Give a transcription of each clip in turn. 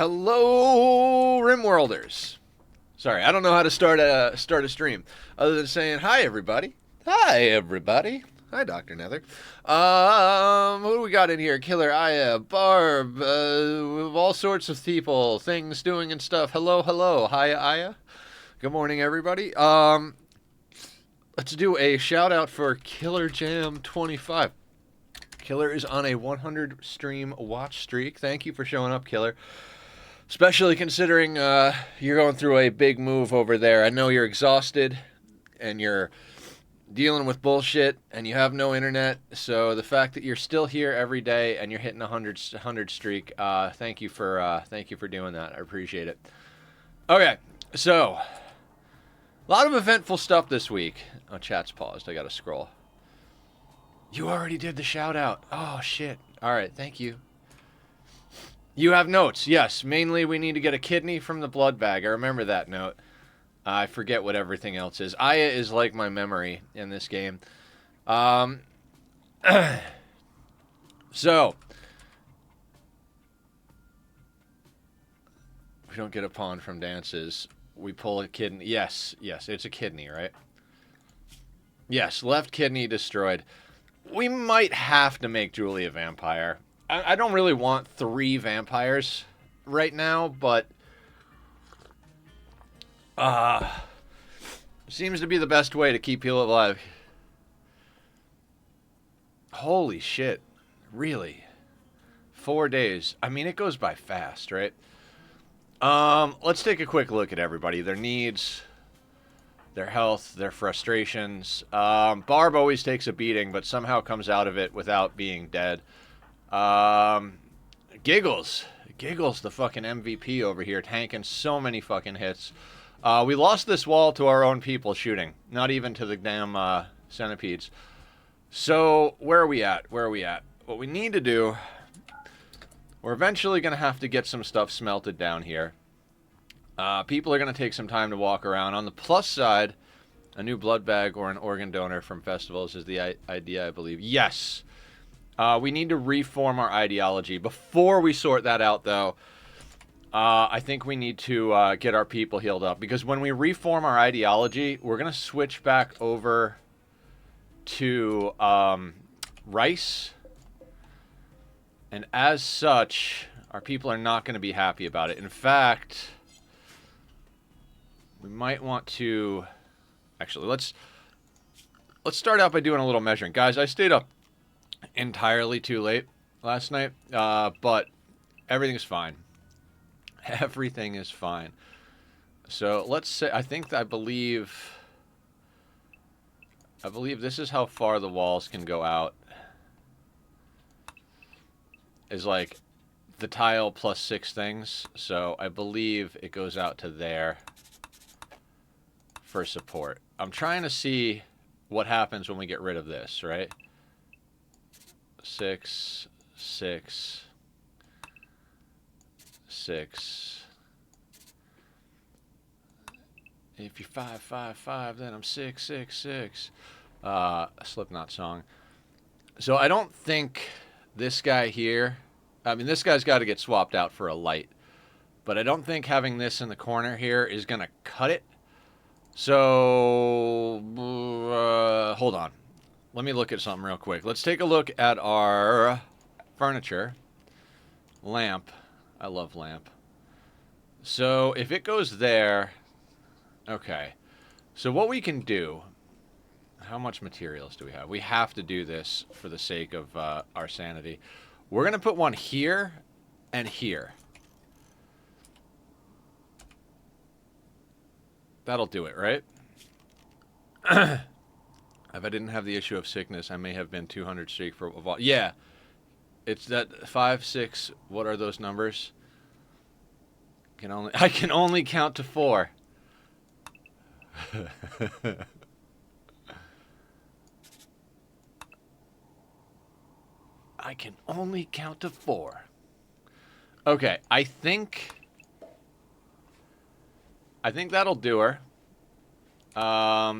Hello, Rimworlders. Sorry, I don't know how to start a stream other than saying hi, everybody. Hi, everybody. Hi, Dr. Nether. What do we got in here? Killer, Aya, Barb, all sorts of people, things, doing, and stuff. Hello, hello. Hi, Aya. Good morning, everybody. Let's do a shout out for Killer Jam 25. Killer is on a 100 stream watch streak. Thank you for showing up, Killer. Especially considering you're going through a big move over there. I know you're exhausted and you're dealing with bullshit and you have no internet. So the fact that you're still here every day and you're hitting a 100 streak, thank you for doing that. I appreciate it. Okay, so a lot of eventful stuff this week. Oh, chat's paused. I gotta scroll. You already did the shout out. Oh shit. All right, thank you. You have notes, yes. Mainly, we need to get a kidney from the blood bag. I remember that note. I forget what everything else is. Aya is like my memory in this game. So, we don't get a pawn from dances. We pull a kidney. Yes, it's a kidney, right? Yes, left kidney destroyed. We might have to make Julie a vampire. I don't really want 3 vampires right now, but seems to be the best way to keep people alive. Holy shit. Really? 4 days. I mean, it goes by fast, right? Let's take a quick look at everybody. Their needs, their health, their frustrations. Barb always takes a beating, but somehow comes out of it without being dead. Giggles, the fucking MVP over here, tanking so many fucking hits. We lost this wall to our own people shooting, not even to the damn centipedes. So where are we at? What we need to do, we're eventually going to have to get some stuff smelted down here. People are going to take some time to walk around. On the plus side, a new blood bag or an organ donor from festivals is the idea, I believe. Yes. We need to reform our ideology. Before we sort that out, though, I think we need to get our people healed up. Because when we reform our ideology, we're going to switch back over to rice. And as such, our people are not going to be happy about it. In fact, we might want to... Actually, let's start out by doing a little measuring. Guys, I stayed up entirely too late last night, but everything's fine. Everything is fine. So let's say, I believe this is how far the walls can go out. Is like the tile plus 6 things. So I believe it goes out to there for support. I'm trying to see what happens when we get rid of this, right? 6, 6, 6. If you're 5, 5, 5, then I'm 6, 6, 6. A Slipknot song. So I don't think this guy here... I mean, this guy's got to get swapped out for a light. But I don't think having this in the corner here is going to cut it. So... hold on. Let me look at something real quick. Let's take a look at our furniture. Lamp. I love lamp. So if it goes there... Okay. So what we can do... How much materials do we have? We have to do this for the sake of our sanity. We're going to put one here and here. That'll do it, right? If I didn't have the issue of sickness, I may have been 200 streak for a while. Yeah. It's that 5, 6. What are those numbers? I can only count to 4. I can only count to 4. Okay, I think that'll do her. Let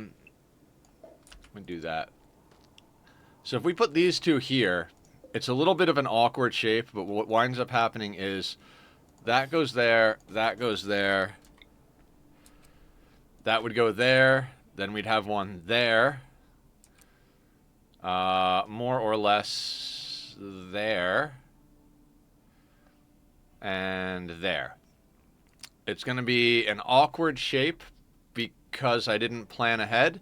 me do that. So if we put these two here, it's a little bit of an awkward shape, but what winds up happening is That goes there. That goes there. That would go there. Then we'd have one there. More or less there. And there. It's going to be an awkward shape because I didn't plan ahead.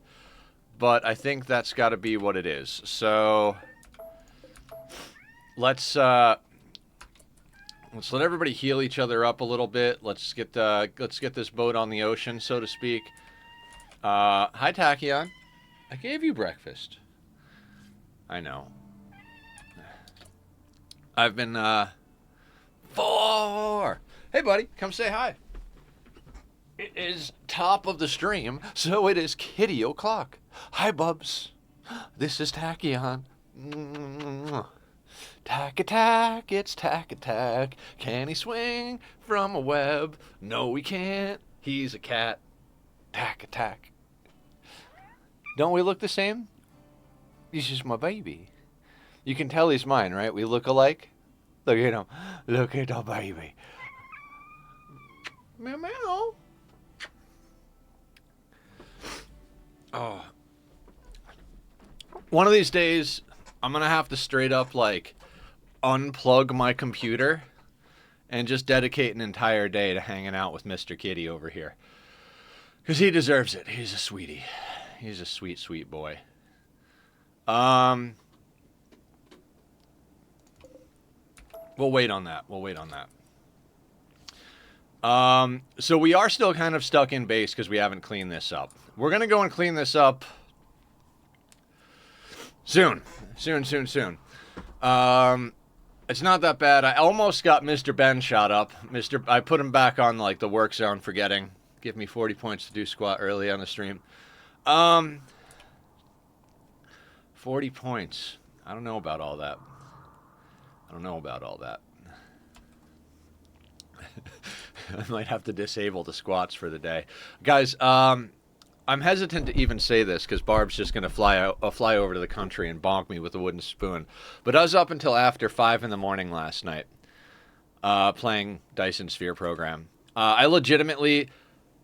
But I think that's got to be what it is. So let's let everybody heal each other up a little bit. Let's get this boat on the ocean, so to speak. Hi, Tachyon. I gave you breakfast. I know. I've been Hey, buddy, come say hi. It is top of the stream, so it is kitty o'clock. Hi, Bubs. This is Tachyon. Tack-a-tack, it's tack-a-tack. Can he swing from a web? No, he can't. He's a cat. Tack-a-tack. Don't we look the same? He's just my baby. You can tell he's mine, right? We look alike. Look at him. Look at the baby. Meow, meow. Oh. One of these days, I'm going to have to straight up, like, unplug my computer and just dedicate an entire day to hanging out with Mr. Kitty over here. Because he deserves it. He's a sweetie. He's a sweet, sweet boy. We'll wait on that. We'll wait on that. So we are still kind of stuck in base because we haven't cleaned this up. We're going to go and clean this up soon. Soon. It's not that bad. I almost got Mr. Ben shot up. I put him back on, like, the work zone, forgetting. Give me 40 points to do squat early on the stream. 40 points. I don't know about all that. I might have to disable the squats for the day. Guys, I'm hesitant to even say this because Barb's just going to fly over to the country and bonk me with a wooden spoon. But I was up until after 5 in the morning last night playing Dyson Sphere program. I legitimately,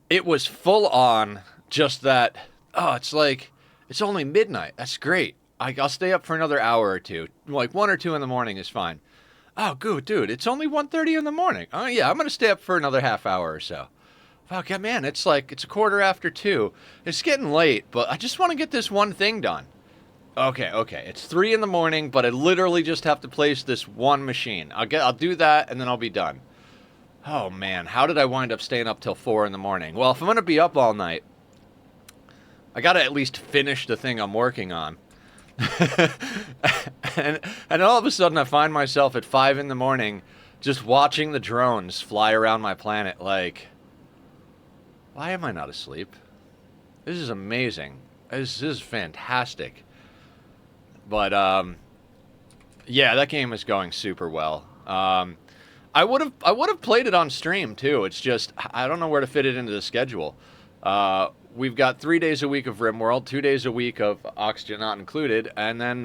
it was full on just that, it's like, it's only midnight. That's great. I'll stay up for another hour or two. Like 1 or 2 in the morning is fine. Oh, good, dude. It's only 1:30 in the morning. Oh, yeah, I'm going to stay up for another half hour or so. Fuck, yeah, man, it's a 2:45. It's getting late, but I just want to get this one thing done. Okay. It's 3 in the morning, but I literally just have to place this one machine. I'll do that, and then I'll be done. Oh, man, how did I wind up staying up till 4 in the morning? Well, if I'm going to be up all night, I got to at least finish the thing I'm working on. and all of a sudden I find myself at 5 in the morning just watching the drones fly around my planet like, why am I not asleep? This is amazing. This is fantastic. But yeah, that game is going super well. I would have played it on stream too. It's just I don't know where to fit it into the schedule. We've got 3 days a week of Rimworld, 2 days a week of Oxygen Not Included, and then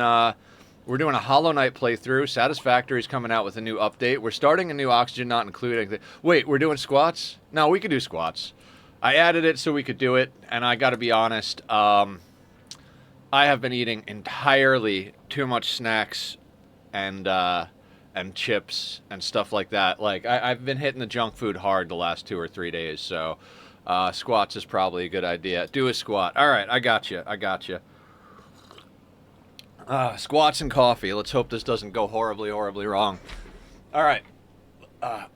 we're doing a Hollow Knight playthrough. Satisfactory's coming out with a new update. We're starting a new Oxygen Not Included. Wait, we're doing squats? No, we could do squats. I added it so we could do it, and I gotta be honest, I have been eating entirely too much snacks and chips and stuff like that. Like, I've been hitting the junk food hard the last 2 or 3 days, so squats is probably a good idea. Do a squat. All right, I got you. Squats and coffee. Let's hope this doesn't go horribly, horribly wrong. All right.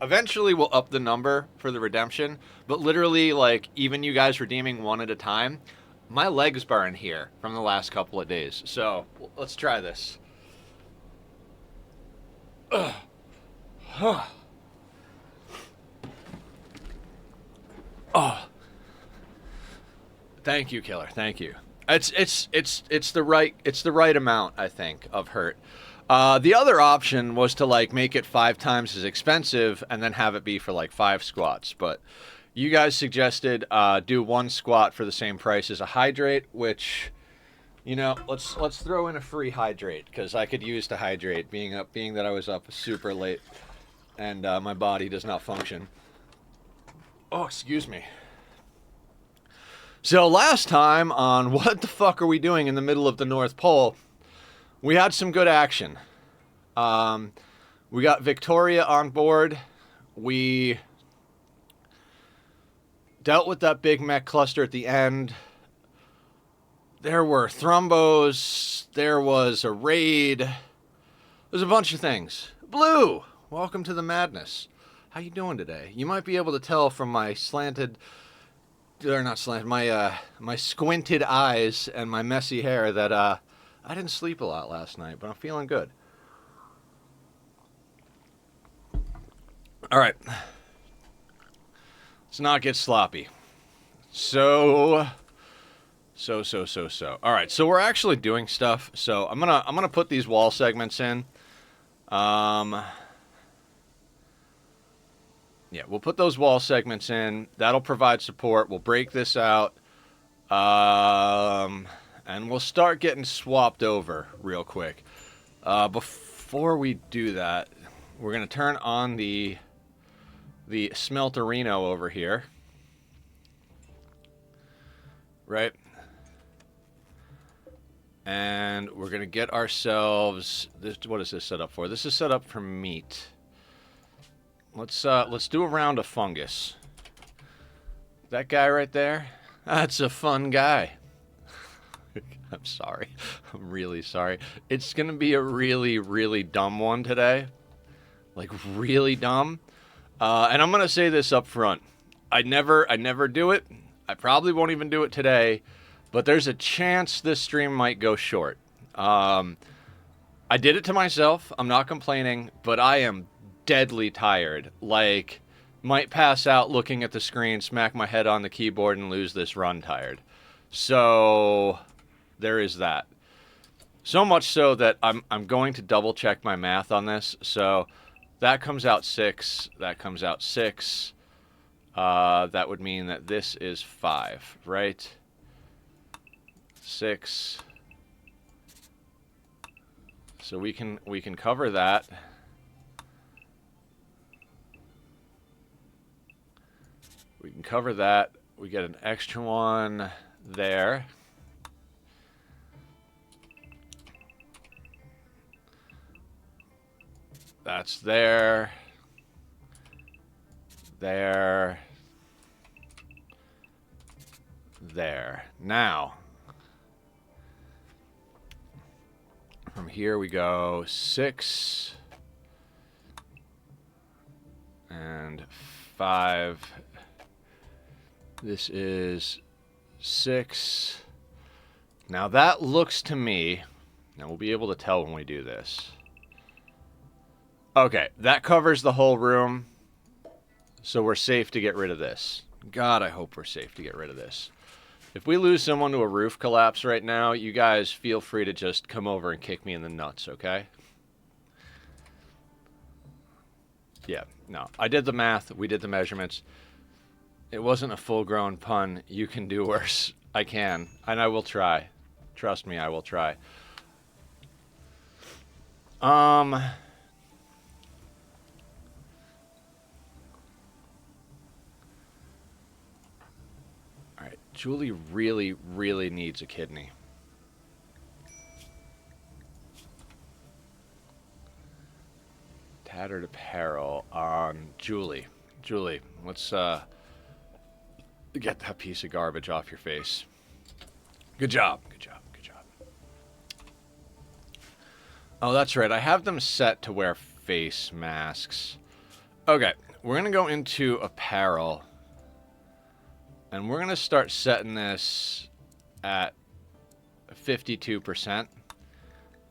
Eventually we'll up the number for the redemption, but literally, like, even you guys redeeming one at a time, my legs burn here from the last couple of days. So let's try this. Oh. Thank you, Killer. Thank you. It's the right amount, I think, of hurt. The other option was to, like, make it 5 times as expensive and then have it be for, like, 5 squats. But you guys suggested do 1 squat for the same price as a hydrate, which, you know, let's throw in a free hydrate because I could use to hydrate, being that I was up super late. and my body does not function. Oh, excuse me. So last time on What the Fuck Are We Doing in the Middle of the North Pole, we had some good action. We got Victoria on board. We dealt with that big mech cluster at the end. There were thrombos. There was a raid. There's a bunch of things. Blue, welcome to the madness. How you doing today? You might be able to tell from my my squinted eyes and my messy hair that I didn't sleep a lot last night, but I'm feeling good. All right. Let's not get sloppy. So. All right, so we're actually doing stuff. So I'm gonna put these wall segments in. Yeah, we'll put those wall segments in. That'll provide support. We'll break this out. And we'll start getting swapped over real quick. Before we do that, we're going to turn on the smelterino over here. Right? And we're going to get ourselves... what is this set up for? This is set up for meat. Let's do a round of fungus. That guy right there? That's a fun guy. I'm sorry. I'm really sorry. It's going to be a really, really dumb one today. Like, really dumb. And I'm going to say this up front. I never do it. I probably won't even do it today. But there's a chance this stream might go short. I did it to myself. I'm not complaining. But I am deadly tired. Like, might pass out looking at the screen, smack my head on the keyboard, and lose this run tired. So... there is that. So much so that I'm going to double check my math on this. So that comes out 6. That comes out 6. That would mean that this is 5, right? 6. So we can cover that. We can cover that. We get an extra one there. That's there. There. There. Now, from here we go 6 and 5. This is 6. Now that looks to me, now we'll be able to tell when we do this. Okay, that covers the whole room, so we're safe to get rid of this. God, I hope we're safe to get rid of this. If we lose someone to a roof collapse right now, you guys feel free to just come over and kick me in the nuts, okay? Yeah, no. I did the math. We did the measurements. It wasn't a full-grown pun. You can do worse. I can, and I will try. Trust me, I will try. Julie really, really needs a kidney. Tattered apparel on Julie. Julie, let's get that piece of garbage off your face. Good job. Good job. Good job. Oh, that's right. I have them set to wear face masks. Okay, we're going to go into apparel. And we're going to start setting this at 52%.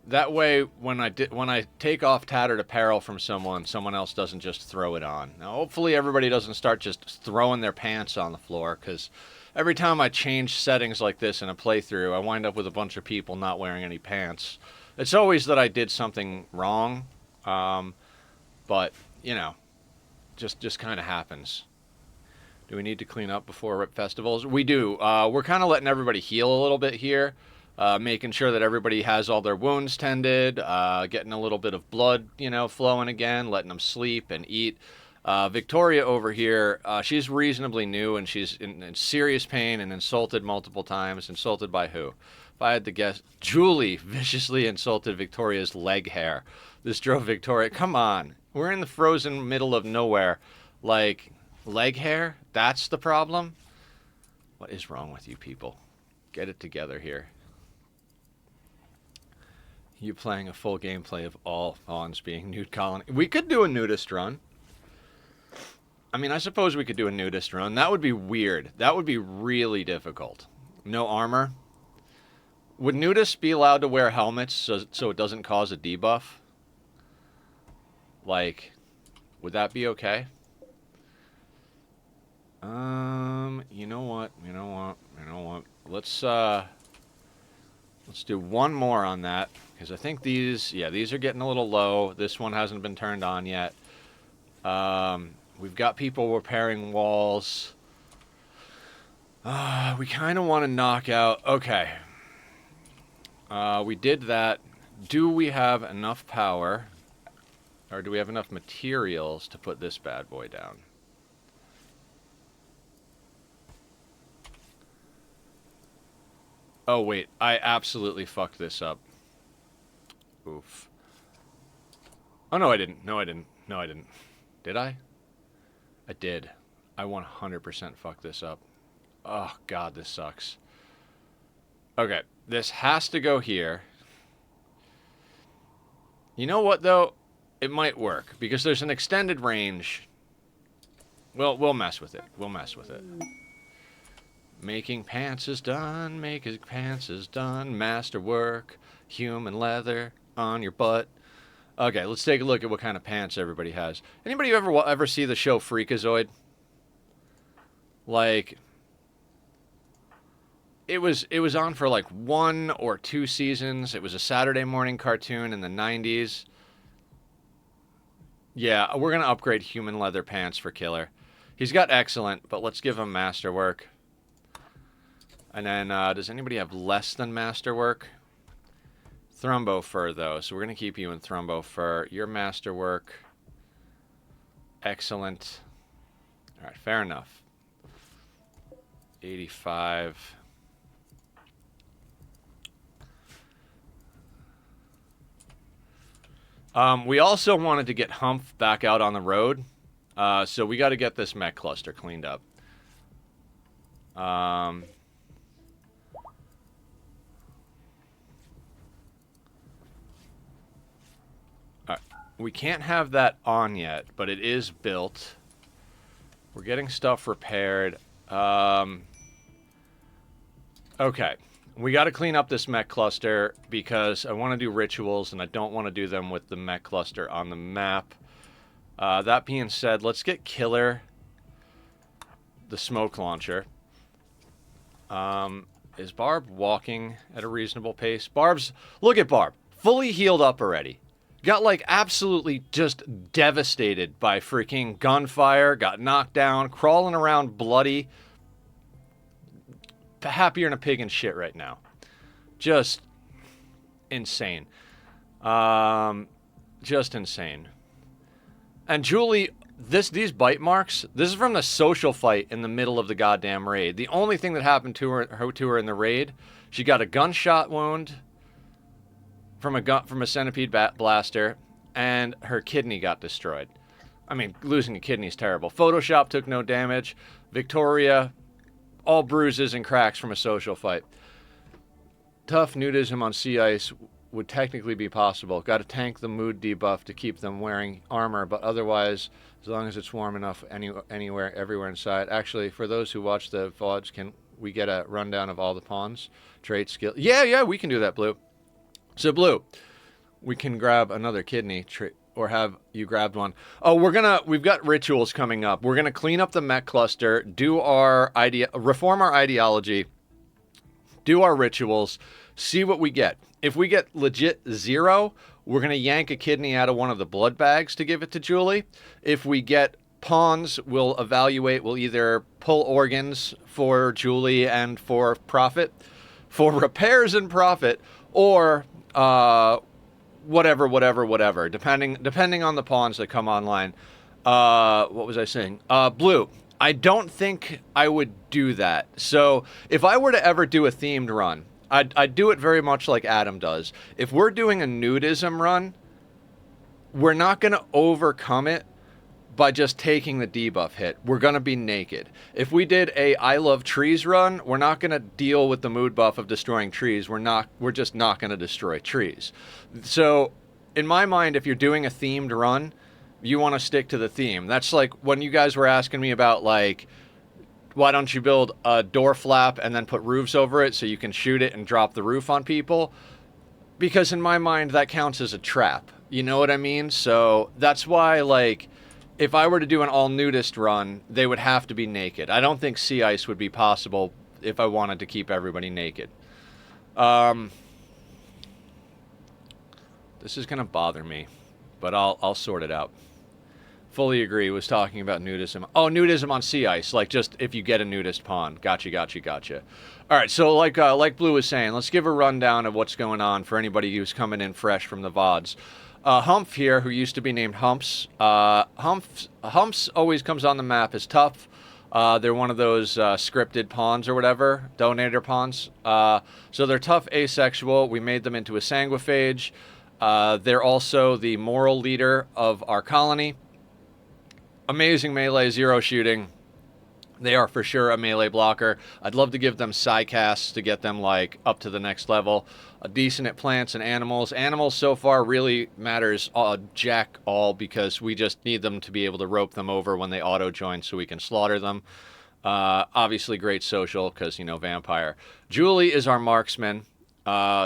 That way, when I take off tattered apparel from someone else doesn't just throw it on. Now, hopefully everybody doesn't start just throwing their pants on the floor, because every time I change settings like this in a playthrough, I wind up with a bunch of people not wearing any pants. It's always that I did something wrong, but, you know, just kind of happens. Do we need to clean up before festivals? We do. We're kind of letting everybody heal a little bit here. making sure that everybody has all their wounds tended, getting a little bit of blood, flowing again, letting them sleep and eat. Victoria over here, she's reasonably new and she's in serious pain and insulted multiple times. Insulted by who? If I had to guess, Julie viciously insulted Victoria's leg hair. This drove Victoria. Come on. We're in the frozen middle of nowhere. Like, leg hair? That's the problem? What is wrong with you people? Get it together here. You playing a full gameplay of all pawns being nude colony. We could do a nudist run. I mean, I suppose we could do a nudist run. That would be weird. That would be really difficult. No armor. Would nudists be allowed to wear helmets so it doesn't cause a debuff? Like, would that be okay? You know what? Let's do one more on that, because I think these are getting a little low. This one hasn't been turned on yet. We've got people repairing walls. We kind of want to knock out... Okay. We did that. Do we have enough power, or do we have enough materials to put this bad boy down? Oh, wait. I absolutely fucked this up. Oof. Oh, no, I didn't. No, I didn't. Did I? I did. I 100% fucked this up. Oh, God, this sucks. Okay, this has to go here. You know what, though? It might work, because there's an extended range. Well, we'll mess with it. Making pants is done. Making pants is done. Masterwork. Human leather on your butt. Okay, let's take a look at what kind of pants everybody has. Anybody ever see the show Freakazoid? Like, it was on for like 1 or 2 seasons. It was a Saturday morning cartoon in the 90s. Yeah, we're going to upgrade human leather pants for Killer. He's got excellent, but let's give him masterwork. And then, does anybody have less than masterwork? Thrumbo fur, though, so we're going to keep you in Thrumbo fur. Your masterwork. Excellent. All right, fair enough. 85. We also wanted to get Humph back out on the road, so we got to get this mech cluster cleaned up. We can't have that on yet, but it is built. We're getting stuff repaired. Okay. We got to clean up this mech cluster because I want to do rituals and I don't want to do them with the mech cluster on the map. That being said, let's get Killer, the smoke launcher. Is Barb walking at a reasonable pace? Look at Barb. Fully healed up already. Got, like, absolutely just devastated by freaking gunfire. Got knocked down. Crawling around bloody. Happier than a pig in shit right now. Just insane. Just insane. And Julie, these bite marks, this is from the social fight in the middle of the goddamn raid. The only thing that happened to her in the raid, she got a gunshot wound from a centipede blaster, and her kidney got destroyed. I mean, losing a kidney is terrible. Photoshop took no damage. Victoria, all bruises and cracks from a social fight. Tough nudism on sea ice would technically be possible. Got to tank the mood debuff to keep them wearing armor, but otherwise, as long as it's warm enough anywhere, everywhere inside. Actually, for those who watch the VODs, can we get a rundown of all the pawns? Trait, skill? Yeah, we can do that, Blue. So, Blue, we can grab another kidney, or have you grabbed one? Oh, we've got rituals coming up. We're gonna clean up the mech cluster, do our reform our ideology, do our rituals, see what we get. If we get legit 0, we're gonna yank a kidney out of one of the blood bags to give it to Julie. If we get pawns, we'll evaluate. We'll either pull organs for Julie and for profit. for repairs and profit, or whatever, depending on the pawns that come online. What was I saying? Blue. I don't think I would do that. So if I were to ever do a themed run, I'd do it very much like Adam does. If we're doing a nudism run, we're not going to overcome it by just taking the debuff hit. We're going to be naked. If we did a I Love Trees run, we're not going to deal with the mood buff of destroying trees. We're just not going to destroy trees. So in my mind, if you're doing a themed run, you want to stick to the theme. That's like when you guys were asking me about, like, why don't you build a door flap and then put roofs over it so you can shoot it and drop the roof on people? Because in my mind, that counts as a trap. You know what I mean? So that's why, like, if I were to do an all nudist run, they would have to be naked. I don't think sea ice would be possible if I wanted to keep everybody naked. This is going to bother me, but I'll sort it out. Fully agree. Was talking about nudism. Oh, nudism on sea ice. Like, just if you get a nudist pawn. Gotcha. All right, so like Blue was saying, let's give a rundown of what's going on for anybody who's coming in fresh from the VODs. Humph here, who used to be named Humps. Humps always comes on the map as tough. They're one of those scripted pawns or whatever, donator pawns. So they're tough, asexual. We made them into a sanguiphage. They're also the moral leader of our colony. Amazing melee, zero shooting. They are for sure a melee blocker. I'd love to give them psycasts to get them, like, up to the next level. Decent at plants and animals. Animals so far really matters jack all, because we just need them to be able to rope them over when they auto-join so we can slaughter them. Obviously great social, because, you know, vampire. Julie is our marksman.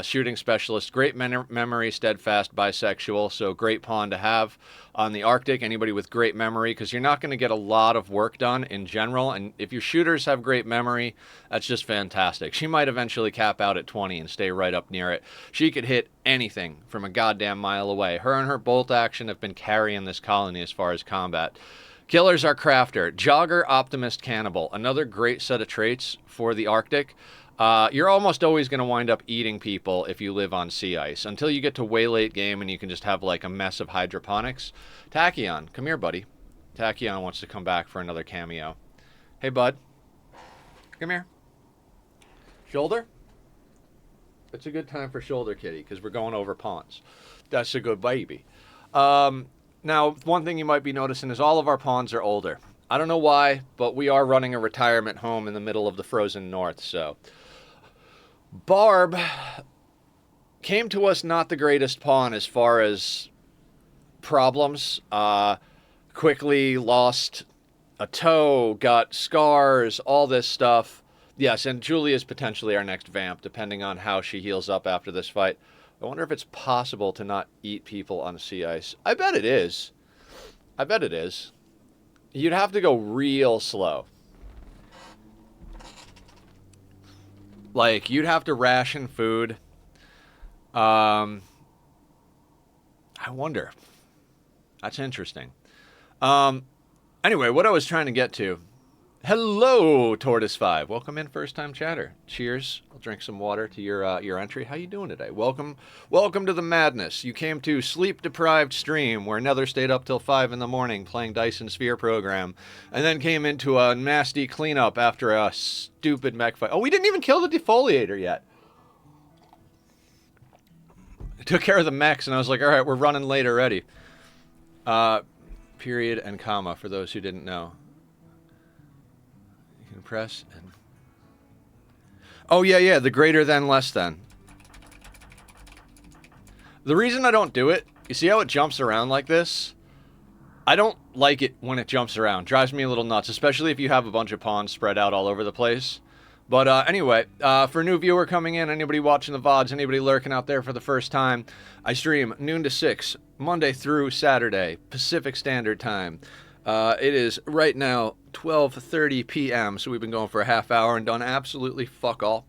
Shooting specialist, great memory, steadfast, bisexual, so great pawn to have on the Arctic. Anybody with great memory, because you're not going to get a lot of work done in general, and if your shooters have great memory, that's just fantastic. She might eventually cap out at 20 and stay right up near it. She could hit anything from a goddamn mile away. Her and her bolt action have been carrying this colony as far as combat. Killers are crafter, jogger, optimist, cannibal. Another great set of traits for the Arctic. You're almost always going to wind up eating people if you live on sea ice, until you get to way late game and you can just have, like, a mess of hydroponics. Tachyon, come here, buddy. Tachyon wants to come back for another cameo. Hey, bud. Come here. Shoulder? It's a good time for shoulder kitty, because we're going over pawns. That's a good baby. Now, one thing you might be noticing is all of our pawns are older. I don't know why, but we are running a retirement home in the middle of the frozen north, so... Barb came to us not the greatest pawn as far as problems. Quickly lost a toe, got scars, all this stuff. Yes, and Julie is potentially our next vamp, depending on how she heals up after this fight. I wonder if it's possible to not eat people on sea ice. I bet it is. You'd have to go real slow. Like, you'd have to ration food. I wonder. That's interesting. Anyway, what I was trying to get to. Hello, Tortoise5. Welcome in, first-time chatter. Cheers. I'll drink some water to your entry. How you doing today? Welcome to the madness. You came to sleep-deprived stream where Nether stayed up till 5 in the morning playing Dyson Sphere program, and then came into a nasty cleanup after a stupid mech fight. Oh, we didn't even kill the defoliator yet. I took care of the mechs, and I was like, all right, we're running late already. Period and comma, for those who didn't know. You can press and... Oh, yeah, the greater than, less than. The reason I don't do it, you see how it jumps around like this? I don't like it when it jumps around. Drives me a little nuts, especially if you have a bunch of pawns spread out all over the place. But anyway, for a new viewer coming in, anybody watching the VODs, anybody lurking out there for the first time, I stream noon to 6, Monday through Saturday, Pacific Standard Time. It is right now 12:30 p.m., so we've been going for a half hour and done absolutely fuck all.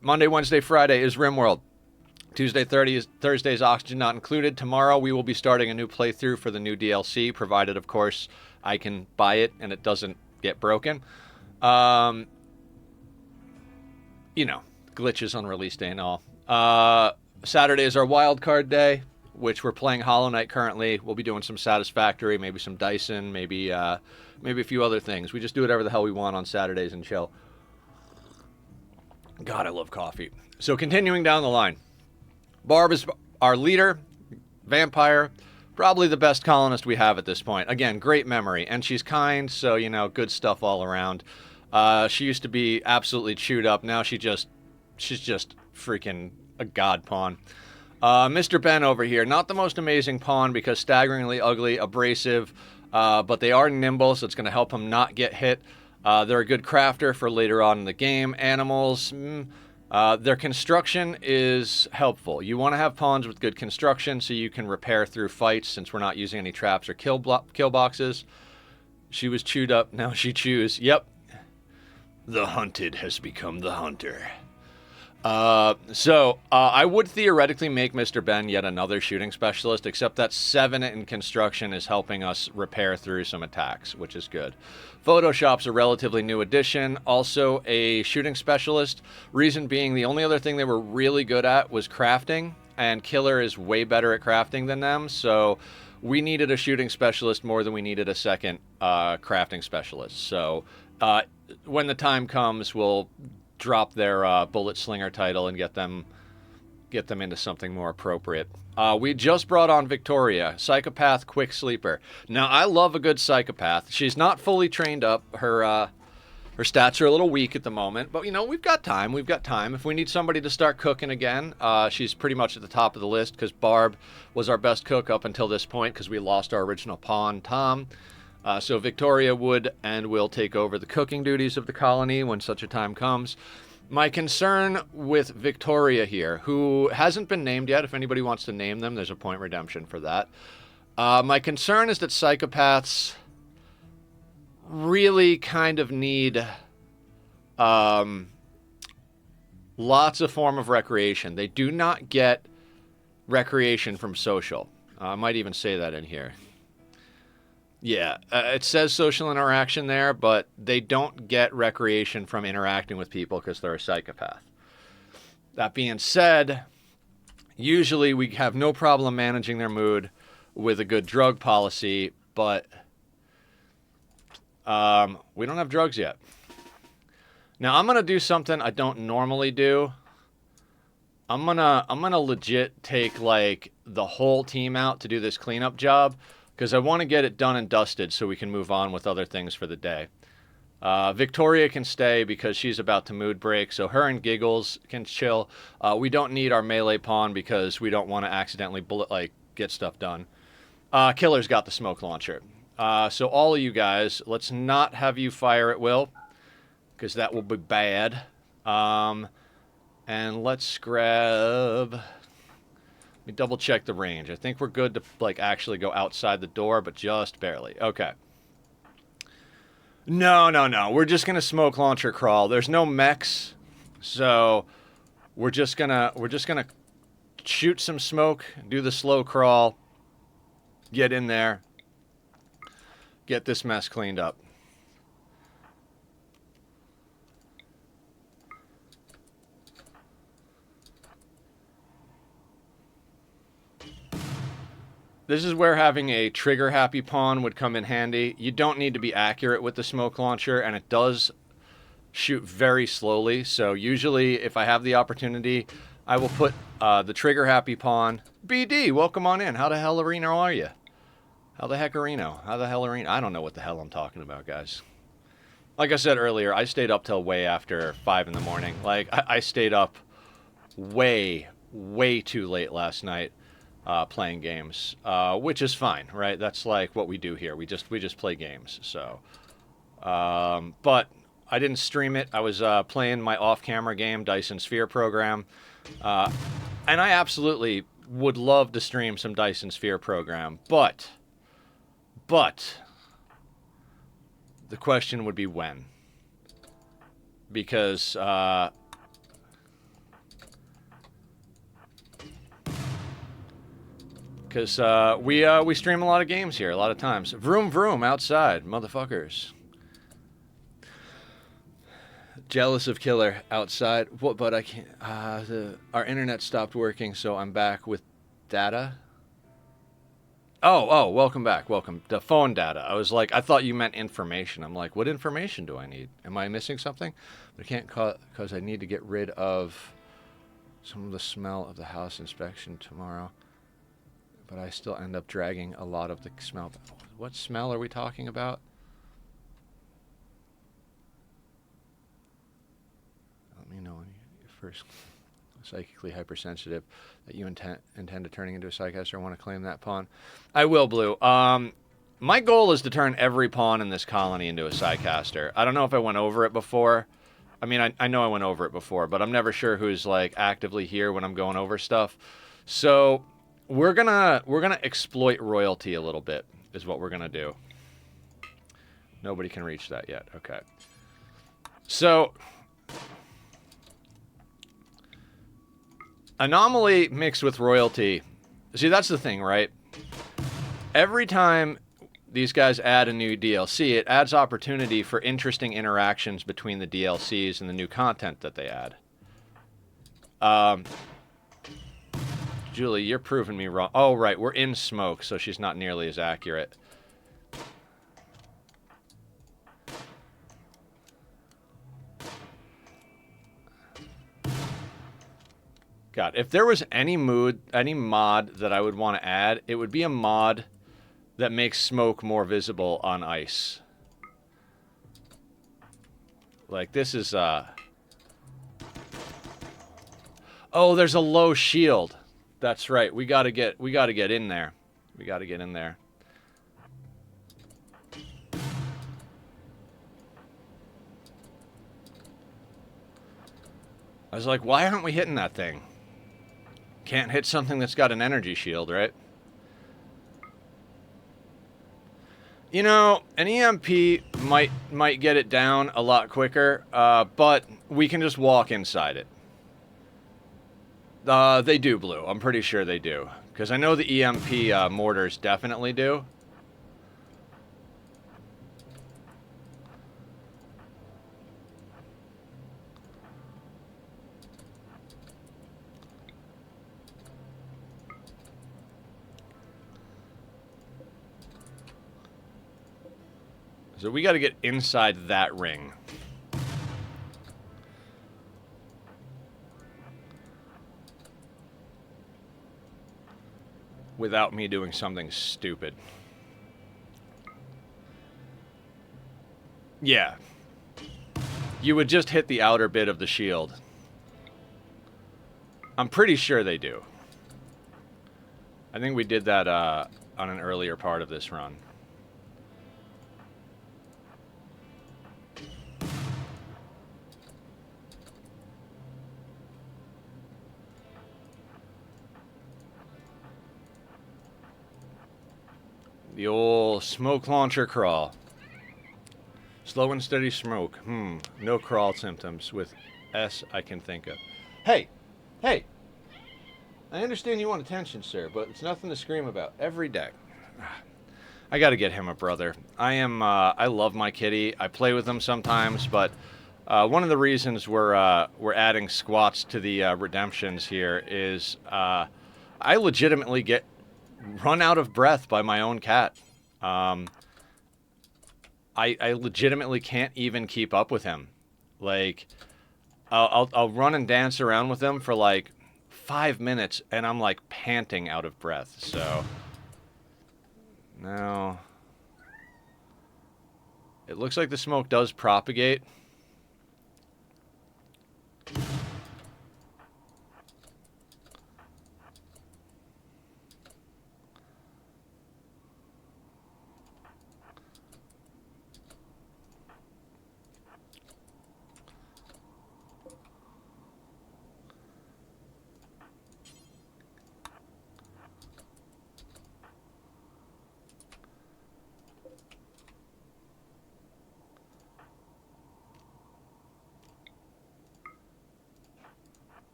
Monday, Wednesday, Friday is Rimworld. Tuesday, Thursday's Oxygen not included. Tomorrow we will be starting a new playthrough for the new DLC, provided, of course, I can buy it and it doesn't get broken. you know, glitches on release day and all. Saturday is our wild card day, which we're playing Hollow Knight currently. We'll be doing some Satisfactory, maybe some Dyson, maybe a few other things. We just do whatever the hell we want on Saturdays and chill. God, I love coffee. So continuing down the line, Barb is our leader, vampire, probably the best colonist we have at this point. Again, great memory, and she's kind, so, you know, good stuff all around. She used to be absolutely chewed up. Now she's just freaking a god pawn. Mr. Ben over here, not the most amazing pawn because staggeringly ugly, abrasive, but they are nimble, so it's going to help him not get hit. They're a good crafter for later on in the game. Animals, their construction is helpful. You want to have pawns with good construction so you can repair through fights since we're not using any traps or kill boxes. She was chewed up, now she chews. Yep. The hunted has become the hunter. I would theoretically make Mr. Ben yet another shooting specialist, except that 7 in construction is helping us repair through some attacks, which is good. Photoshop's a relatively new addition, also a shooting specialist. Reason being, the only other thing they were really good at was crafting, and Killer is way better at crafting than them, so we needed a shooting specialist more than we needed a second crafting specialist. So when the time comes, we'll drop their bullet slinger title and get them into something more appropriate. We just brought on Victoria, psychopath, quick sleeper. Now, I love a good psychopath. She's not fully trained up. Her stats are a little weak at the moment, but, you know, we've got time. If we need somebody to start cooking again, she's pretty much at the top of the list because Barb was our best cook up until this point because we lost our original pawn, Tom. So Victoria would and will take over the cooking duties of the colony when such a time comes. My concern with Victoria here, who hasn't been named yet, if anybody wants to name them, there's a point redemption for that. My concern is that psychopaths really kind of need lots of form of recreation. They do not get recreation from social. I might even say that in here. Yeah, it says social interaction there, but they don't get recreation from interacting with people because they're a psychopath. That being said, usually we have no problem managing their mood with a good drug policy, but we don't have drugs yet. Now, I'm going to do something I don't normally do. I'm gonna legit take, like, the whole team out to do this cleanup job, because I want to get it done and dusted so we can move on with other things for the day. Victoria can stay because she's about to mood break, so her and Giggles can chill. We don't need our melee pawn because we don't want to accidentally get stuff done. Killer's got the smoke launcher. So all of you guys, let's not have you fire at will, because that will be bad. And let's grab... Let me double check the range. I think we're good to, like, actually go outside the door, but just barely. Okay. No. We're just gonna smoke launcher crawl. There's no mechs, so we're just gonna shoot some smoke, do the slow crawl, get in there, get this mess cleaned up. This is where having a trigger-happy pawn would come in handy. You don't need to be accurate with the smoke launcher, and it does shoot very slowly. So usually, if I have the opportunity, I will put the trigger-happy pawn. BD, welcome on in. How the hell Reno are you? How the heck Reno? How the hell Reno? I don't know what the hell I'm talking about, guys. Like I said earlier, I stayed up till way after 5 in the morning. Like, I stayed up way too late last night. Playing games, which is fine, right? That's like what we do here. We just play games. So, but I didn't stream it. I was playing my off-camera game, Dyson Sphere Program, and I absolutely would love to stream some Dyson Sphere Program, but the question would be when, because we stream a lot of games here, a lot of times. Vroom vroom outside, motherfuckers. Jealous of Killer outside. What? But I can't. Our internet stopped working, so I'm back with data. Oh, welcome back. Welcome. The phone data. I was like, I thought you meant information. I'm like, what information do I need? Am I missing something? But I can't because I need to get rid of some of the smell of the house inspection tomorrow. But I still end up dragging a lot of the smell. What smell are we talking about? Let me know when you're first psychically hypersensitive that you intend to turning into a psychiatrist or want to claim that pawn. I will, Blue. My goal is to turn every pawn in this colony into a psychiaster. I don't know if I went over it before. I mean, I know I went over it before, but I'm never sure who's like actively here when I'm going over stuff. So we're gonna exploit royalty a little bit is what we're gonna do. Nobody can reach that yet. Okay. So anomaly mixed with royalty. See, that's the thing, right? Every time these guys add a new DLC, it adds opportunity for interesting interactions between the DLCs and the new content that they add. Julie, you're proving me wrong. Oh, right, we're in smoke, so she's not nearly as accurate. God, if there was any mod that I would want to add, it would be a mod that makes smoke more visible on ice. Like this is oh, there's a low shield. That's right. We got to get in there. We got to get in there. I was like, why aren't we hitting that thing? Can't hit something that's got an energy shield, right? You know, an EMP might get it down a lot quicker, but we can just walk inside it. They do, Blue. I'm pretty sure they do. Because I know the EMP mortars definitely do. So we got to get inside that ring. Without me doing something stupid. Yeah. You would just hit the outer bit of the shield. I'm pretty sure they do. I think we did that on an earlier part of this run. The old smoke launcher crawl. Slow and steady smoke. No crawl symptoms with S I can think of. Hey! Hey! I understand you want attention, sir, but it's nothing to scream about. Every day. I gotta get him a brother. I love my kitty. I play with him sometimes, but one of the reasons we're adding squats to the redemptions here is I legitimately get run out of breath by my own cat. I legitimately can't even keep up with him. Like, I'll run and dance around with him for like 5 minutes, and I'm like panting out of breath. So now it looks like the smoke does propagate.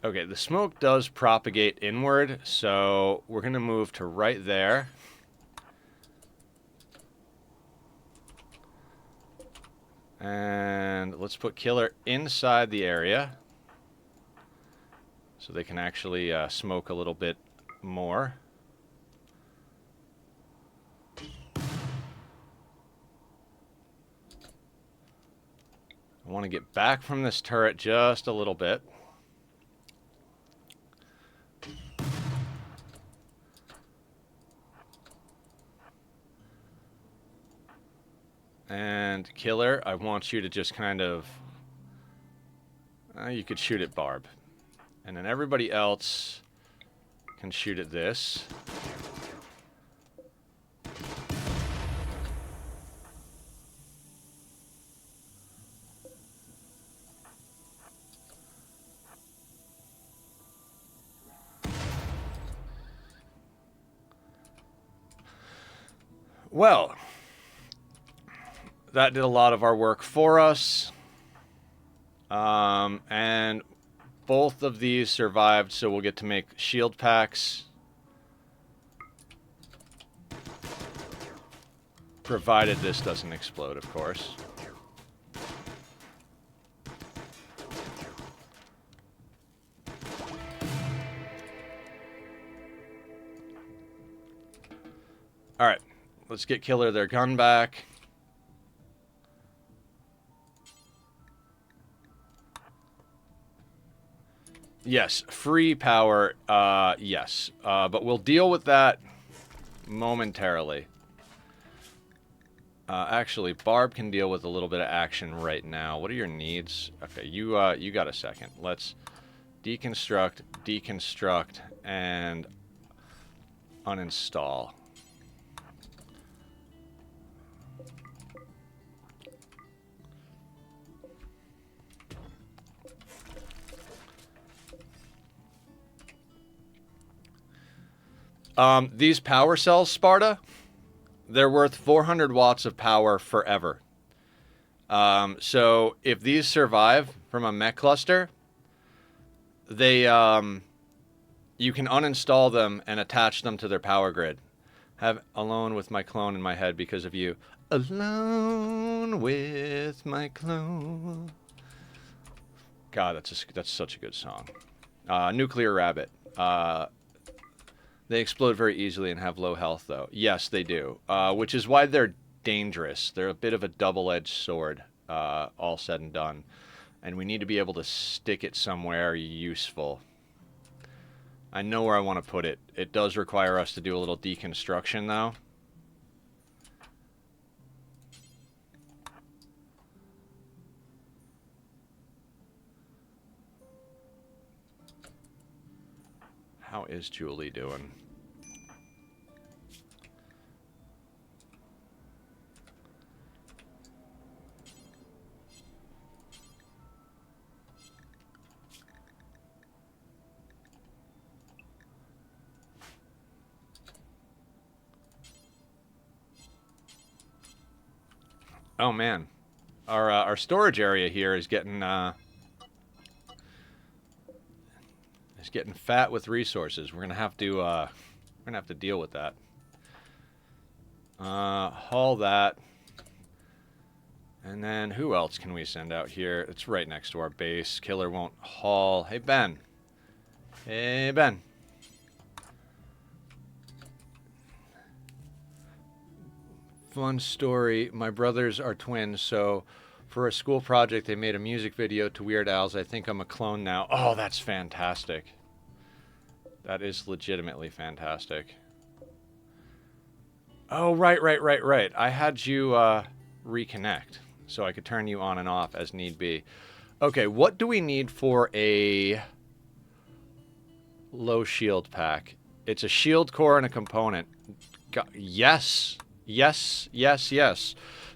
Okay, the smoke does propagate inward, so we're going to move to right there. And let's put Killer inside the area so they can actually smoke a little bit more. I want to get back from this turret just a little bit. And Killer, I want you to just kind of... you could shoot at Barb. And then everybody else can shoot at this. Well, that did a lot of our work for us. And both of these survived, so we'll get to make shield packs. Provided this doesn't explode, of course. Alright, let's get Killer their gun back. Yes, free power, yes. But we'll deal with that momentarily. Actually, Barb can deal with a little bit of action right now. What are your needs? Okay, you got a second. Let's deconstruct, and uninstall. These power cells, Sparta, they're worth 400 watts of power forever. So if these survive from a mech cluster, they, you can uninstall them and attach them to their power grid. Have alone with my clone in my head because of you. Alone with my clone. God, that's such a good song. Nuclear Rabbit. They explode very easily and have low health, though. Yes, they do. Which is why they're dangerous. They're a bit of a double-edged sword, all said and done. And we need to be able to stick it somewhere useful. I know where I want to put it. It does require us to do a little deconstruction, though. How is Julie doing? Oh man, our storage area here is getting fat with resources. We're gonna have to deal with that. Haul that, and then who else can we send out here? It's right next to our base. Killer won't haul. Hey Ben. Hey Ben. Fun story. My brothers are twins, so for a school project, they made a music video to Weird Al's I Think I'm a Clone Now. Oh, that's fantastic. That is legitimately fantastic. Oh, right. I had you reconnect, so I could turn you on and off as need be. Okay, what do we need for a low shield pack? It's a shield core and a component. Yes.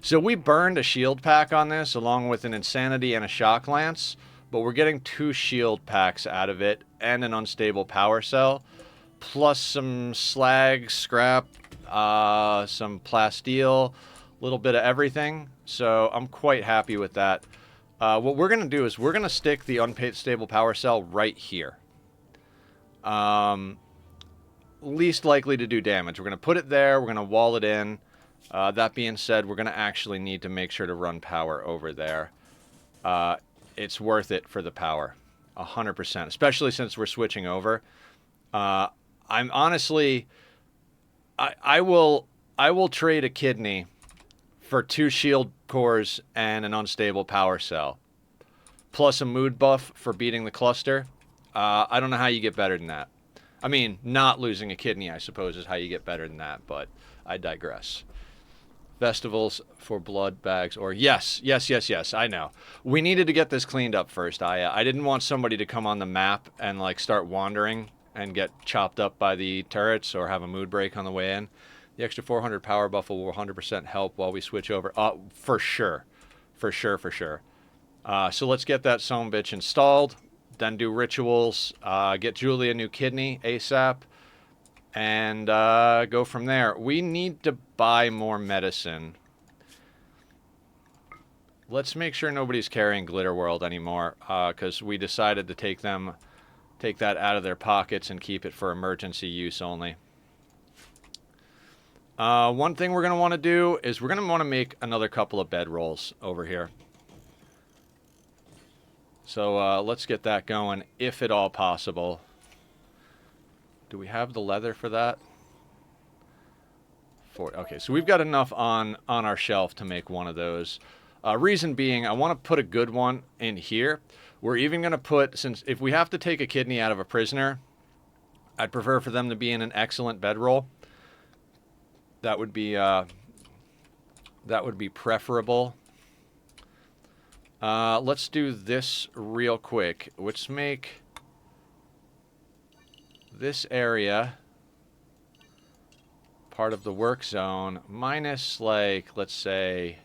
So we burned a shield pack on this along with an insanity and a shock lance, but we're getting 2 shield packs out of it and an unstable power cell, plus some slag, scrap, some plasteel, a little bit of everything. So I'm quite happy with that. What we're going to do is we're going to stick the unstable power cell right here. Least likely to do damage. We're going to put it there. We're going to wall it in. That being said, we're going to actually need to make sure to run power over there. It's worth it for the power, 100%, especially since we're switching over. I'm honestly, I will trade a kidney for 2 shield cores and an unstable power cell, plus a mood buff for beating the cluster. I don't know how you get better than that. I mean, not losing a kidney, I suppose, is how you get better than that, but I digress. Festivals for blood bags, or yes, I know. We needed to get this cleaned up first. I didn't want somebody to come on the map and like start wandering and get chopped up by the turrets or have a mood break on the way in. The extra 400 power buff will 100% help while we switch over. For sure. So let's get that son bitch installed, then do rituals, get Julie a new kidney ASAP, and go from there. We need to buy more medicine. Let's make sure nobody's carrying Glitterworld anymore, because we decided to take that out of their pockets and keep it for emergency use only. One thing we're going to want to do is we're going to want to make another couple of bedrolls over here. So let's get that going, if at all possible. Do we have the leather for that? Okay, so we've got enough on our shelf to make one of those. Reason being, I want to put a good one in here. We're even going to put, since if we have to take a kidney out of a prisoner, I'd prefer for them to be in an excellent bedroll. That would be preferable. Let's do this real quick. Let's make this area part of the work zone minus, like, let's say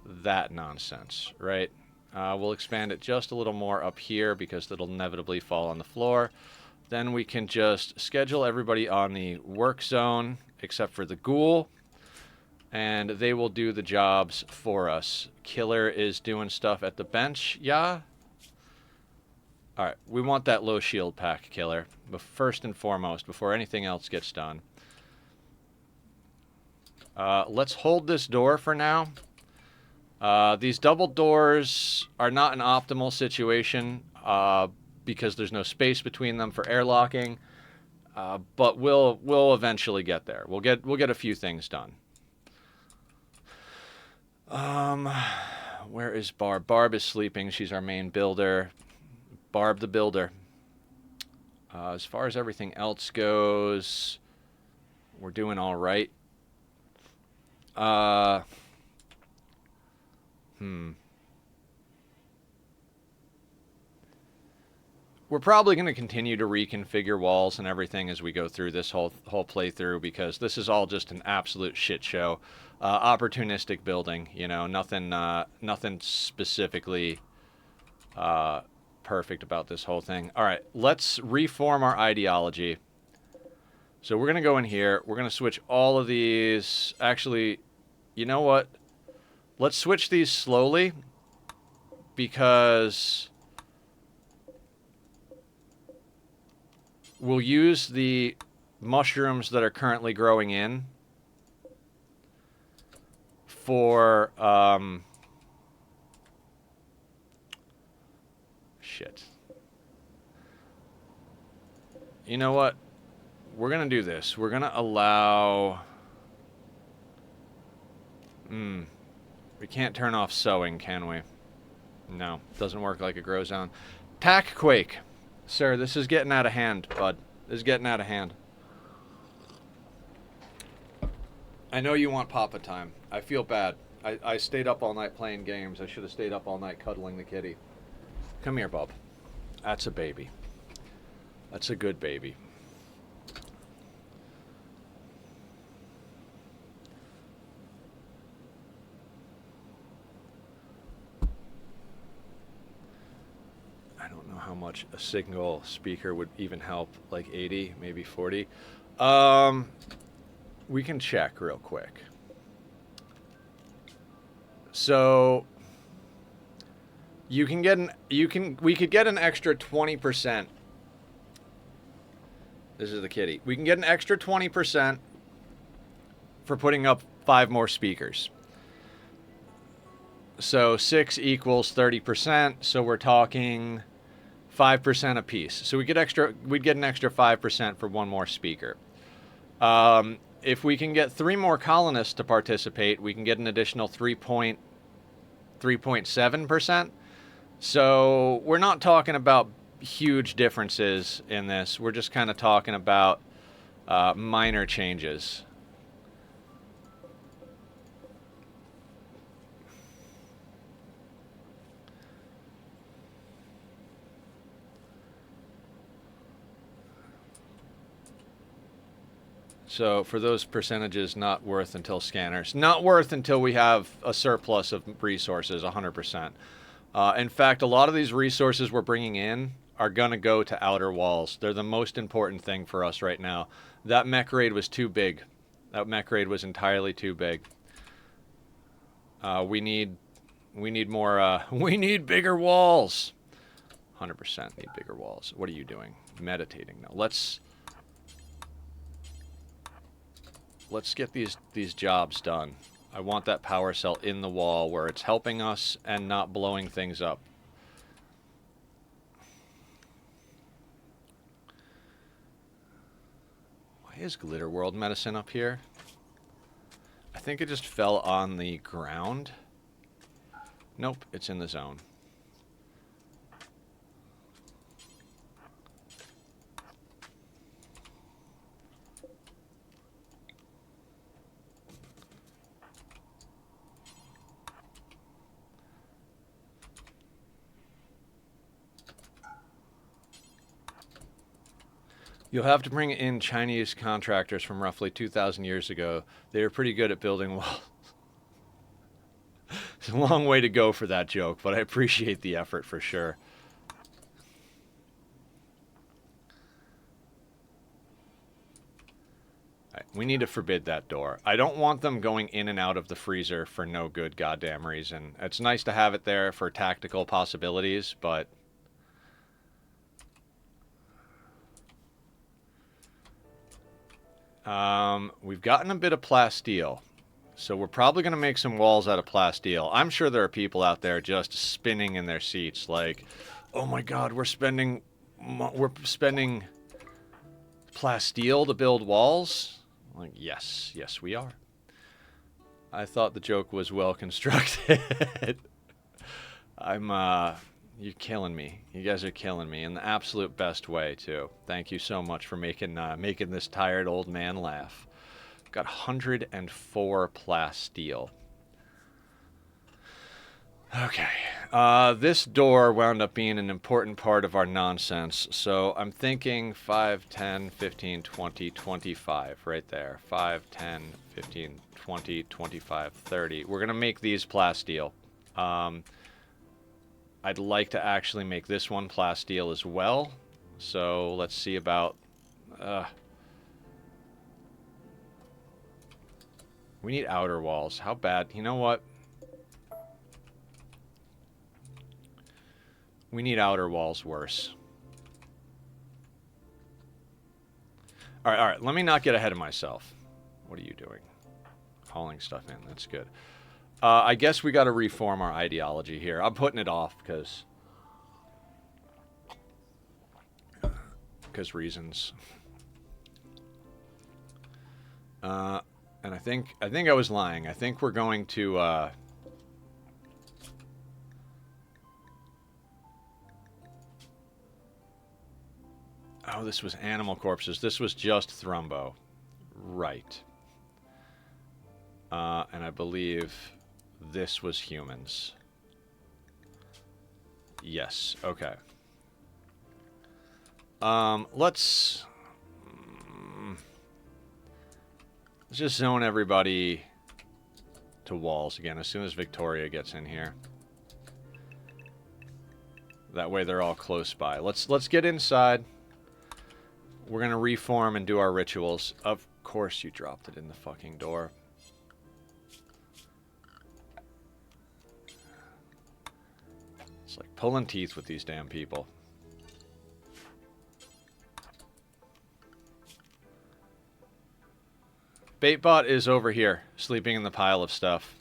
that nonsense, right? We'll expand it just a little more up here because it'll inevitably fall on the floor. Then we can just schedule everybody on the work zone except for the ghoul, and they will do the jobs for us. Killer is doing stuff at the bench, yeah? Alright, we want that low shield pack, Killer. But first and foremost, before anything else gets done. Let's hold this door for now. These double doors are not an optimal situation because there's no space between them for airlocking. But we'll eventually get there. We'll get a few things done. Where is Barb? Barb is sleeping. She's our main builder. Barb the builder. As far as everything else goes, we're doing all right. We're probably going to continue to reconfigure walls and everything as we go through this whole playthrough, because this is all just an absolute shit show. Opportunistic building, you know, nothing specifically perfect about this whole thing. All right, let's reform our ideology. So we're going to go in here. We're going to switch all of these. Actually, you know what? Let's switch these slowly, because we'll use the mushrooms that are currently growing in for shit. You know what? We're gonna do this. We're gonna allow... We can't turn off sowing, can we? No, doesn't work like a grow zone. Tack Quake. Sir, this is getting out of hand, bud. This is getting out of hand. I know you want Papa time. I feel bad. I stayed up all night playing games. I should have stayed up all night cuddling the kitty. Come here, bub. That's a baby. That's a good baby. I don't know how much a single speaker would even help, like 80, maybe 40. We can check real quick. So we could get an extra 20%. This is the kitty. We can get an extra 20% for putting up 5 more speakers. So 6 equals 30%, so we're talking 5% apiece. So we'd get an extra 5% for 1 more speaker. If we can get 3 more colonists to participate, we can get an additional 3.7%. So we're not talking about huge differences in this. We're just kind of talking about minor changes. So for those percentages, not worth until scanners. Not worth until we have a surplus of resources, 100%. In fact, a lot of these resources we're bringing in are going to go to outer walls. They're the most important thing for us right now. That mech raid was too big. That mech raid was entirely too big. We need more, we need bigger walls. 100% need bigger walls. What are you doing? Meditating. Now, let's get these jobs done. I want that power cell in the wall where it's helping us and not blowing things up. Why is Glitter World medicine up here? I think it just fell on the ground. Nope, it's in the zone. You'll have to bring in Chinese contractors from roughly 2,000 years ago. They were pretty good at building walls. It's a long way to go for that joke, but I appreciate the effort for sure. Right, we need to forbid that door. I don't want them going in and out of the freezer for no good goddamn reason. It's nice to have it there for tactical possibilities, but... we've gotten a bit of plasteel, so we're probably going to make some walls out of plasteel. I'm sure there are people out there just spinning in their seats like, oh my god, we're spending plasteel to build walls? Like, yes, we are. I thought the joke was well constructed. You're killing me. You guys are killing me in the absolute best way, too. Thank you so much for making this tired old man laugh. Got 104 plasteel. Okay. This door wound up being an important part of our nonsense, so I'm thinking 5, 10, 15, 20, 25, right there. 5, 10, 15, 20, 25, 30. We're going to make these plasteel. I'd like to actually make this one plasteel as well. So let's see about... we need outer walls. How bad? You know what? We need outer walls worse. Alright. Let me not get ahead of myself. What are you doing? Hauling stuff in. That's good. I guess we got to reform our ideology here. I'm putting it off because reasons. And I think I was lying. I think we're going to oh, this was animal corpses. This was just Thrumbo. Right. And I believe this was humans. Yes, okay. Let's just zone everybody to walls again as soon as Victoria gets in here. That way they're all close by. Let's get inside. We're gonna reform and do our rituals. Of course you dropped it in the fucking door. It's like pulling teeth with these damn people. Baitbot is over here, sleeping in the pile of stuff.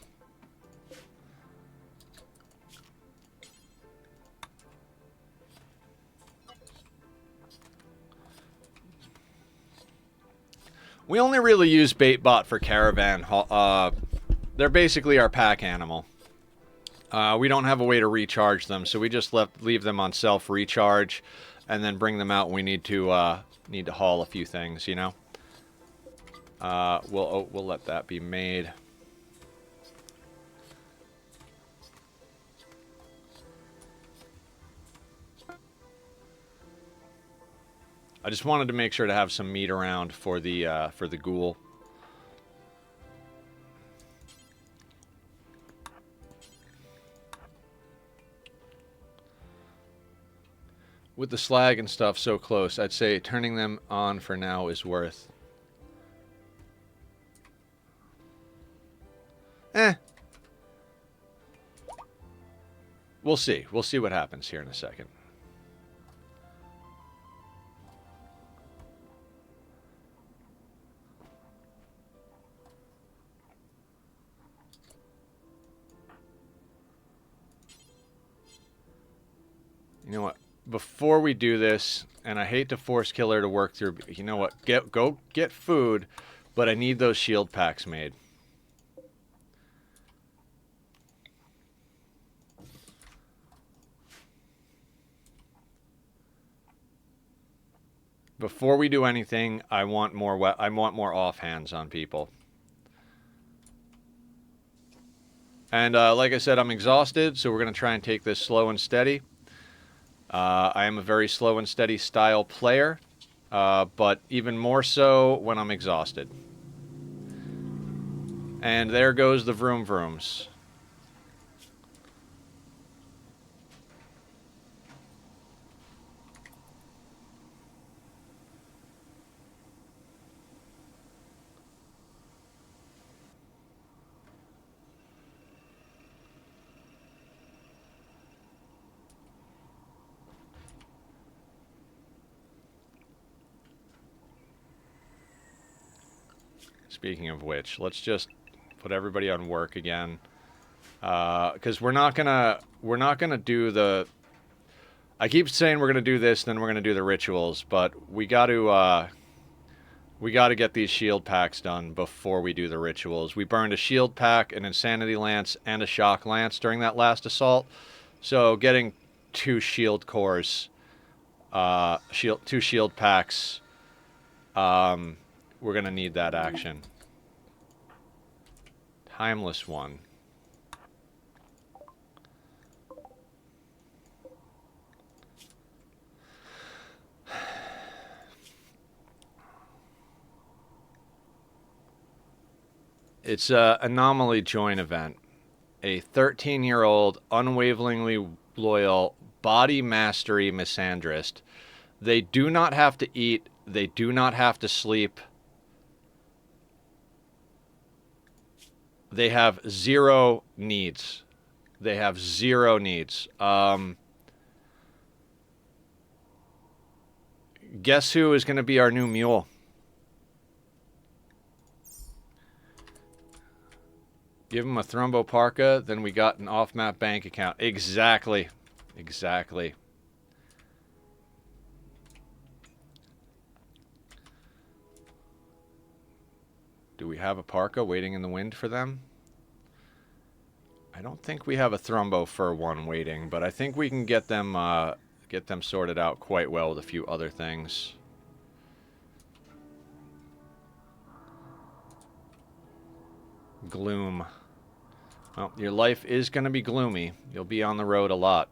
We only really use Baitbot for caravan. They're basically our pack animal. We don't have a way to recharge them, so we just leave them on self-recharge, and then bring them out when we need to haul a few things, you know. We'll let that be made. I just wanted to make sure to have some meat around for the ghoul. With the slag and stuff so close, I'd say turning them on for now is worth. We'll see. We'll see what happens here in a second. You know what? Before we do this, and I hate to force Killer to work through, you know what? Go get food, but I need those shield packs made. Before we do anything, I want more offhands on people. And like I said, I'm exhausted, so we're going to try and take this slow and steady. I am a very slow and steady style player, but even more so when I'm exhausted. And there goes the vroom vrooms. Speaking of which, let's just put everybody on work again, because we're not gonna do the. I keep saying we're gonna do this, then we're gonna do the rituals, but we got to get these shield packs done before we do the rituals. We burned a shield pack, an insanity lance, and a shock lance during that last assault, so getting 2 shield cores, 2 shield packs. We're going to need that action. Timeless one. It's an anomaly join event. A 13-year-old, unwaveringly loyal, body mastery misandrist. They do not have to eat. They do not have to sleep. They have 0 needs. They have 0 needs. Guess who is going to be our new mule? Give him a Thrumbo Parka, then we got an off-map bank account. Exactly. Exactly. Do we have a parka waiting in the wind for them? I don't think we have a Thrumbo fur one waiting, but I think we can get them sorted out quite well with a few other things. Gloom. Well, your life is going to be gloomy. You'll be on the road a lot.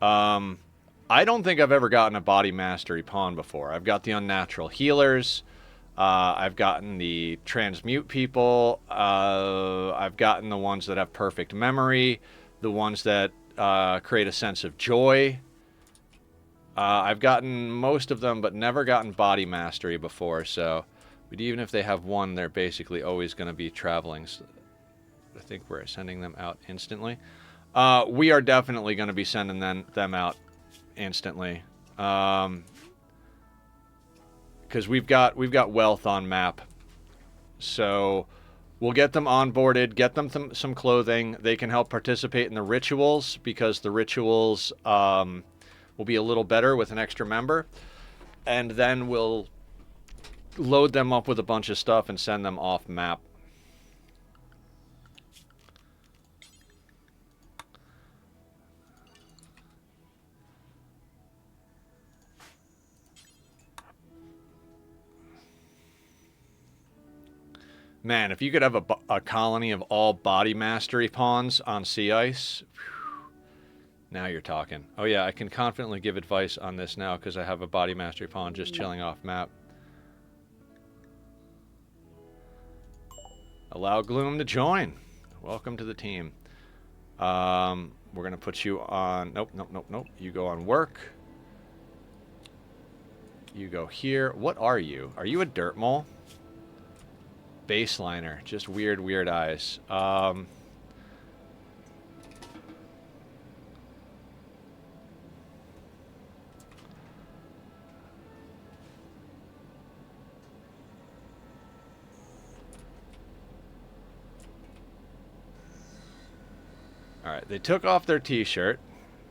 I don't think I've ever gotten a body mastery pawn before. I've got the unnatural healers. I've gotten the transmute people. I've gotten the ones that have perfect memory. The ones that create a sense of joy. I've gotten most of them, but never gotten body mastery before. So, but even if they have one, they're basically always going to be traveling. So I think we're sending them out instantly. We are definitely going to be sending them out instantly. because we've got wealth on map. So we'll get them onboarded, get them some clothing. They can help participate in the rituals because the rituals will be a little better with an extra member. And then we'll load them up with a bunch of stuff and send them off map. Man, if you could have a colony of all body mastery pawns on sea ice, whew, now you're talking. Oh yeah, I can confidently give advice on this now because I have a body mastery pawn just chilling off map. Allow Gloom to join. Welcome to the team. We're going to put you on... Nope. You go on work. You go here. What are you? Are you a dirt mole? Baseliner. Just weird eyes. Alright, they took off their t-shirt.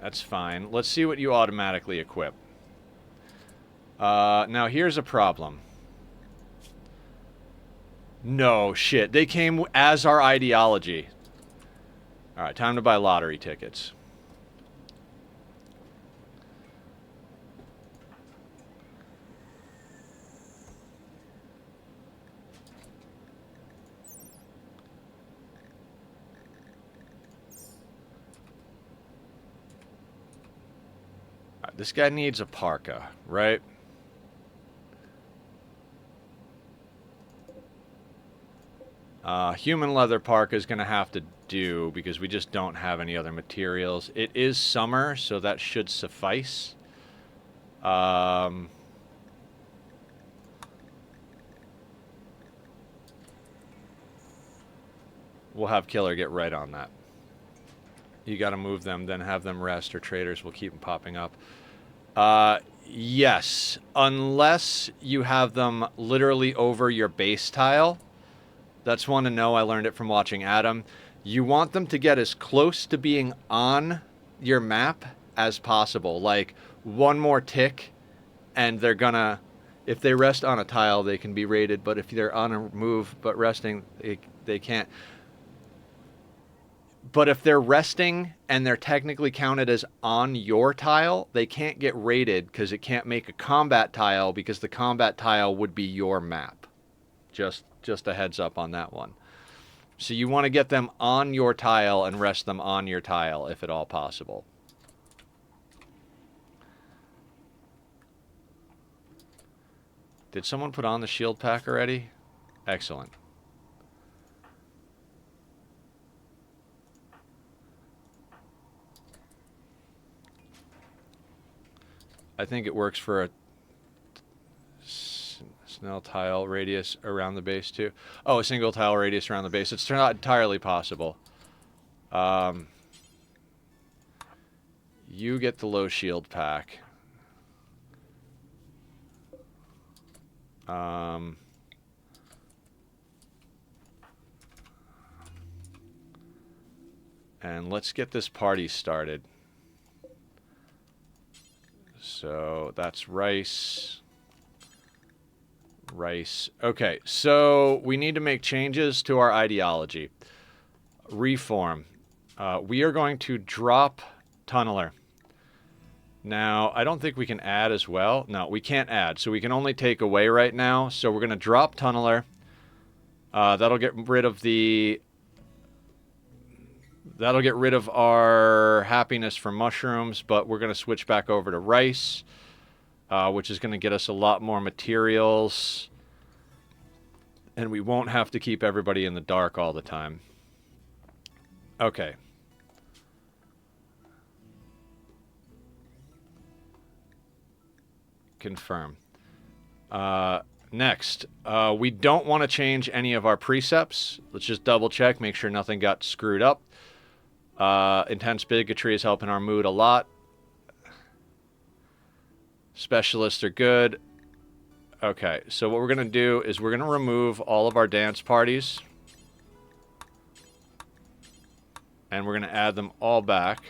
That's fine. Let's see what you automatically equip. Now here's a problem. No, shit. They came as our ideology. Alright, time to buy lottery tickets. Alright, this guy needs a parka, right? Human leather parka is going to have to do because we just don't have any other materials. It is summer, so that should suffice. We'll have Killer get right on that. You got to move them, then have them rest, or traders will keep them popping up. Yes, unless you have them literally over your base tile. That's one to know. I learned it from watching Adam. You want them to get as close to being on your map as possible. Like, one more tick, and they're gonna... If they rest on a tile, they can be raided. But if they're on a move but resting, they can't. But if they're resting and they're technically counted as on your tile, they can't get raided because it can't make a combat tile because the combat tile would be your map. Just a heads up on that one. So you want to get them on your tile and rest them on your tile if at all possible. Did someone put on the shield pack already? Excellent. I think it works for a Snell tile radius around the base too. Oh, a single tile radius around the base. It's not entirely possible. You get the low shield pack. And let's get this party started. So that's rice. Rice. Okay, so we need to make changes to our ideology. Reform. We are going to drop Tunneler. Now, I don't think we can add as well. No, we can't add, so we can only take away right now. So we're going to drop Tunneler. That'll get rid of the... That'll get rid of our happiness for mushrooms, but we're going to switch back over to rice, which is going to get us a lot more materials. And we won't have to keep everybody in the dark all the time. Okay. Confirm. Next, we don't want to change any of our precepts. Let's just double check, make sure nothing got screwed up. Intense bigotry is helping our mood a lot. Specialists are good. Okay, so what we're going to do is we're going to remove all of our dance parties. And we're going to add them all back.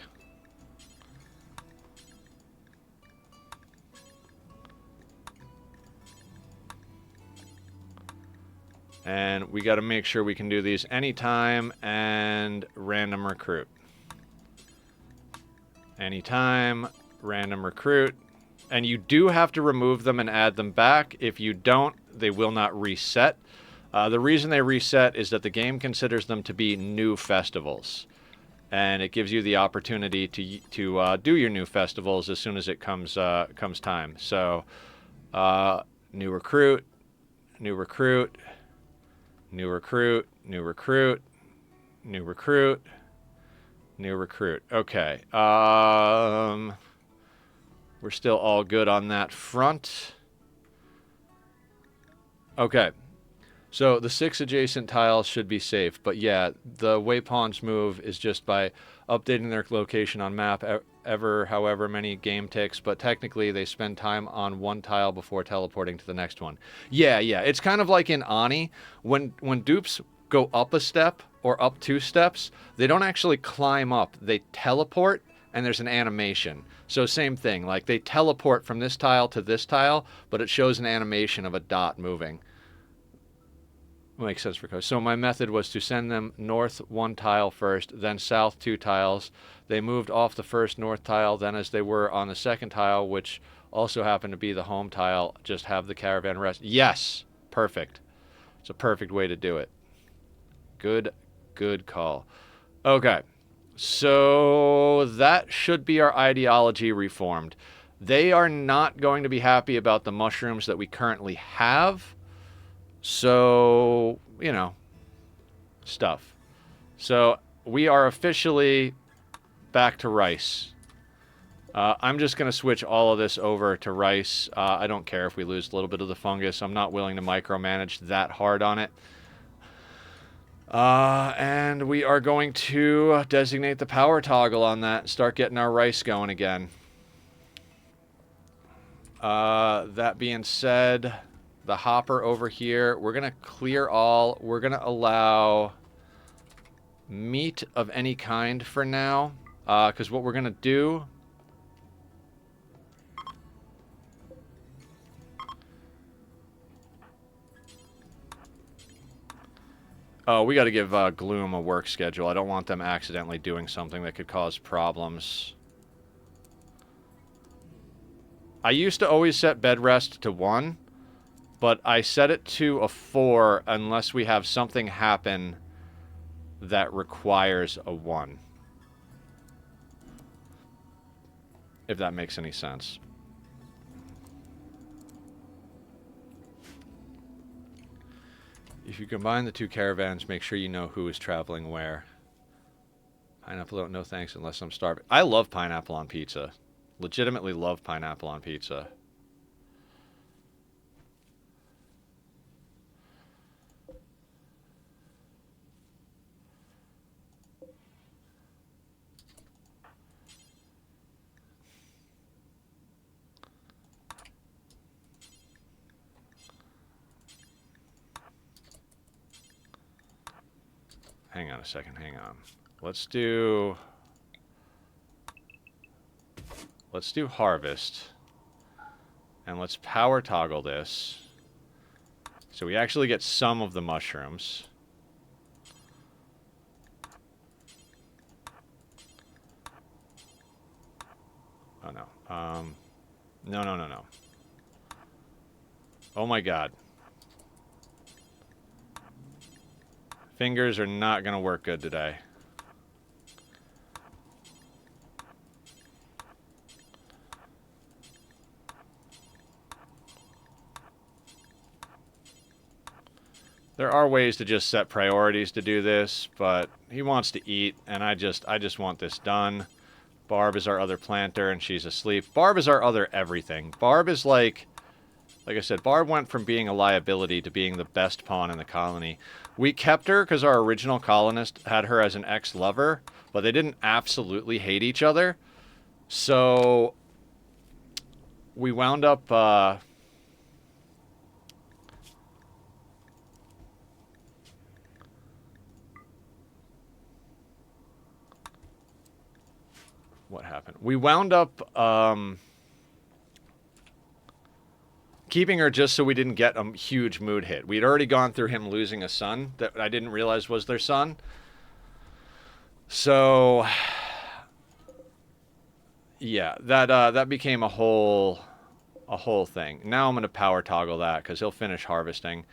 And we got to make sure we can do these anytime and random recruit. Anytime, random recruit. And you do have to remove them and add them back. If you don't, they will not reset. The reason they reset is that the game considers them to be new festivals. And it gives you the opportunity to do your new festivals as soon as it comes time. So, new recruit, new recruit, new recruit, new recruit, new recruit, new recruit. Okay. We're still all good on that front. Okay. So the 6 adjacent tiles should be safe, but yeah, the way pawns move is just by updating their location on map however many game ticks, but technically they spend time on one tile before teleporting to the next one. Yeah, it's kind of like in Ani, when dupes go up a step or up 2 steps, they don't actually climb up, they teleport, and there's an animation. So same thing, like they teleport from this tile to this tile, but it shows an animation of a dot moving. Makes sense for code. So my method was to send them north 1 tile first, then south 2 tiles. They moved off the first north tile, then as they were on the second tile, which also happened to be the home tile, just have the caravan rest. Yes! Perfect. It's a perfect way to do it. Good call. Okay. So that should be our ideology reformed. They are not going to be happy about the mushrooms that we currently have. So, you know, stuff. So we are officially back to rice. I'm just going to switch all of this over to rice. I don't care if we lose a little bit of the fungus. I'm not willing to micromanage that hard on it. And we are going to designate the power toggle on that and start getting our rice going again. That being said, the hopper over here, we're going to clear all. We're going to allow meat of any kind for now. Because what we're going to do... Oh, we got to give Gloom a work schedule. I don't want them accidentally doing something that could cause problems. I used to always set bed rest to 1, but I set it to a 4 unless we have something happen that requires a 1. If that makes any sense. If you combine the 2 caravans, make sure you know who is traveling where. Pineapple, no thanks unless I'm starving. I love pineapple on pizza. Legitimately love pineapple on pizza. Hang on a second, hang on. Let's do harvest. And let's power toggle this. So we actually get some of the mushrooms. Oh no. No. Oh my god. Fingers are not going to work good today. There are ways to just set priorities to do this, but he wants to eat, and I just want this done. Barb is our other planter, and she's asleep. Barb is our other everything. Barb is like I said, Barb went from being a liability to being the best pawn in the colony. We kept her because our original colonist had her as an ex-lover, but they didn't absolutely hate each other. So we wound up what happened? We wound up keeping her just so we didn't get a huge mood hit. We'd already gone through him losing a son that I didn't realize was their son. So, yeah, that became a whole thing. Now I'm going to power toggle that because he'll finish harvesting.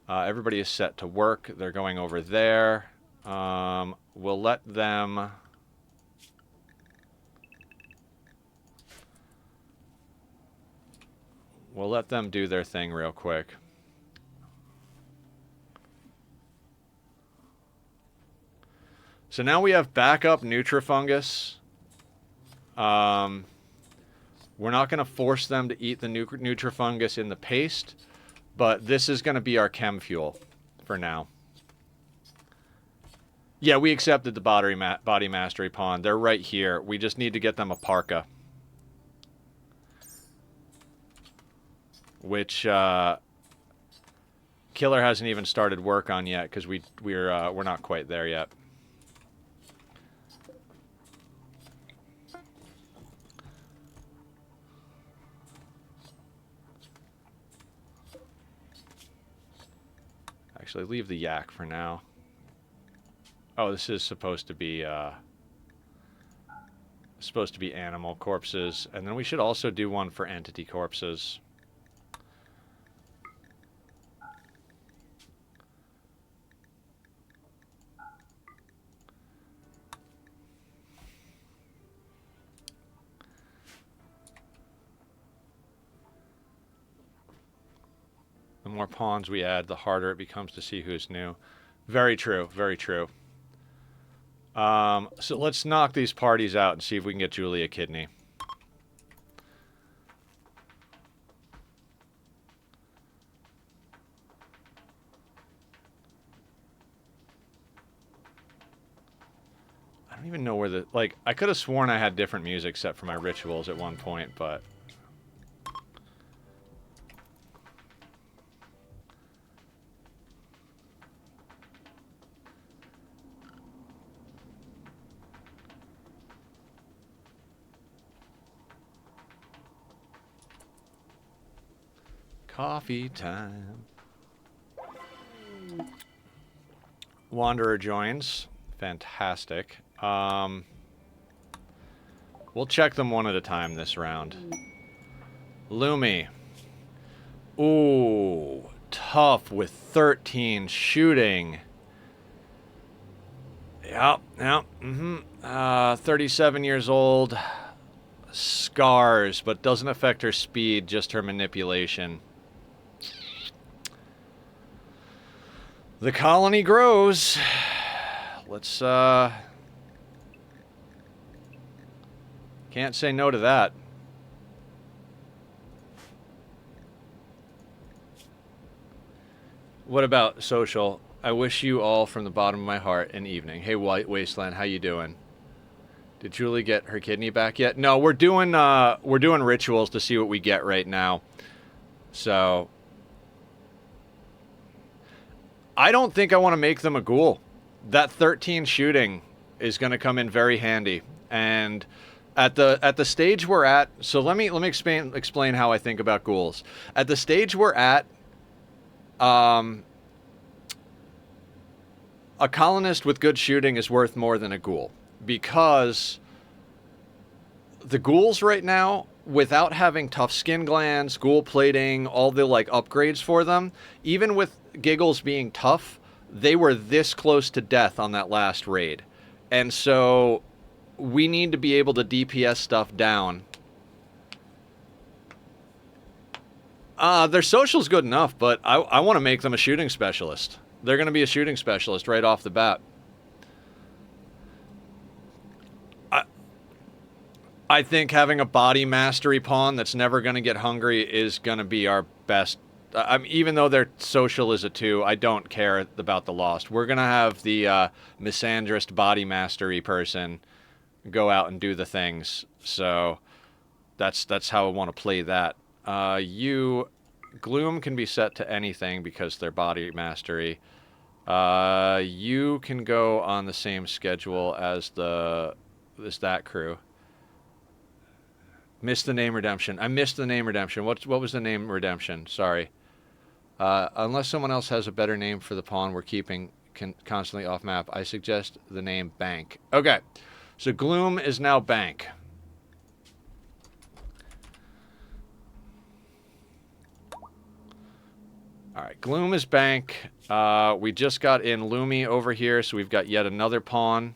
Everybody is set to work. They're going over there. We'll let them... We'll let them do their thing real quick. So now we have backup Nutrifungus. We're not going to force them to eat the Nutrifungus in the paste, but this is going to be our chem fuel for now. Yeah, we accepted the body mastery pawn. They're right here. We just need to get them a parka. Which Killer hasn't even started work on yet because we're not quite there yet. Actually, leave the yak for now. Oh, this is supposed to be animal corpses, and then we should also do one for entity corpses. The more pawns we add, the harder it becomes to see who's new. Very true, very true. So let's knock these parties out and see if we can get Julie a kidney. I don't even know where the... Like, I could have sworn I had different music set for my rituals at one point, but... Coffee time. Wanderer joins. Fantastic. We'll check them one at a time this round. Lumi. Ooh, tough with 13 shooting. Yep. 37 years old. Scars, but doesn't affect her speed, just her manipulation. The colony grows. Let's, can't say no to that. What about social? I wish you all from the bottom of my heart an evening. Hey, White Wasteland, how you doing? Did Julie get her kidney back yet? No, we're doing rituals to see what we get right now. So... I don't think I want to make them a ghoul. That 13 shooting is going to come in very handy. And at the stage we're at, so let me explain how I think about ghouls. At the stage we're at, a colonist with good shooting is worth more than a ghoul, because the ghouls right now, without having tough skin glands, ghoul plating, all the like upgrades for them, even with Giggles being tough, they were this close to death on that last raid. And so we need to be able to DPS stuff down. Their social's good enough, but I want to make them a shooting specialist. They're going to be a shooting specialist right off the bat. I think having a body mastery pawn that's never going to get hungry is going to be our best. Even though their social is a 2, I don't care about the lost. We're going to have the misandrist body mastery person go out and do the things. So that's how I want to play that. Gloom can be set to anything because they're body mastery. You can go on the same schedule as that crew. Missed the name redemption. I missed the name redemption. What was the name redemption? Sorry. Unless someone else has a better name for the pawn we're keeping constantly off map, I suggest the name Bank. Okay. So Gloom is now Bank. Alright, Gloom is Bank. We just got in Lumi over here, so we've got yet another pawn.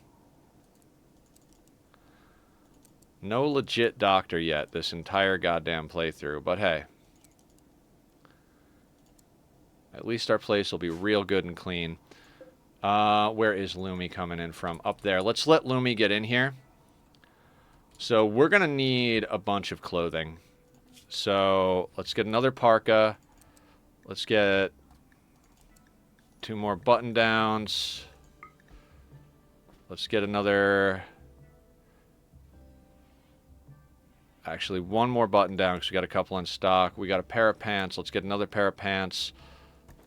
No legit doctor yet this entire goddamn playthrough, but hey. At least our place will be real good and clean. Where is Lumi coming in from? Up there. Let's let Lumi get in here. So we're going to need a bunch of clothing. So let's get another parka. Let's get 2 more button downs. Let's get another... Actually, 1 more button down because we got a couple in stock. We got a pair of pants. Let's get another pair of pants.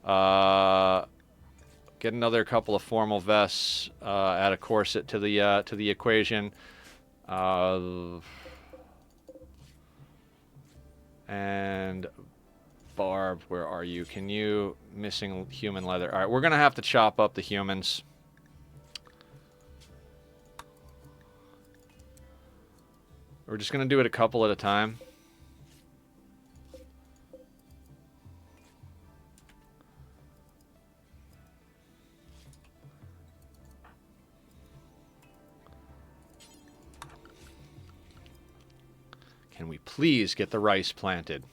Get another couple of formal vests. Add a corset to the equation. And Barb, where are you? Can you... Missing human leather. All right, we're going to have to chop up the humans. We're just going to do it a couple at a time. Can we please get the rice planted?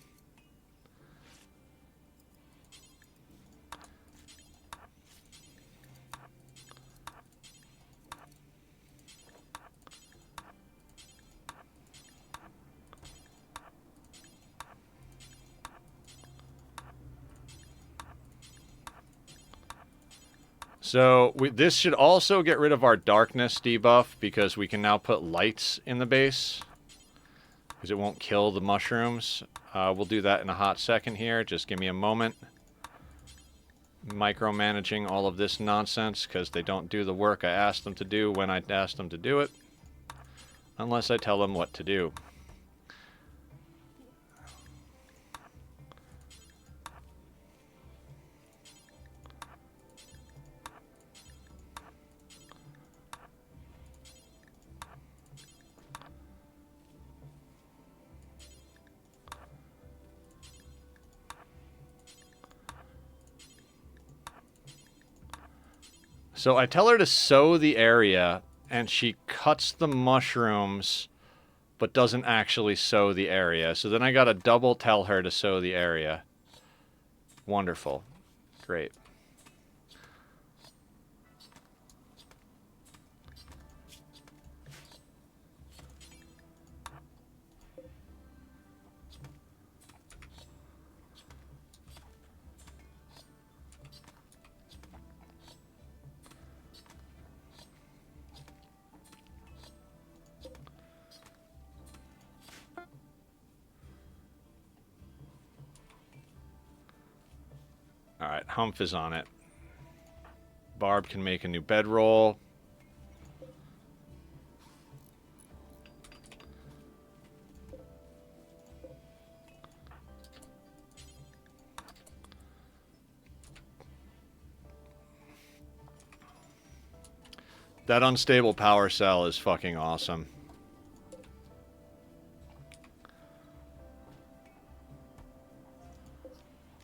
So this should also get rid of our darkness debuff because we can now put lights in the base because it won't kill the mushrooms. We'll do that in a hot second here. Just give me a moment. Micromanaging all of this nonsense because they don't do the work I asked them to do when I asked them to do it. Unless I tell them what to do. So I tell her to sow the area, and she cuts the mushrooms, but doesn't actually sow the area. So then I gotta double tell her to sow the area. Wonderful. Great. Alright, Humph is on it. Barb can make a new bedroll. That unstable power cell is fucking awesome.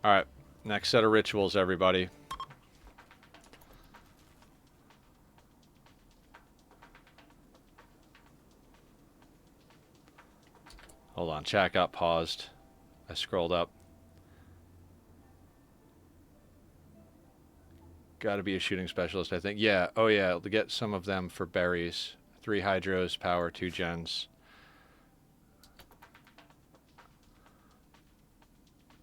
Alright. Next set of rituals, everybody. Hold on, chat got paused. I scrolled up. Gotta be a shooting specialist, I think. Yeah, oh yeah, to get some of them for berries. 3 hydros, power, 2 gens.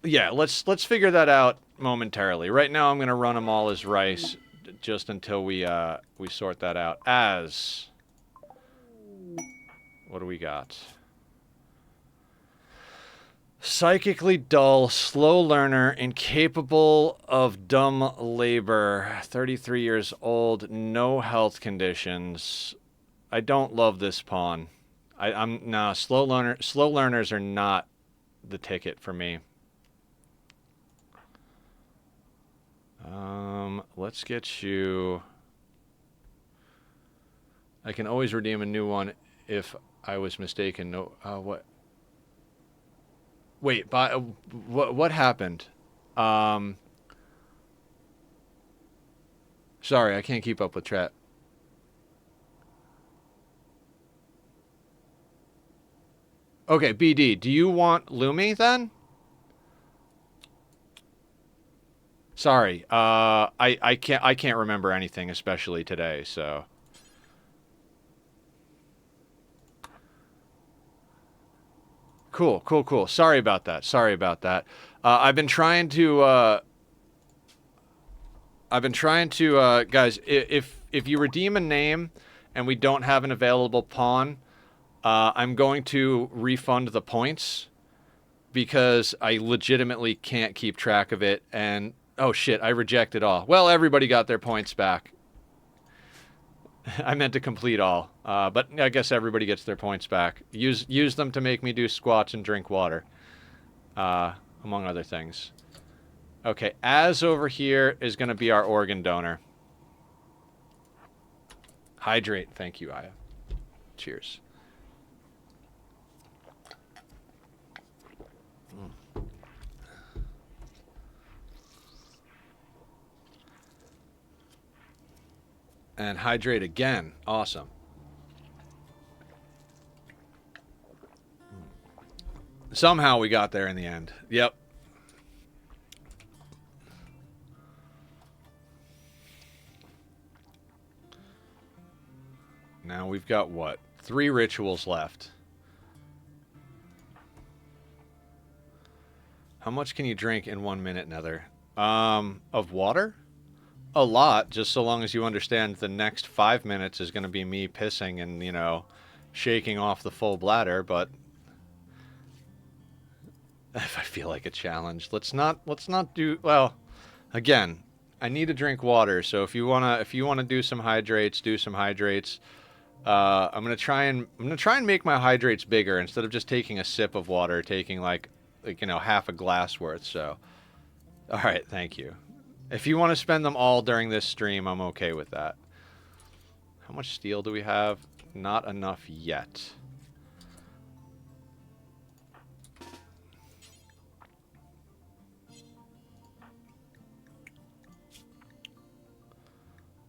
Yeah, let's figure that out momentarily. Right now, I'm gonna run them all as rice, just until we sort that out. As what do we got? Psychically dull, slow learner, incapable of dumb labor. 33 years old, no health conditions. I don't love this pawn. I'm no slow learner. Slow learners are not the ticket for me. Let's get you. I can always redeem a new one if I was mistaken. No, what? Wait, what happened? Um, Sorry, I can't keep up with chat. Okay, BD, do you want Lumi then? Sorry, I can't remember anything, especially today. So cool. Sorry about that. Sorry about that. I've been trying to. Guys. If you redeem a name, and we don't have an available pawn, I'm going to refund the points because I legitimately can't keep track of it. And oh shit, I rejected all. Well, everybody got their points back. I meant to complete all, but I guess everybody gets their points back. Use them to make me do squats and drink water, among other things. Okay, Az over here is going to be our organ donor. Hydrate. Thank you, Aya. Cheers. And hydrate again. Awesome. Somehow we got there in the end. Yep. Now we've got what? 3 rituals left. How much can you drink in 1 minute, Nether? Of water? A lot, just so long as you understand the next 5 minutes is going to be me pissing and, shaking off the full bladder, but if I feel like a challenge, let's not do, well, again, I need to drink water, so if you want to do some hydrates, do some hydrates. I'm going to try and make my hydrates bigger instead of just taking a sip of water, taking like half a glass worth, so all right, thank you. If you want to spend them all during this stream, I'm okay with that. How much steel do we have? Not enough yet.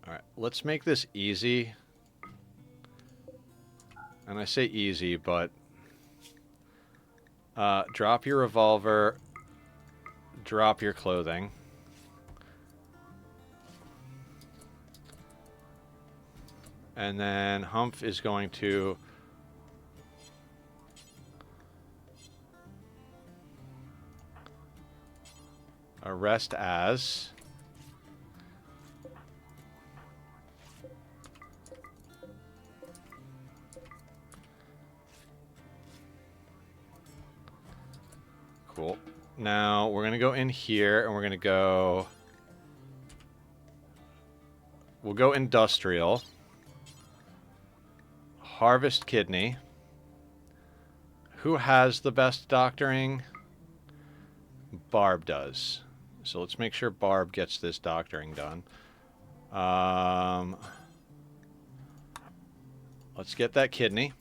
All right, let's make this easy. And I say easy, but drop your revolver, drop your clothing. And then Humph is going to arrest Az. Cool. Now we're going to go in here and we're going to go... We'll go industrial. Harvest kidney. Who has the best doctoring? Barb does. So let's make sure Barb gets this doctoring done. Let's get that kidney.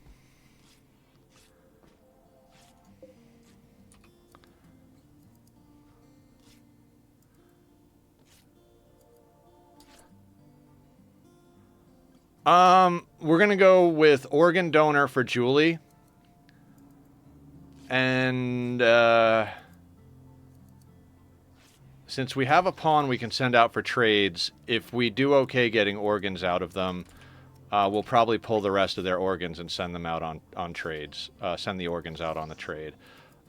We're gonna go with organ donor for Julie. And, since we have a pawn we can send out for trades, if we do okay getting organs out of them, we'll probably pull the rest of their organs and send them out on trades. Send the organs out on the trade.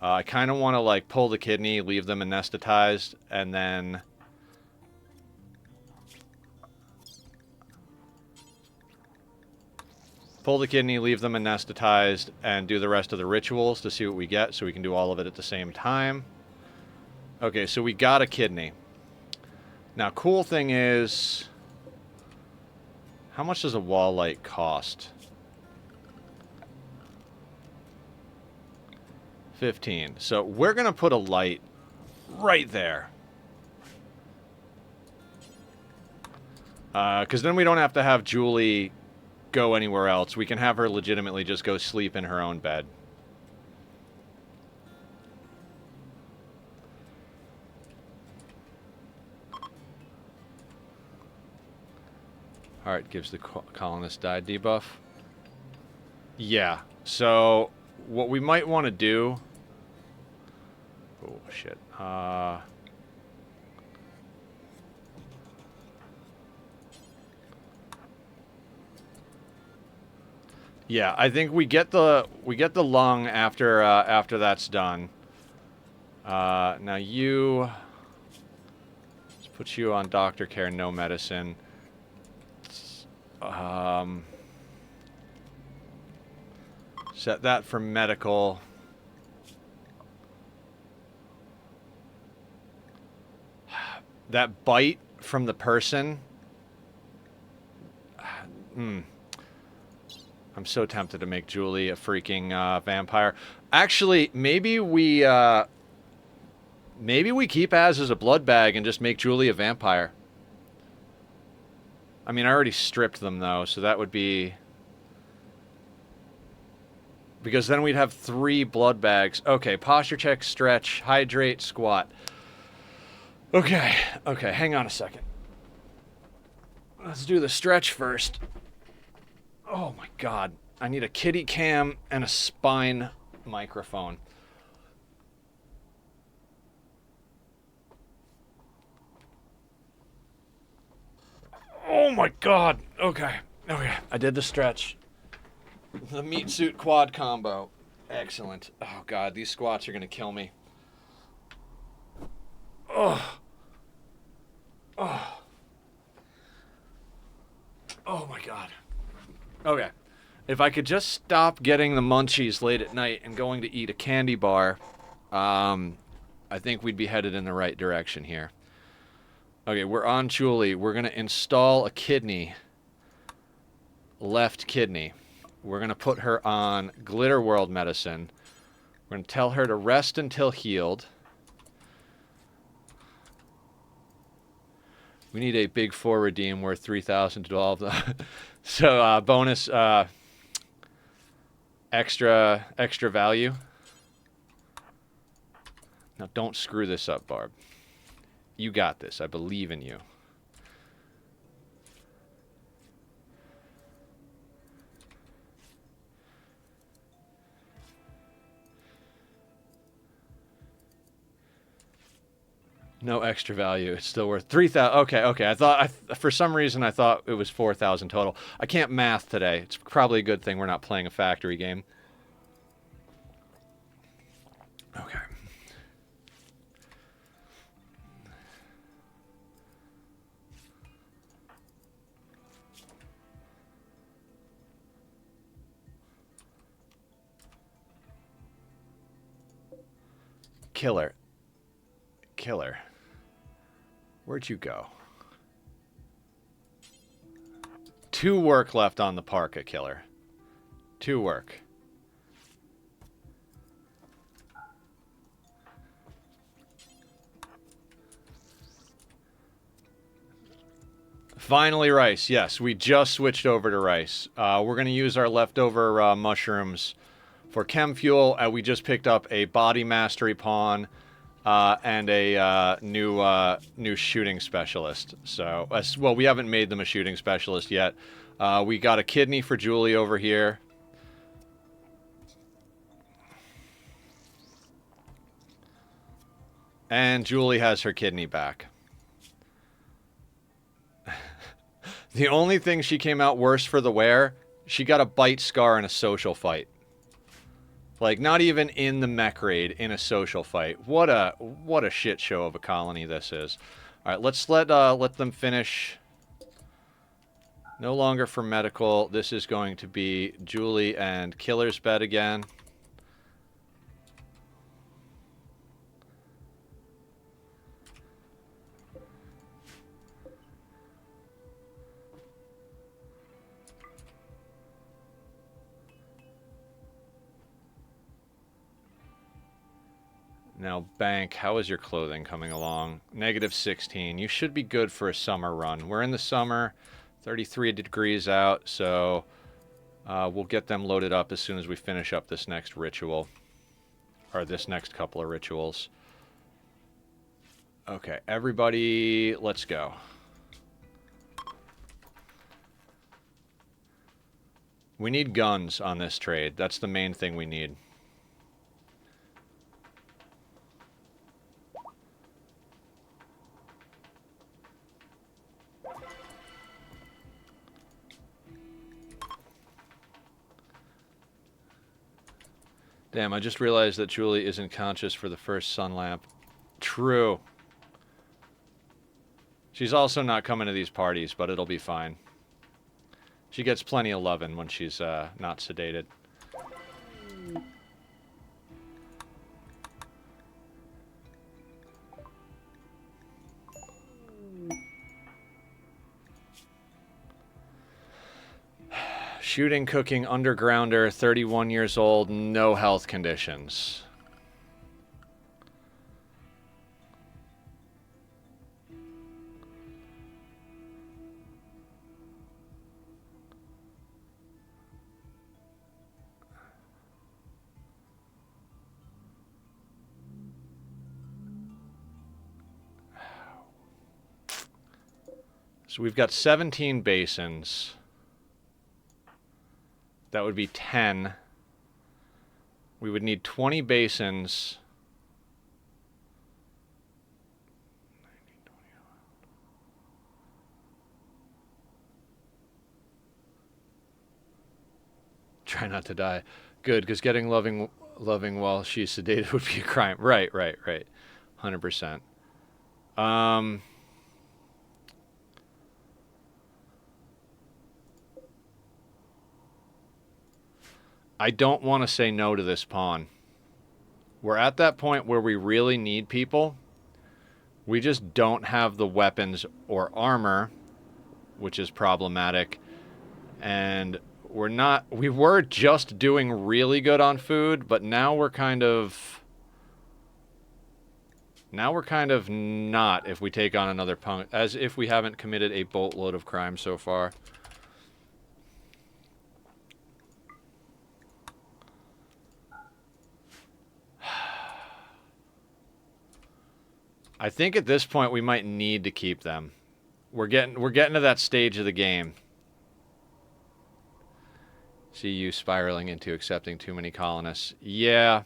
I kind of want to, like, pull the kidney, leave them anesthetized, and then... Pull the kidney, leave them anesthetized, and do the rest of the rituals to see what we get, so we can do all of it at the same time. Okay, so we got a kidney. Now, cool thing is... How much does a wall light cost? 15. So we're going to put a light right there. Because then we don't have to have Julie go anywhere else. We can have her legitimately just go sleep in her own bed. Alright, gives the colonist died debuff. Yeah, so what we might want to do... Oh, shit. Yeah, I think we get the lung after after that's done. Now you... Let's put you on doctor care, no medicine. Set that for medical. That bite from the person. I'm so tempted to make Julie a freaking vampire. Actually, maybe we keep Az as a blood bag and just make Julie a vampire. I mean, I already stripped them though, so that would be... Because then we'd have 3 blood bags. Okay, posture check, stretch, hydrate, squat. Okay, hang on a second. Let's do the stretch first. Oh my god. I need a kitty cam and a spine microphone. Oh my god. Okay. I did the stretch. The meat suit quad combo. Excellent. Oh god, these squats are gonna kill me. Oh my god. Okay. If I could just stop getting the munchies late at night and going to eat a candy bar, I think we'd be headed in the right direction here. Okay, we're on Julie. We're going to install a kidney. Left kidney. We're going to put her on Glitter World medicine. We're going to tell her to rest until healed. We need a big 4 redeem worth 3,000 to all of them. So, bonus, extra value. Now, don't screw this up, Barb. You got this. I believe in you. No extra value. It's still worth 3,000. Okay. I thought, for some reason, I thought it was 4,000 total. I can't math today. It's probably a good thing we're not playing a factory game. Okay. Killer. Where'd you go? 2 work left on the parka, Killer. 2 work. Finally, rice. Yes, we just switched over to rice. We're going to use our leftover mushrooms for chem fuel. We just picked up a body mastery pawn. And a new shooting specialist. So, well, we haven't made them a shooting specialist yet. We got a kidney for Julie over here. And Julie has her kidney back. The only thing she came out worse for the wear, she got a bite scar in a social fight. Like, not even in the mech raid, in a social fight. What a shit show of a colony this is. All right, let's let them finish. No longer for medical. This is going to be Julie and Killer's bed again. Now, Bank, how is your clothing coming along? -16. You should be good for a summer run. We're in the summer, 33 degrees out, so we'll get them loaded up as soon as we finish up this next ritual. Or this next couple of rituals. Okay, everybody, let's go. We need guns on this trade. That's the main thing we need. Damn, I just realized that Julie isn't conscious for the first sun lamp. True. She's also not coming to these parties, but it'll be fine. She gets plenty of lovin' when she's not sedated. Shooting, cooking, undergrounder, 31 years old, no health conditions. So we've got 17 basins. That would be 10. We would need 20 basins. Try not to die. Good, because getting loving while she's sedated would be a crime. Right. 100%. I don't want to say no to this pawn. We're at that point where we really need people. We just don't have the weapons or armor, which is problematic. And we were just doing really good on food, but now we're kind of not if we take on another punk, as if we haven't committed a boatload of crime so far. I think at this point we might need to keep them. We're getting to that stage of the game. See you spiraling into accepting too many colonists. Yeah.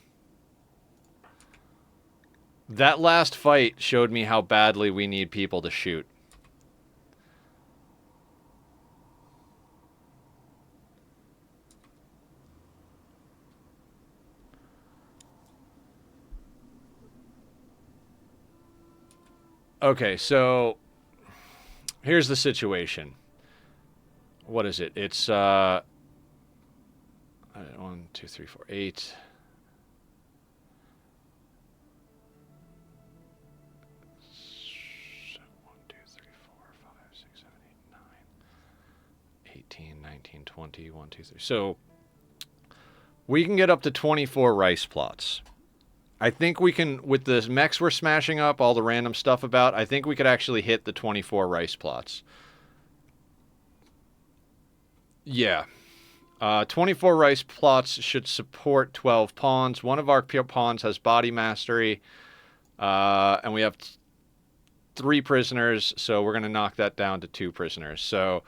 That last fight showed me how badly we need people to shoot. Okay, so here's the situation. What is it? It's 1, 2, 3, 4, 8. One, 2, 3, 4, 5, 6, 7, 8, 9, 18, 19, 20, 1, 2, 3. So we can get up to 24 rice plots. I think we can, with the mechs we're smashing up, all the random stuff about, I think we could actually hit the 24 rice plots. Yeah. 24 rice plots should support 12 pawns. One of our pawns has body mastery, and we have 3 prisoners, so we're going to knock that down to 2 prisoners. So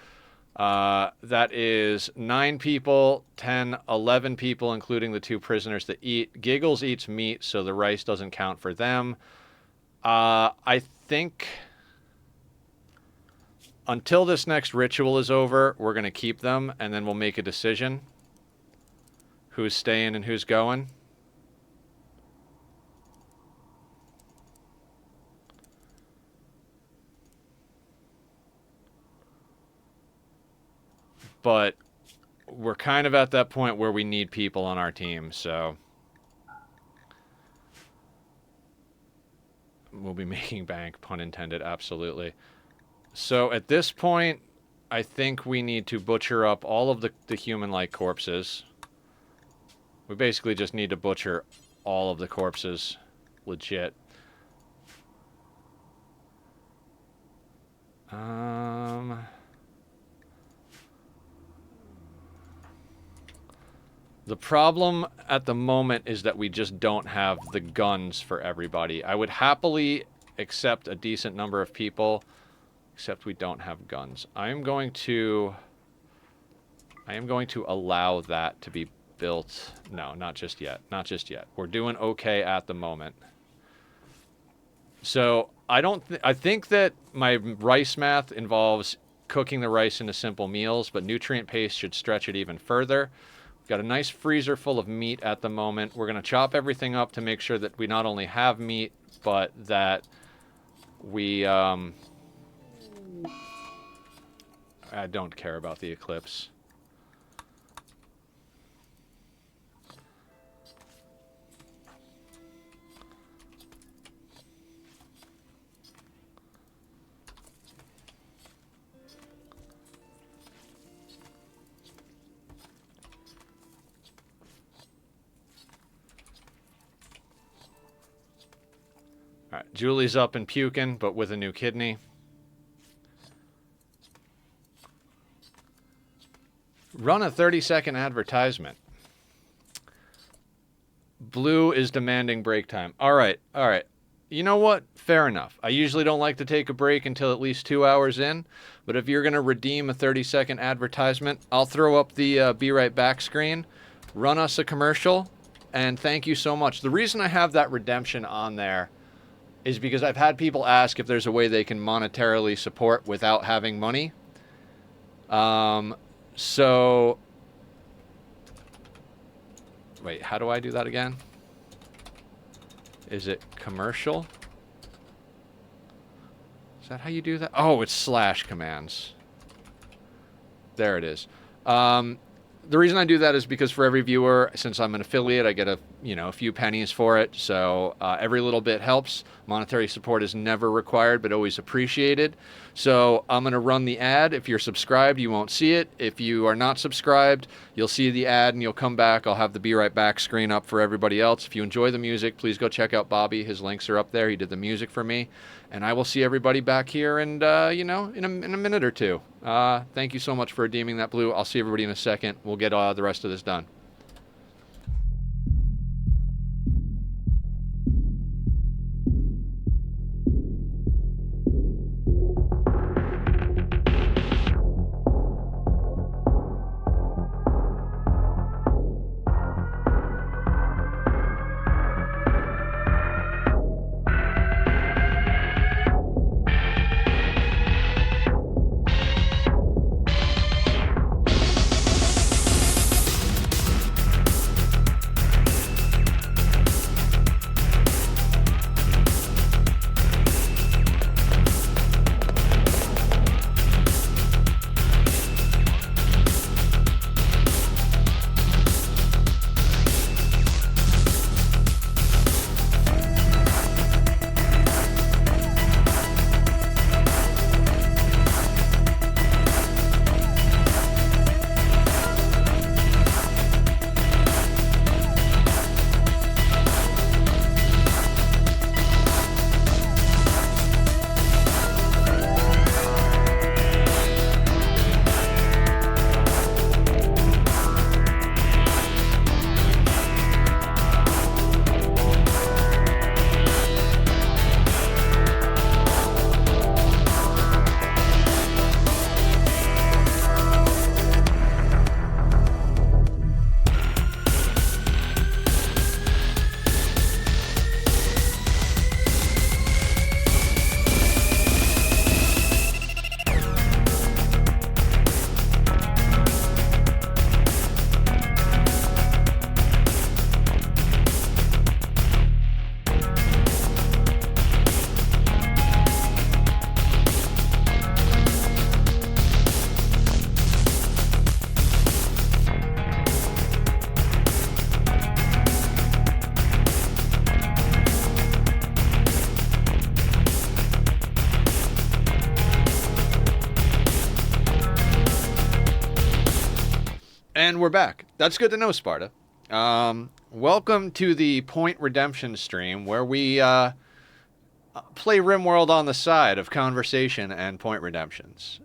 that is 9 people, 10, 11 people, including the 2 prisoners that eat. Giggles eats meat, so the rice doesn't count for them. I think until this next ritual is over, we're going to keep them, and then we'll make a decision. Who's staying and who's going. But we're kind of at that point where we need people on our team, so we'll be making bank, pun intended, absolutely. So at this point, I think we need to butcher up all of the human-like corpses. We basically just need to butcher all of the corpses. legit. The problem at the moment is that we just don't have the guns for everybody. I would happily accept a decent number of people, except we don't have guns. I am going to allow that to be built. No, not just yet. Not just yet. We're doing okay at the moment. So I think that my rice math involves cooking the rice into simple meals, but nutrient paste should stretch it even further. We've got a nice freezer full of meat at the moment. We're going to chop everything up to make sure that we not only have meat, but that we... I don't care about the eclipse. All right, Julie's up and puking, but with a new kidney. Run a 30-second advertisement. Blue is demanding break time. All right. You know what? Fair enough. I usually don't like to take a break until at least 2 hours in, but if you're going to redeem a 30-second advertisement, I'll throw up the be right back screen, run us a commercial, and thank you so much. The reason I have that redemption on there is because I've had people ask if there's a way they can monetarily support without having money. So, wait, how do I do that again? Is it commercial? Is that how you do that? Oh, it's slash commands. There it is. The reason I do that is because for every viewer, since I'm an affiliate, I get a few pennies for it. So every little bit helps. Monetary support is never required, but always appreciated. So I'm going to run the ad. If you're subscribed, you won't see it. If you are not subscribed, you'll see the ad and you'll come back. I'll have the Be Right Back screen up for everybody else. If you enjoy the music, please go check out Bobby. His links are up there. He did the music for me. And I will see everybody back here and, in a minute or two. Thank you so much for redeeming that blue. I'll see everybody in a second. We'll get the rest of this done. And we're back. That's good to know, Sparta. Welcome to the Point Redemption stream, where we play Rimworld on the side of conversation and point redemptions.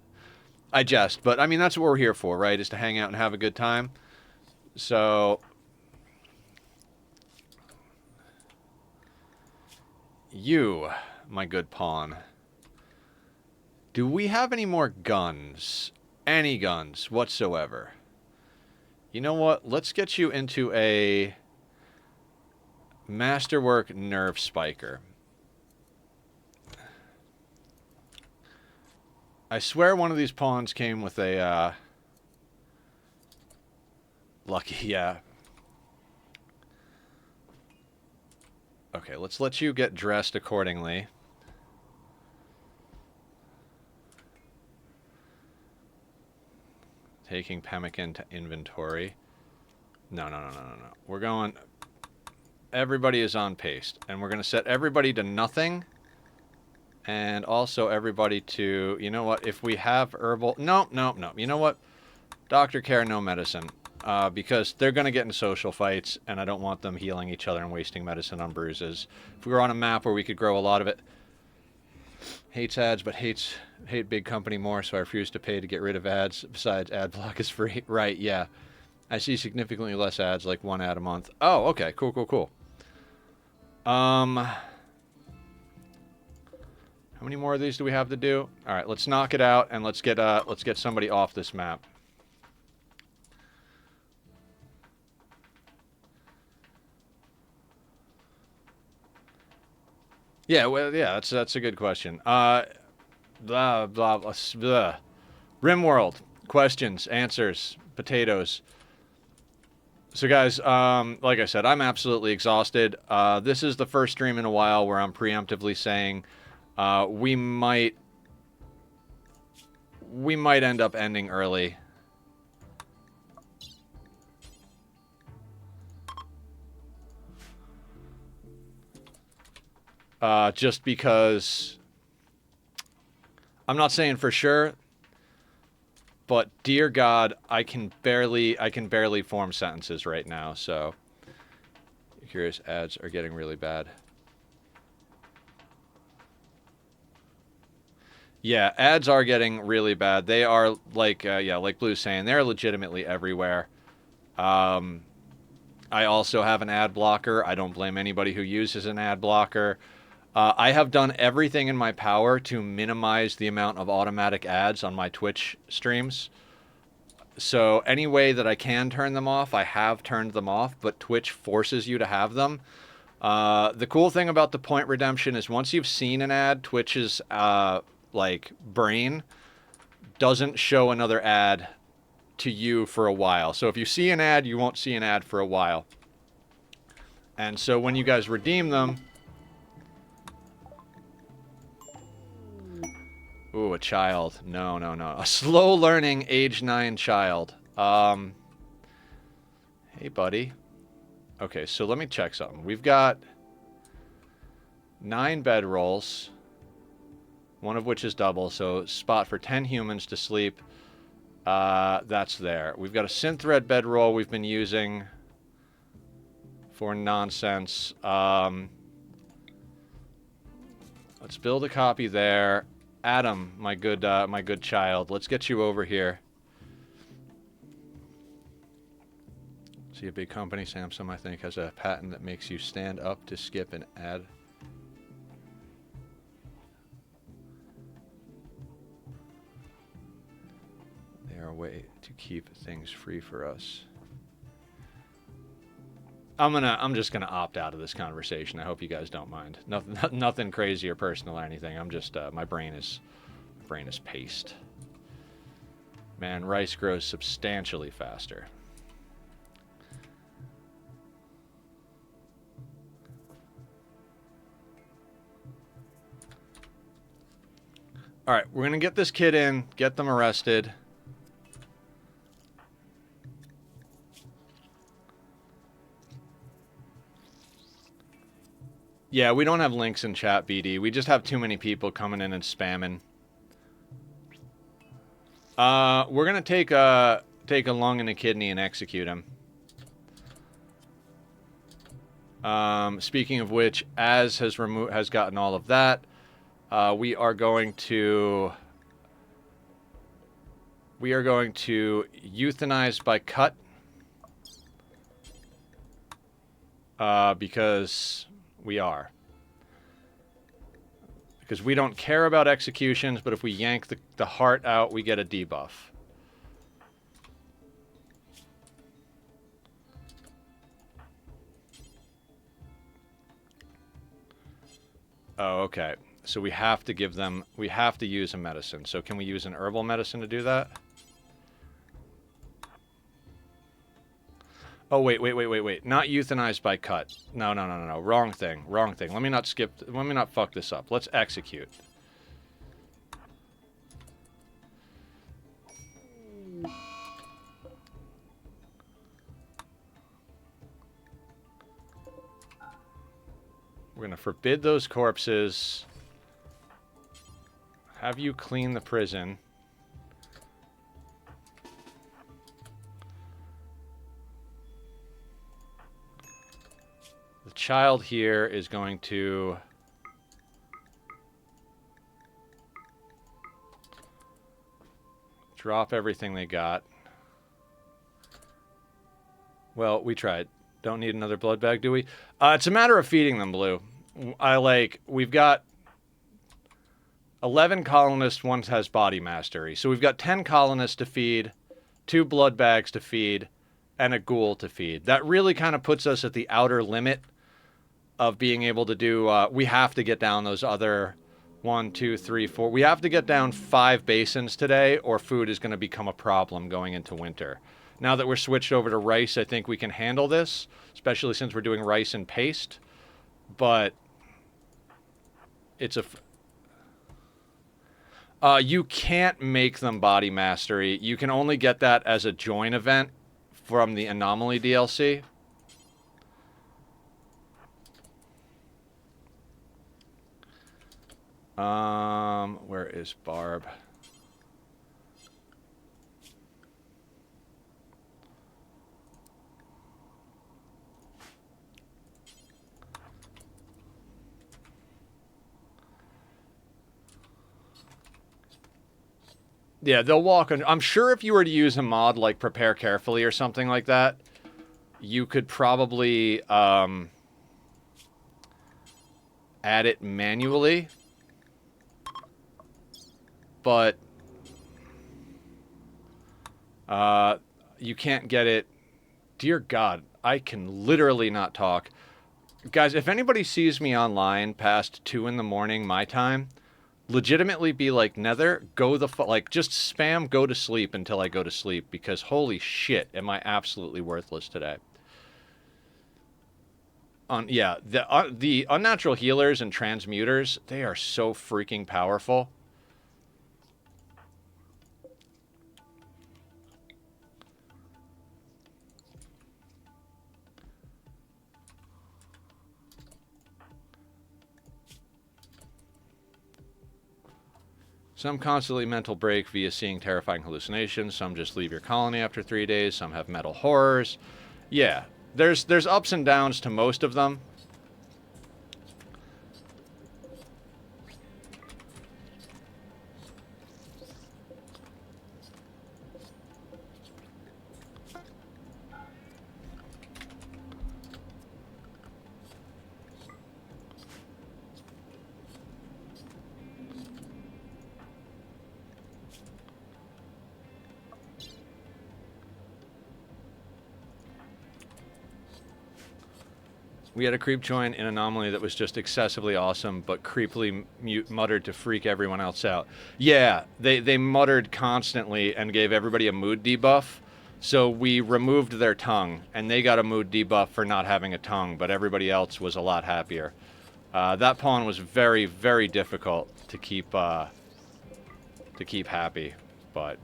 I jest, but I mean, that's what we're here for, right? Is to hang out and have a good time. So, you, my good pawn, do we have any more guns? Any guns whatsoever? You know what? Let's get you into a Masterwork Nerve Spiker. I swear one of these pawns came with a, lucky, yeah. Okay, let's let you get dressed accordingly. Taking pemmican to inventory. No. We're going... Everybody is on paste. And we're going to set everybody to nothing. And also everybody to... You know what? If we have herbal... No. You know what? Doctor care, no medicine. Because they're going to get in social fights, and I don't want them healing each other and wasting medicine on bruises. If we were on a map where we could grow a lot of it... Hates ads, but hate big company more, so I refuse to pay to get rid of ads. Besides, ad block is free. Right, yeah. I see significantly less ads, like 1 ad a month. Oh, okay. Cool. How many more of these do we have to do? All right, let's knock it out, and let's get somebody off this map. Yeah, well, yeah, that's a good question. Blah, blah, blah, blah. Rimworld. Questions, answers, potatoes. So, guys, like I said, I'm absolutely exhausted. This is the first stream in a while where I'm preemptively saying we might end up ending early. Just because I'm not saying for sure, but dear God, I can barely form sentences right now. So, curious ads are getting really bad. Yeah, ads are getting really bad. They are like like Blue's saying, they're legitimately everywhere. I also have an ad blocker. I don't blame anybody who uses an ad blocker. I have done everything in my power to minimize the amount of automatic ads on my Twitch streams. So any way that I can turn them off, I have turned them off, but Twitch forces you to have them. The cool thing about the point redemption is once you've seen an ad, Twitch's brain doesn't show another ad to you for a while. So if you see an ad, you won't see an ad for a while. And so when you guys redeem them... Ooh, a child. No. A slow-learning, age 9 child. Hey, buddy. Okay, so let me check something. We've got 9 bedrolls, one of which is double, so spot for 10 humans to sleep. That's there. We've got a synth red bedroll we've been using for nonsense. Let's build a copy there. Adam, my good child, let's get you over here. See, a big company, Samsung, I think, has a patent that makes you stand up to skip an ad. They are a way to keep things free for us. I'm just gonna opt out of this conversation. I hope you guys don't mind. Nothing crazy or personal or anything. I'm just my brain is paced. Man, rice grows substantially faster. All right, we're gonna get this kid in, get them arrested. Yeah, we don't have links in chat, BD. We just have too many people coming in and spamming. We're gonna take a lung and a kidney and execute him. Speaking of which, Az has gotten all of that. We are going to euthanize by cut, because we are. Because we don't care about executions, but if we yank the heart out, we get a debuff. Oh, okay. So we have to use a medicine. So can we use an herbal medicine to do that? Oh, wait. Not euthanized by cut. No. Wrong thing. Let me not fuck this up. Let's execute. We're going to forbid those corpses. Have you clean the prison. The child here is going to... drop everything they got. Well, we tried. Don't need another blood bag, do we? It's a matter of feeding them, Blue. We've got 11 colonists, one has body mastery. So we've got 10 colonists to feed, 2 blood bags to feed, and a ghoul to feed. That really kind of puts us at the outer limit of being able to do... we have to get down those other 1, 2, 3, 4... We have to get down 5 basins today, or food is going to become a problem going into winter. Now that we're switched over to rice, I think we can handle this, especially since we're doing rice and paste. But it's a... you can't make them body mastery. You can only get that as a join event from the Anomaly DLC. Where is Barb? Yeah, they'll walk on... I'm sure if you were to use a mod like Prepare Carefully or something like that, you could probably add it manually. But you can't get it... Dear God, I can literally not talk. Guys, if anybody sees me online past 2 in the morning my time... legitimately be like, Nether, go the like, just spam go to sleep until I go to sleep, because holy shit, am I absolutely worthless today. Yeah, the unnatural healers and transmuters, they are so freaking powerful. Some constantly mental break via seeing terrifying hallucinations. Some just leave your colony after 3 days. Some have mental horrors. Yeah, there's ups and downs to most of them. We had a creep join in Anomaly that was just excessively awesome, but creepily muttered to freak everyone else out. Yeah, they muttered constantly and gave everybody a mood debuff. So we removed their tongue, and they got a mood debuff for not having a tongue, but everybody else was a lot happier. That pawn was very, very difficult to keep happy, but...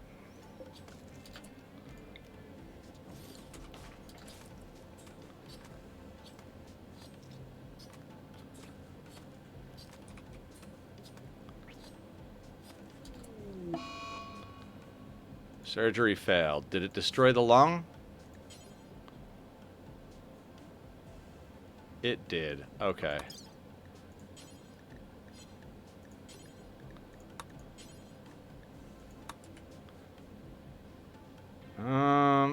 Surgery failed. Did it destroy the lung? It did. Okay.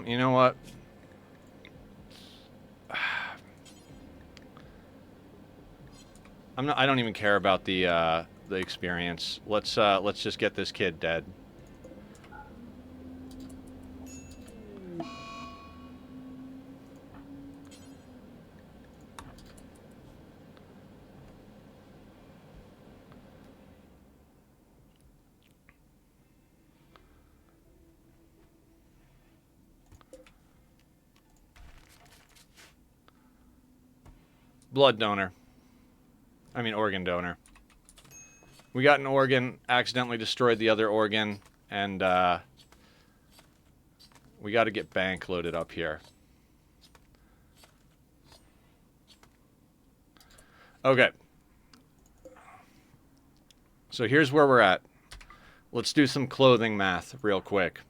You know what? I don't even care about the experience. Let's just get this kid dead. Blood donor. I mean, organ donor. We got an organ, accidentally destroyed the other organ, and we got to get bank loaded up here. Okay. So here's where we're at. Let's do some clothing math real quick.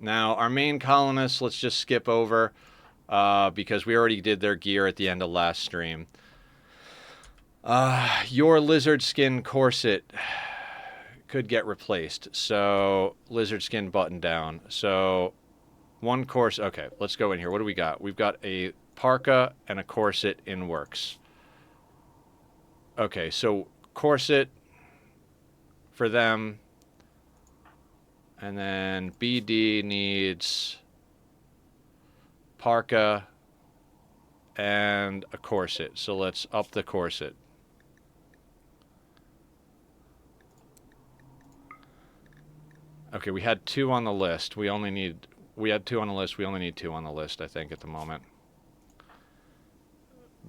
Now, our main colonists, let's just skip over because we already did their gear at the end of last stream. Your lizard skin corset could get replaced. So, lizard skin button down. So, one corset. Okay, let's go in here. What do we got? We've got a parka and a corset in works. Okay, so corset for them. And then BD needs parka and a corset. So let's up the corset. Okay, we had 2 on the list. We had 2 on the list. We only need 2 on the list, I think, at the moment.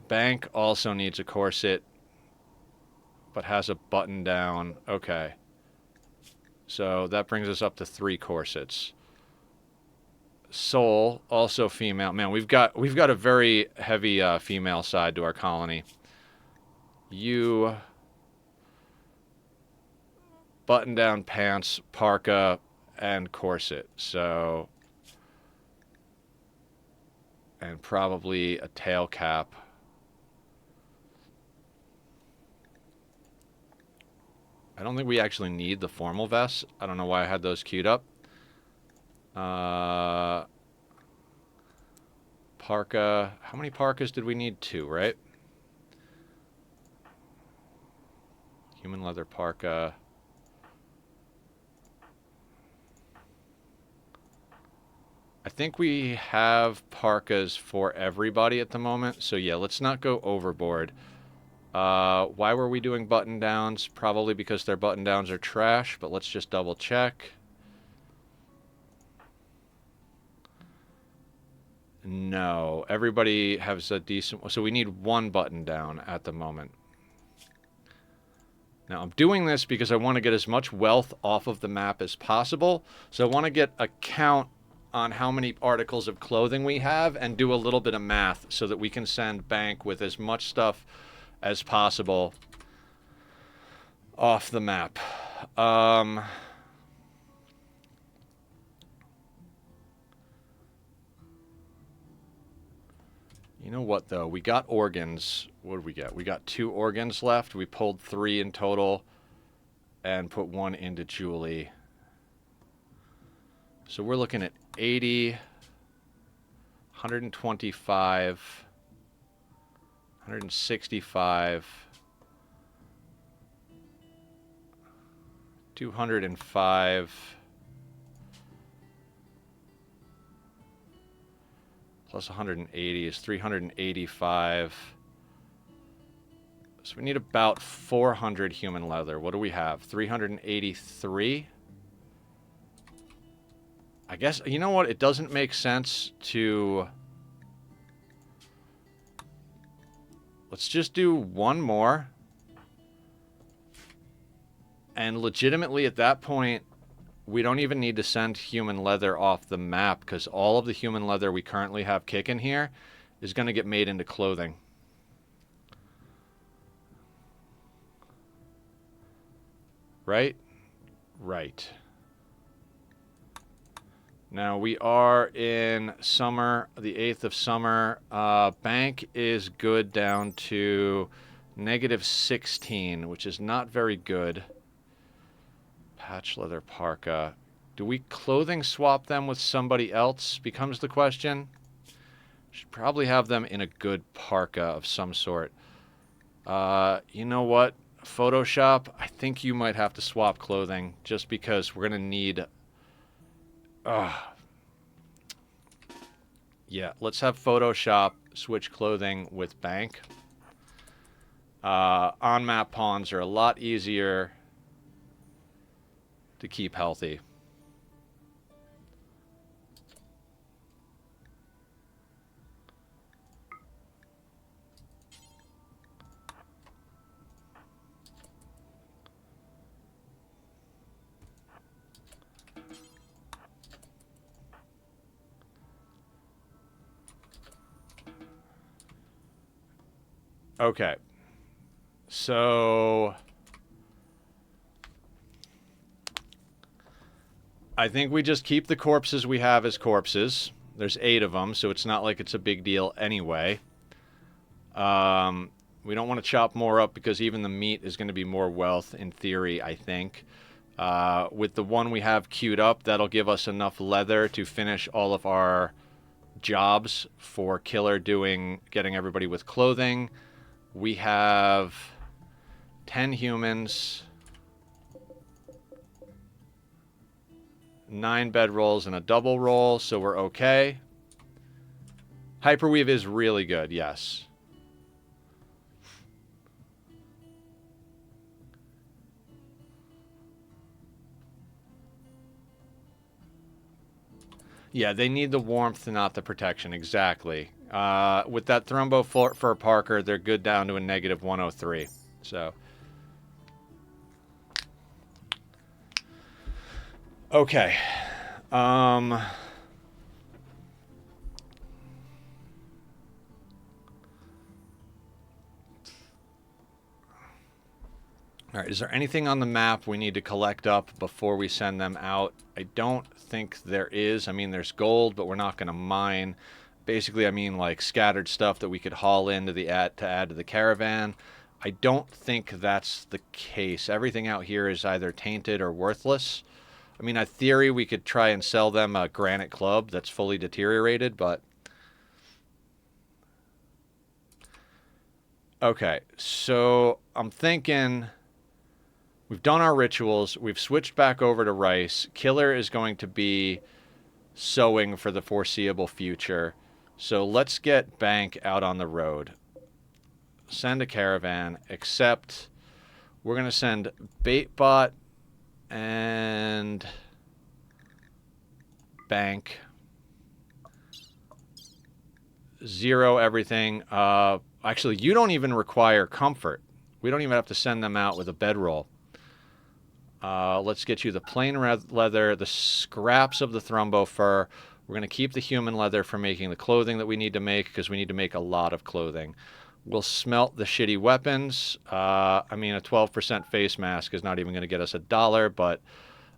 Bank also needs a corset, but has a button down. Okay. So that brings us up to 3 corsets. Soul, also female. Man, we've got a very heavy female side to our colony. You button down pants, parka, and corset. So, and probably a tail cap. I don't think we actually need the formal vests. I don't know why I had those queued up. Parka. How many parkas did we need? 2, right? Human leather parka. I think we have parkas for everybody at the moment. So yeah, let's not go overboard. Why were we doing button downs? Probably because their button downs are trash, but let's just double check. No, everybody has a decent, so we need 1 button down at the moment. Now I'm doing this because I want to get as much wealth off of the map as possible. So I want to get a count on how many articles of clothing we have and do a little bit of math so that we can send bank with as much stuff as possible off the map. You know what, though? We got organs. What did we get? We got 2 organs left. We pulled 3 in total and put 1 into Julie. So we're looking at 80, 125, 165, 205, plus 180 is 385. So we need about 400 human leather. What do we have? 383? I guess, you know what? It doesn't make sense to... Let's just do 1 more. And legitimately at that point, we don't even need to send human leather off the map because all of the human leather we currently have kicking here is going to get made into clothing. Right? Right. Now we are in summer, the 8th of summer. Bank is good down to -16, which is not very good. Patch leather parka. Do we clothing swap them with somebody else? Becomes the question. Should probably have them in a good parka of some sort. You know what? Photoshop, I think you might have to swap clothing just because we're going to need... Yeah, let's have Photoshop switch clothing with Bank. On-map pawns are a lot easier to keep healthy. Okay. So I think we just keep the corpses we have as corpses. There's 8 of them, so it's not like it's a big deal anyway. We don't want to chop more up because even the meat is going to be more wealth in theory, I think. With the one we have queued up, that'll give us enough leather to finish all of our jobs for Killer getting everybody with clothing. We have 10 humans, 9 bedrolls, and a double roll, so we're okay. Hyperweave is really good, yes. Yeah, they need the warmth, not the protection, exactly. With that Thrumbo for Parker, they're good down to a -103. So, okay. All right, is there anything on the map we need to collect up before we send them out? I don't think there is. I mean, there's gold, but we're not going to mine. Basically, I mean, like, scattered stuff that we could haul into to add to the caravan. I don't think that's the case. Everything out here is either tainted or worthless. I mean, in theory, we could try and sell them a granite club that's fully deteriorated, but... Okay, so I'm thinking... We've done our rituals. We've switched back over to rice. Killer is going to be sowing for the foreseeable future. So let's get Bank out on the road. Send a caravan, except we're going to send Baitbot and Bank. 0 everything. Actually, you don't even require comfort. We don't even have to send them out with a bedroll. Let's get you the plain leather, the scraps of the Thrumbo fur. We're going to keep the human leather for making the clothing that we need to make, because we need to make a lot of clothing. We'll smelt the shitty weapons. I mean, a 12% face mask is not even going to get us $1, but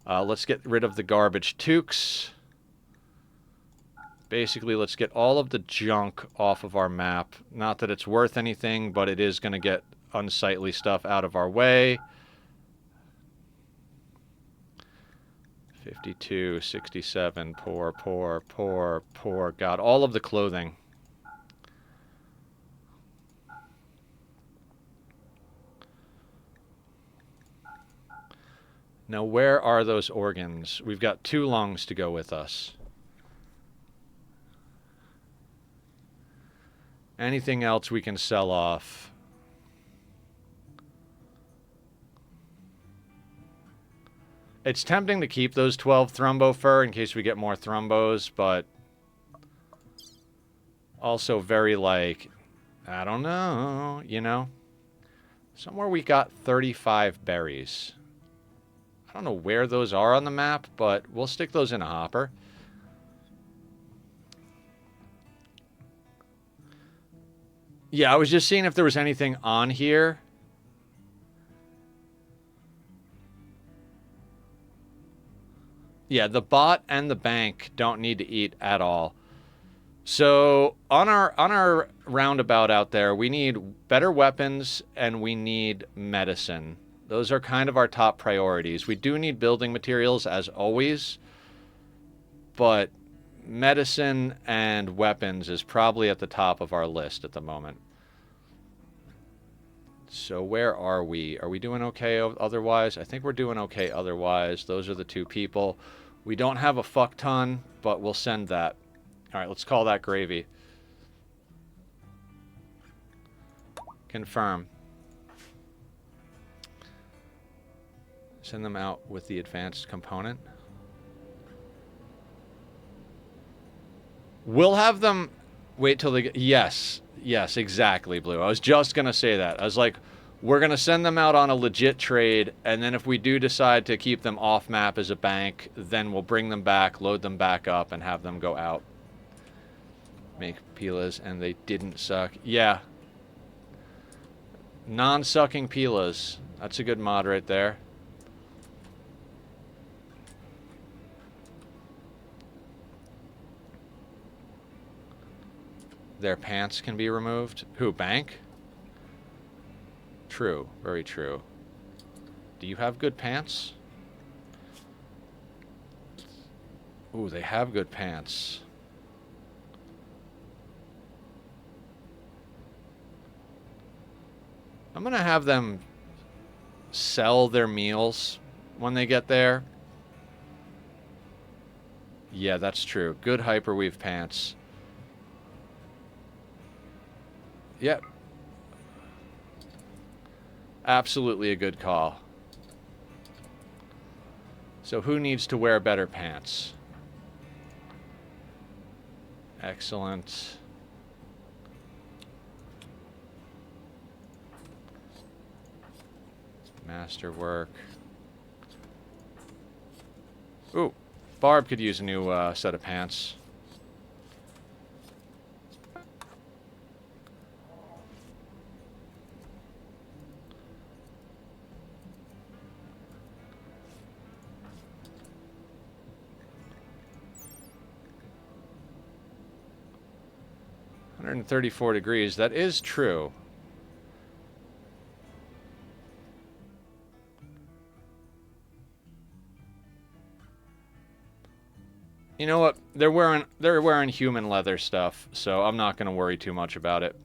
let's get rid of the garbage toques. Basically, let's get all of the junk off of our map. Not that it's worth anything, but it is going to get unsightly stuff out of our way. 52, 67, poor. God, all of the clothing. Now, where are those organs? We've got 2 lungs to go with us. Anything else we can sell off? It's tempting to keep those 12 Thrumbo fur in case we get more Thrumbos, but also very, like, I don't know, you know? Somewhere we got 35 berries. I don't know where those are on the map, but we'll stick those in a hopper. Yeah, I was just seeing if there was anything on here. Yeah, the bot and the bank don't need to eat at all. So on our roundabout out there, we need better weapons and we need medicine. Those are kind of our top priorities. We do need building materials as always, but medicine and weapons is probably at the top of our list at the moment. So where are we? Are we doing okay otherwise? I think we're doing okay otherwise. Those are the two people. We don't have a fuck ton, but we'll send that. All right, let's call that gravy. Confirm. Send them out with the advanced component. We'll have them wait till they get... Yes, exactly, Blue. I was just going to say that. I was like, we're going to send them out on a legit trade, and then if we do decide to keep them off map as a bank, then we'll bring them back, load them back up, and have them go out. Make pilas, and they didn't suck. Yeah. Non-sucking pilas. That's a good mod right there. Their pants can be removed. Who, bank? True. Very true. Do you have good pants? Ooh, they have good pants. I'm going to have them sell their meals when they get there. Yeah, that's true. Good hyperweave pants. Yep. Absolutely a good call. So who needs to wear better pants? Excellent. Masterwork. Ooh, Barb could use a new set of pants. $134. That is true. You know what? They're wearing human leather stuff, so I'm not gonna worry too much about it.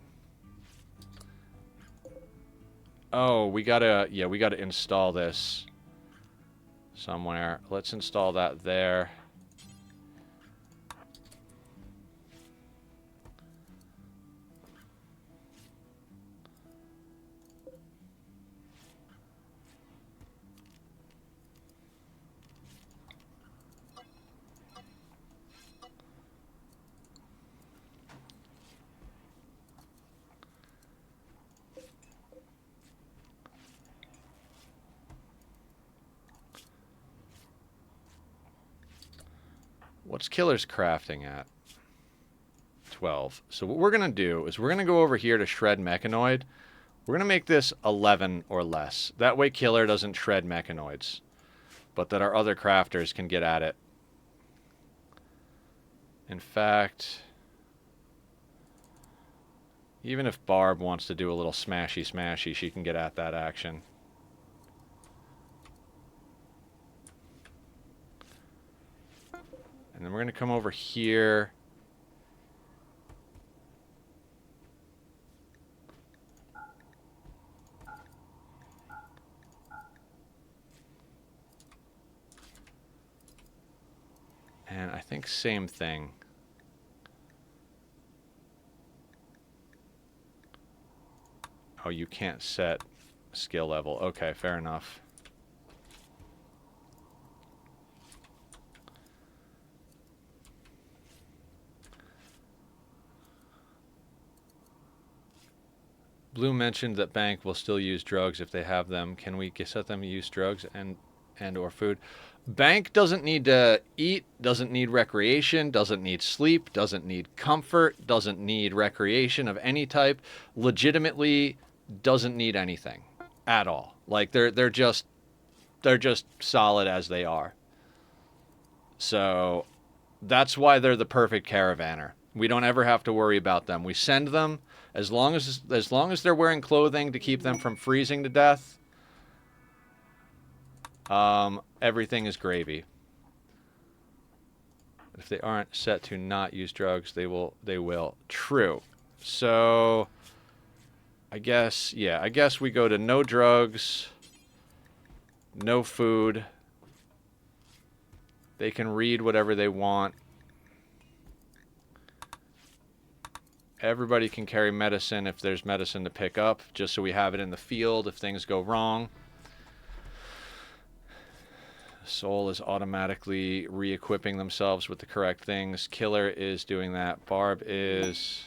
Oh, we gotta install this somewhere. Let's install that there. What's Killer's crafting at? 12. So what we're going to do is we're going to go over here to shred mechanoid. We're going to make this 11 or less. That way Killer doesn't shred mechanoids, but that our other crafters can get at it. In fact, even if Barb wants to do a little smashy, she can get at that action. And then we're going to come over here. And I think same thing. Oh, you can't set skill level. Okay, fair enough. Blue mentioned that bank will still use drugs if they have them. Can we set them to use drugs and or food? Bank doesn't need to eat, doesn't need recreation, doesn't need sleep, doesn't need comfort, doesn't need recreation of any type. Legitimately doesn't need anything at all. Like they're just solid as they are. So that's why they're the perfect caravaner. We don't ever have to worry about them. We send them as long as they're wearing clothing to keep them from freezing to death. Everything is gravy. If they aren't set to not use drugs, they will. True. So I guess we go to no drugs, no food. They can read whatever they want. Everybody can carry medicine if there's medicine to pick up, just so we have it in the field if things go wrong. Soul is automatically re-equipping themselves with the correct things. Killer is doing that. Barb is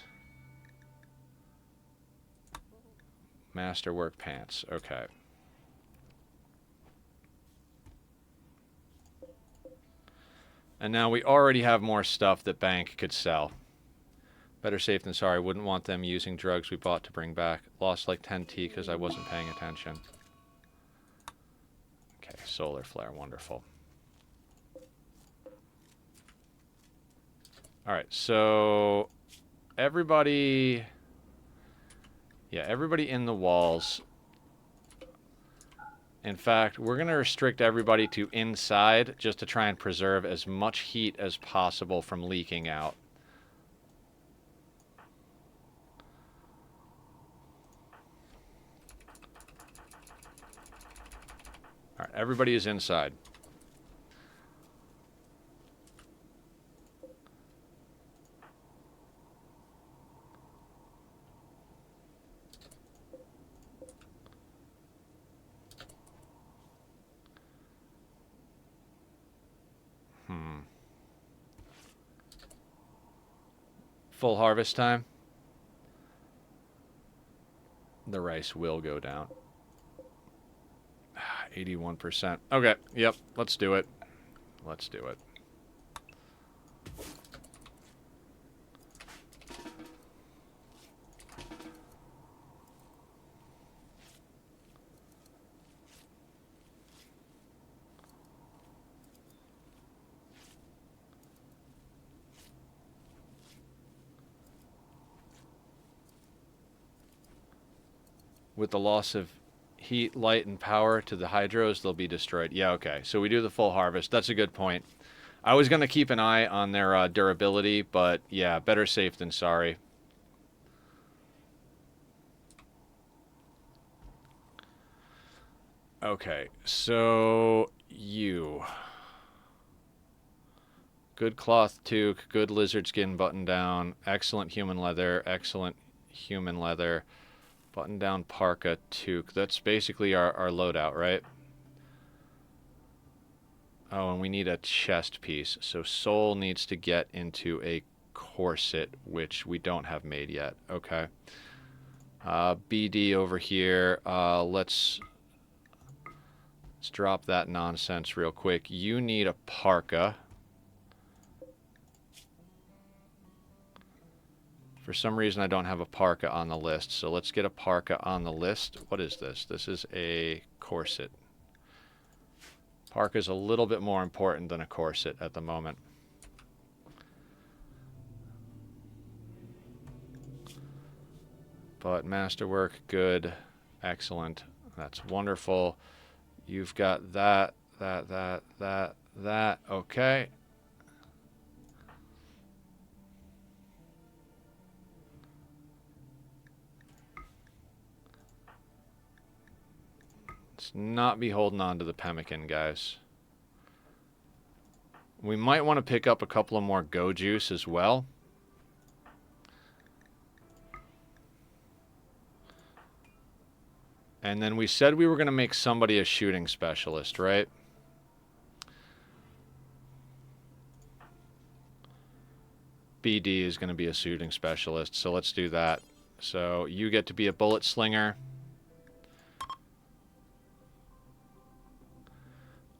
masterwork pants. Okay. And now we already have more stuff that Bank could sell. Better safe than sorry. Wouldn't want them using drugs we bought to bring back. Lost like 10T because I wasn't paying attention. Okay, solar flare. Wonderful. Alright, so everybody... Yeah, everybody in the walls. In fact, we're going to restrict everybody to inside just to try and preserve as much heat as possible from leaking out. All right, everybody is inside. Full harvest time. The rice will go down. 81%. Okay, yep, let's do it. Let's do it. With the loss of heat, light, and power to the hydros, they'll be destroyed. Yeah, okay. So we do the full harvest. That's a good point. I was going to keep an eye on their durability, but yeah, better safe than sorry. Okay, so you. Good cloth toque, good lizard skin button down, excellent human leather, button down parka toque. That's basically our loadout, right? Oh, and we need a chest piece. So Soul needs to get into a corset, which we don't have made yet. Okay. BD over here. Let's drop that nonsense real quick. You need a parka. For some reason, I don't have a parka on the list, so let's get a parka on the list. What is this? This is a corset. Parka is a little bit more important than a corset at the moment. But masterwork, good, excellent. That's wonderful. You've got that. Okay. Let's not be holding on to the pemmican, guys. We might want to pick up a couple of more go juice as well. And then we said we were going to make somebody a shooting specialist, right? BD is going to be a shooting specialist, so let's do that. So you get to be a bullet slinger.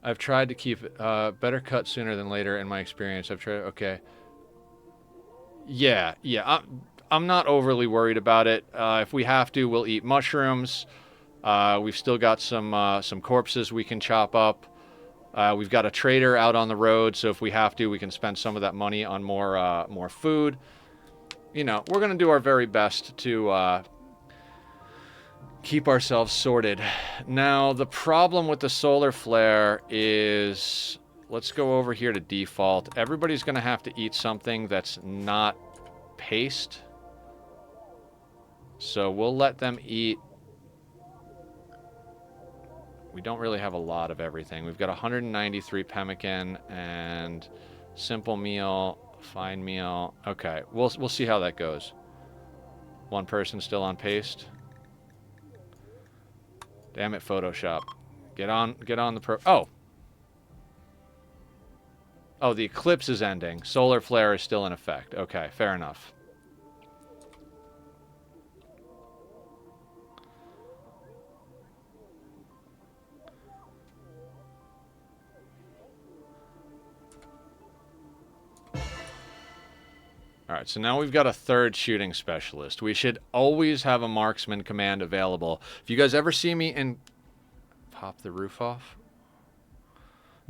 I've tried to keep better cut sooner than later in my experience. I've tried, okay. Yeah, I'm not overly worried about it. If we have to, we'll eat mushrooms. We've still got some corpses we can chop up. We've got a trader out on the road, so if we have to, we can spend some of that money on more food. You know, we're going to do our very best to keep ourselves sorted. Now, the problem with the solar flare is... Let's go over here to default. Everybody's going to have to eat something that's not paste. So we'll let them eat. We don't really have a lot of everything. We've got 193 pemmican and simple meal, fine meal. Okay, we'll see how that goes. One person still on paste. Damn it, Photoshop. Get on the pro... Oh, the eclipse is ending. Solar flare is still in effect. Okay, fair enough. Alright, so now we've got a third shooting specialist. We should always have a marksman command available. If you guys ever see me in... Pop the roof off?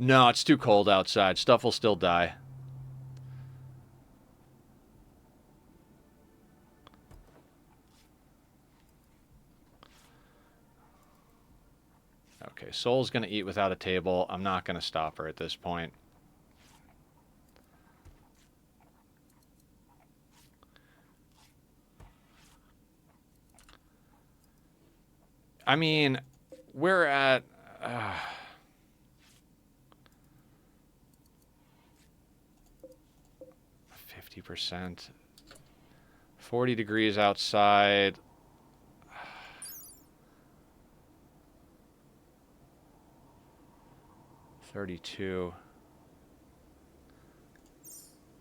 No, it's too cold outside. Stuff will still die. Okay, Soul's going to eat without a table. I'm not going to stop her at this point. I mean, we're at... 50%. 40 degrees outside. 32.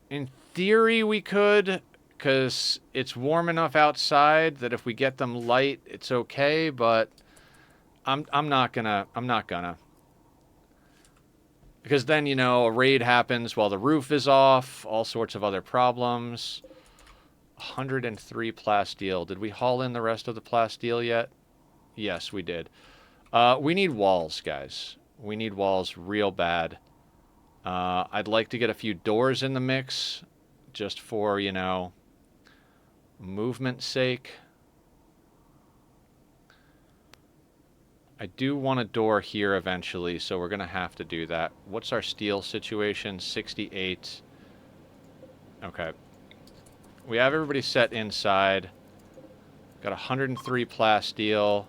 In theory, we could, because it's warm enough outside that if we get them light, it's okay. But I'm not gonna. Because then, you know, a raid happens while the roof is off. All sorts of other problems. 103 plasteel. Did we haul in the rest of the plasteel yet? Yes, we did. We need walls, guys. We need walls real bad. I'd like to get a few doors in the mix, just for, you know, movement's sake. I do want a door here eventually, so we're going to have to do that. What's our steel situation? 68. Okay. We have everybody set inside. Got 103 plasteel.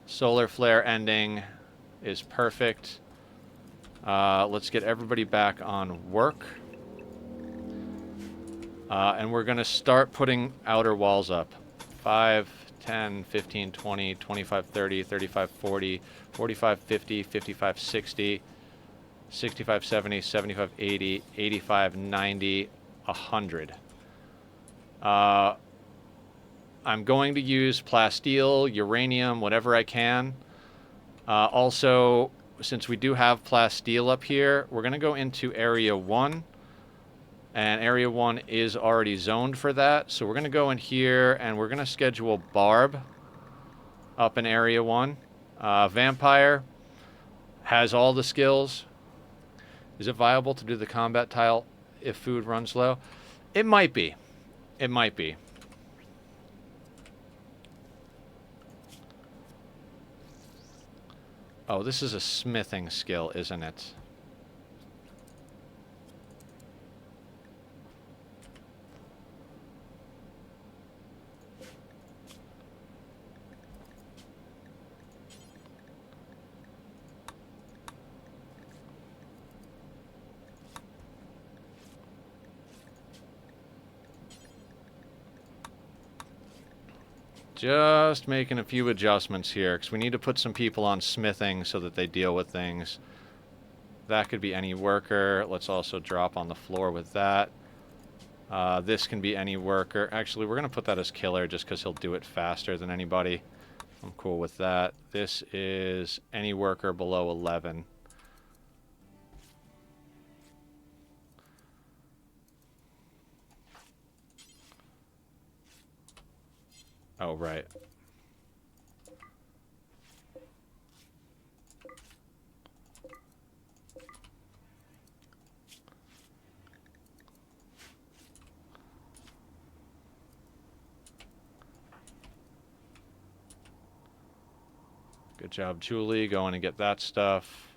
Solar flare ending is perfect. Let's get everybody back on work. And we're going to start putting outer walls up. 5, 10, 15, 20, 25, 30, 35, 40, 45, 50, 55, 60, 65, 70, 75, 80, 85, 90, 100. I'm going to use plasteel, uranium, whatever I can. Also, since we do have plasteel up here, we're going to go into Area 1. And Area 1 is already zoned for that. So we're going to go in here and we're going to schedule Barb up in Area 1. Vampire has all the skills. Is it viable to do the combat tile if food runs low? It might be. It might be. Oh, this is a smithing skill, isn't it? Just making a few adjustments here, because we need to put some people on smithing so that they deal with things. That could be any worker. Let's also drop on the floor with that. This can be any worker. Actually, we're going to put that as killer just because he'll do it faster than anybody. I'm cool with that. This is any worker below 11. Oh, right. Good job, Julie. Going to get that stuff.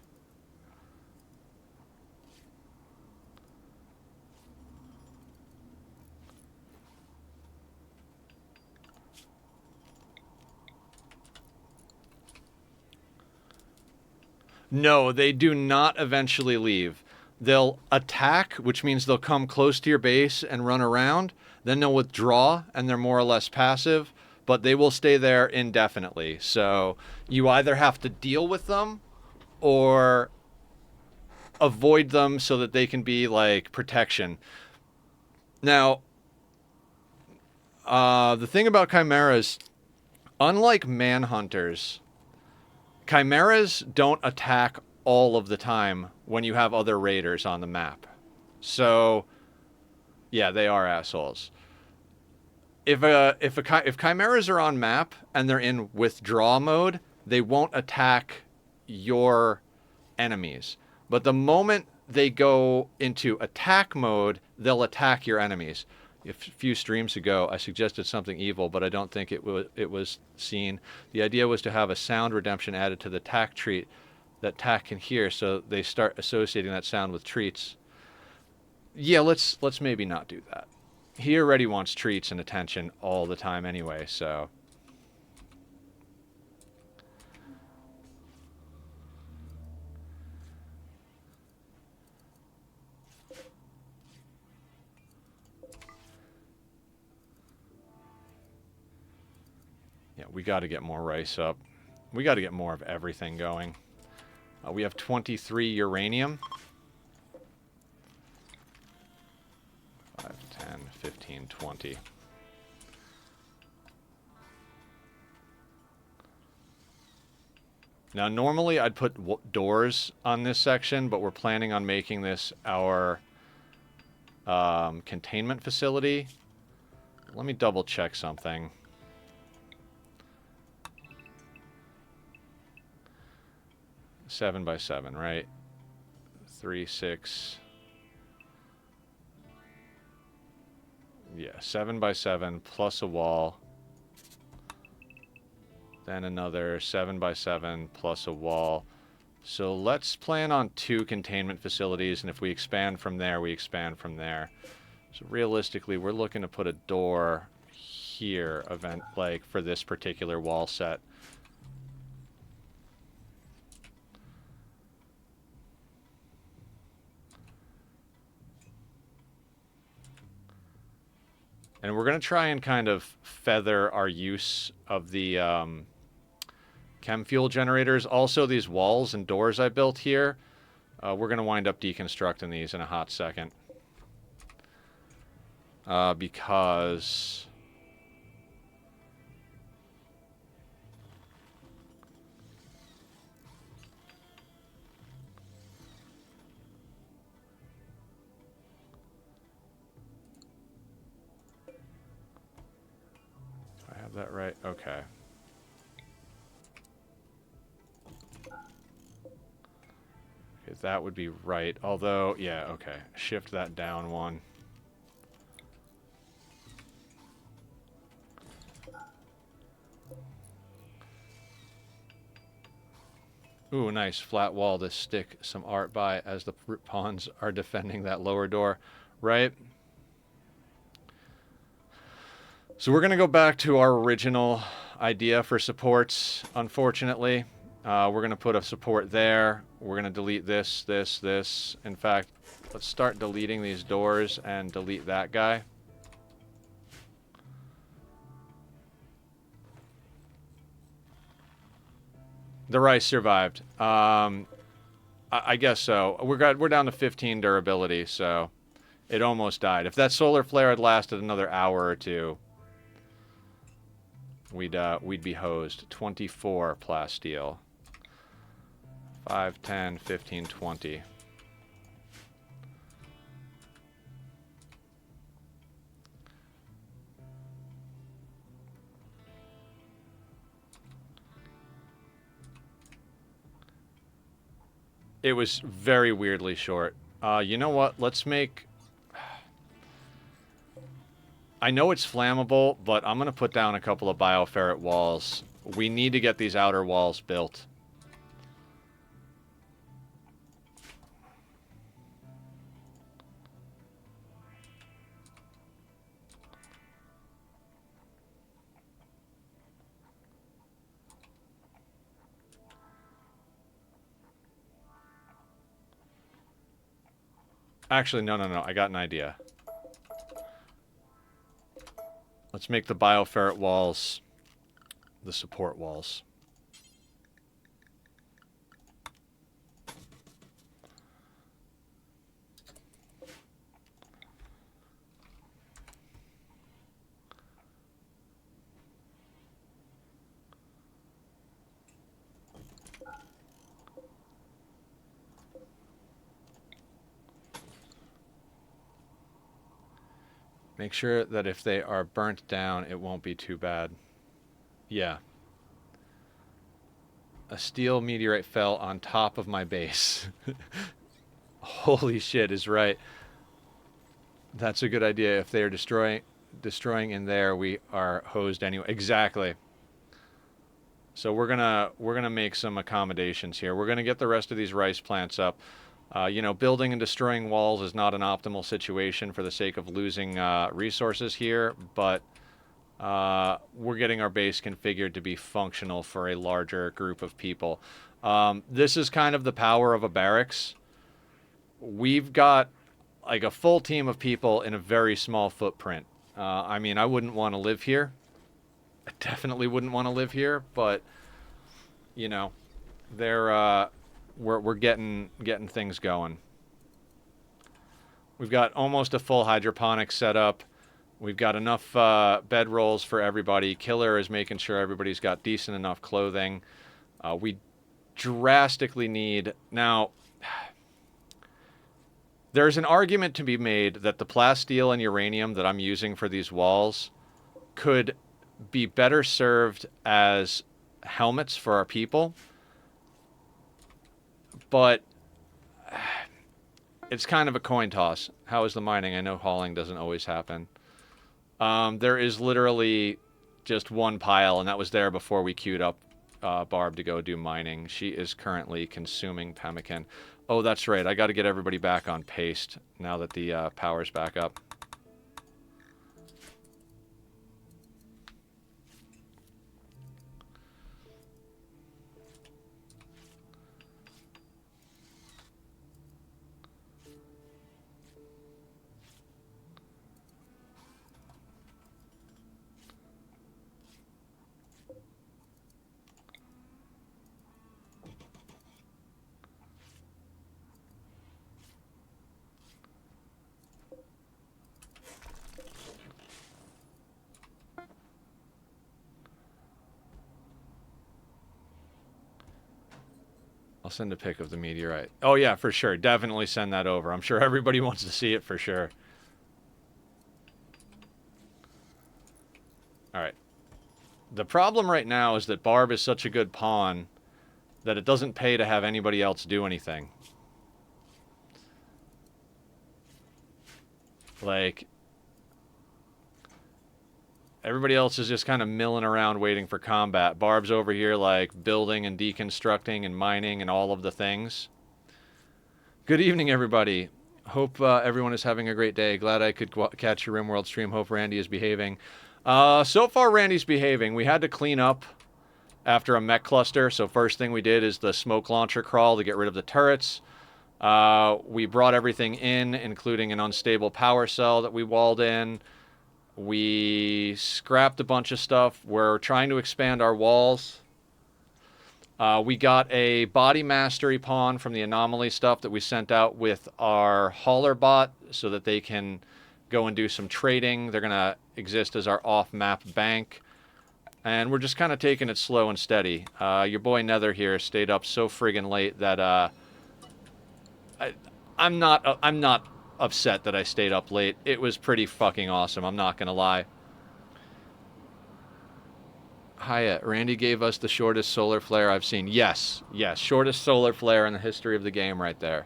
No, they do not eventually leave. They'll attack, which means they'll come close to your base and run around. Then they'll withdraw, and they're more or less passive, but they will stay there indefinitely. So you either have to deal with them or avoid them so that they can be like protection. Now, the thing about chimeras, unlike manhunters, chimeras don't attack all of the time when you have other raiders on the map. So, yeah, they are assholes. If chimeras are on map and they're in withdraw mode, they won't attack your enemies. But the moment they go into attack mode, they'll attack your enemies. A few streams ago, I suggested something evil, but I don't think it was seen. The idea was to have a sound redemption added to the tack treat that tack can hear, so they start associating that sound with treats. Yeah, let's maybe not do that. He already wants treats and attention all the time anyway, so... Yeah, we got to get more rice up. We got to get more of everything going. We have 23 uranium. 5, 10, 15, 20. Now, normally I'd put doors on this section, but we're planning on making this our containment facility. Let me double check something. Seven by 7, right? 3, 6. Yeah, 7 by 7 plus a wall. Then another 7 by 7 plus a wall. So let's plan on 2 containment facilities, and if we expand from there, we expand from there. So realistically, we're looking to put a door here, like for this particular wall set. And we're going to try and kind of feather our use of the chem fuel generators. Also, these walls and doors I built here, we're going to wind up deconstructing these in a hot second. Because... that right? Okay. Okay, that would be right. Although, yeah, okay. Shift that down one. Ooh, nice flat wall to stick some art by as the pawns are defending that lower door. Right? So we're going to go back to our original idea for supports, unfortunately. We're going to put a support there. We're going to delete this, this, this. In fact, let's start deleting these doors and delete that guy. The rice survived. I guess so. We're down to 15 durability, so it almost died. If that solar flare had lasted another hour or two, we'd be hosed. 24 plasteel. 5, 10, 15, 20. It was very weirdly short. You know what? Let's make... I know it's flammable, but I'm going to put down a couple of bioferret walls We need to get these outer walls built. Actually, no. I got an idea. Let's make the bioferret walls the support walls. Make sure that if they are burnt down, it won't be too bad. Yeah. A steel meteorite fell on top of my base. Holy shit is right. That's a good idea. If they are destroying in there, we are hosed anyway. Exactly. So we're gonna make some accommodations here. We're gonna get the rest of these rice plants up. You know, building and destroying walls is not an optimal situation for the sake of losing resources here, but we're getting our base configured to be functional for a larger group of people. This is kind of the power of a barracks. We've got like a full team of people in a very small footprint. I mean, I wouldn't want to live here. I definitely wouldn't want to live here, but you know, we're getting things going. We've got almost a full hydroponic setup. We've got enough bed rolls for everybody. Killer is making sure everybody's got decent enough clothing. We drastically need now. There's an argument to be made that the plasteel and uranium that I'm using for these walls could be better served as helmets for our people. But it's kind of a coin toss. How is the mining? I know hauling doesn't always happen. There is literally just one pile, and that was there before we queued up Barb to go do mining. She is currently consuming pemmican. Oh, that's right. I got to get everybody back on paste now that the power's back up. I'll send a pic of the meteorite. Oh, yeah, for sure. Definitely send that over. I'm sure everybody wants to see it for sure. All right. The problem right now is that Barb is such a good pawn that it doesn't pay to have anybody else do anything. Like, everybody else is just kind of milling around waiting for combat. Barb's over here, like, building and deconstructing and mining and all of the things. Good evening, everybody. Hope everyone is having a great day. Glad I could catch your Rimworld stream. Hope Randy is behaving. So far, Randy's behaving. We had to clean up after a mech cluster, so first thing we did is the smoke launcher crawl to get rid of the turrets. We brought everything in, including an unstable power cell that we walled in. We scrapped a bunch of stuff. We're trying to expand our walls. We got a body mastery pawn from the anomaly stuff that we sent out with our hauler bot so that they can go and do some trading. They're going to exist as our off-map bank. And we're just kind of taking it slow and steady. Your boy Nether here stayed up so friggin' late that I'm not upset that I stayed up late. It was pretty fucking awesome, I'm not gonna lie. Hyatt, Randy gave us the shortest solar flare I've seen. Yes, shortest solar flare in the history of the game right there.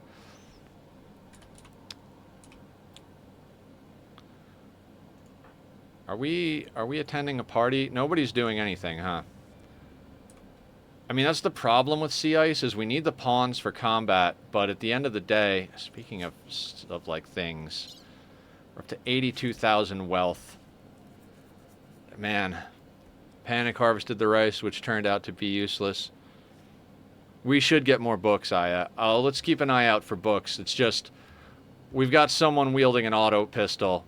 Are we attending a party? Nobody's doing anything, huh? I mean, that's the problem with sea ice is we need the pawns for combat, but at the end of the day, speaking of like things, we're up to 82,000 wealth. Man, Panic harvested the rice, which turned out to be useless. We should get more books, Aya. Let's keep an eye out for books. It's just, we've got someone wielding an auto pistol,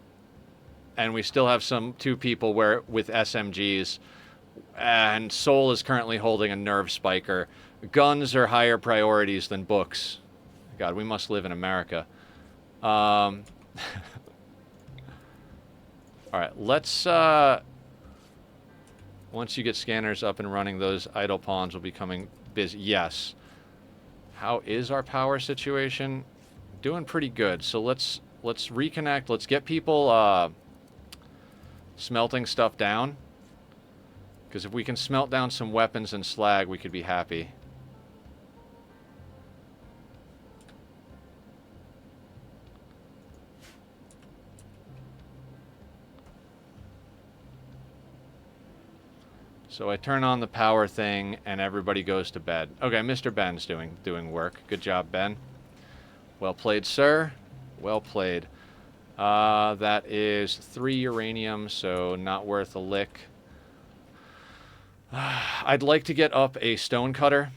and we still have two people with SMGs, and Soul is currently holding a nerve spiker. Guns are higher priorities than books. God, we must live in America. All right, let's... Once you get scanners up and running, those idle pawns will be coming busy. Yes. How is our power situation? Doing pretty good. So let's reconnect. Let's get people smelting stuff down. Because if we can smelt down some weapons and slag, we could be happy. So I turn on the power thing, and everybody goes to bed. Okay, Mr. Ben's doing work. Good job, Ben. Well played, sir. Well played. That is 3 uranium, so not worth a lick. I'd like to get up a stone cutter,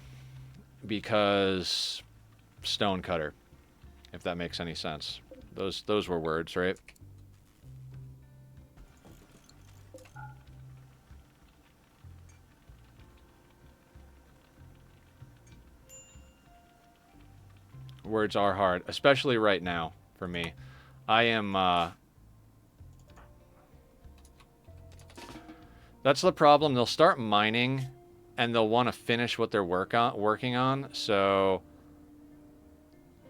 because stone cutter, if that makes any sense. Those were words, right? Words are hard, especially right now for me. I am, that's the problem. They'll start mining, and they'll want to finish what they're working on. So,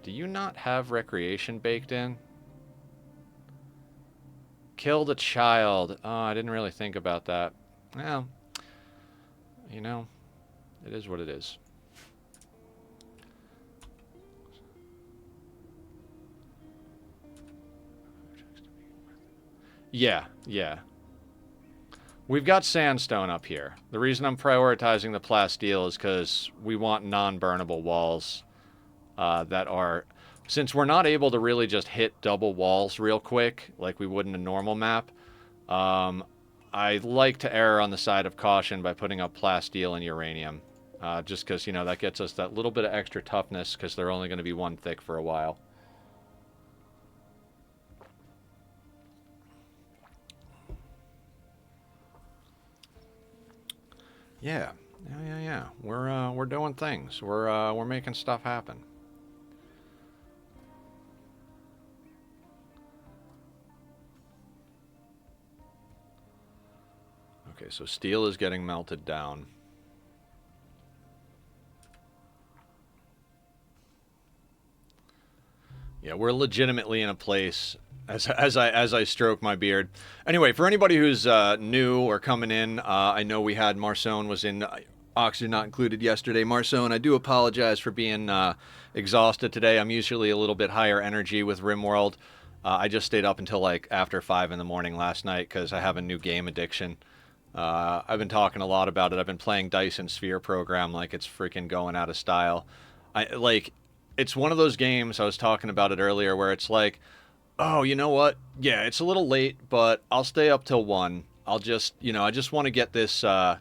do you not have recreation baked in? Killed a child. Oh, I didn't really think about that. Well, you know, it is what it is. Yeah, yeah. We've got sandstone up here. The reason I'm prioritizing the plasteel is because we want non-burnable walls that are... Since we're not able to really just hit double walls real quick, like we would in a normal map, I like to err on the side of caution by putting up plasteel and uranium. Just because, you know, that gets us that little bit of extra toughness, because they're only going to be 1 thick for a while. Yeah. We're doing things. We're making stuff happen. Okay, so steel is getting melted down. Yeah, we're legitimately in a place as I stroke my beard. Anyway, for anybody who's new or coming in, I know we had Marcone was in Oxygen Not Included yesterday. Marcone, I do apologize for being exhausted today. I'm usually a little bit higher energy with Rimworld. I just stayed up until like after 5 in the morning last night because I have a new game addiction. I've been talking a lot about it. I've been playing Dyson Sphere program like it's freaking going out of style. It's one of those games, I was talking about it earlier, where it's like, oh, you know what? Yeah, it's a little late, but I'll stay up till 1. I'll just, you know, I just want to get this, one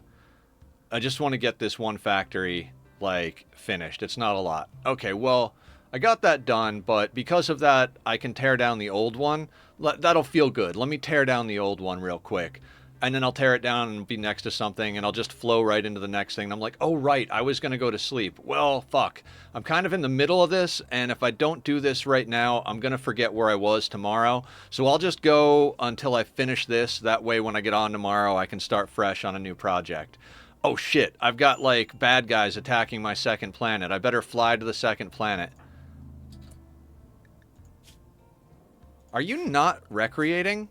factory, like, finished. It's not a lot. Okay, well, I got that done, but because of that, I can tear down the old one. That'll feel good. Let me tear down the old one real quick. And then I'll tear it down and be next to something, and I'll just flow right into the next thing. And I'm like, oh, right, I was going to go to sleep. Well, fuck. I'm kind of in the middle of this, and if I don't do this right now, I'm going to forget where I was tomorrow. So I'll just go until I finish this. That way, when I get on tomorrow, I can start fresh on a new project. Oh, shit, I've got, like, bad guys attacking my second planet. I better fly to the second planet. Are you not recreating?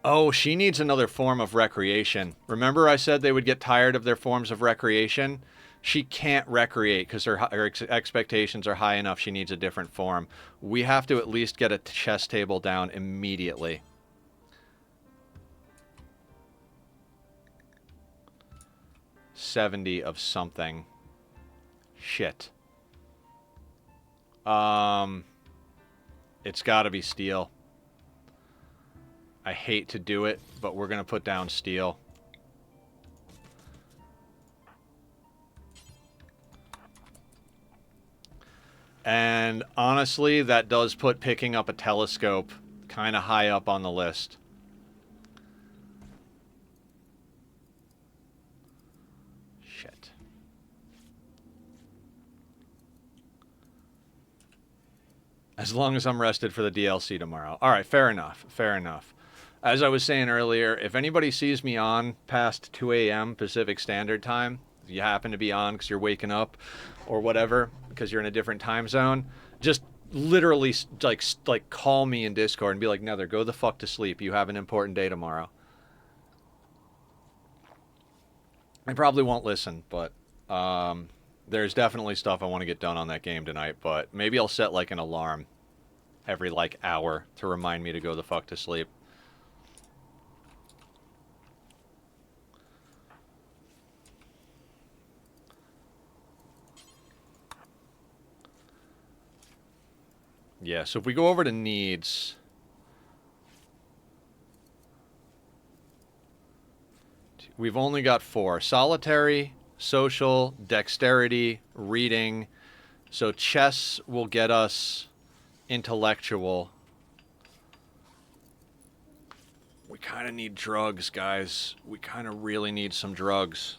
Oh, she needs another form of recreation. Remember I said they would get tired of their forms of recreation? She can't recreate because her expectations are high enough. She needs a different form. We have to at least get a chess table down immediately. 70 of something. Shit. It's got to be steel. I hate to do it, but we're going to put down steel. And honestly, that does put picking up a telescope kind of high up on the list. Shit. As long as I'm rested for the DLC tomorrow. All right, fair enough. Fair enough. As I was saying earlier, if anybody sees me on past 2 a.m. Pacific Standard Time, if you happen to be on because you're waking up or whatever, because you're in a different time zone, just literally like call me in Discord and be like, Nether, go the fuck to sleep. You have an important day tomorrow. I probably won't listen, but there's definitely stuff I want to get done on that game tonight, but maybe I'll set like an alarm every like hour to remind me to go the fuck to sleep. Yeah, so if we go over to needs, we've only got 4. Solitary, social, dexterity, reading. So chess will get us intellectual. We kind of need drugs, guys. We kind of really need some drugs.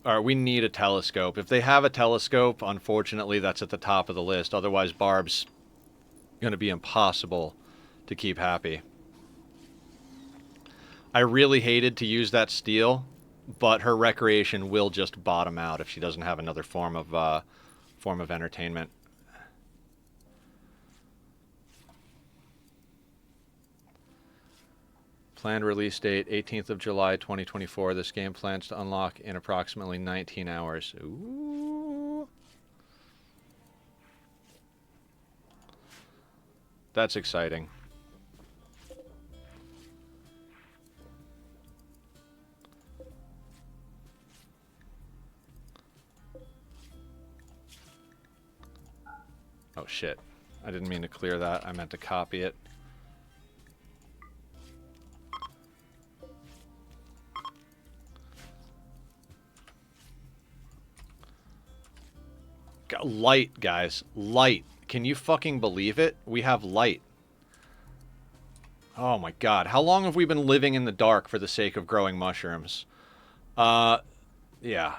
All right, we need a telescope. If they have a telescope, unfortunately, that's at the top of the list. Otherwise, Barb's going to be impossible to keep happy. I really hated to use that steel, but her recreation will just bottom out if she doesn't have another form of entertainment. Planned release date, 18th of July, 2024. This game plans to unlock in approximately 19 hours. Ooh. That's exciting. Oh, shit. I didn't mean to clear that. I meant to copy it. Light, guys. Light. Can you fucking believe it? We have light. Oh my god. How long have we been living in the dark for the sake of growing mushrooms? Yeah.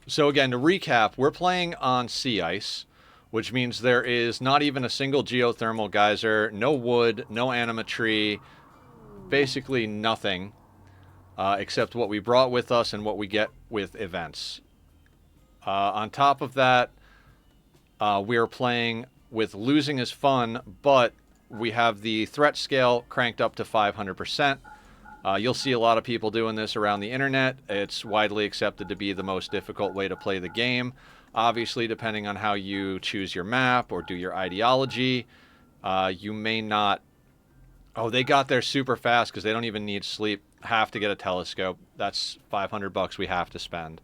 So again, to recap, we're playing on sea ice, which means there is not even a single geothermal geyser, no wood, no anima tree, basically nothing, except what we brought with us and what we get with events. On top of that, we are playing with losing is fun, but we have the threat scale cranked up to 500%. You'll see a lot of people doing this around the internet. It's widely accepted to be the most difficult way to play the game. Obviously, depending on how you choose your map or do your ideology, you may not... Oh, they got there super fast because they don't even need sleep. Have to get a telescope. That's $500 we have to spend.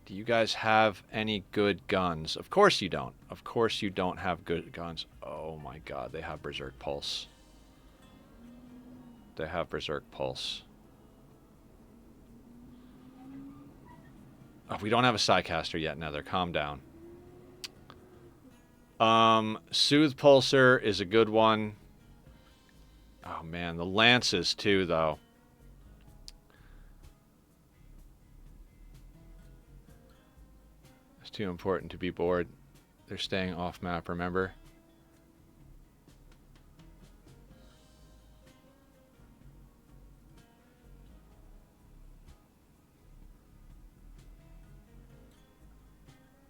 Do you guys have any good guns? Of course you don't. Of course you don't have good guns. Oh my god, they have Berserk Pulse. They have Berserk Pulse. Oh, we don't have a Psycaster yet, Nether. Calm down. Soothe Pulsar is a good one. Oh man, the Lances too, though. It's too important to be bored. They're staying off map, remember?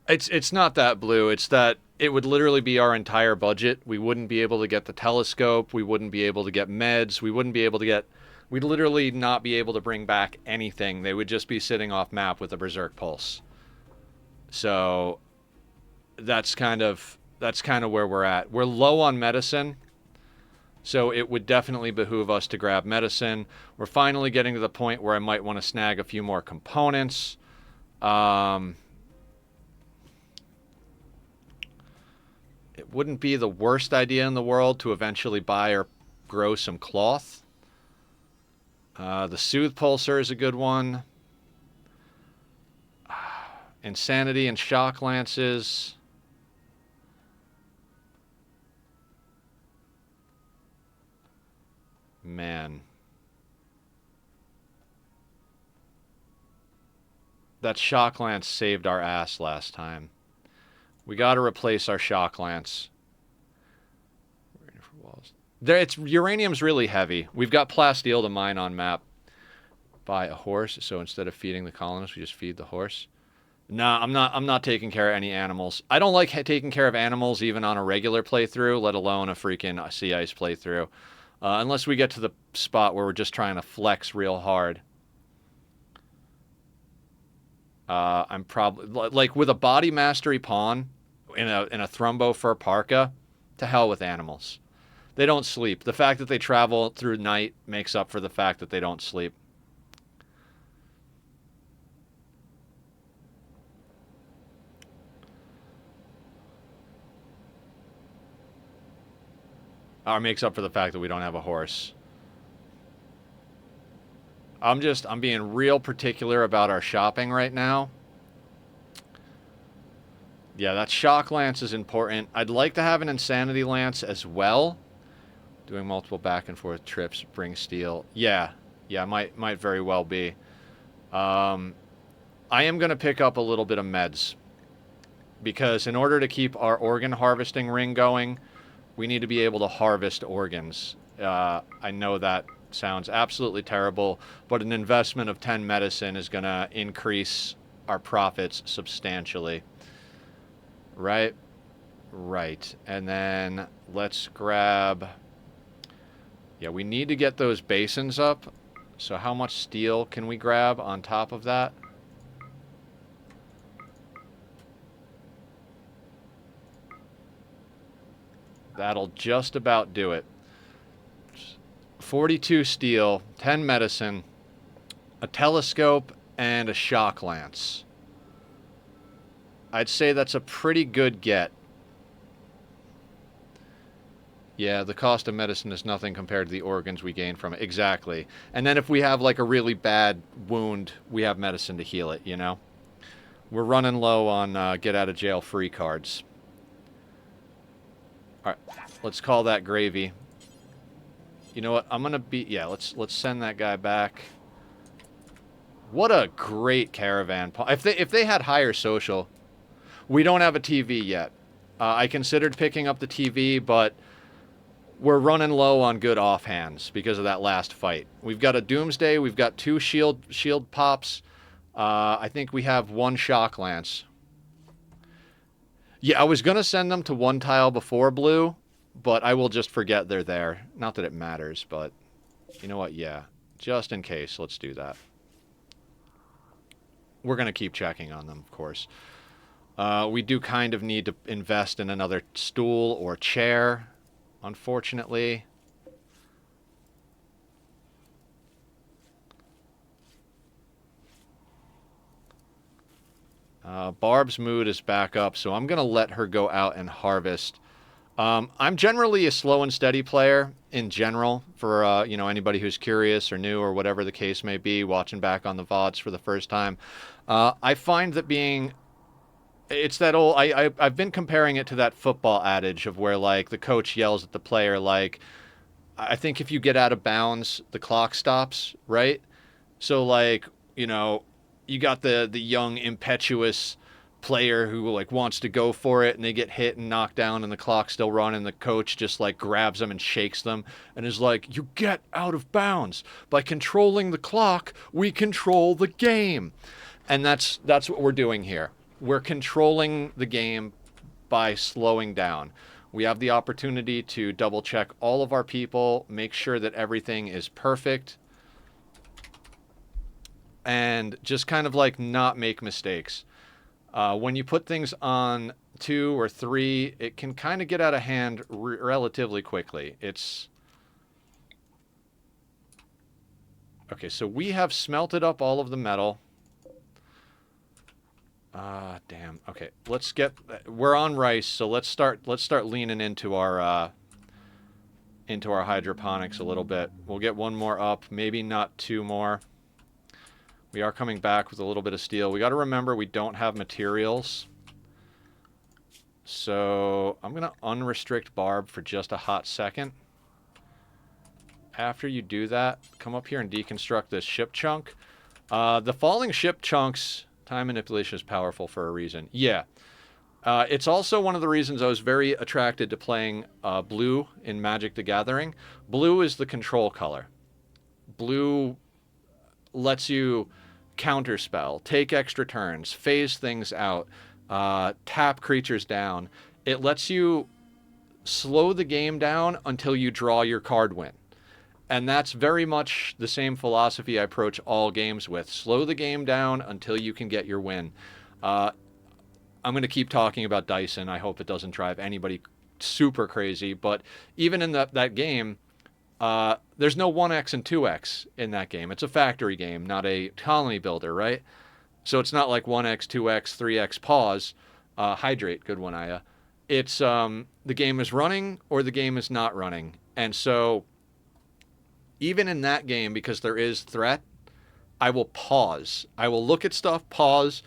It's not that blue. It's that it would literally be our entire budget. We wouldn't be able to get the telescope. We wouldn't be able to get meds. We wouldn't be able to get... We'd literally not be able to bring back anything. They would just be sitting off map with a Berserk Pulse. So that's kind of that's kind of where we're at. We're low on medicine, so it would definitely behoove us to grab medicine. We're finally getting to the point where I might want to snag a few more components. It wouldn't be the worst idea in the world to eventually buy or grow some cloth. The Soothe Pulsar is a good one. Insanity and Shock Lances. Man. That Shock Lance saved our ass last time. We got to replace our Shock Lance. Uranium's really heavy. We've got plasteel to mine on map. Buy a horse, so instead of feeding the colonists, we just feed the horse. Nah, I'm not taking care of any animals. I don't like taking care of animals even on a regular playthrough, let alone a freaking sea ice playthrough. Unless we get to the spot where we're just trying to flex real hard. I'm probably like with a body mastery pawn in a Thrumbo fur parka. To hell with animals. They don't sleep. The fact that they travel through night makes up for the fact that they don't sleep. Or makes up for the fact that we don't have a horse. I'm being real particular about our shopping right now. Yeah, that Shock Lance is important. I'd like to have an Insanity Lance as well. Doing multiple back and forth trips, bring steel. Yeah, might very well be. I am going to pick up a little bit of meds. Because in order to keep our organ harvesting ring going, we need to be able to harvest organs. I know that sounds absolutely terrible, but an investment of 10 medicine is going to increase our profits substantially. Right? Right. And then let's grab... Yeah, we need to get those basins up. So how much steel can we grab on top of that? That'll just about do it. 42 steel, 10 medicine, a telescope, and a shock lance. I'd say that's a pretty good get. Yeah, the cost of medicine is nothing compared to the organs we gain from it. Exactly. And then if we have like a really bad wound, we have medicine to heal it, you know? We're running low on get out of jail free cards. All right, let's call that gravy. You know what? I'm going to be... Yeah, let's send that guy back. What a great caravan. If they had higher social... We don't have a TV yet. I considered picking up the TV, but we're running low on good offhands because of that last fight. We've got a Doomsday. We've got 2 shield pops. I think we have 1 shock lance. Yeah, I was going to send them to 1 tile before blue, but I will just forget they're there. Not that it matters, but you know what? Yeah, just in case, let's do that. We're going to keep checking on them, of course. We do kind of need to invest in another stool or chair, unfortunately. Barb's mood is back up, so I'm going to let her go out and harvest. I'm generally a slow and steady player in general for, anybody who's curious or new or whatever the case may be, watching back on the VODs for the first time. I find that it's that old... I've been comparing it to that football adage of where, like, the coach yells at the player, like, I think if you get out of bounds, the clock stops, right? So, like, you got the young, impetuous player who, like, wants to go for it, and they get hit and knocked down, and the clock's still running, and the coach just, like, grabs them and shakes them, and is like, you get out of bounds. By controlling the clock, we control the game. And that's what we're doing here. We're controlling the game by slowing down. We have the opportunity to double check all of our people, make sure that everything is perfect, and just kind of like not make mistakes. When you put things on 2 or 3, it can kind of get out of hand relatively quickly. It's... Okay, so we have smelted up all of the metal. Damn. Okay, let's get... We're on rice, so let's start leaning into our hydroponics a little bit. We'll get one more up, maybe not 2 more. We are coming back with a little bit of steel. We got to remember we don't have materials. So I'm going to unrestrict Barb for just a hot second. After you do that, come up here and deconstruct this ship chunk. The falling ship chunks, time manipulation is powerful for a reason. Yeah. It's also one of the reasons I was very attracted to playing blue in Magic the Gathering. Blue is the control color. Blue lets you counterspell, take extra turns, phase things out, tap creatures down. It lets you slow the game down until you draw your card win. And that's very much the same philosophy I approach all games with. Slow the game down until you can get your win. I'm going to keep talking about Dyson. I hope it doesn't drive anybody super crazy. But even in that game, there's no 1x and 2x in that game. It's a factory game, not a colony builder, right? So it's not like 1x, 2x, 3x pause. Hydrate, good one, Aya. It's the game is running or the game is not running. And so even in that game, because there is threat, I will pause. I will look at stuff, pause,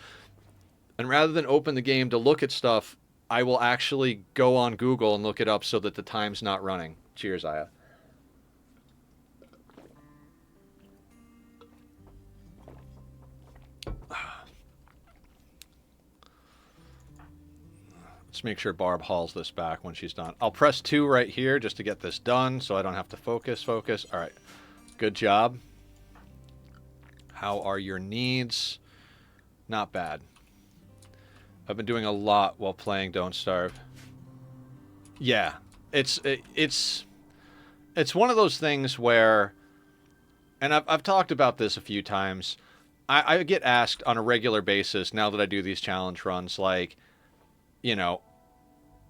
and rather than open the game to look at stuff, I will actually go on Google and look it up so that the time's not running. Cheers, Aya. Let's make sure Barb hauls this back when she's done. I'll press 2 right here just to get this done so I don't have to focus. All right. Good job. How are your needs? Not bad. I've been doing a lot while playing Don't Starve. Yeah. It's one of those things where, and I've talked about this a few times, I get asked on a regular basis now that I do these challenge runs, like, you know,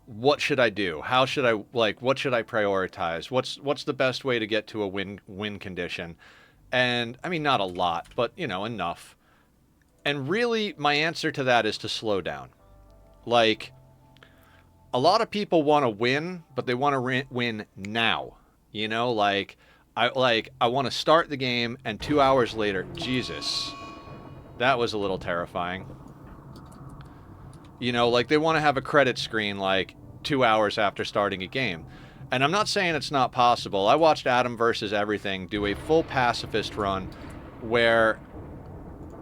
what should I do? How should I, like, what should I prioritize? What's the best way to get to a win condition? And I mean, not a lot, but, you know, enough. And really, my answer to that is to slow down. Like, a lot of people want to win, but they want to win now. You know, I want to start the game, and 2 hours later, Jesus, that was a little terrifying. You know, like, they want to have a credit screen, like, 2 hours after starting a game. And I'm not saying it's not possible. I watched Adam vs. Everything do a full pacifist run where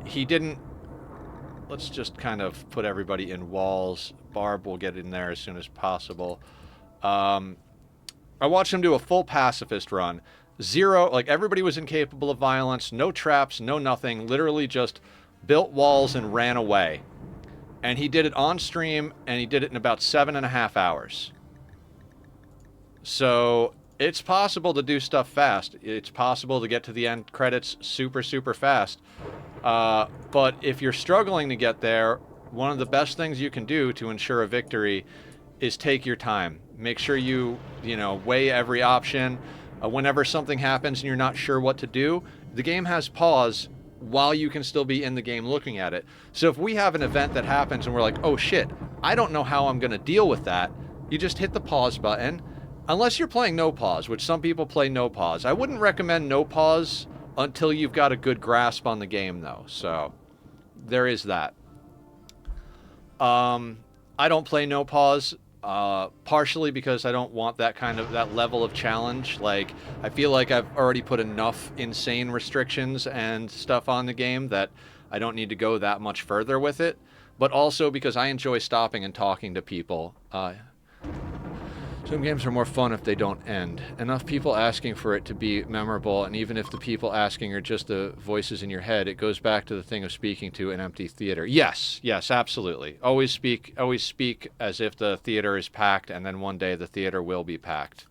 he didn't... Let's just kind of put everybody in walls. Barb will get in there as soon as possible. I watched him do a full pacifist run. Zero, like, everybody was incapable of violence, no traps, no nothing, literally just built walls and ran away. And he did it on stream, and he did it in about 7.5 hours. So it's possible to do stuff fast. It's possible to get to the end credits super, super fast. But if you're struggling to get there, one of the best things you can do to ensure a victory is take your time. Make sure you weigh every option. Whenever something happens and you're not sure what to do, the game has pause while you can still be in the game looking at it. So if we have an event that happens and we're like, oh shit, I don't know how I'm going to deal with that, you just hit the pause button. Unless you're playing no pause, which some people play no pause. I wouldn't recommend no pause until you've got a good grasp on the game, though. So there is that. I don't play no pause, partially because I don't want that level of challenge. Like, I feel like I've already put enough insane restrictions and stuff on the game that I don't need to go that much further with it. But also because I enjoy stopping and talking to people. Some games are more fun if they don't end. Enough people asking for it to be memorable, and even if the people asking are just the voices in your head, it goes back to the thing of speaking to an empty theater. Yes, absolutely. Always speak as if the theater is packed, and then one day the theater will be packed.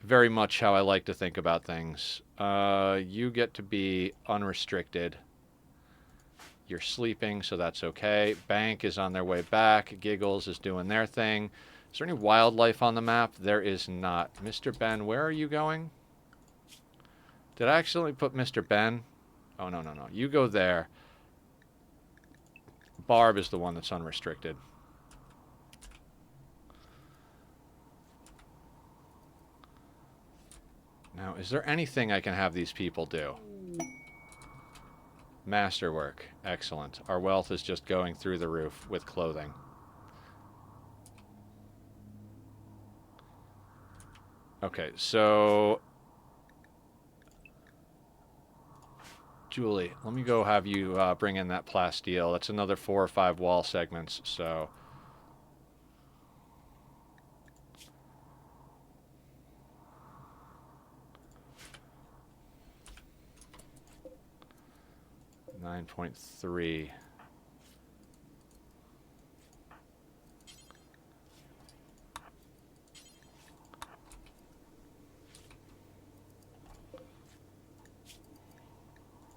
Very much how I like to think about things. You get to be unrestricted. You're sleeping, so that's okay. Bank is on their way back. Giggles is doing their thing. Is there any wildlife on the map? There is not. Mr. Ben, where are you going? Did I accidentally put Mr. Ben? Oh, no, no, no. You go there. Barb is the one that's unrestricted. Now, is there anything I can have these people do? Masterwork. Excellent. Our wealth is just going through the roof with clothing. Okay, so... Julie, let me go have you bring in that plasteel. That's another 4 or 5 wall segments, so... $9.3.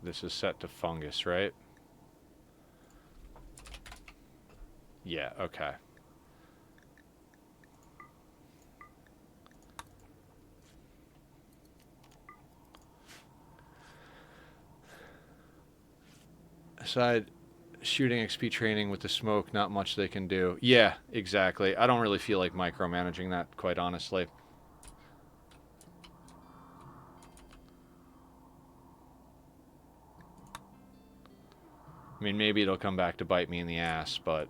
This is set to fungus, right? Yeah, okay. Aside shooting XP training with the smoke, not much they can do. Yeah, exactly. I don't really feel like micromanaging that, quite honestly. I mean, maybe it'll come back to bite me in the ass, but...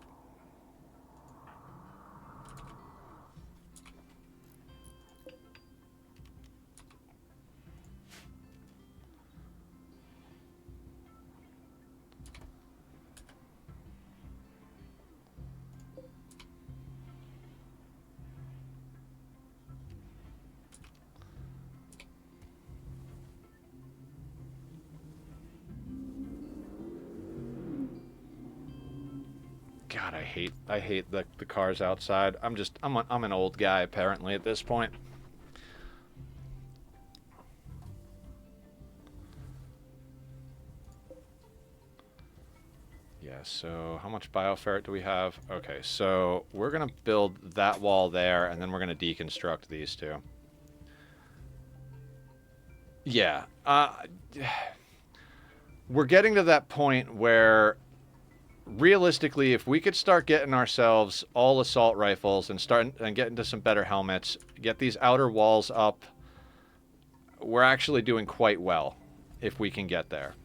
God, I hate the cars outside. I'm an old guy apparently at this point. Yeah, so how much bioferret do we have? Okay, so we're gonna build that wall there, and then we're gonna deconstruct these two. Yeah, we're getting to that point where realistically, if we could start getting ourselves all assault rifles and get into some better helmets, get these outer walls up, we're actually doing quite well if we can get there.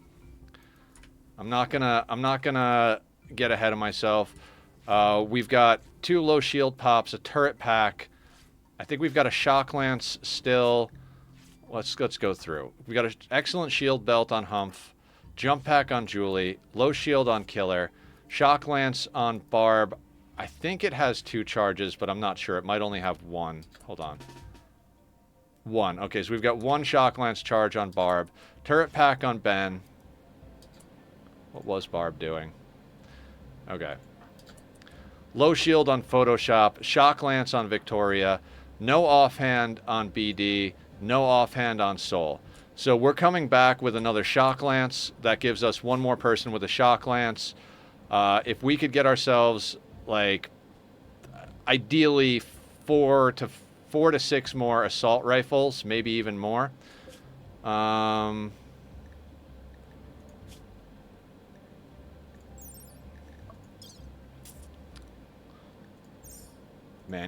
I'm not gonna get ahead of myself. We've got 2 low shield pops, a turret pack. I think we've got a shock lance still. Let's go through. We got an excellent shield belt on Humph, jump pack on Julie, low shield on Killer. Shock Lance on Barb. I think it has 2 charges, but I'm not sure. It might only have 1. Hold on. 1. Okay, so we've got 1 Shock Lance charge on Barb. Turret pack on Ben. What was Barb doing? Okay. Low shield on Photoshop. Shock Lance on Victoria. No offhand on BD. No offhand on Soul. So we're coming back with another Shock Lance. That gives us 1 more person with a Shock Lance. If we could get ourselves, like, ideally 4 to 6 more assault rifles, maybe even more. Man,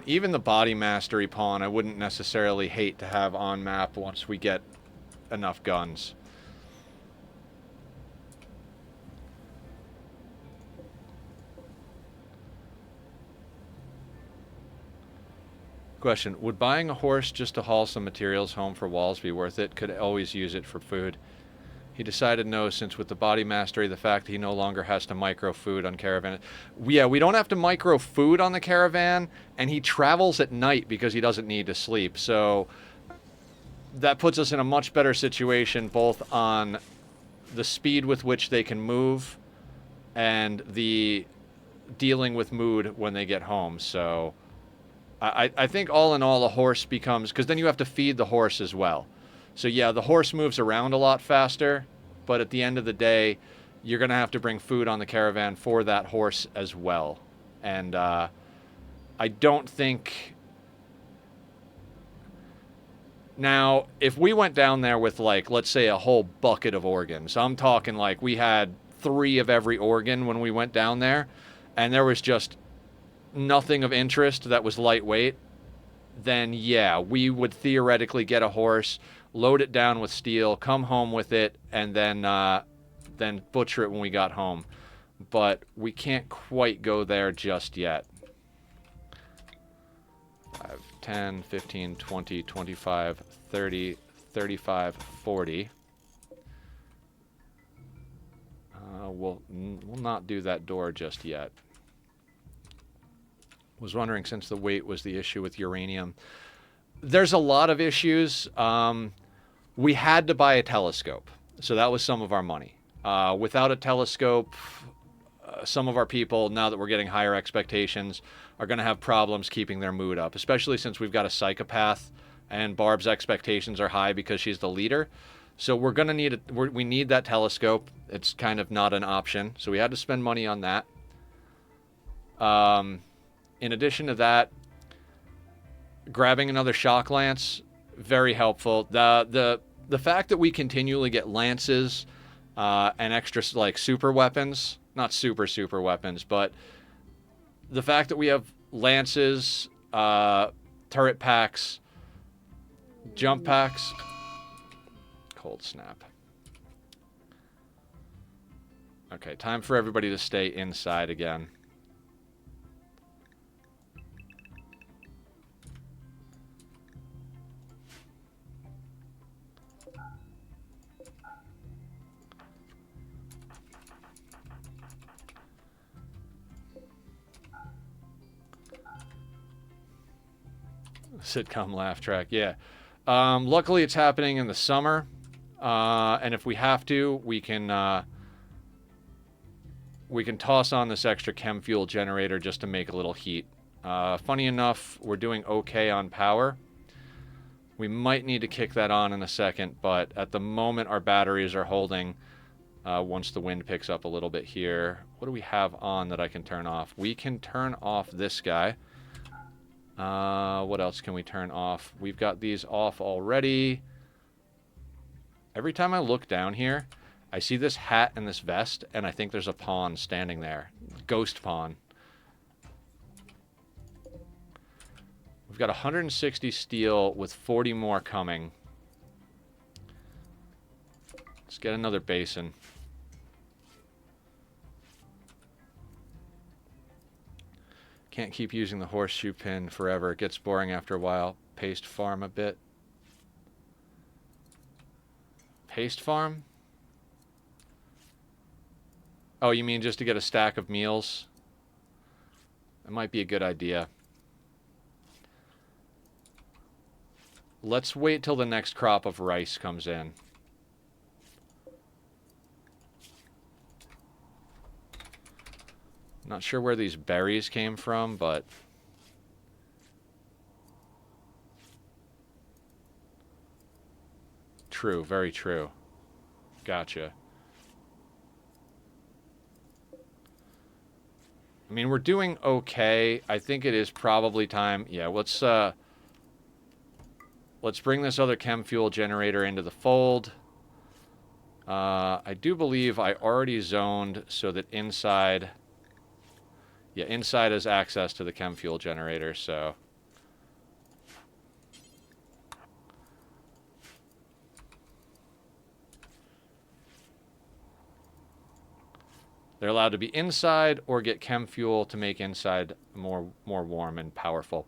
even the body mastery pawn, I wouldn't necessarily hate to have on map once we get enough guns. Question, would buying a horse just to haul some materials home for walls be worth it? Could always use it for food. He decided no, since with the body mastery, the fact that he no longer has to micro food on caravan. Yeah, we don't have to micro food on the caravan, and he travels at night because he doesn't need to sleep. So that puts us in a much better situation, both on the speed with which they can move and the dealing with mood when they get home. So I think all in all, a horse becomes... Because then you have to feed the horse as well. So yeah, the horse moves around a lot faster, but at the end of the day, you're going to have to bring food on the caravan for that horse as well. And I don't think... Now, if we went down there with, like, let's say a whole bucket of organs, I'm talking like we had 3 of every organ when we went down there, and there was just nothing of interest that was lightweight, then yeah, we would theoretically get a horse, load it down with steel, come home with it, and then butcher it when we got home. But we can't quite go there just yet. 5, 10, 15, 20, 25, 30, 35, 40. We'll not do that door just yet. Was wondering, since the weight was the issue with uranium. There's a lot of issues. We had to buy a telescope, so that was some of our money. Without a telescope, some of our people, now that we're getting higher expectations, are going to have problems keeping their mood up, especially since we've got a psychopath and Barb's expectations are high because she's the leader. So we're going to need we need that telescope. It's kind of not an option, so we had to spend money on that. In addition to that, grabbing another shock lance, very helpful. The fact that we continually get lances and extra, like, super weapons, not super weapons, but the fact that we have lances, turret packs, jump packs, cold snap. Okay, time for everybody to stay inside again. Sitcom laugh track, yeah. Luckily, it's happening in the summer, and if we have to, we can toss on this extra chem fuel generator just to make a little heat. Funny enough, we're doing okay on power. We might need to kick that on in a second, but at the moment, our batteries are holding. Once the wind picks up a little bit here, what do we have on that I can turn off? We can turn off this guy. What else can we turn off? We've got these off already. Every time I look down here, I see this hat and this vest, and I think there's a pawn standing there. Ghost pawn. We've got 160 steel with 40 more coming. Let's get another basin. Can't keep using the horseshoe pin forever. It gets boring after a while. Paste farm a bit. Paste farm? Oh, you mean just to get a stack of meals? That might be a good idea. Let's wait till the next crop of rice comes in. Not sure where these berries came from, but... True, very true. Gotcha. I mean, we're doing okay. I think it is probably time... Yeah, let's bring this other chem fuel generator into the fold. I do believe I already zoned so that inside... Yeah, inside has access to the chem fuel generator, so... They're allowed to be inside or get chem fuel to make inside more warm and powerful.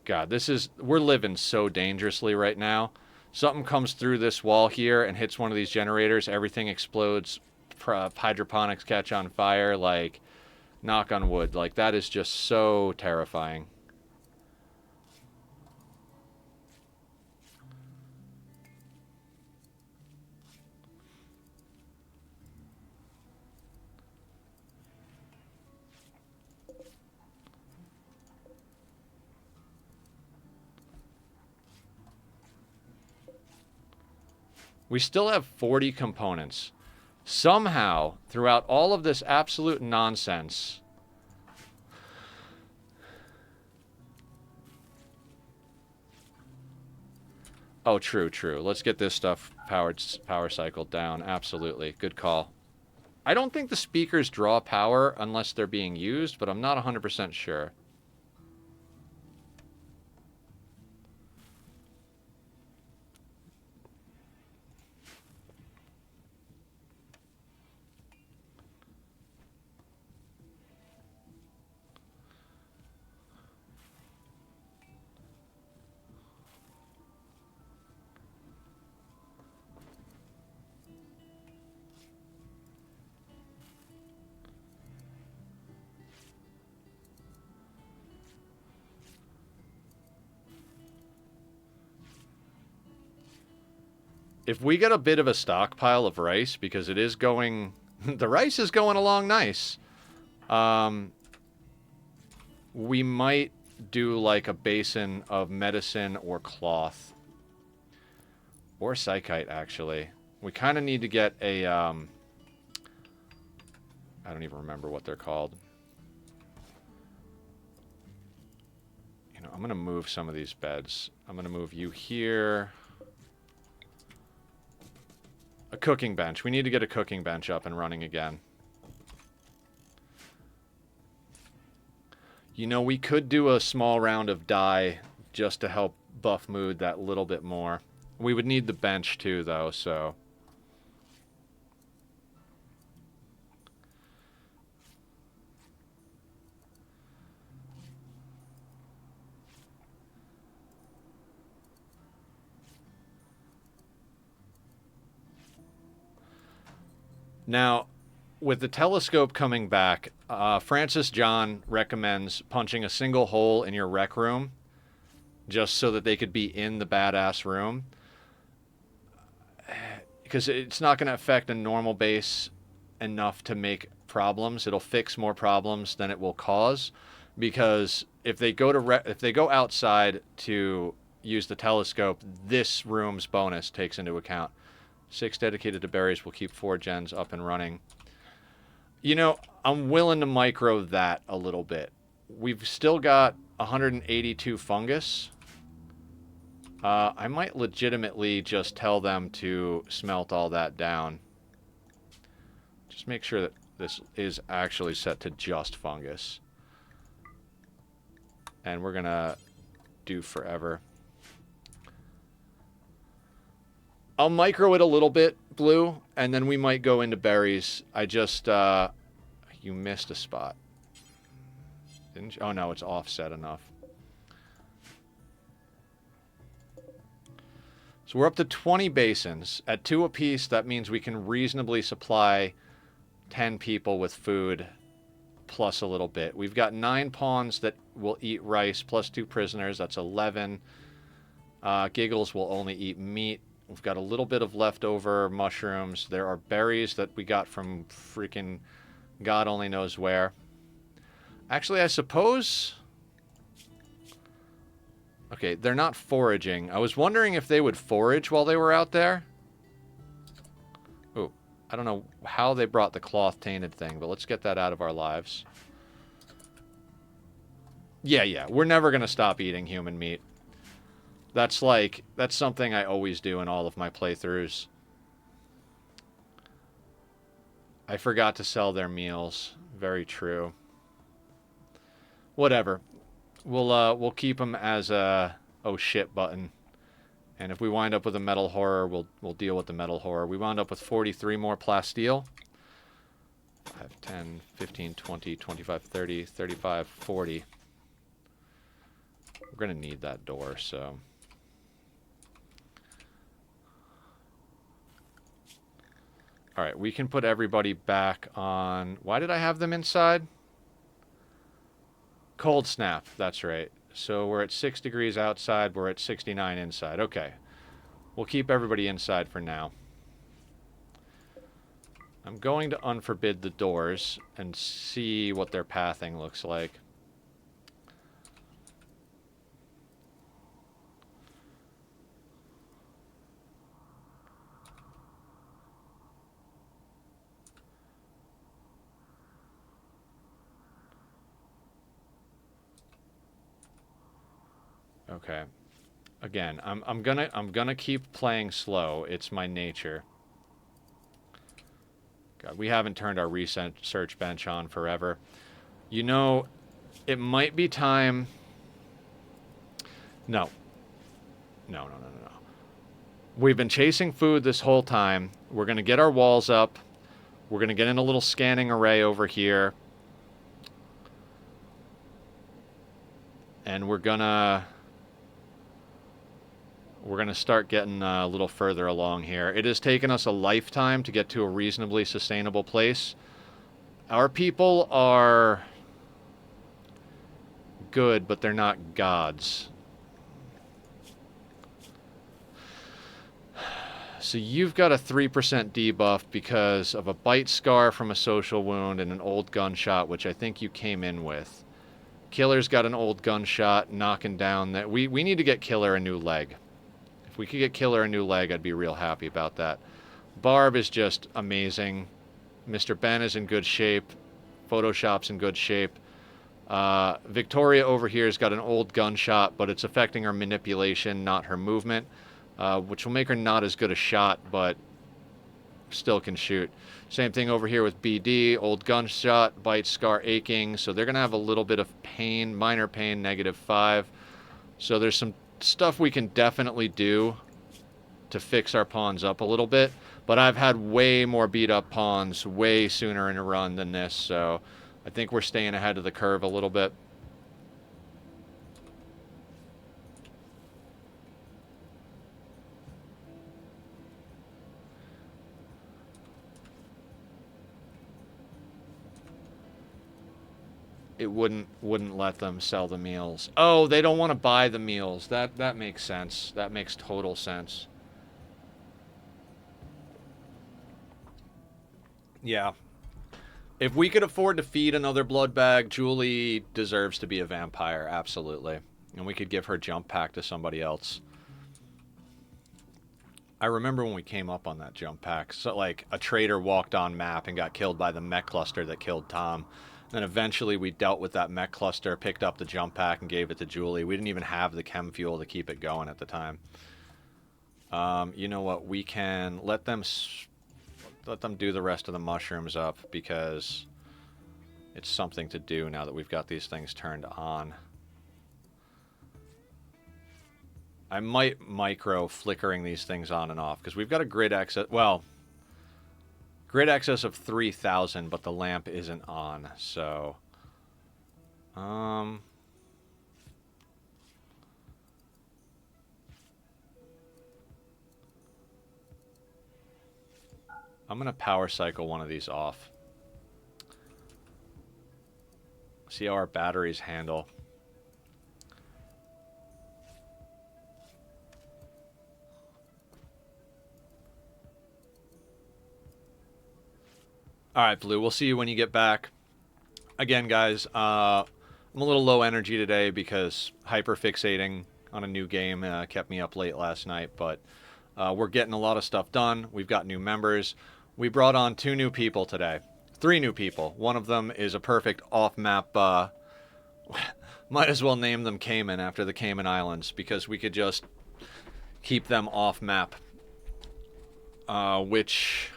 God, we're living so dangerously right now. Something comes through this wall here and hits one of these generators, everything explodes, hydroponics catch on fire, like, knock on wood. Like, that is just so terrifying. We still have 40 components. Somehow, throughout all of this absolute nonsense, oh, true, true. Let's get this stuff power cycled down. Absolutely. Good call. I don't think the speakers draw power unless they're being used, but I'm not 100% sure. If we get a bit of a stockpile of rice, because it is going... the rice is going along nice. We might do like a basin of medicine or cloth. Or psychite, actually. We kind of need to get a... I don't even remember what they're called. You know, I'm going to move some of these beds. I'm going to move you here... A cooking bench. We need to get a cooking bench up and running again. You know, we could do a small round of dye just to help buff mood that little bit more. We would need the bench too, though, so... Now, with the telescope coming back, Francis John recommends punching a single hole in your rec room just so that they could be in the badass room. Because it's not going to affect a normal base enough to make problems. It'll fix more problems than it will cause. Because if they go if they go outside to use the telescope, this room's bonus takes into account. 6 dedicated to berries will keep 4 gens up and running. You know, I'm willing to micro that a little bit. We've still got 182 fungus. I might legitimately just tell them to smelt all that down. Just make sure that this is actually set to just fungus. And we're gonna do forever. I'll micro it a little bit, Blue, and then we might go into berries. I just, you missed a spot. Didn't you? Oh no, it's offset enough. So we're up to 20 basins. At 2 apiece, that means we can reasonably supply 10 people with food, plus a little bit. We've got 9 pawns that will eat rice, plus 2 prisoners. That's 11. Giggles will only eat meat. We've got a little bit of leftover mushrooms. There are berries that we got from freaking God only knows where. Actually, I suppose... Okay, they're not foraging. I was wondering if they would forage while they were out there. Ooh, I don't know how they brought the cloth-tainted thing, but let's get that out of our lives. Yeah, we're never going to stop eating human meat. That's something I always do in all of my playthroughs. I forgot to sell their meals. Very true. Whatever. We'll keep them as a oh shit button. And if we wind up with a metal horror, we'll deal with the metal horror. We wound up with 43 more plasteel. 5, 10, 15, 20, 25, 30, 35, 40. We're going to need that door, so... Alright, we can put everybody back on... Why did I have them inside? Cold snap, that's right. So we're at 6 degrees outside, we're at 69 inside. Okay. We'll keep everybody inside for now. I'm going to unforbid the doors and see what their pathing looks like. Okay. Again, I'm gonna keep playing slow. It's my nature. God, we haven't turned our research bench on forever. You know, it might be time. No. No, no, no, no, no. We've been chasing food this whole time. We're gonna get our walls up. We're gonna get in a little scanning array over here. And we're gonna start getting a little further along here. It has taken us a lifetime to get to a reasonably sustainable place. Our people are good, but they're not gods. So you've got a 3% debuff because of a bite scar from a social wound and an old gunshot, which I think you came in with. Killer's got an old gunshot knocking down that. We need to get Killer a new leg. If we could get Killer a new leg, I'd be real happy about that. Barb is just amazing. Mr. Ben is in good shape. Photoshop's in good shape. Victoria over here has got an old gunshot, but it's affecting her manipulation, not her movement, which will make her not as good a shot, but still can shoot. Same thing over here with BD, old gunshot, bite, scar, aching. So they're going to have a little bit of pain, minor pain, -5. So there's some stuff we can definitely do to fix our pawns up a little bit. But I've had way more beat up pawns way sooner in a run than this. So I think we're staying ahead of the curve a little bit. It wouldn't let them sell the meals. Oh, they don't want to buy the meals. That makes sense. That makes total sense. Yeah. If we could afford to feed another blood bag, Julie deserves to be a vampire, absolutely. And we could give her jump pack to somebody else. I remember when we came up on that jump pack. So, like, a traitor walked on map and got killed by the mech cluster that killed Tom. Then eventually we dealt with that mech cluster, picked up the jump pack, and gave it to Julie. We didn't even have the chem fuel to keep it going at the time. You know what? We can let them do the rest of the mushrooms up because it's something to do now that we've got these things turned on. I might micro flickering these things on and off because we've got a grid access. Well, grid access of 3,000, but the lamp isn't on. So, I'm gonna power cycle one of these off. See how our batteries handle. Alright, Blue, we'll see you when you get back. Again, guys, I'm a little low energy today because hyperfixating on a new game kept me up late last night, but we're getting a lot of stuff done. We've got new members. We brought on 2 new people today. 3 new people. One of them is a perfect off-map... might as well name them Cayman after the Cayman Islands because we could just keep them off-map. Which...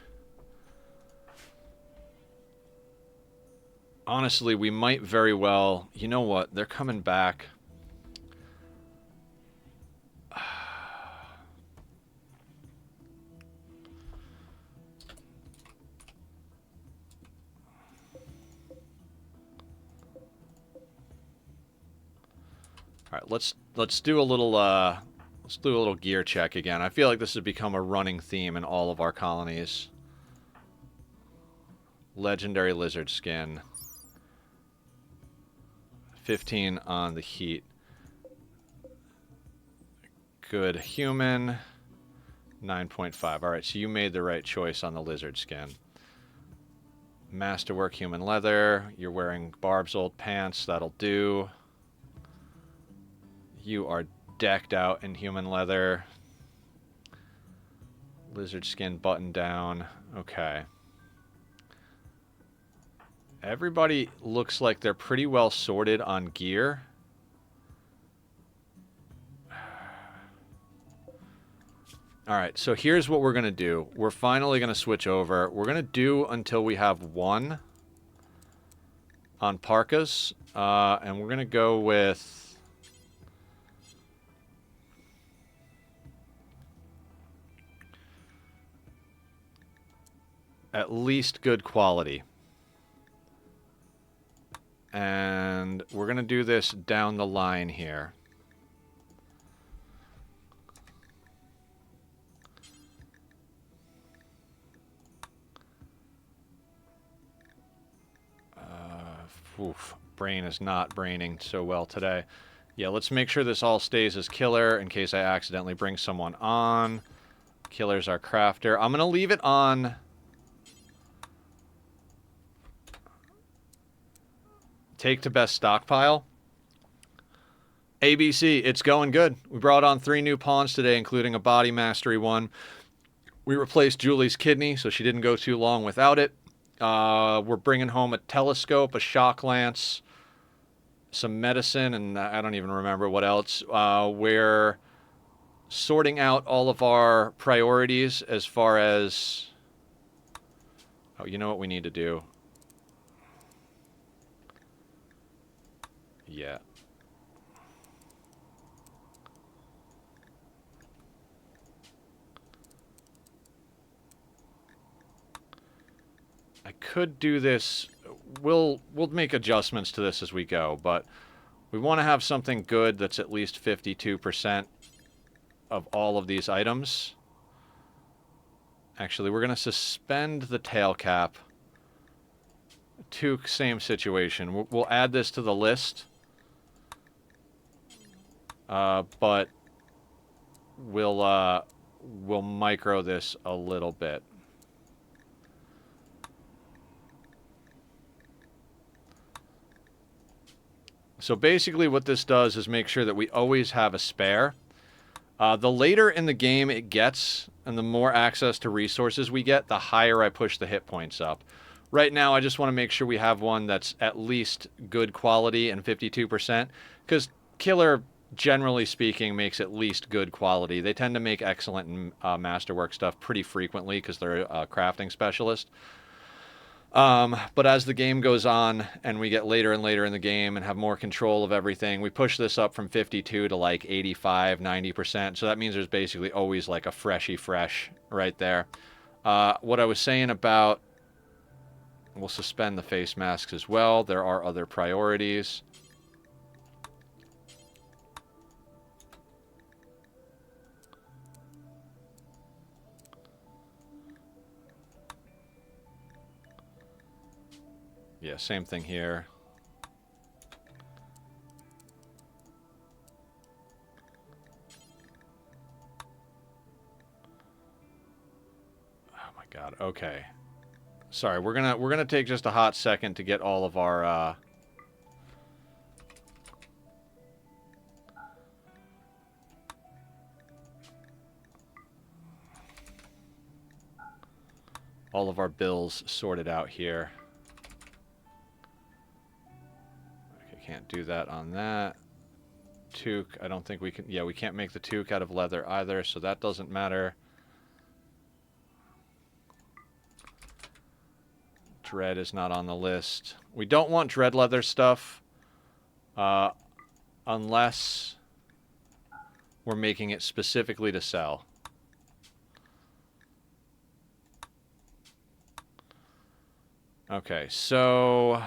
honestly, we might very well... You know what? They're coming back. All right, let's do a little gear check again. I feel like this has become a running theme in all of our colonies. Legendary lizard skin. 15 on the heat. Good human. 9.5. All right, so you made the right choice on the lizard skin. Masterwork human leather. You're wearing Barb's old pants. That'll do. You are decked out in human leather. Lizard skin button down. Okay. Everybody looks like they're pretty well sorted on gear. All right, so here's what we're going to do. We're finally going to switch over. We're going to do until we have one on parkas, and we're going to go with... at least good quality. And we're going to do this down the line here. Oof, brain is not braining so well today. Yeah, let's make sure this all stays as killer in case I accidentally bring someone on. Killer's our crafter. I'm going to leave it on... take to best stockpile. ABC, it's going good. We brought on 3 new pawns today, including a body mastery one. We replaced Julie's kidney, so she didn't go too long without it. We're bringing home a telescope, a shock lance, some medicine, and I don't even remember what else. We're sorting out all of our priorities as far as... oh, you know what we need to do? Yeah. I could do this. We'll make adjustments to this as we go, but we want to have something good that's at least 52% of all of these items. Actually, we're going to suspend the tail cap. Same situation. We'll add this to the list. But we'll micro this a little bit. So basically what this does is make sure that we always have a spare. The later in the game it gets, and the more access to resources we get, the higher I push the hit points up. Right now, I just want to make sure we have one that's at least good quality and 52%, because Killer, generally speaking, makes at least good quality. They tend to make excellent masterwork stuff pretty frequently because they're a crafting specialist. But as the game goes on and we get later and later in the game and have more control of everything, we push this up from 52 to like 85, 90%. So that means there's basically always like a freshy fresh right there. What I was saying about... we'll suspend the face masks as well. There are other priorities. Yeah, same thing here. Oh my god. Okay. Sorry, we're gonna take just a hot second to get all of our bills sorted out here. Okay, can't do that on that. Toque, I don't think we can... yeah, we can't make the toque out of leather either, so that doesn't matter. Dread is not on the list. We don't want dread leather stuff unless we're making it specifically to sell. Okay, so...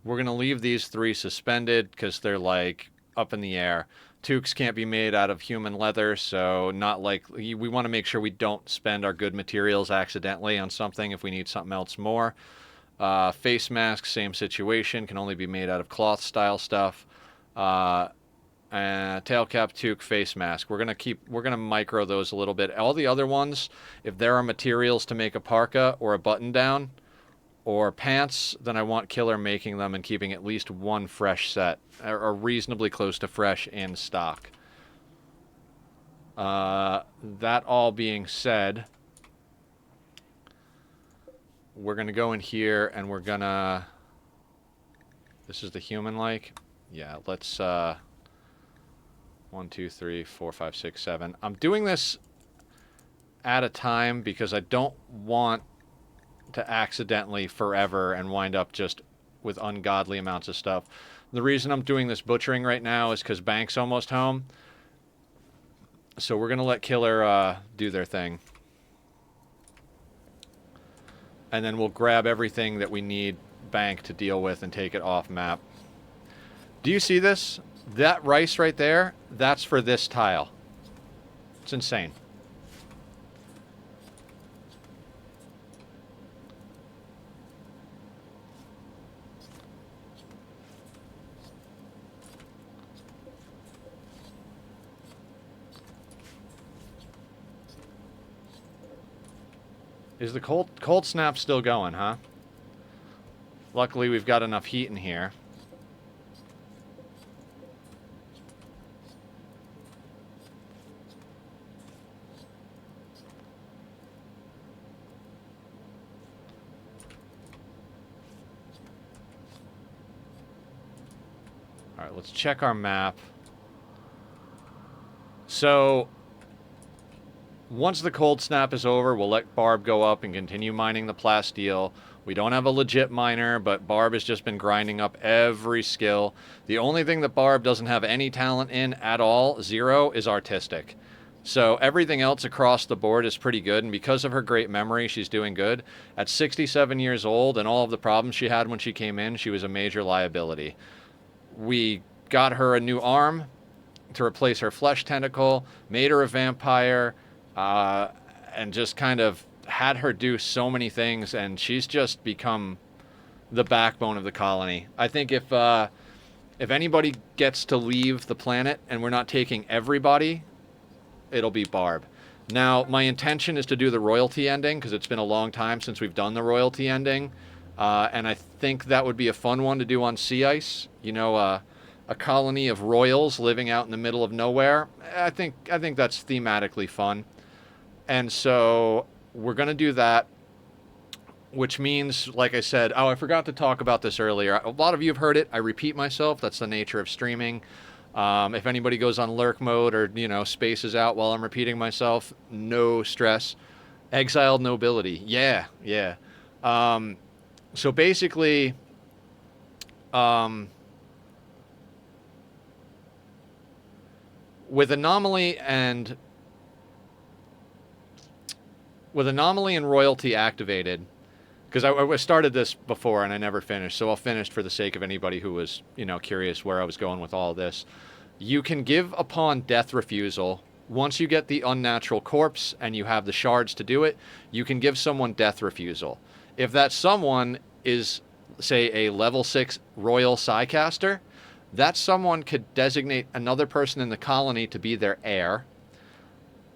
we're going to leave these 3 suspended because they're like up in the air. Toques can't be made out of human leather, so not like... we want to make sure we don't spend our good materials accidentally on something if we need something else more. Face mask, same situation, can only be made out of cloth style stuff. Tail cap, toque, face mask. We're gonna micro those a little bit. All the other ones, if there are materials to make a parka or a button down or pants, then I want Killer making them and keeping at least one fresh set, or reasonably close to fresh in stock. That all being said, we're gonna go in here and we're gonna This is the human-like. Yeah, let's, 1, 2, 3, 4, 5, 6, 7. I'm doing this at a time because I don't want to accidentally forever and wind up just with ungodly amounts of stuff. The reason I'm doing this butchering right now is because Bank's almost home. So we're going to let Killer do their thing. And then we'll grab everything that we need Bank to deal with and take it off map. Do you see this? That rice right there, that's for this tile. It's insane. Is the cold snap still going, huh? Luckily, we've got enough heat in here. All right, let's check our map. So, once the cold snap is over, we'll let Barb go up and continue mining the plasteel. We don't have a legit miner, but Barb has just been grinding up every skill. The only thing that Barb doesn't have any talent in at all, 0, is artistic. So everything else across the board is pretty good, and because of her great memory, she's doing good. At 67 years old and all of the problems she had when she came in, she was a major liability. We got her a new arm to replace her flesh tentacle, made her a vampire, and just kind of had her do so many things, and she's just become the backbone of the colony. I think if anybody gets to leave the planet and we're not taking everybody, it'll be Barb. Now, my intention is to do the royalty ending, because it's been a long time since we've done the royalty ending, and I think that would be a fun one to do on sea ice. You know, a colony of royals living out in the middle of nowhere. I think that's thematically fun. And so we're going to do that, which means, like I said, oh, I forgot to talk about this earlier. A lot of you have heard it. I repeat myself. That's the nature of streaming. If anybody goes on lurk mode or, you know, spaces out while I'm repeating myself, no stress. Exiled nobility. Yeah. So basically, with anomaly and royalty activated, because I started this before and I never finished, so I'll finish for the sake of anybody who was, you know, curious where I was going with all this. You can give upon death refusal. Once you get the unnatural corpse and you have the shards to do it, you can give someone death refusal. If that someone is, say, a level 6 royal psycaster, that someone could designate another person in the colony to be their heir.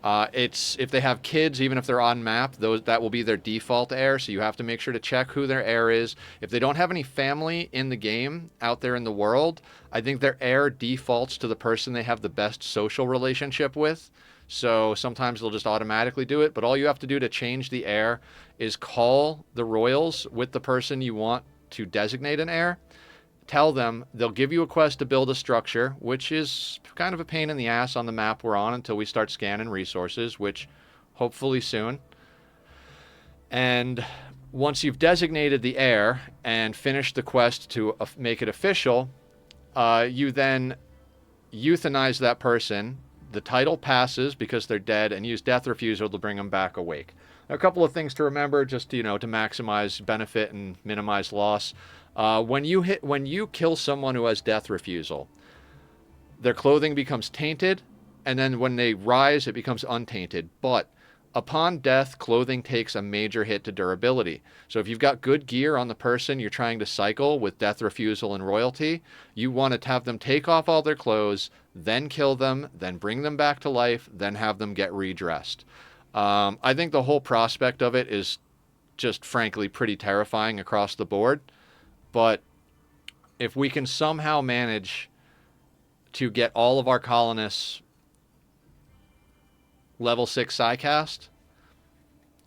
It's if they have kids, even if they're on map, that will be their default heir. So you have to make sure to check who their heir is. If they don't have any family in the game out there in the world, I think their heir defaults to the person they have the best social relationship with. So sometimes they'll just automatically do it. But all you have to do to change the heir is call the royals with the person you want to designate an heir. Tell them, they'll give you a quest to build a structure, which is kind of a pain in the ass on the map we're on until we start scanning resources, which hopefully soon. And once you've designated the heir and finished the quest to make it official, you then euthanize that person. The title passes because they're dead, and use death refusal to bring them back awake. A couple of things to remember, just to maximize benefit and minimize loss. When you kill someone who has death refusal, their clothing becomes tainted, and then when they rise, it becomes untainted. But upon death, clothing takes a major hit to durability. So if you've got good gear on the person you're trying to cycle with death refusal and royalty, you want to have them take off all their clothes, then kill them, then bring them back to life, then have them get redressed. I think the whole prospect of it is just frankly pretty terrifying across the board. But if we can somehow manage to get all of our colonists level 6 psycast,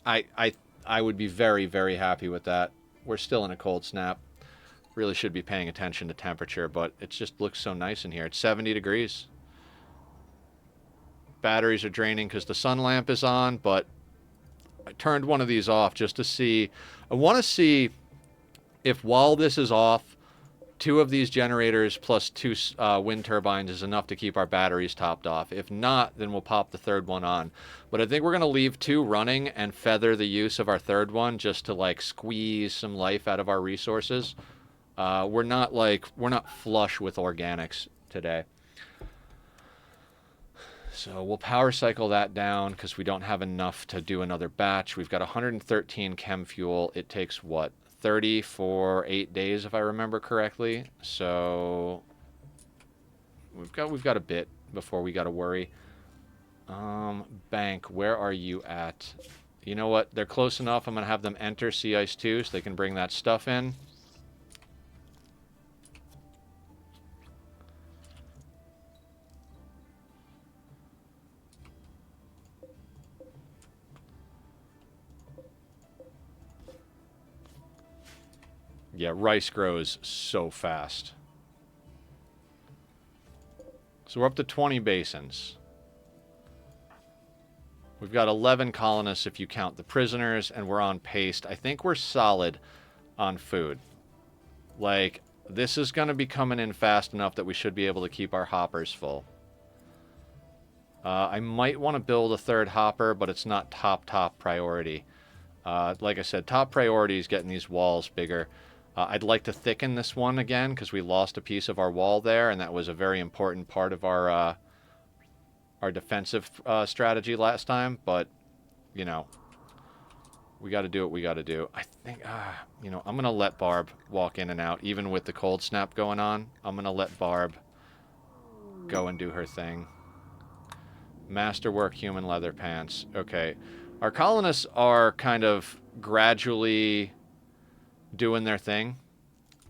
I would be very, very happy with that. We're still in a cold snap. Really should be paying attention to temperature, but it just looks so nice in here. It's 70 degrees. Batteries are draining because the sun lamp is on, but I turned one of these off just to see. I want to see if while this is off, two of these generators plus two wind turbines is enough to keep our batteries topped off. If not, then we'll pop the third one on. But I think we're going to leave two running and feather the use of our third one just to like squeeze some life out of our resources. We're not flush with organics today. So we'll power cycle that down because we don't have enough to do another batch. We've got 113 chem fuel. It takes what, 30 for 8 days if I remember correctly. So we've got a bit before we got to worry. Bank, where are you at? You know what? They're close enough. I'm gonna have them enter sea ice 2 so they can bring that stuff in. Yeah, rice grows so fast. So we're up to 20 basins. We've got 11 colonists if you count the prisoners, and we're on pace. I think we're solid on food. Like, this is going to be coming in fast enough that we should be able to keep our hoppers full. I might want to build a third hopper, but it's not top priority. Like I said, top priority is getting these walls bigger. I'd like to thicken this one again because we lost a piece of our wall there, and that was a very important part of our defensive strategy last time. But, you know, we got to do what we got to do. I think, you know, I'm going to let Barb walk in and out, even with the cold snap going on. I'm going to let Barb go and do her thing. Masterwork human leather pants. Okay. Our colonists are kind of gradually doing their thing,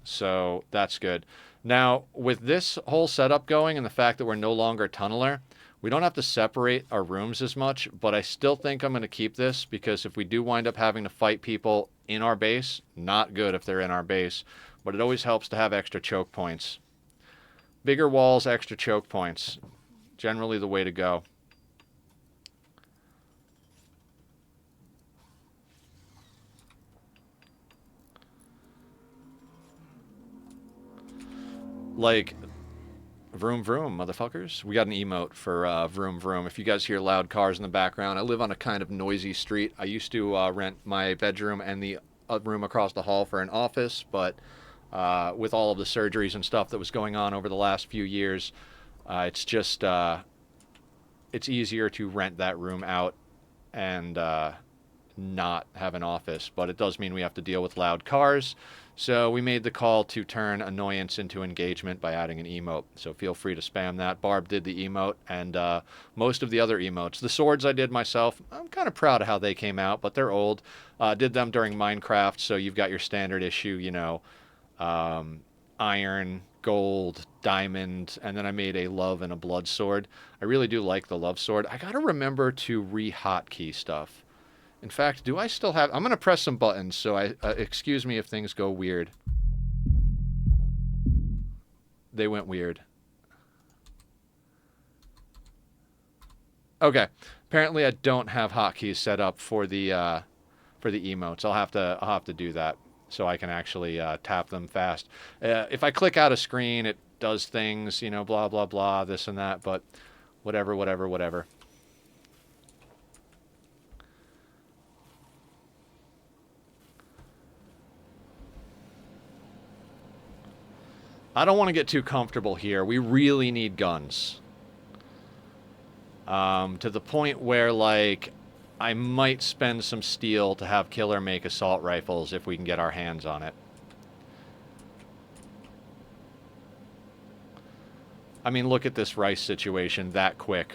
so that's good. Now, with this whole setup going and the fact that we're no longer tunneler, we don't have to separate our rooms as much, but I still think I'm going to keep this because if we do wind up having to fight people in our base, not good if they're in our base, but it always helps to have extra choke points. Bigger walls, extra choke points. Generally the way to go. Like, vroom vroom, motherfuckers. We got an emote for vroom vroom. If you guys hear loud cars in the background, I live on a kind of noisy street. I used to rent my bedroom and the room across the hall for an office, but with all of the surgeries and stuff that was going on over the last few years, it's just, it's easier to rent that room out and not have an office. But it does mean we have to deal with loud cars. So we made the call to turn annoyance into engagement by adding an emote. So feel free to spam that. Barb did the emote and most of the other emotes. The swords I did myself. I'm kind of proud of how they came out, but they're old. Did them during Minecraft, so you've got your standard issue, you know, iron, gold, diamond, and then I made a love and a blood sword. I really do like the love sword. I gotta remember to re-hotkey stuff. In fact, do I still have... I'm going to press some buttons, so excuse me if things go weird. They went weird. Okay. Apparently I don't have hotkeys set up for the emotes. I'll have to do that so I can actually tap them fast. If I click out a screen, it does things, you know, blah, blah, blah, this and that, but whatever. I don't want to get too comfortable here. We really need guns. To the point where, like, I might spend some steel to have Killer make assault rifles if we can get our hands on it. I mean, look at this rice situation that quick.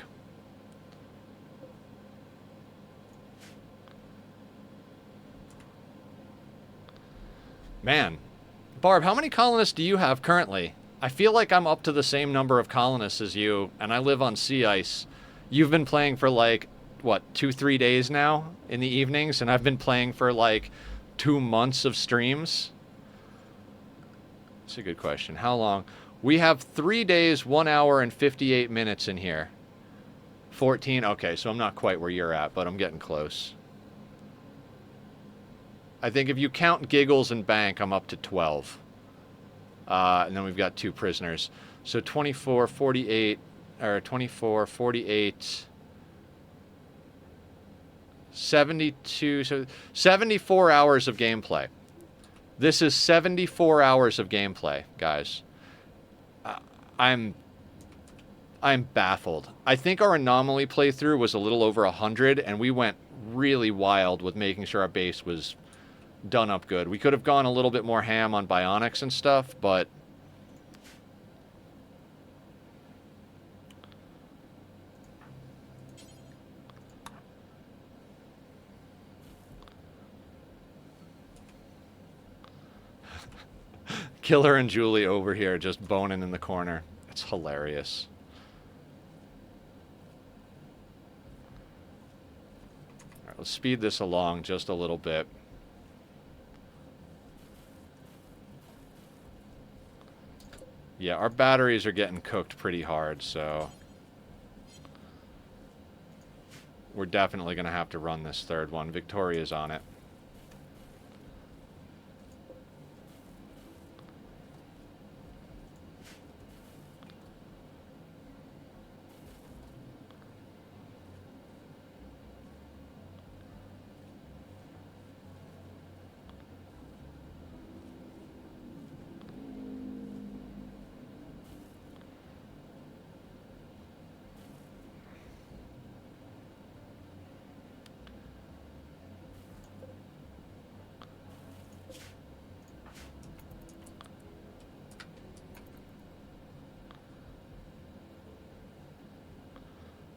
Man. Barb, how many colonists do you have currently? I feel like I'm up to the same number of colonists as you, and I live on sea ice. You've been playing for like, what, 2-3 days now in the evenings, and I've been playing for like 2 months of streams. That's a good question. How long? We have 3 days, 1 hour, and 58 minutes in here. 14? Okay, so I'm not quite where you're at, but I'm getting close. I think if you count Giggles and Bank, I'm up to 12. And then we've got 2 prisoners. So 24, 48, or 24, 48, 72, so 74 hours of gameplay. This is 74 hours of gameplay, guys. I'm baffled. I think our anomaly playthrough was a little over 100, and we went really wild with making sure our base was done up good. We could have gone a little bit more ham on bionics and stuff, but Killer and Julie over here just boning in the corner. It's hilarious. All right, let's speed this along just a little bit. Yeah, our batteries are getting cooked pretty hard, so we're definitely going to have to run this third one. Victoria's on it.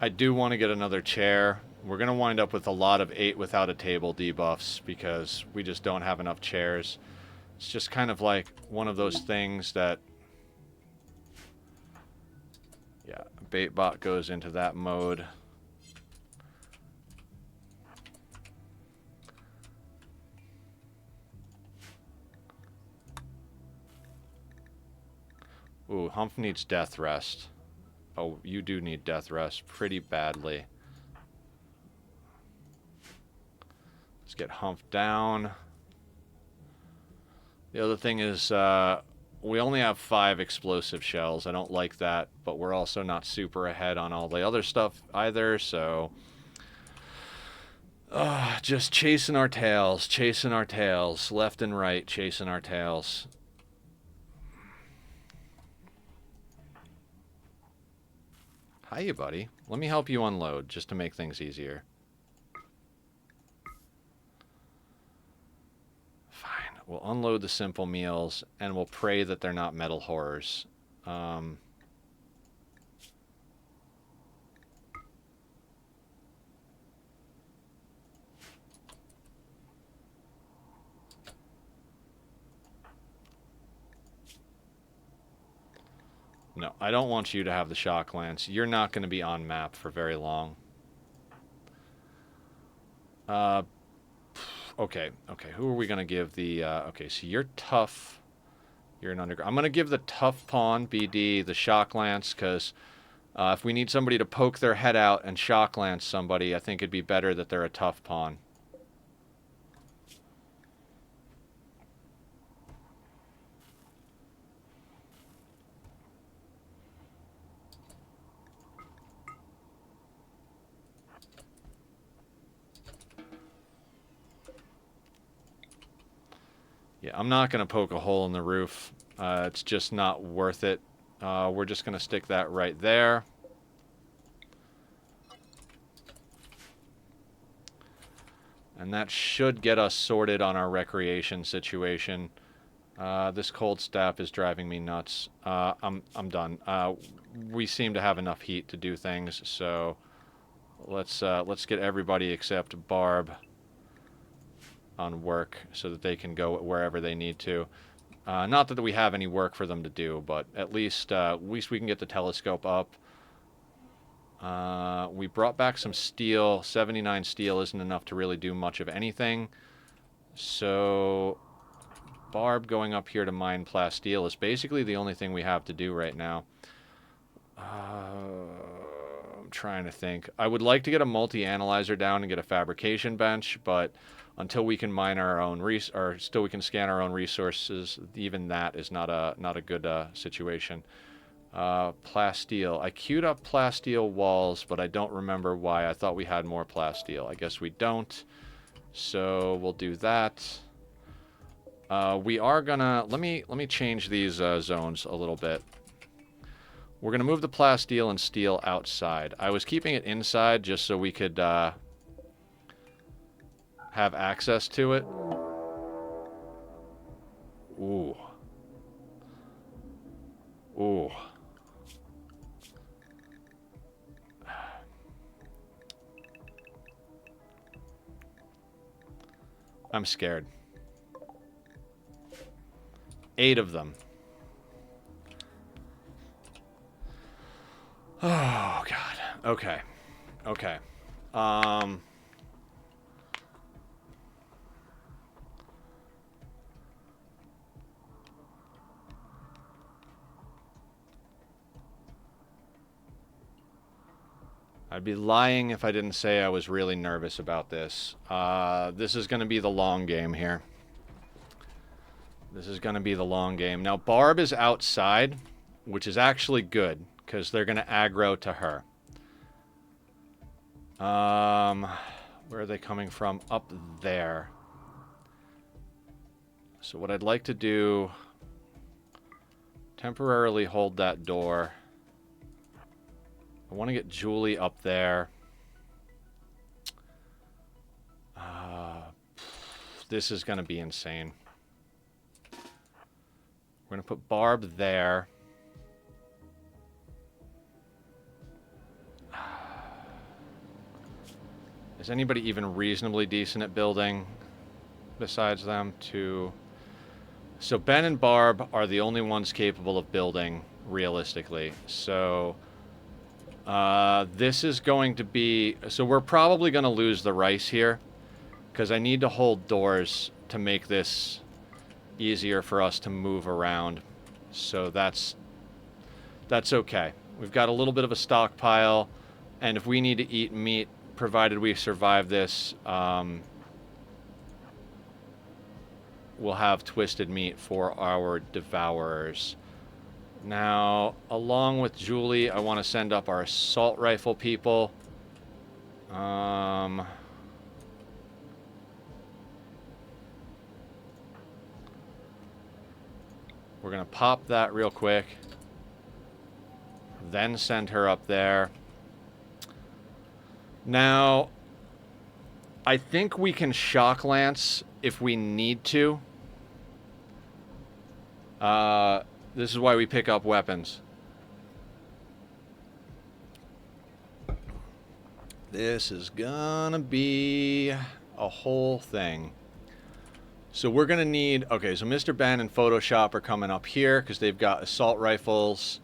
I do want to get another chair. We're going to wind up with a lot of 8 without a table debuffs because we just don't have enough chairs. It's just kind of like one of those things that... Yeah, Baitbot goes into that mode. Ooh, Humph needs death rest. Oh, you do need death rest pretty badly. Let's get Humph down. The other thing is, we only have 5 explosive shells. I don't like that, but we're also not super ahead on all the other stuff either, so... just chasing our tails, left and right, chasing our tails. Hiya, buddy. Let me help you unload, just to make things easier. Fine. We'll unload the simple meals, and we'll pray that they're not metal horrors. No, I don't want you to have the shock lance. You're not going to be on map for very long. Okay, who are we going to give the... okay, so you're tough. You're an underground. I'm going to give the tough pawn, BD, the shock lance, because if we need somebody to poke their head out and shock lance somebody, I think it'd be better that they're a tough pawn. Yeah, I'm not going to poke a hole in the roof. It's just not worth it. We're just going to stick that right there. And that should get us sorted on our recreation situation. This cold staff is driving me nuts. I'm done. We seem to have enough heat to do things, so let's get everybody except Barb on work so that they can go wherever they need to. Not that we have any work for them to do, but at least we can get the telescope up. We brought back some steel. 79 steel isn't enough to really do much of anything. So Barb going up here to mine plasteel is basically the only thing we have to do right now. I'm trying to think. I would like to get a multi-analyzer down and get a fabrication bench, but until we can mine our own or still we can scan our own resources, even that is not a good situation. Plasteel. I queued up plasteel walls, but I don't remember why. I thought we had more plasteel. I guess we don't. So we'll do that. We are gonna let me change these zones a little bit. We're gonna move the plasteel and steel outside. I was keeping it inside just so we could have access to it. Ooh. Ooh. I'm scared. 8 of them. Oh, God. Okay. Okay. I'd be lying if I didn't say I was really nervous about this. This is going to be the long game here. This is going to be the long game. Now, Barb is outside, which is actually good, because they're going to aggro to her. Where are they coming from? Up there. So what I'd like to do... temporarily hold that door. I want to get Julie up there. This is going to be insane. We're going to put Barb there. Is anybody even reasonably decent at building besides them? So Ben and Barb are the only ones capable of building, realistically. So this is going to be... So we're probably going to lose the rice here, because I need to hold doors to make this easier for us to move around. So that's okay. We've got a little bit of a stockpile, and if we need to eat meat, provided we survive this, we'll have twisted meat for our Devourers. Now, along with Julie, I want to send up our assault rifle people. We're going to pop that real quick. Then send her up there. Now, I think we can shock lance if we need to. This is why we pick up weapons. This is gonna be a whole thing. So we're gonna need... Okay, so Mr. Ben and Photoshop are coming up here because they've got assault rifles.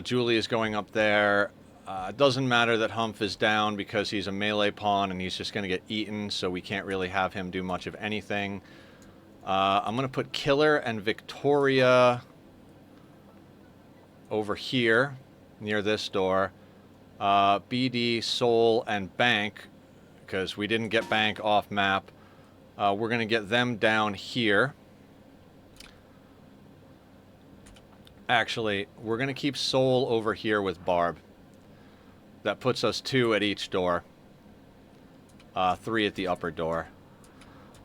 Julie is going up there. It doesn't matter that Humph is down because he's a melee pawn and he's just gonna get eaten, so we can't really have him do much of anything. I'm gonna put Killer and Victoria over here near this door. BD, Soul, and Bank, because we didn't get Bank off map. We're going to get them down here. Actually, we're going to keep Soul over here with Barb. That puts us 2 at each door. 3 at the upper door.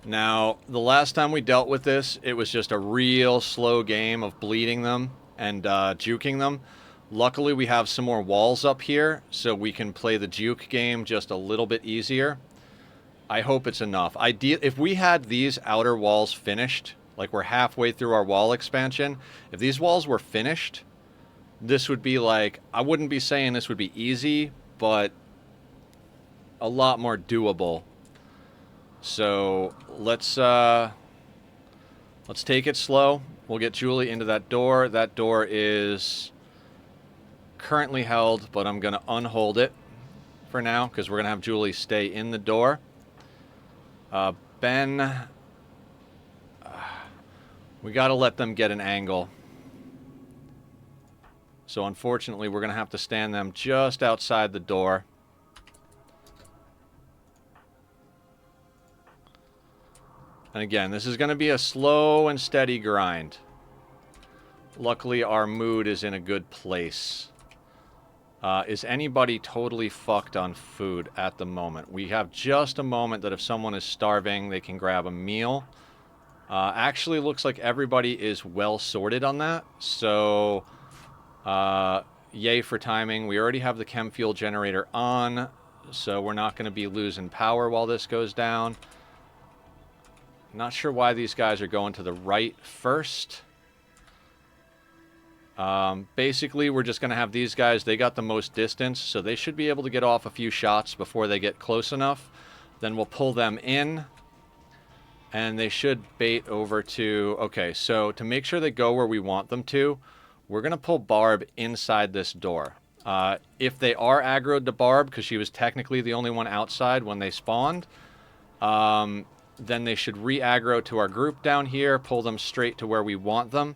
Now, the last time we dealt with this, it was just a real slow game of bleeding them and juking them. Luckily, we have some more walls up here, so we can play the juke game just a little bit easier. I hope it's enough. If we had these outer walls finished, like we're halfway through our wall expansion, if these walls were finished, this would be like... I wouldn't be saying this would be easy, but a lot more doable. So let's take it slow. We'll get Julie into that door. That door is currently held, but I'm going to unhold it for now because we're going to have Julie stay in the door. Ben, We got to let them get an angle. So unfortunately, we're going to have to stand them just outside the door. And again, this is going to be a slow and steady grind. Luckily, our mood is in a good place. Is anybody totally fucked on food at the moment? We have just a moment that if someone is starving, they can grab a meal. Actually, looks like everybody is well sorted on that. So, yay for timing. We already have the chem fuel generator on, so we're not going to be losing power while this goes down. Not sure why these guys are going to the right first. Basically, we're just going to have these guys, they got the most distance, so they should be able to get off a few shots before they get close enough. Then we'll pull them in, and they should bait over to... Okay, so to make sure they go where we want them to, we're going to pull Barb inside this door. If they are aggroed to Barb, because she was technically the only one outside when they spawned, then they should re-aggro to our group down here, pull them straight to where we want them.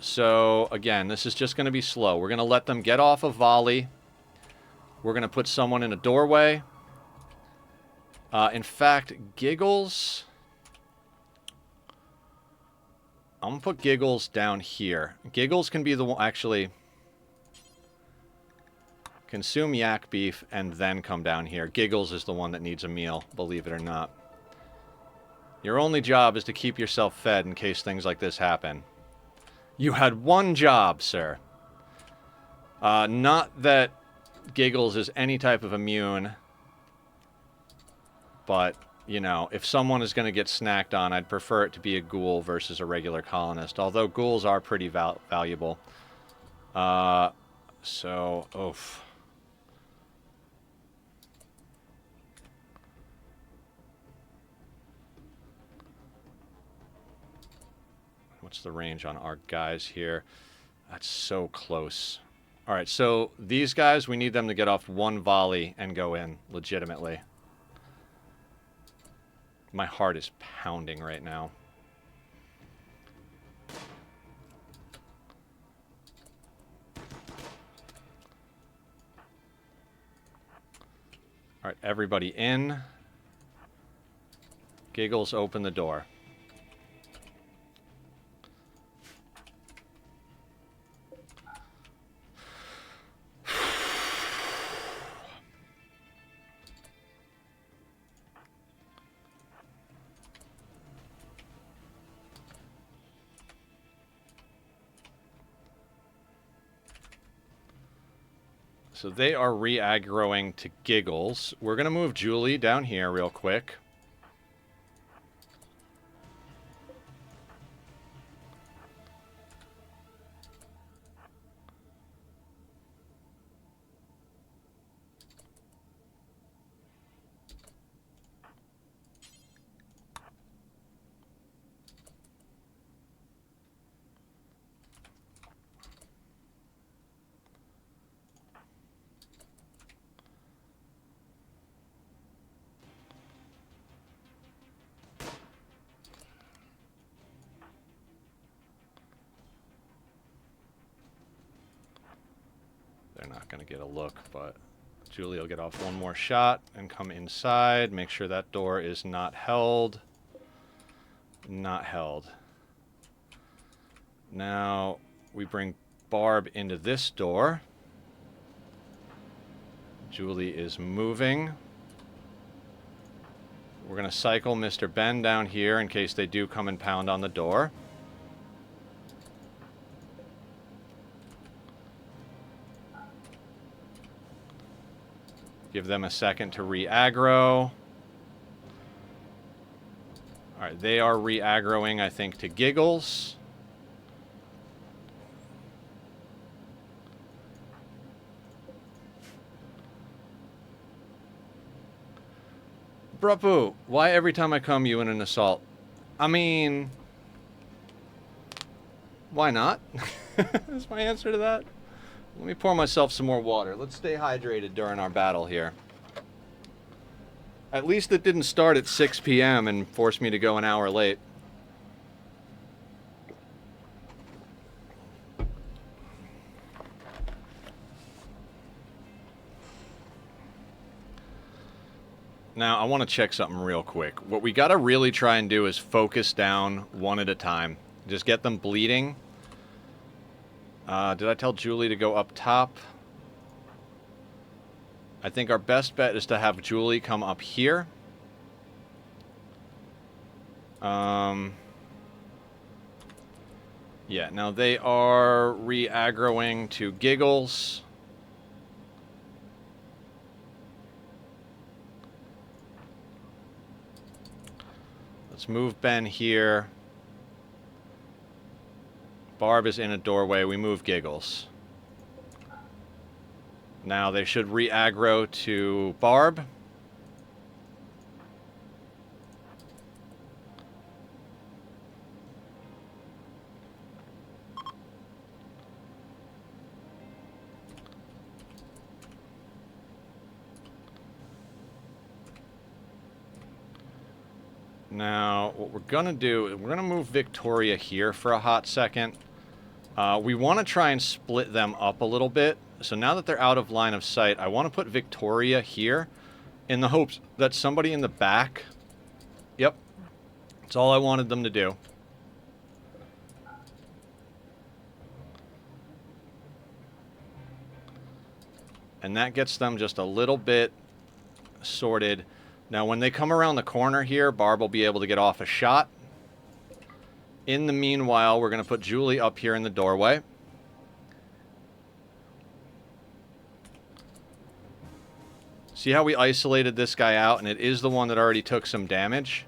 So, again, this is just going to be slow. We're going to let them get off a volley. We're going to put someone in a doorway. In fact, Giggles... I'm going to put Giggles down here. Giggles can be the one... Actually, consume yak beef and then come down here. Giggles is the one that needs a meal, believe it or not. Your only job is to keep yourself fed in case things like this happen. You had one job, sir. Not that Giggles is any type of immune, but, you know, if someone is going to get snacked on, I'd prefer it to be a ghoul versus a regular colonist, although ghouls are pretty valuable. So, oof. What's the range on our guys here? That's so close. All right, so these guys, we need them to get off one volley and go in legitimately. My heart is pounding right now. All right, everybody in. Giggles, open the door. So they are re-aggroing to Giggles. We're going to move Julie down here real quick. They're not going to get a look, but Julie will get off one more shot and come inside. Make sure that door is not held. Not held. Now we bring Barb into this door. Julie is moving. We're going to cycle Mr. Ben down here in case they do come and pound on the door. Give them a second to re-aggro. Alright, they are re-aggroing, I think, to Giggles. Bruh, why every time I come you in an assault? I mean... Why not? That's my answer to that. Let me pour myself some more water. Let's stay hydrated during our battle here. At least it didn't start at 6 p.m. and force me to go an hour late. Now, I want to check something real quick. What we got to really try and do is focus down one at a time. Just get them bleeding. Did I tell Julie to go up top? I think our best bet is to have Julie come up here. Yeah, now they are re-aggroing to Giggles. Let's move Ben here. Barb is in a doorway. We move Giggles. Now they should re-aggro to Barb. Now, what we're going to do is we're going to move Victoria here for a hot second. We want to try and split them up a little bit. So now that they're out of line of sight, I want to put Victoria here in the hopes that somebody in the back... Yep. That's all I wanted them to do. And that gets them just a little bit sorted. Now, when they come around the corner here, Barb will be able to get off a shot. In the meanwhile, we're going to put Julie up here in the doorway. See how we isolated this guy out, and it is the one that already took some damage?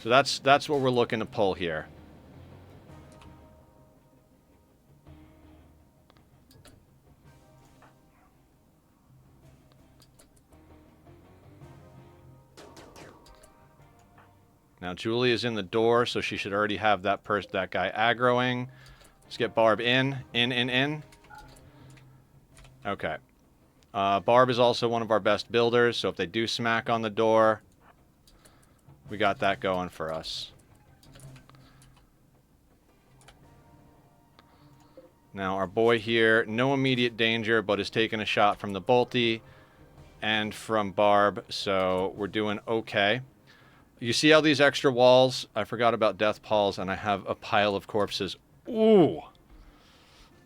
So that's what we're looking to pull here. Now Julie is in the door, so she should already have that guy aggroing. Let's get Barb in. In. Okay. Barb is also one of our best builders, so if they do smack on the door, we got that going for us. Now our boy here, no immediate danger, but is taking a shot from the bolty and from Barb, so we're doing okay. You see how these extra walls, I forgot about death palls, and I have a pile of corpses. Ooh!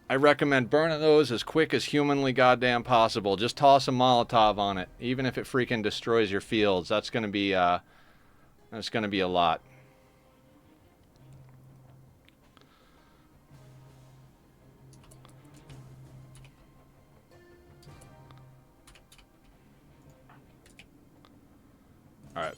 I recommend burning those as quick as humanly goddamn possible. Just toss a Molotov on it, even if it freaking destroys your fields. That's gonna be a lot. All right.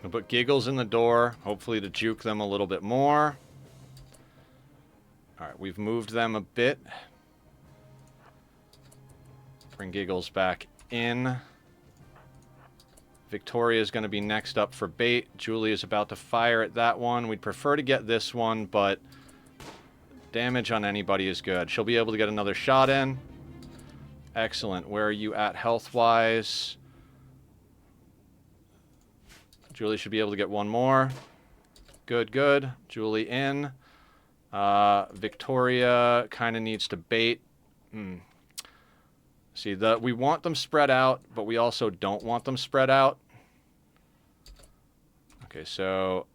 I'll put Giggles in the door, hopefully to juke them a little bit more. Alright, we've moved them a bit. Bring Giggles back in. Victoria is going to be next up for bait. Julie is about to fire at that one. We'd prefer to get this one, but damage on anybody is good. She'll be able to get another shot in. Excellent. Where are you at health-wise? Julie should be able to get one more. Good. Julie in. Victoria kind of needs to bait. See, we want them spread out, but we also don't want them spread out. Okay, so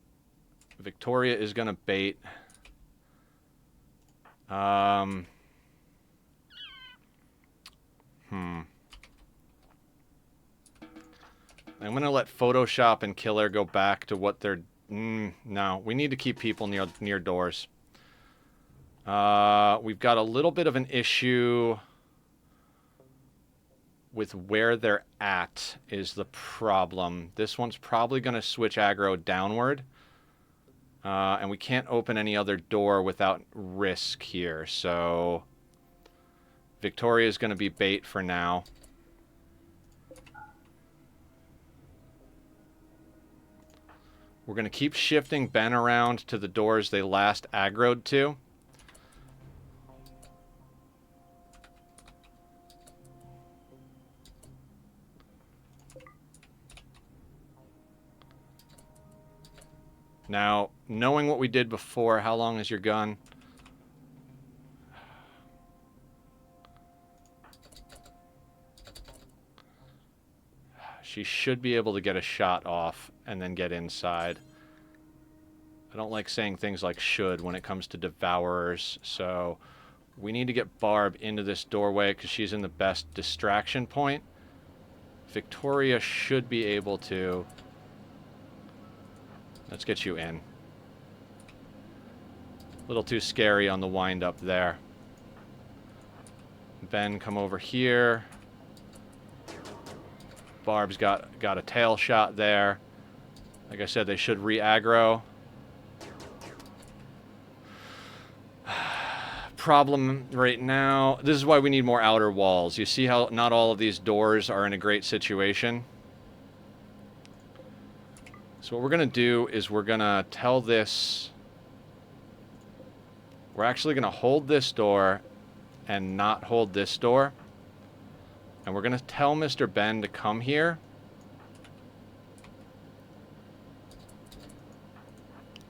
Victoria is going to bait. I'm going to let Photoshop and Killer go back to what they're... no, we need to keep people near doors. We've got a little bit of an issue with where they're at is the problem. This one's probably going to switch aggro downward. And we can't open any other door without risk here. So Victoria is going to be bait for now. We're going to keep shifting Ben around to the doors they last aggroed to. Now, knowing what we did before, how long is your gun? She should be able to get a shot off and then get inside. I don't like saying things like should when it comes to Devourers, so we need to get Barb into this doorway because she's in the best distraction point. Victoria should be able to... Let's get you in. A little too scary on the wind-up there. Ben, come over here. Barb's got a tail shot there. Like I said, they should re-aggro. Problem right now, this is why we need more outer walls. You see how not all of these doors are in a great situation? So what we're going to do is we're going to tell this... We're actually going to hold this door and not hold this door. And we're going to tell Mr. Ben to come here.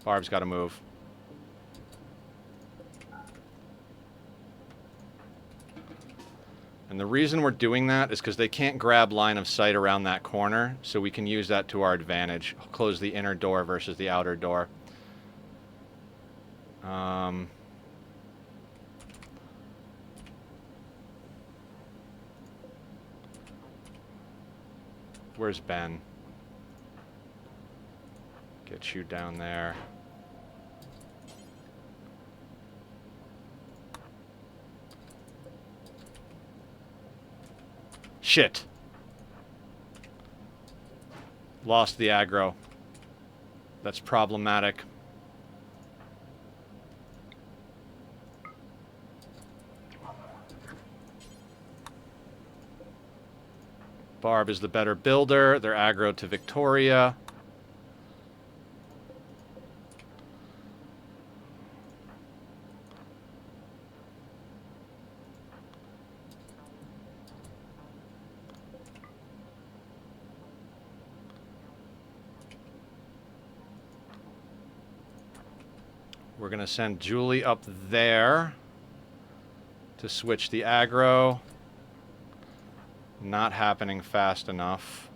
Barb's got to move. And the reason we're doing that is because they can't grab line of sight around that corner, so we can use that to our advantage. Close the inner door versus the outer door. Where's Ben? Get you down there. Shit. Lost the aggro. That's problematic. Barb is the better builder. They're aggro to Victoria. We're going to send Julie up there to switch the aggro. Not happening fast enough.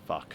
Fuck.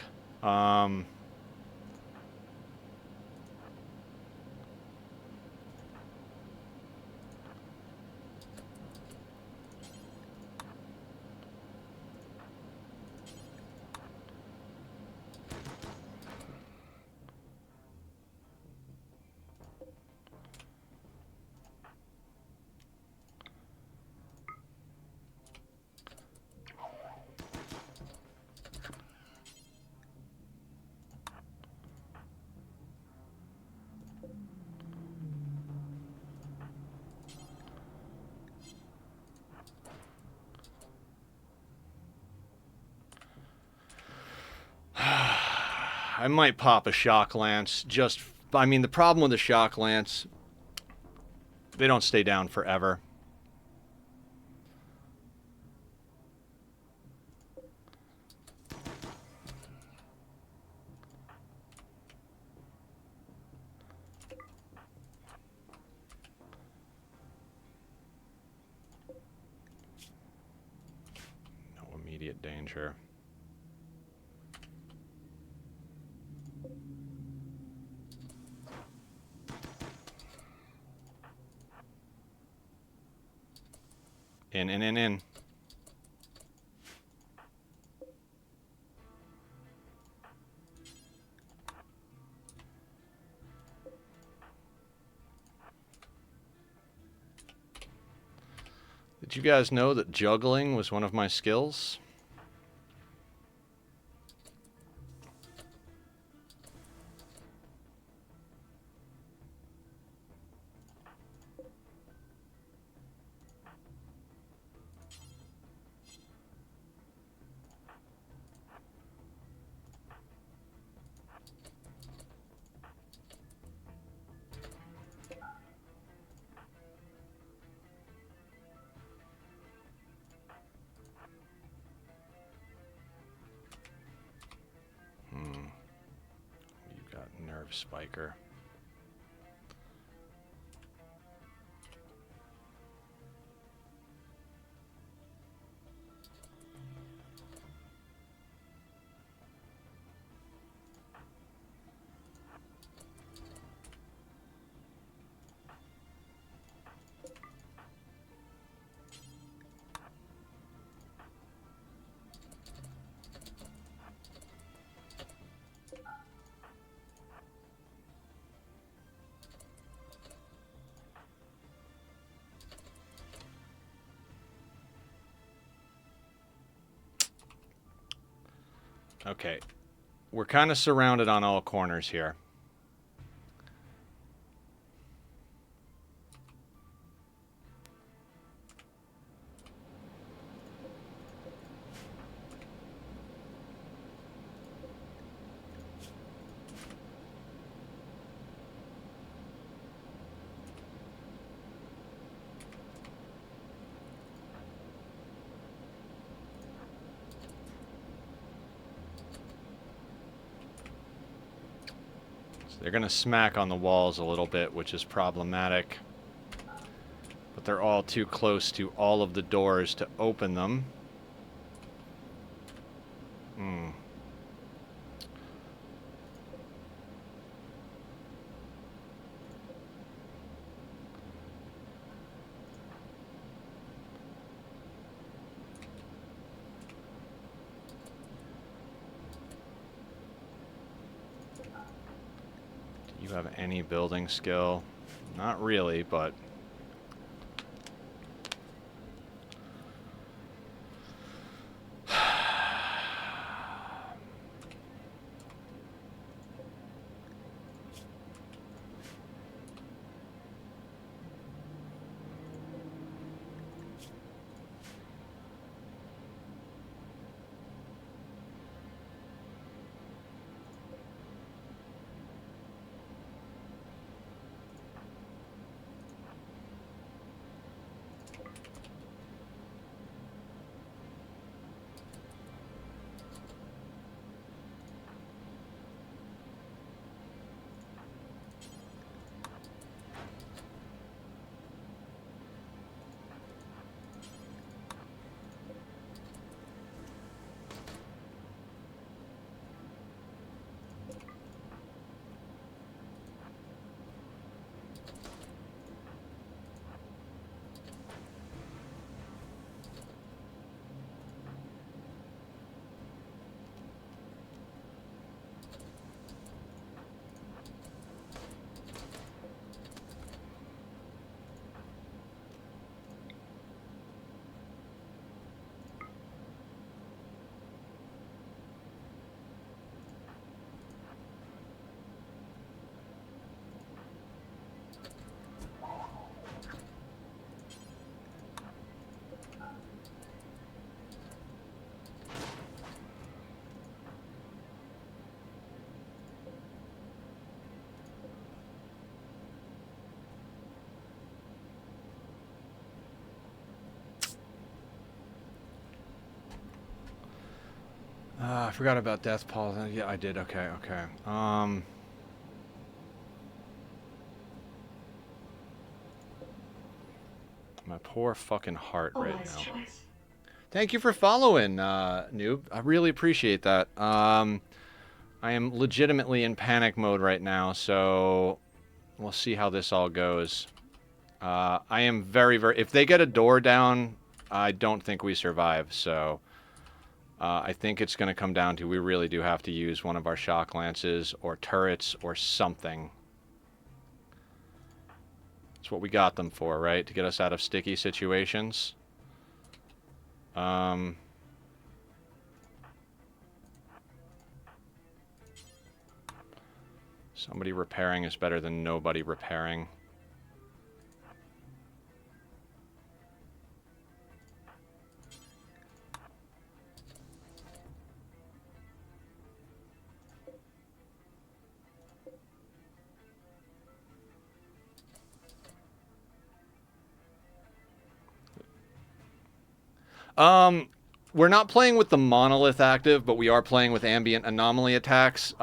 I might pop a shock lance. I mean, the problem with the shock lance, they don't stay down forever. No immediate danger. In. Did you guys know that juggling was one of my skills? Nerve spiker. Okay, we're kind of surrounded on all corners here. They're going to smack on the walls a little bit, which is problematic. But they're all too close to all of the doors to open them. Hmm. Do you have any building skill? Not really, but... I forgot about Death Paul. Yeah, I did. Okay, okay. My poor fucking heart right now. Thank you for following, noob. I really appreciate that. I am legitimately in panic mode right now, so we'll see how this all goes. I am very, very... If they get a door down, I don't think we survive, so... I think it's going to come down to we really do have to use one of our shock lances or turrets or something. That's what we got them for, right? To get us out of sticky situations. Somebody repairing is better than nobody repairing. We're not playing with the monolith active, but we are playing with ambient anomaly attacks.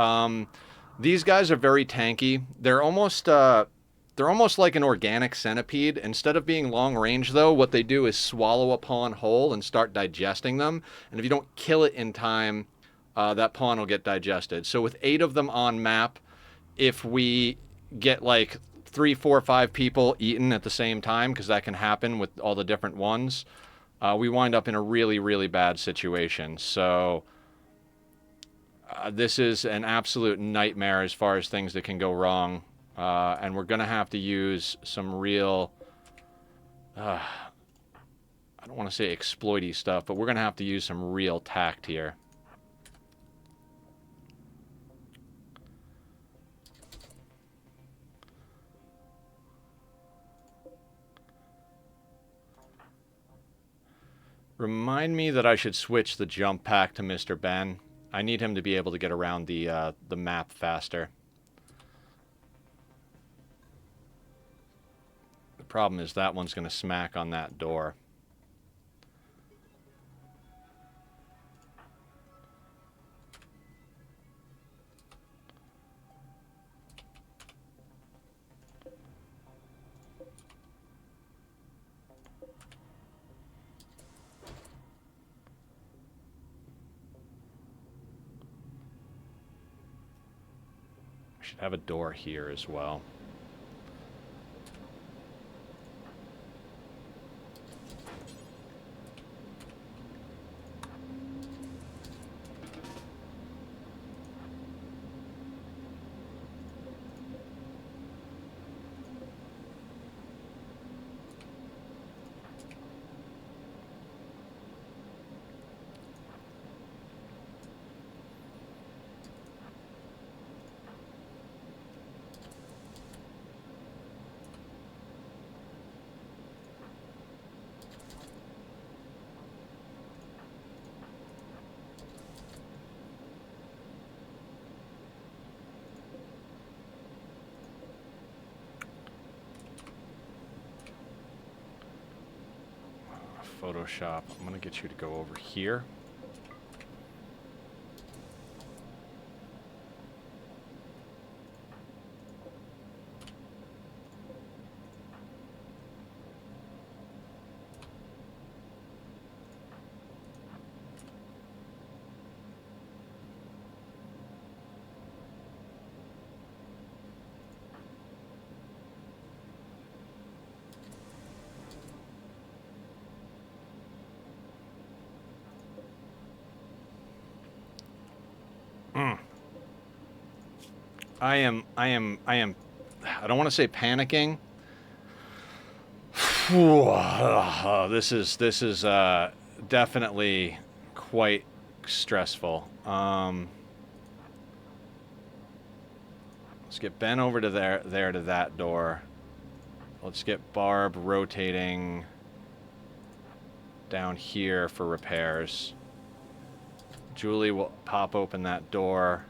These guys are very tanky. They're almost like an organic centipede. Instead of being long range, though, what they do is swallow a pawn whole and start digesting them. And if you don't kill it in time, that pawn will get digested. So with 8 of them on map, if we get like 3, 4, 5 people eaten at the same time, because that can happen with all the different ones, we wind up in a really, really bad situation. So this is an absolute nightmare as far as things that can go wrong. And we're going to have to use some real, I don't want to say exploity stuff, but we're going to have to use some real tact here. Remind me that I should switch the jump pack to Mr. Ben. I need him to be able to get around the map faster. The problem is that one's going to smack on that door. We should have a door here as well. Photoshop. I'm going to get you to go over here. I don't want to say panicking. This is definitely quite stressful. Let's get Ben over to there to that door. Let's get Barb rotating down here for repairs. Julie will pop open that door.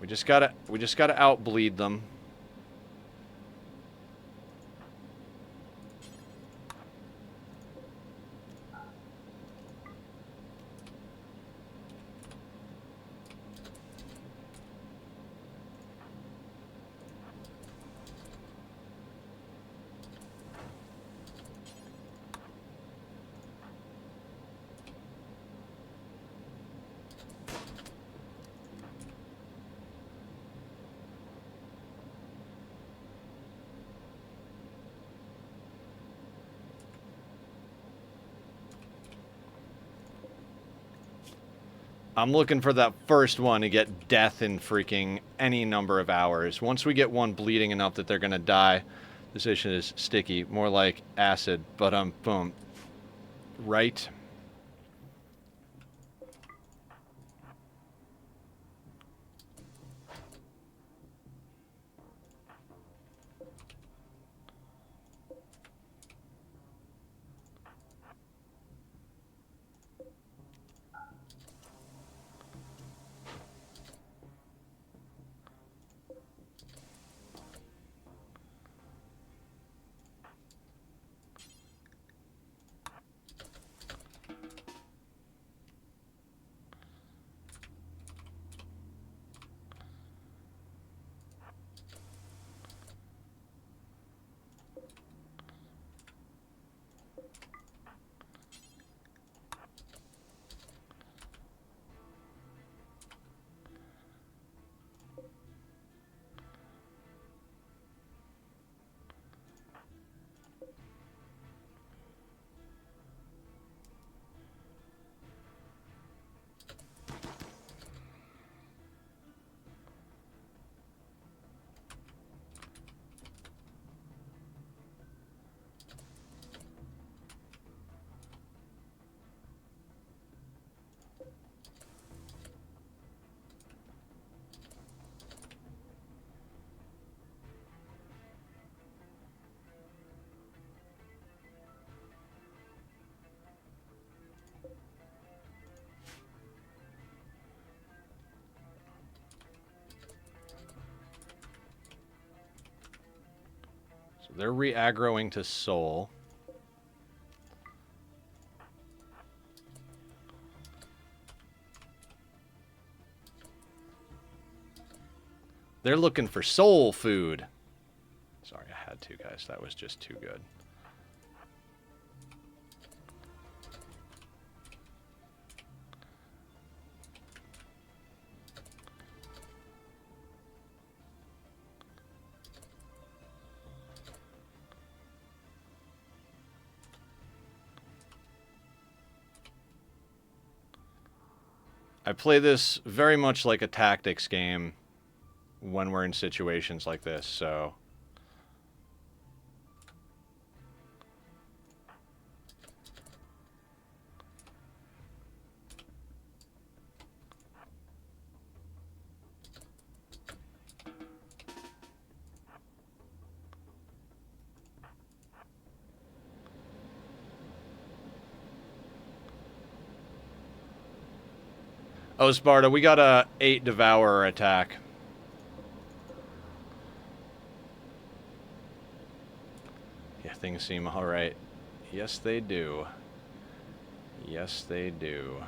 We just gotta outbleed them. I'm looking for that first one to get death in freaking any number of hours. Once we get one bleeding enough that they're gonna die, this issue is sticky, more like acid, but boom. Right? So they're re-aggroing to soul. They're looking for soul food. Sorry, I had to, guys. That was just too good. I play this very much like a tactics game when we're in situations like this, so... Oh, Sparta, we got a 8 Devourer attack. Yeah, things seem alright. Yes, they do. Yes, they do.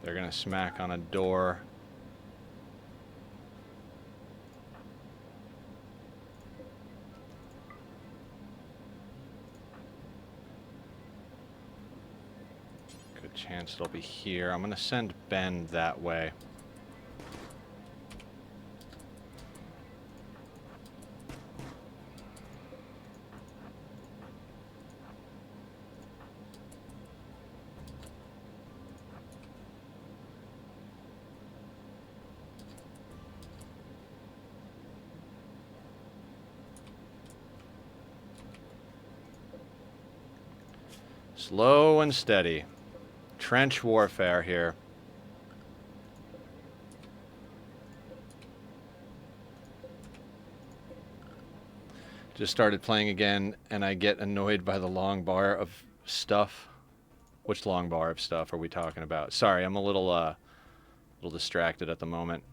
They're gonna smack on a door. Good chance it'll be here. I'm gonna send Ben that way. Slow and steady. Trench warfare here. Just started playing again, and I get annoyed by the long bar of stuff. Which long bar of stuff are we talking about? Sorry, I'm a little distracted at the moment.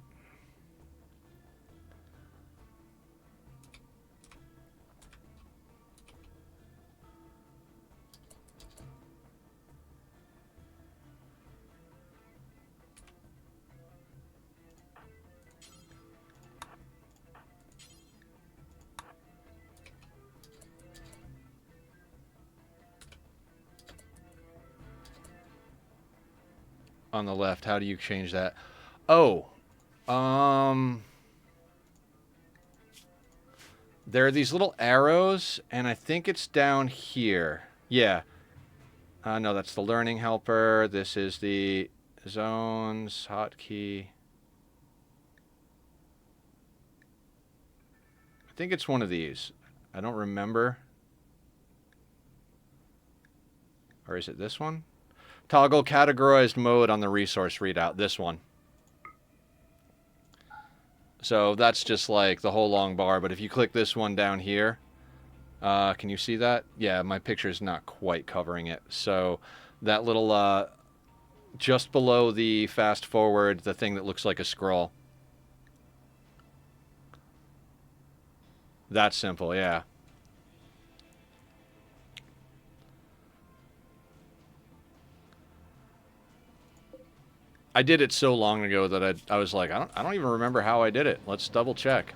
On the left, how do you change that? Oh, there are these little arrows, and I think it's down here. Yeah. No, that's the learning helper. This is the zones hotkey. I think it's one of these. I don't remember. Or is it this one? Toggle categorized mode on the resource readout. This one. So that's just like the whole long bar, but if you click this one down here, can you see that? Yeah, my picture's not quite covering it. So that little, just below the fast forward, the thing that looks like a scroll. That's simple, yeah. I did it so long ago that I was like, I don't even remember how I did it. Let's double check.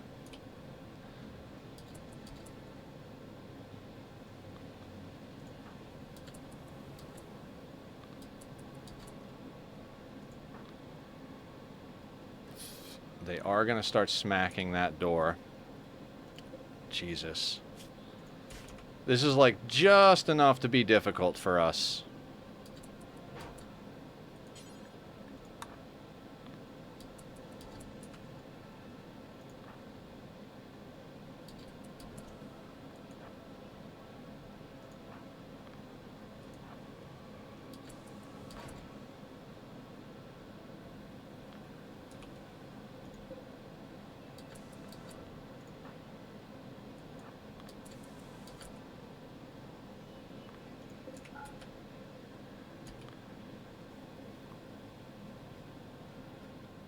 They are going to start smacking that door. Jesus. This is like just enough to be difficult for us.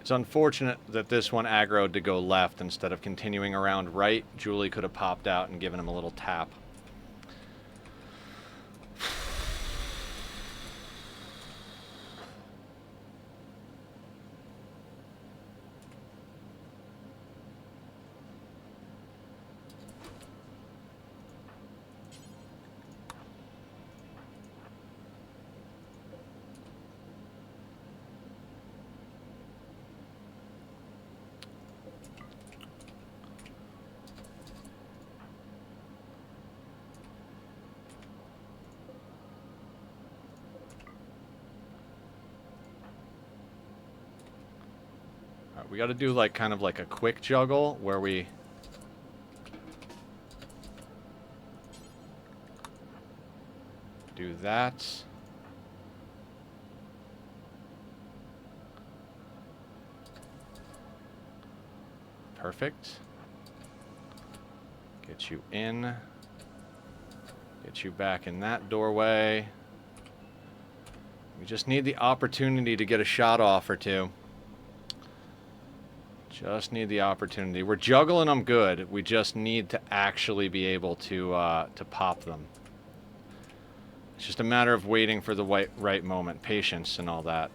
It's unfortunate that this one aggroed to go left instead of continuing around right. Julie could have popped out and given him a little tap. We got to do like kind of like a quick juggle where we do that. Perfect. Get you in. Get you back in that doorway. We just need the opportunity to get a shot off or two. Just need the opportunity. We're juggling them good. We just need to actually be able to pop them. It's just a matter of waiting for the right moment, patience and all that.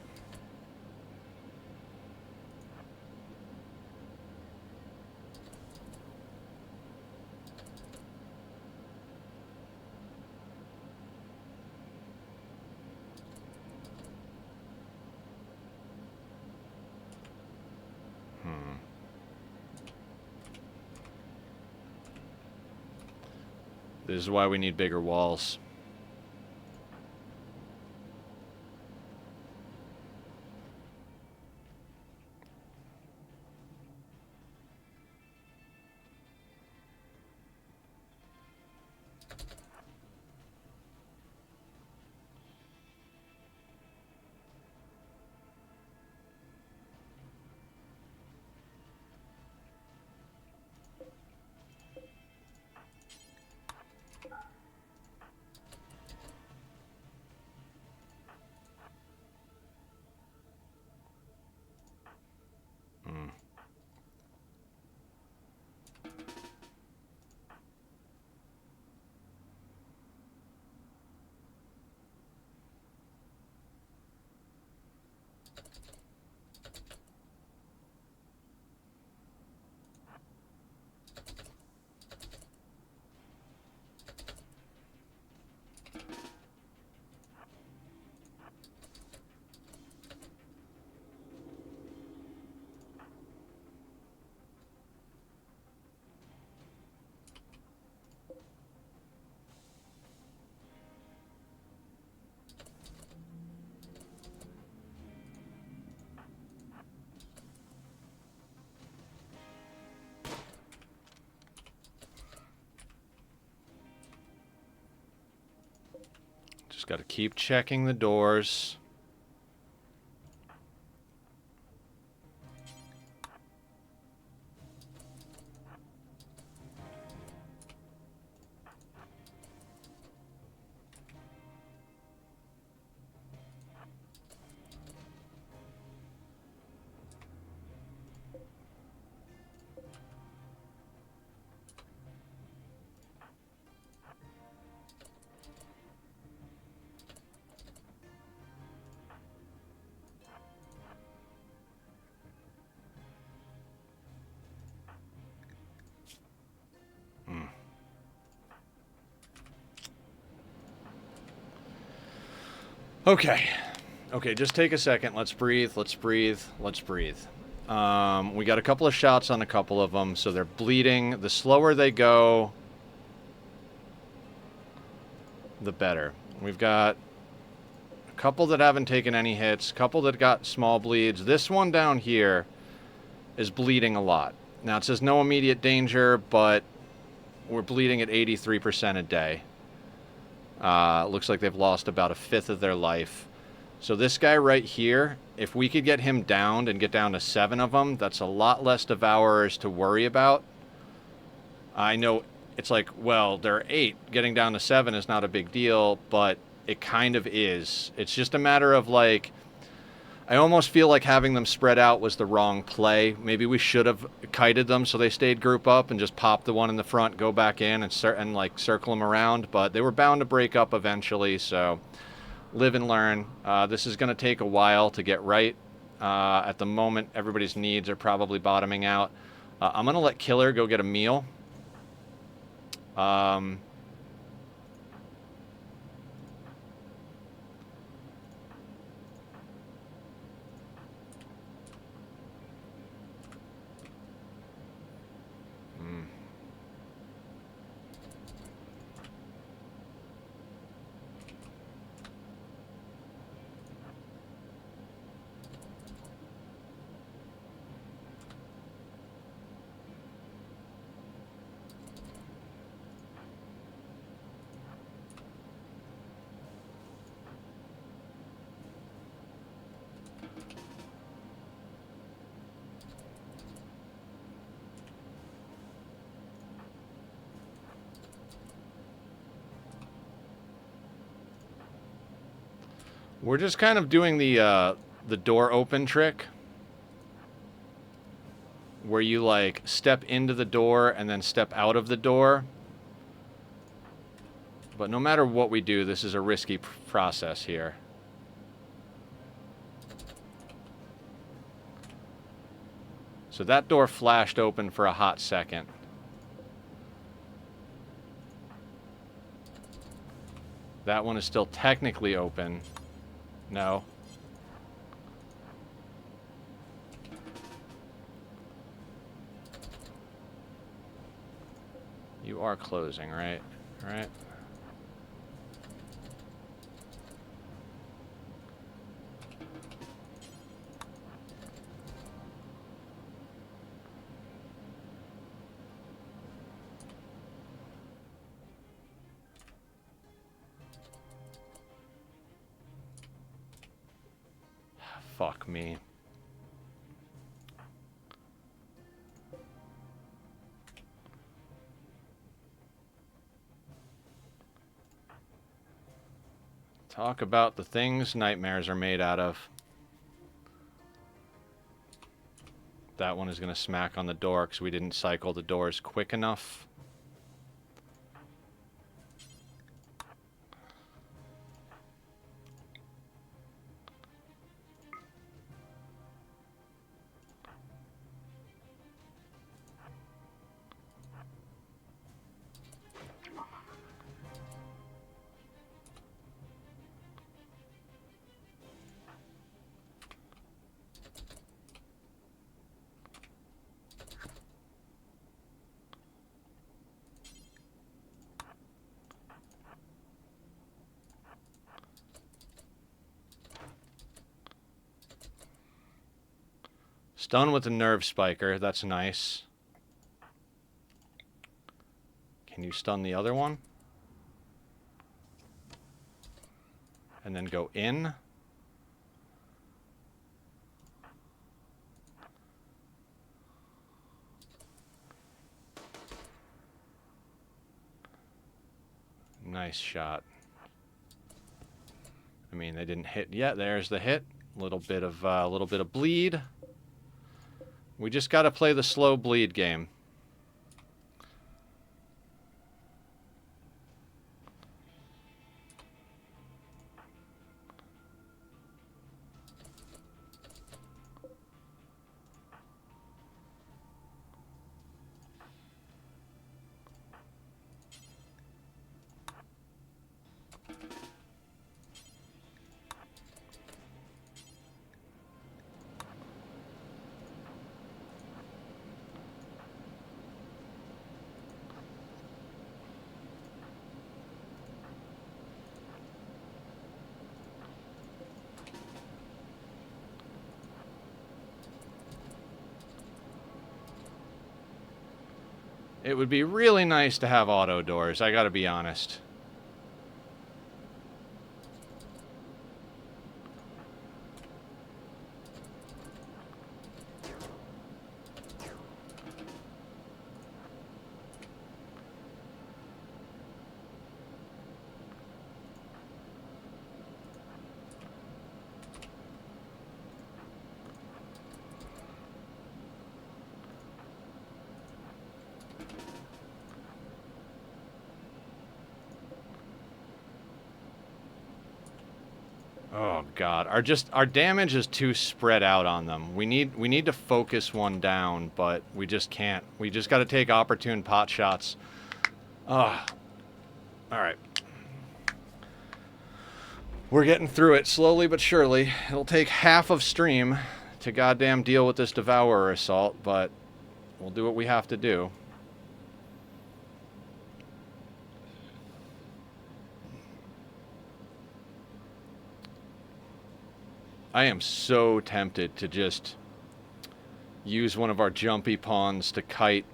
This is why we need bigger walls. Just got to keep checking the doors. Okay. Okay, just take a second. Let's breathe. Let's breathe. Let's breathe. We got a couple of shots on a couple of them, so they're bleeding. The slower they go, the better. We've got a couple that haven't taken any hits, a couple that got small bleeds. This one down here is bleeding a lot. Now, it says no immediate danger, but we're bleeding at 83% a day. Looks like they've lost about a fifth of their life. So this guy right here, if we could get him downed and get down to 7 of them, that's a lot less Devourers to worry about. I know it's like, well, there are 8. Getting down to 7 is not a big deal, but it kind of is. It's just a matter of, like, I almost feel like having them spread out was the wrong play. Maybe we should have kited them so they stayed group up and just pop the one in the front, go back in, and like circle them around. But they were bound to break up eventually, so live and learn. This is going to take a while to get right. At the moment, everybody's needs are probably bottoming out. I'm going to let Killer go get a meal. We're just kind of doing the door open trick, where you like step into the door and then step out of the door. But no matter what we do, this is a risky process here. So that door flashed open for a hot second. That one is still technically open. No. You are closing, right? Right. Fuck me. Talk about the things nightmares are made out of. That one is going to smack on the door because we didn't cycle the doors quick enough. Stun with a nerve spiker. That's nice. Can you stun the other one? go in. Nice shot. I mean, they didn't hit yet. There's the hit. A little bit of bleed. We just got to play the slow bleed game. It would be really nice to have auto doors, I gotta be honest. Oh god, our damage is too spread out on them. We need to focus one down, but we just can't. We just got to take opportune pot shots. All right. We're getting through it slowly but surely. It'll take half of stream to goddamn deal with this Devourer assault, but we'll do what we have to do. I am so tempted to just use one of our jumpy pawns to kite.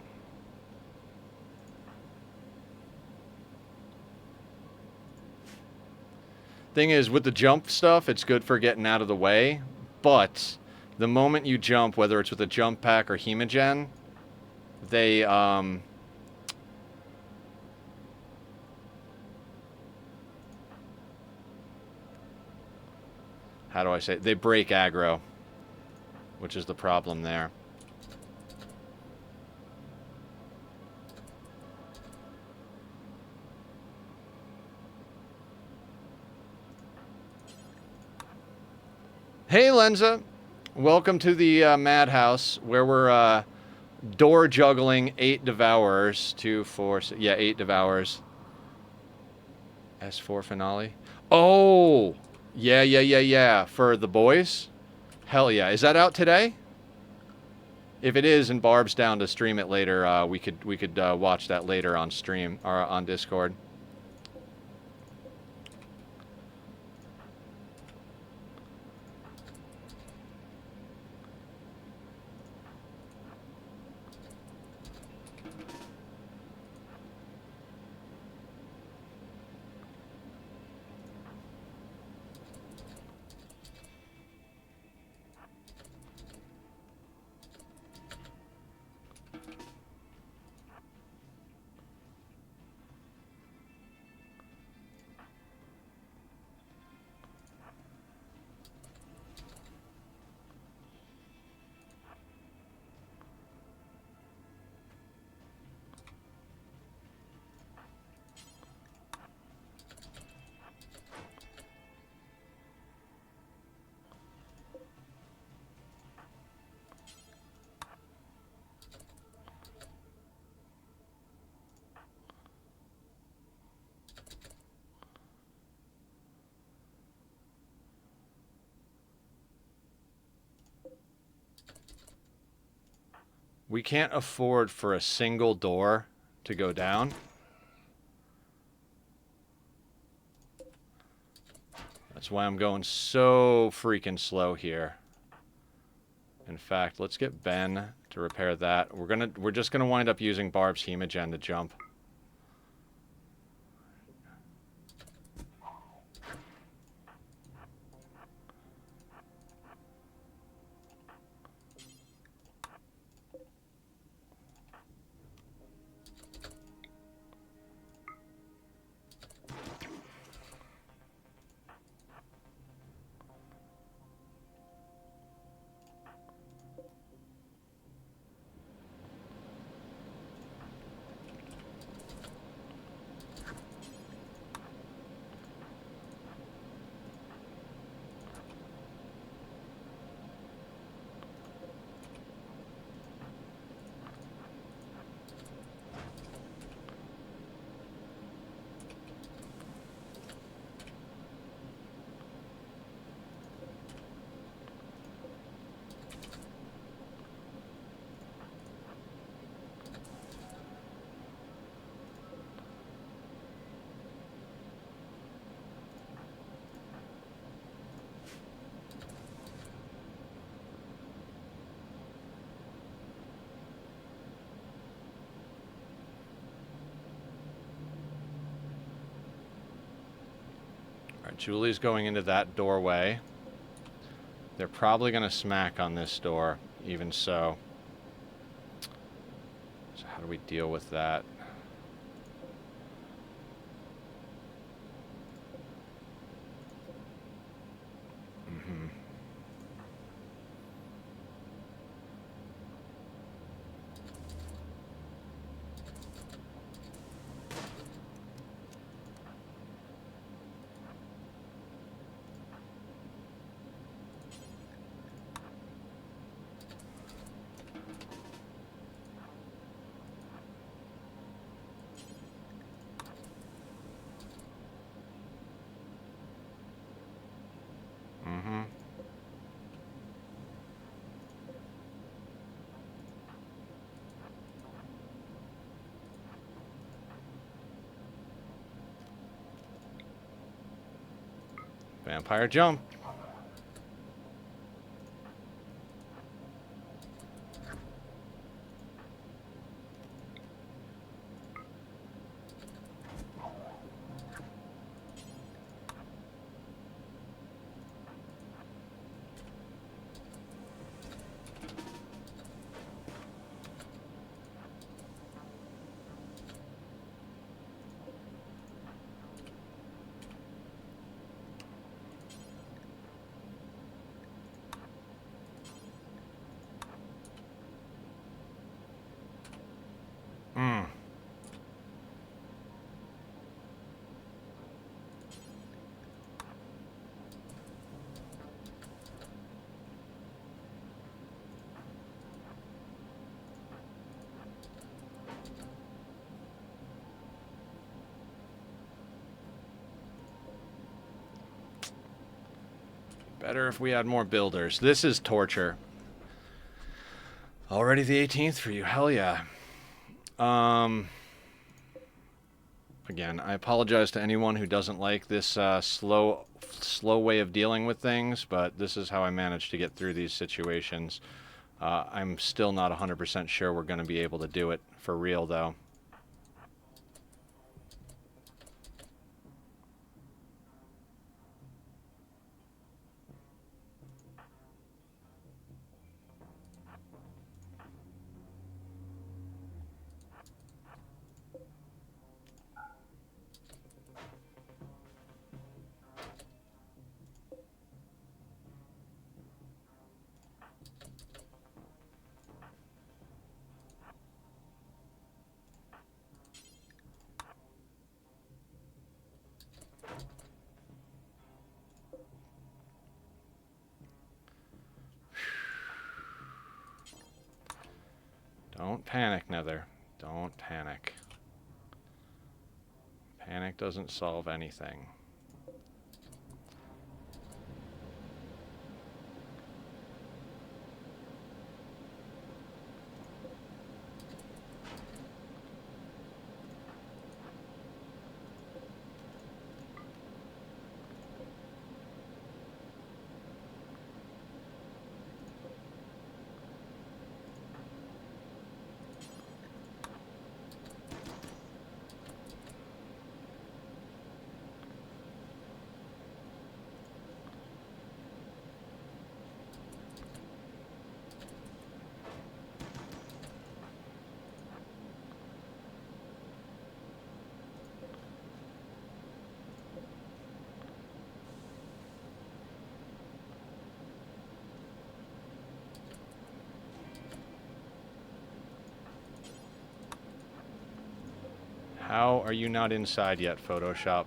Thing is, with the jump stuff, it's good for getting out of the way, but the moment you jump, whether it's with a jump pack or Hemogen, they, how do I say it? They break aggro, which is the problem there. Hey, Lenza. Welcome to the Madhouse, where we're door juggling 8 Devourers. 2, 4, 6, yeah, 8 Devourers. S4 finale. Oh! Yeah. For the boys? Hell yeah. Is that out today? If it is and Barb's down to stream it later, we could watch that later on stream or on Discord. We can't afford for a single door to go down. That's why I'm going so freaking slow here. In fact, let's get Ben to repair that. We're just gonna wind up using Barb's Hemogen to jump. Julie's going into that doorway. They're probably going to smack on this door, even so. So how do we deal with that? Mm-hmm. Mm-hmm. Vampire jump. Mm. Better if we had more builders. This is torture. Already the 18th for you. Hell yeah. Again, I apologize to anyone who doesn't like this slow way of dealing with things, but this is how I manage to get through these situations. I'm still not 100% sure we're going to be able to do it for real, though. Don't panic, Nether. Don't panic. Panic doesn't solve anything. How are you not inside yet, Photoshop?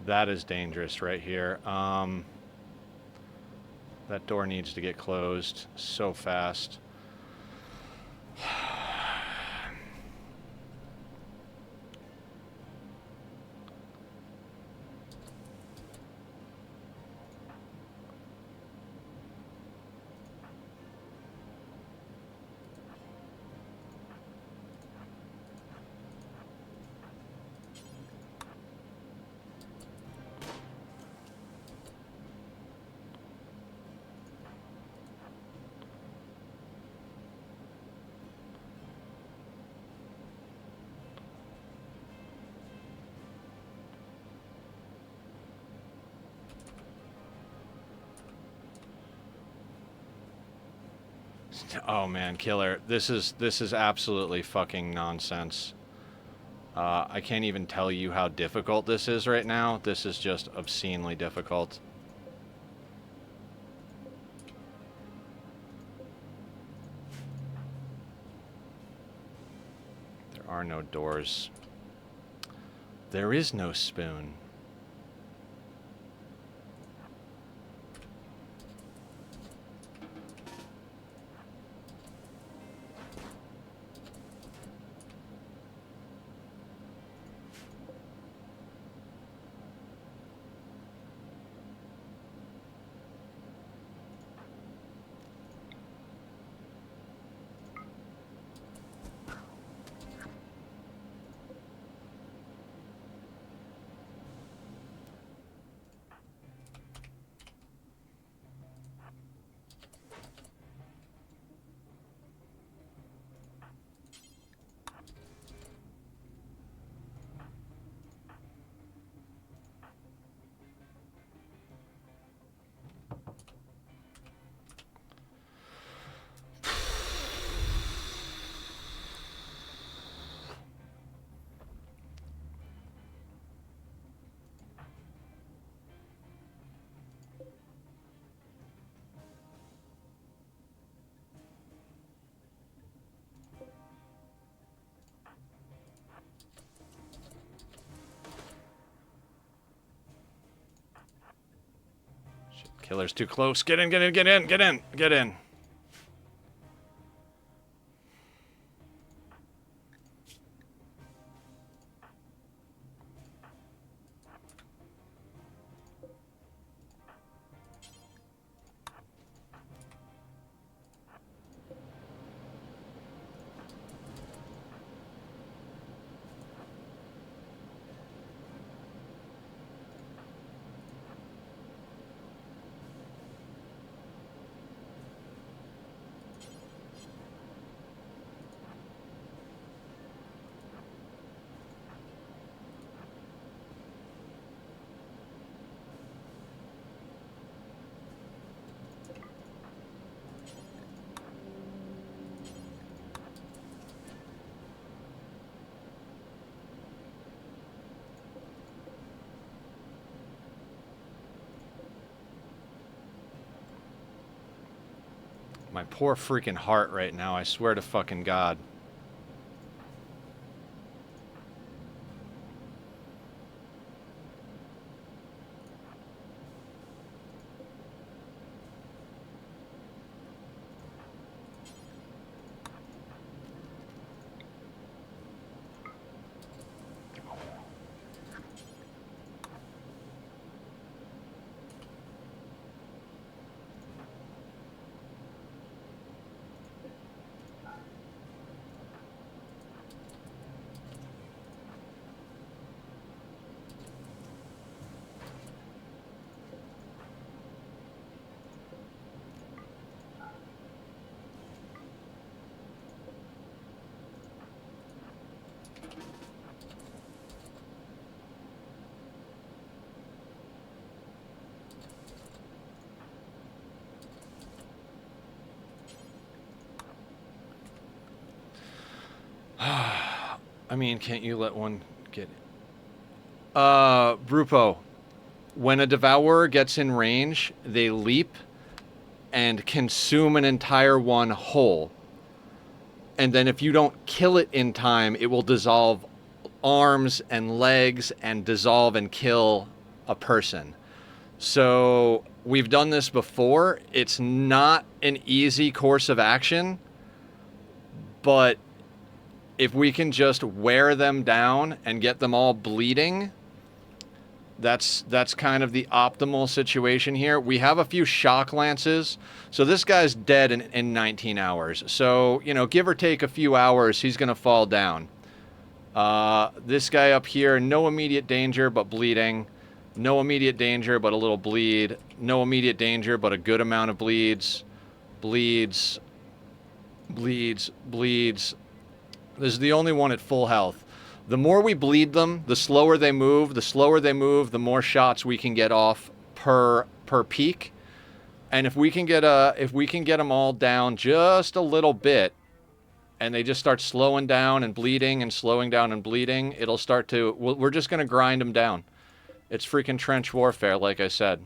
That is dangerous right here. That door needs to get closed so fast. Oh man, killer. This is absolutely fucking nonsense. I can't even tell you how difficult this is right now. This is just obscenely difficult. There are no doors. There is no spoon. Killer's too close. Get in, get in, get in, get in, get in. My poor freaking heart right now, I swear to fucking God. I mean, can't you let one get... Brupo, when a Devourer gets in range, they leap and consume an entire one whole. And then if you don't kill it in time, it will dissolve arms and legs and dissolve and kill a person. So we've done this before. It's not an easy course of action, but if we can just wear them down and get them all bleeding, that's kind of the optimal situation here. We have a few shock lances. So this guy's dead in 19 hours. So, you know, give or take a few hours, he's going to fall down. This guy up here, no immediate danger, but bleeding. No immediate danger, but a little bleed. No immediate danger, but a good amount of bleeds. Bleeds. Bleeds. Bleeds. This is the only one at full health. The more we bleed them, the slower they move. The slower they move, the more shots we can get off per peak. And if we can get them all down just a little bit, and they just start slowing down and bleeding and slowing down and bleeding, it'll start to. We're just gonna grind them down. It's freaking trench warfare, like I said.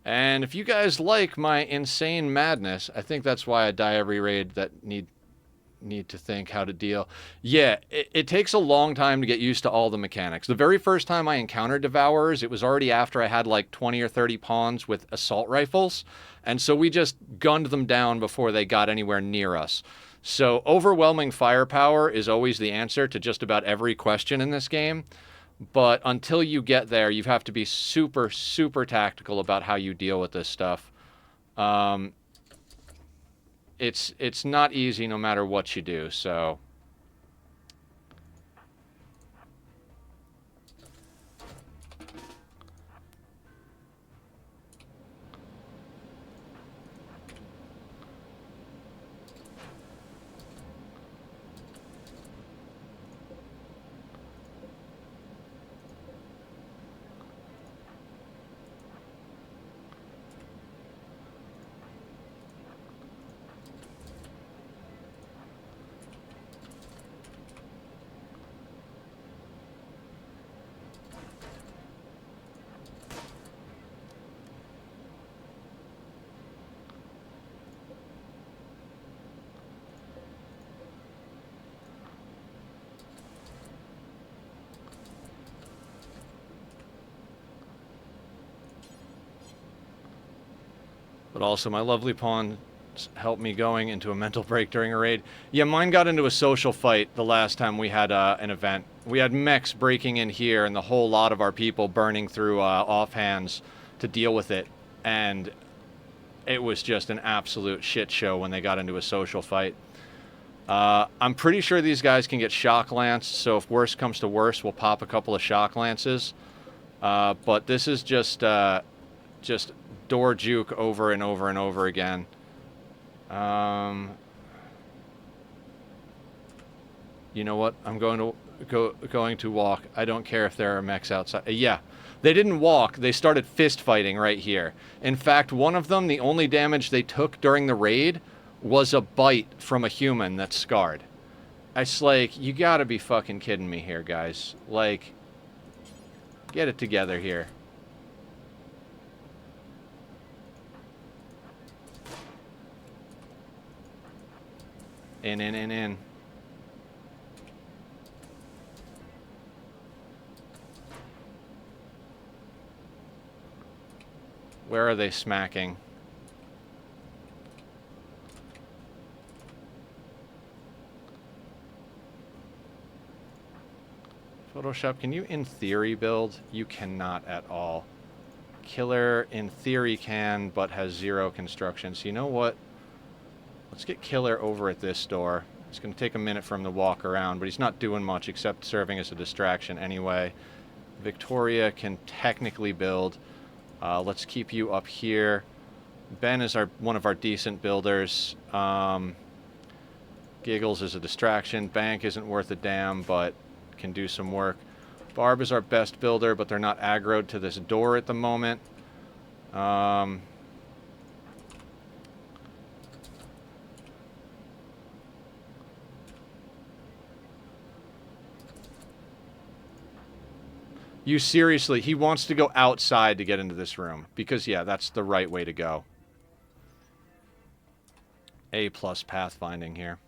And if you guys like my insane madness, I think that's why I die every raid that need to think how to deal. Yeah, it takes a long time to get used to all the mechanics. The very first time I encountered Devourers, it was already after I had like 20 or 30 pawns with assault rifles, and so we just gunned them down before they got anywhere near us. So overwhelming firepower is always the answer to just about every question in this game. But until you get there, you have to be super, super tactical about how you deal with this stuff. It's not easy no matter what you do, so... But also, my lovely pawns helped me going into a mental break during a raid. Yeah, mine got into a social fight the last time we had an event. We had mechs breaking in here and the whole lot of our people burning through offhands to deal with it. And it was just an absolute shit show when they got into a social fight. I'm pretty sure these guys can get shock lanced, so if worse comes to worse, we'll pop a couple of shock lances. But this is just door juke over and over and over again. You know what? I'm going to walk. I don't care if there are mechs outside. Yeah, they didn't walk. They started fist fighting right here. In fact, one of them, the only damage they took during the raid was a bite from a human that's scarred. It's like, you gotta be fucking kidding me here, guys. Like, get it together here. In. Where are they smacking? Photoshop, can you in theory build? You cannot at all. Killer in theory can, but has 0 construction. So you know what? Let's get Killer over at this door. It's going to take a minute for him to walk around, but he's not doing much except serving as a distraction anyway. Victoria can technically build. Let's keep you up here. Ben is one of our decent builders. Giggles is a distraction. Bank isn't worth a damn, but can do some work. Barb is our best builder, but they're not aggroed to this door at the moment. You seriously, he wants to go outside to get into this room. Because, yeah, that's the right way to go. A+ pathfinding here.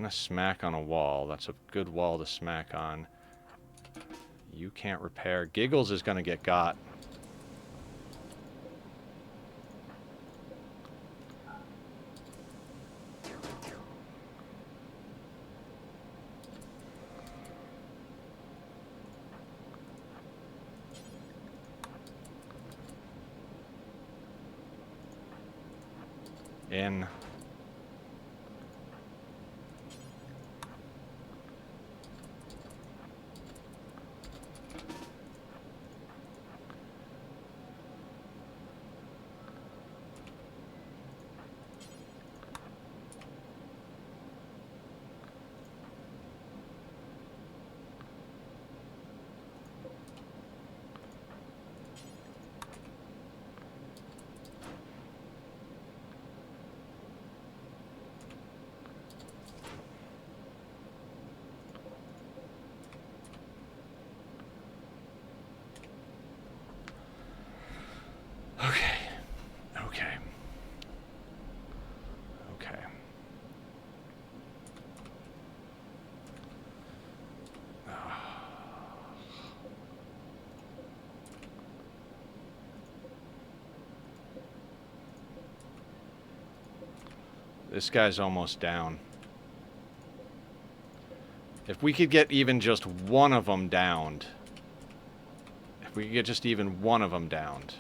Gonna smack on a wall. That's a good wall to smack on. You can't repair. Giggles is gonna get got. In. Okay. Okay. Okay. This guy's almost down. If we could get even just one of them downed. If we could get just even one of them downed.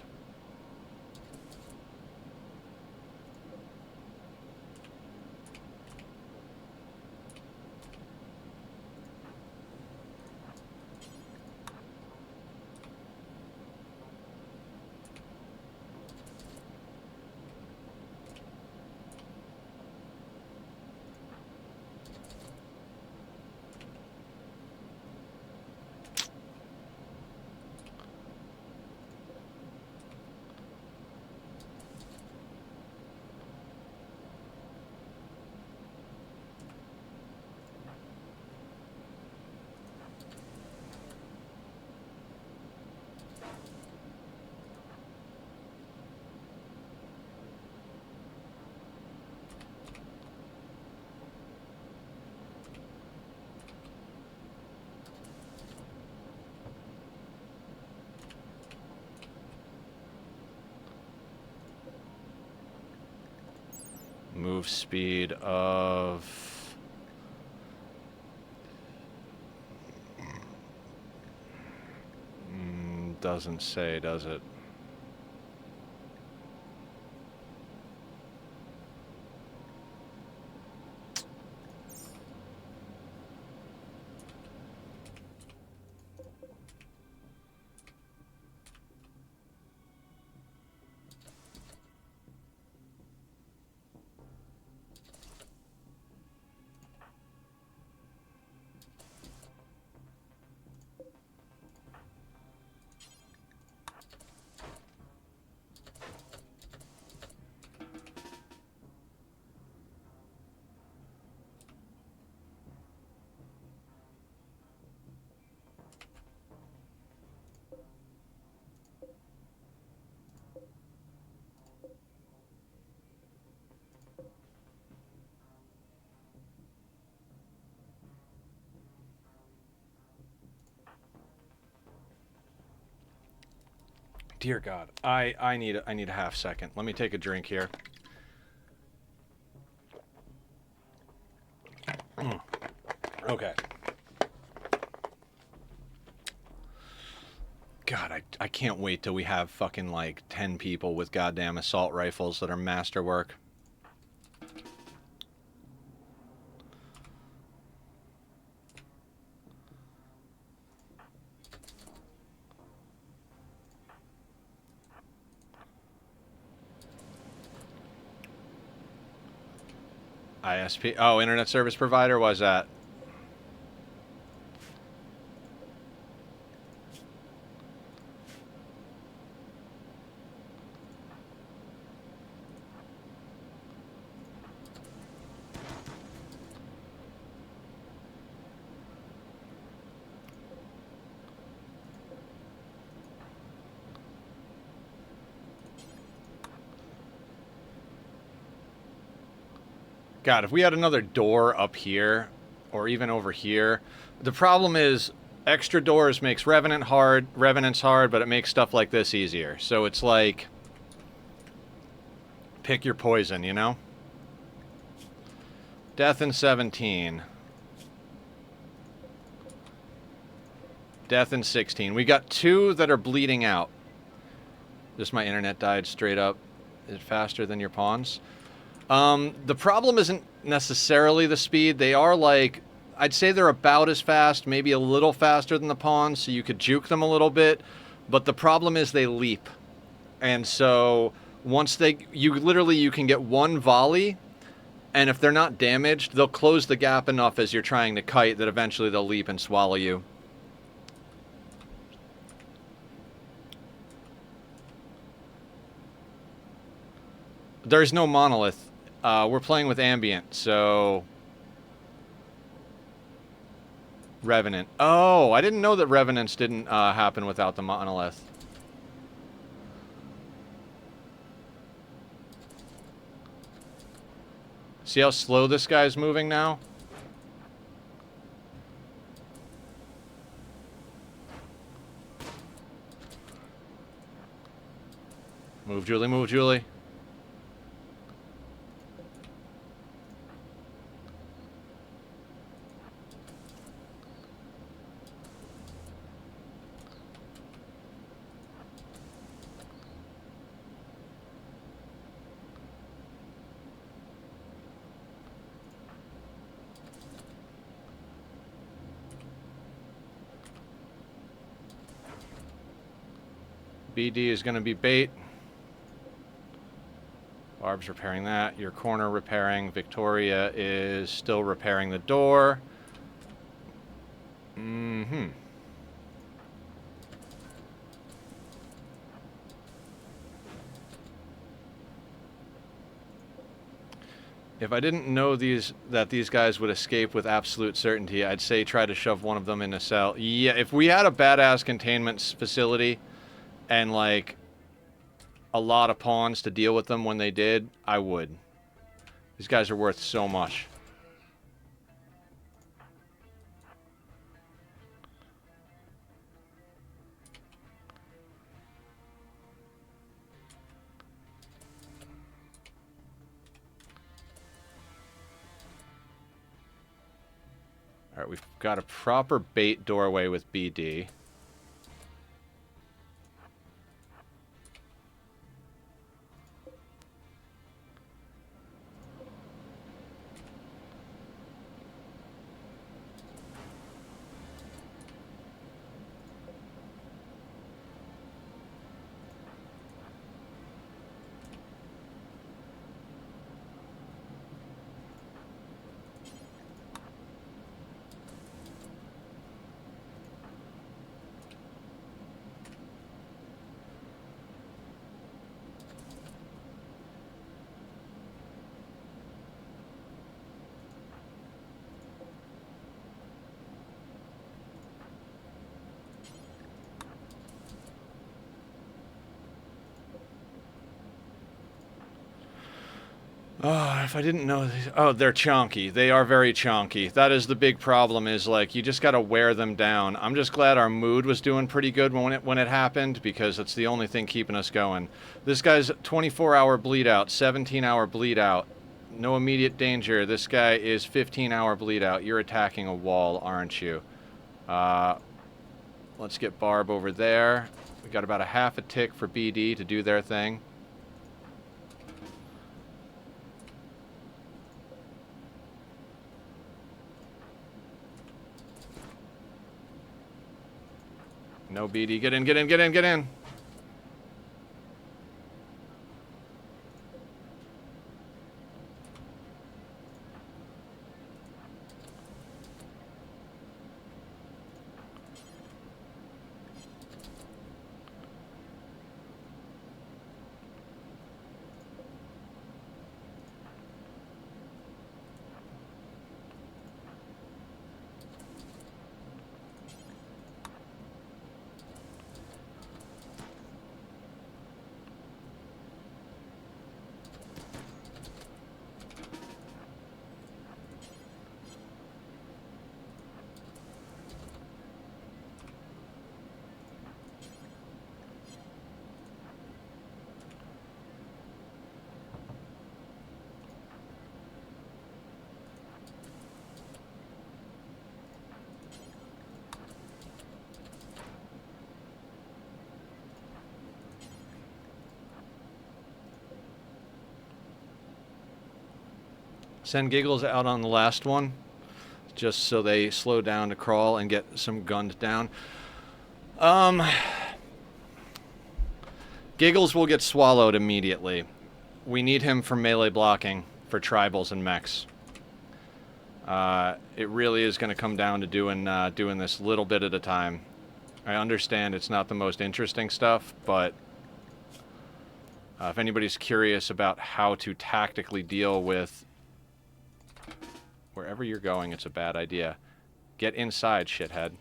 Move speed of... doesn't say, does it? Dear God, I need a half second. Let me take a drink here. Okay. God, I can't wait till we have fucking like 10 people with goddamn assault rifles that are masterwork. ISP. Oh, internet service provider. Why's that? God, if we had another door up here, or even over here, the problem is extra doors makes Revenants hard, but it makes stuff like this easier. So it's like, pick your poison, you know? Death in 17. Death in 16. We got 2 that are bleeding out. Just my internet died straight up. Is it faster than your pawns? The problem isn't necessarily the speed. They are like, I'd say they're about as fast, maybe a little faster than the pawns, so you could juke them a little bit. But the problem is they leap. And so once you can get one volley, and if they're not damaged, they'll close the gap enough as you're trying to kite that eventually they'll leap and swallow you. There's no monolith. We're playing with ambient, so... Revenant. Oh, I didn't know that Revenants didn't happen without the monolith. See how slow this guy's moving now? Move, Julie, move, Julie. BD is going to be bait. Barb's repairing that. Your corner repairing. Victoria is still repairing the door. Mm-hmm. If I didn't know that these guys would escape with absolute certainty, I'd say try to shove one of them in a cell. Yeah, if we had a badass containment facility and like a lot of pawns to deal with them when they did, I would. These guys are worth so much. Alright, we've got a proper bait doorway with BD. Oh, if I didn't know these... Oh, they're chonky. They are very chonky. That is the big problem, is like, you just gotta wear them down. I'm just glad our mood was doing pretty good when it happened, because it's the only thing keeping us going. This guy's 24-hour bleed out, 17-hour bleed out. No immediate danger. This guy is 15-hour bleed out. You're attacking a wall, aren't you? Let's get Barb over there. We got about a half a tick for BD to do their thing. No BD. Get in, get in, get in, get in. Send Giggles out on the last one, just so they slow down to crawl and get some gunned down. Giggles will get swallowed immediately. We need him for melee blocking for tribals and mechs. It really is going to come down to doing this little bit at a time. I understand it's not the most interesting stuff, but if anybody's curious about how to tactically deal with wherever you're going, it's a bad idea. Get inside, shithead.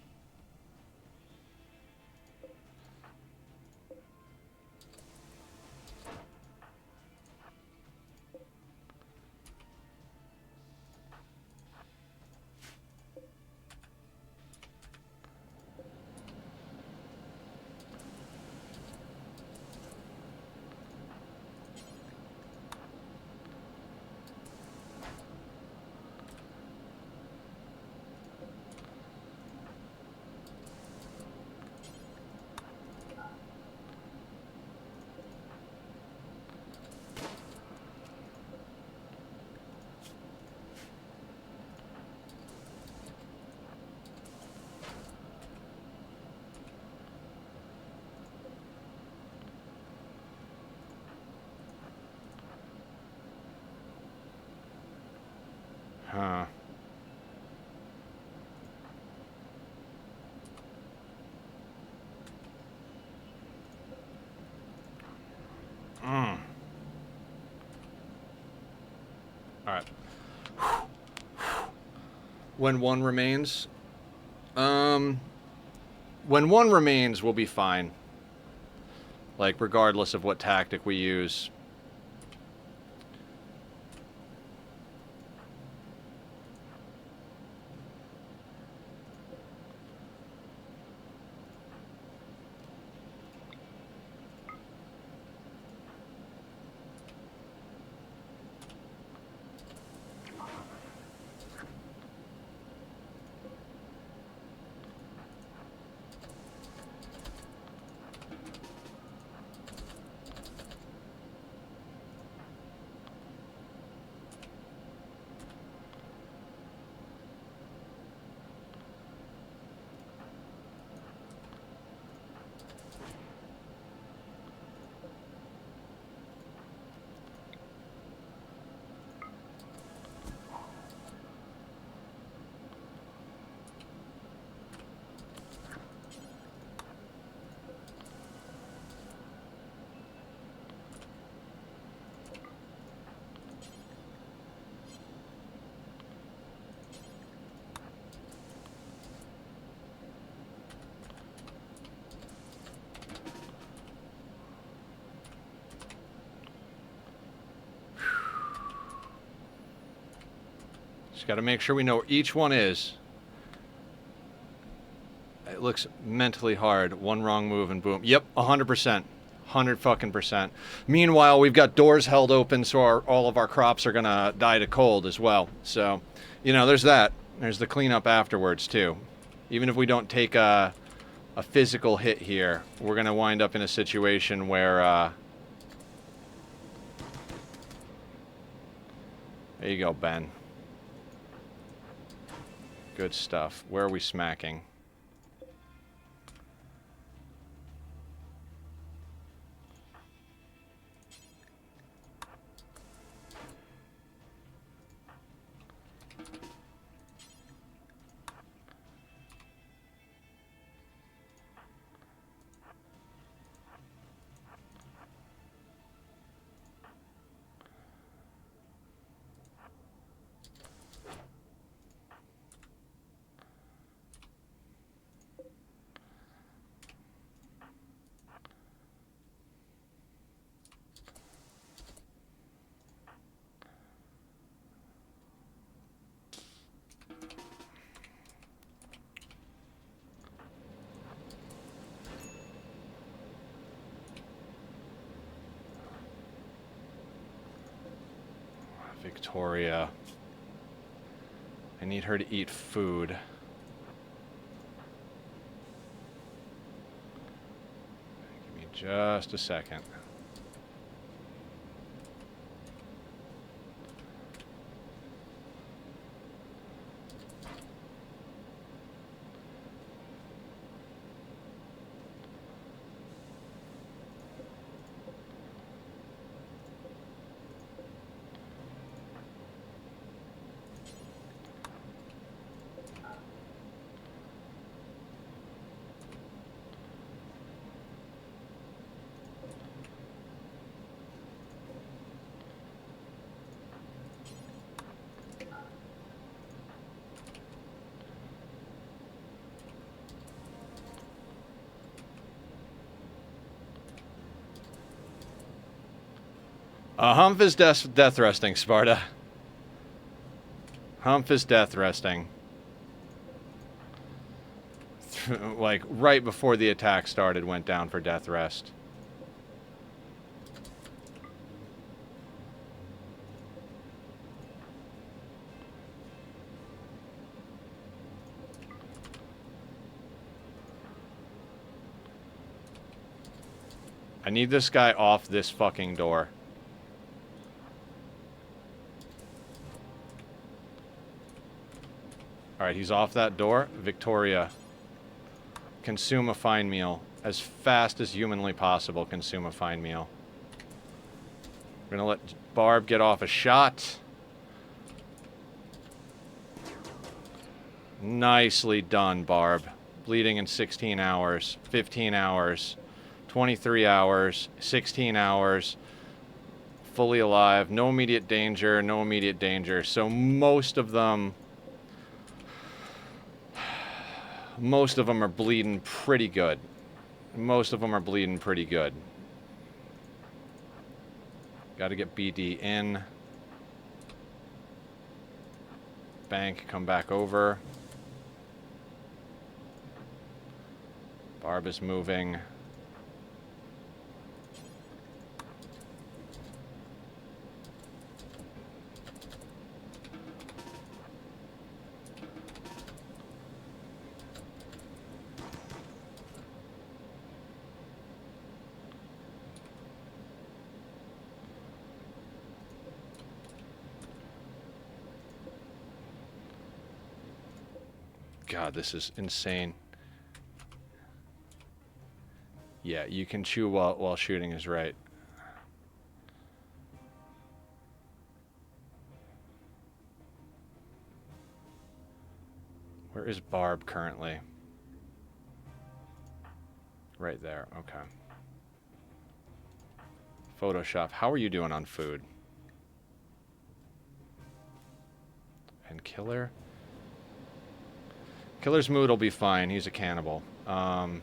Huh. Alright. When one remains? When one remains, we'll be fine. Like, regardless of what tactic we use. Just got to make sure we know where each one is. It looks mentally hard. One wrong move and boom. Yep, 100%. 100%. Meanwhile, we've got doors held open, so all of our crops are going to die to cold as well. So, you know, there's that. There's the cleanup afterwards, too. Even if we don't take a physical hit here, we're going to wind up in a situation where... there you go, Ben. Good stuff. Where are we smacking? Victoria. I need her to eat food. Give me just a second. Humph is death resting, Sparta. Humph is death resting. Like, right before the attack started, went down for death rest. I need this guy off this fucking door. Alright, he's off that door. Victoria. Consume a fine meal. As fast as humanly possible, consume a fine meal. We're gonna let Barb get off a shot. Nicely done, Barb. Bleeding in 16 hours, 15 hours, 23 hours, 16 hours. Fully alive. No immediate danger, no immediate danger. So most of them are bleeding pretty good. Most of them are bleeding pretty good. Gotta get BD in. Bank, come back over. Barb is moving. God, this is insane. Yeah, you can chew while shooting is right. Where is Barb currently? Right there, okay. Photoshop, how are you doing on food? And Killer? Killer's mood will be fine, he's a cannibal. I'm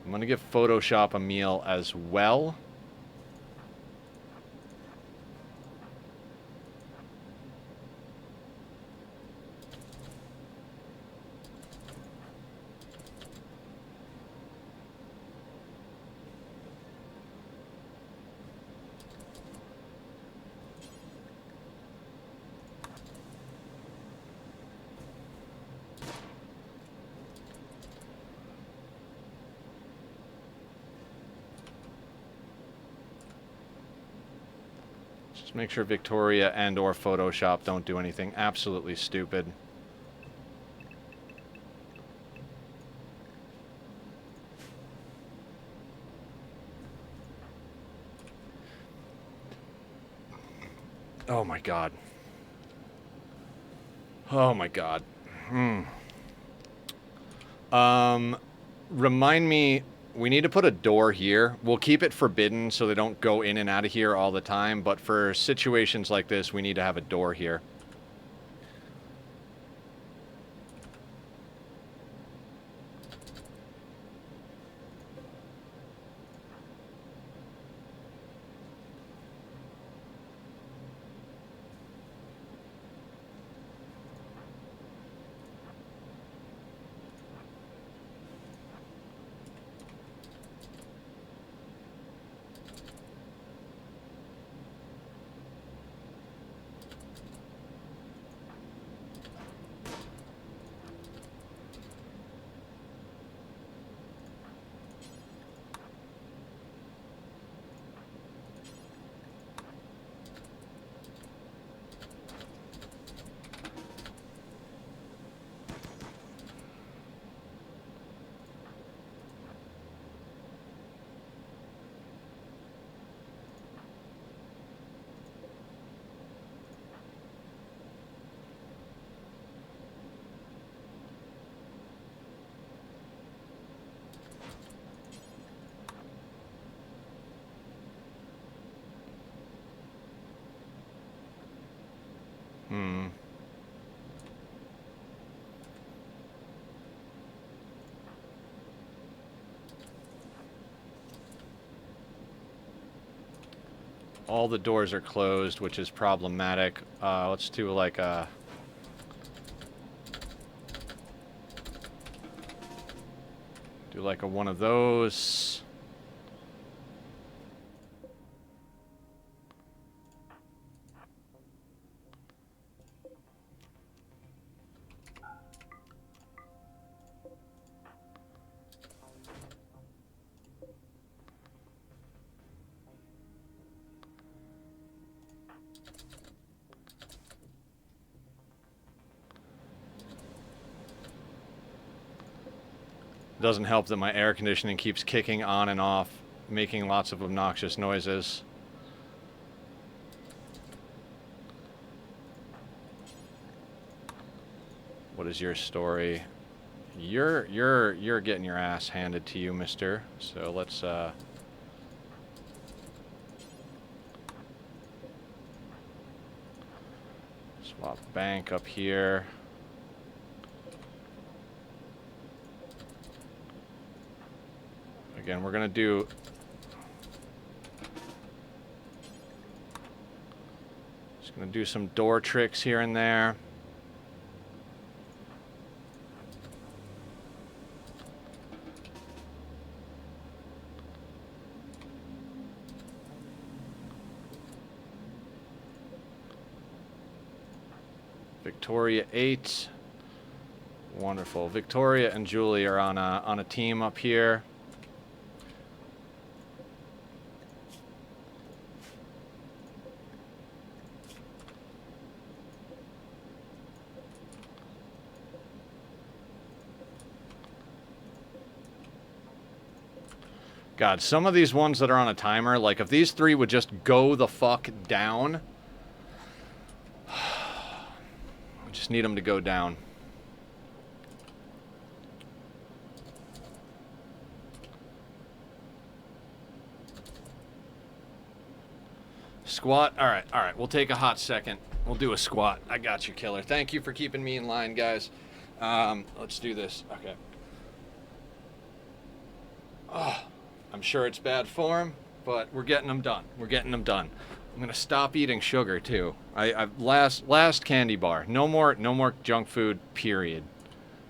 gonna give Photoshop a meal as well. Just make sure Victoria and or Photoshop don't do anything absolutely stupid. Oh my god. Oh my god. Remind me, we need to put a door here. We'll keep it forbidden so they don't go in and out of here all the time, but for situations like this, we need to have a door here. all the doors are closed, which is problematic. Let's do like a... do like a one of those. Doesn't help that my air conditioning keeps kicking on and off, making lots of obnoxious noises. What is your story? You're getting your ass handed to you, mister. So let's swap bank up here. Again, we're gonna do just gonna do some door tricks here and there. Victoria 8. Wonderful. Victoria and Julie are on a team up here. God, some of these ones that are on a timer, like if these three would just go the fuck down. I just need them to go down. Squat. All right. We'll take a hot second. We'll do a squat. I got you, killer. Thank you for keeping me in line, guys. Let's do this. Okay. Oh, I'm sure it's bad form, but we're getting them done. We're getting them done. I'm gonna stop eating sugar too. Last candy bar. No more junk food. Period.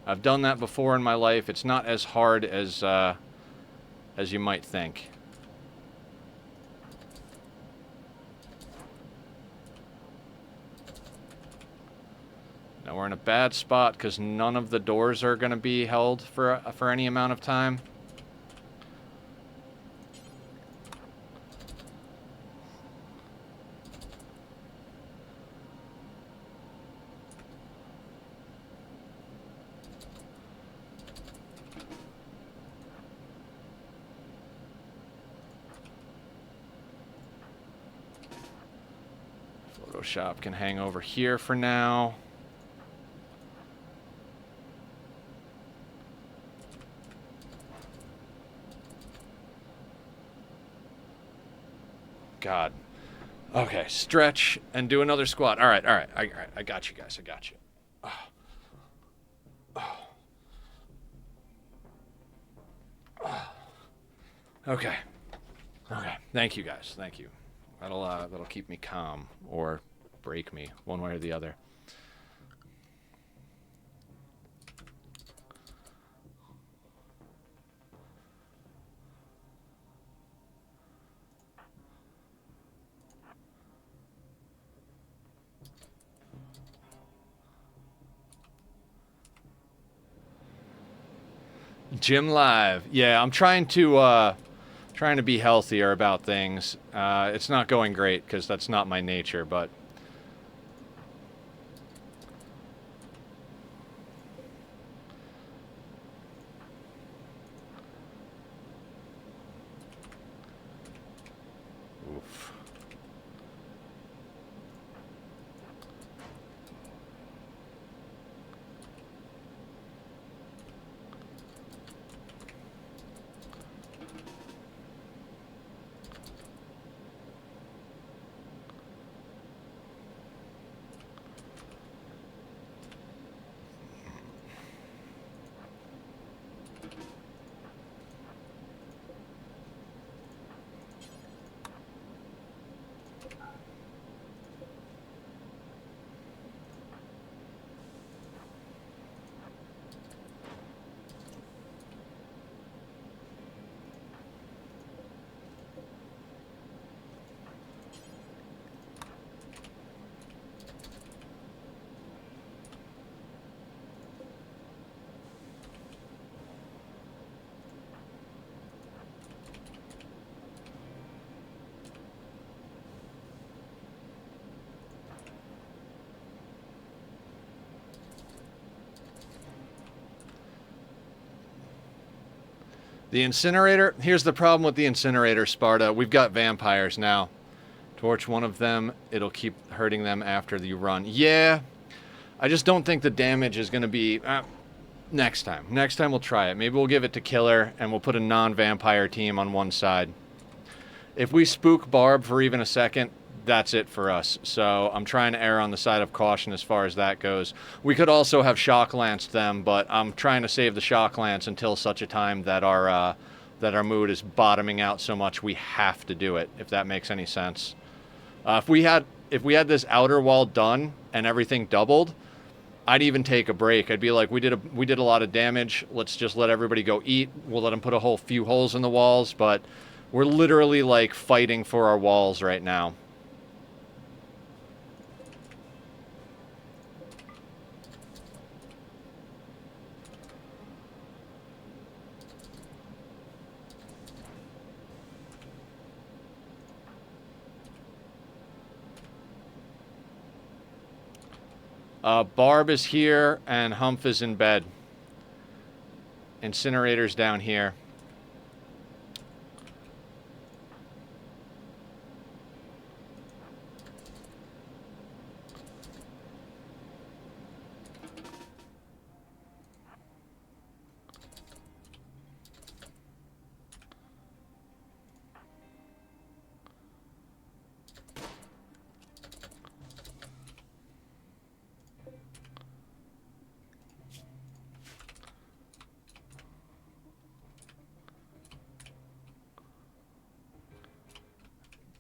I've done that before in my life. It's not as hard as you might think. Now we're in a bad spot because none of the doors are gonna be held for any amount of time. Photoshop can hang over here for now. God. Okay, stretch and do another squat. All right. I got you guys. I got you. Okay. Thank you guys. Thank you. That'll keep me calm or break me one way or the other. Gym live. Yeah, I'm trying to be healthier about things. It's not going great because that's not my nature, but oof. The incinerator, here's the problem with the incinerator, Sparta. We've got vampires now. Torch one of them, it'll keep hurting them after you run. Yeah, I just don't think the damage is going to be... next time. Next time we'll try it. Maybe we'll give it to Killer, and we'll put a non-vampire team on one side. If we spook Barb for even a second, that's it for us. So I'm trying to err on the side of caution as far as that goes. We could also have shock lanced them, but I'm trying to save the shock lance until such a time that our mood is bottoming out so much we have to do it, if that makes any sense. If we had this outer wall done and everything doubled, I'd even take a break. I'd be like, we did a lot of damage. Let's just let everybody go eat. We'll let them put a whole few holes in the walls, but we're literally like fighting for our walls right now. Barb is here, and Humph is in bed. Incinerator's down here.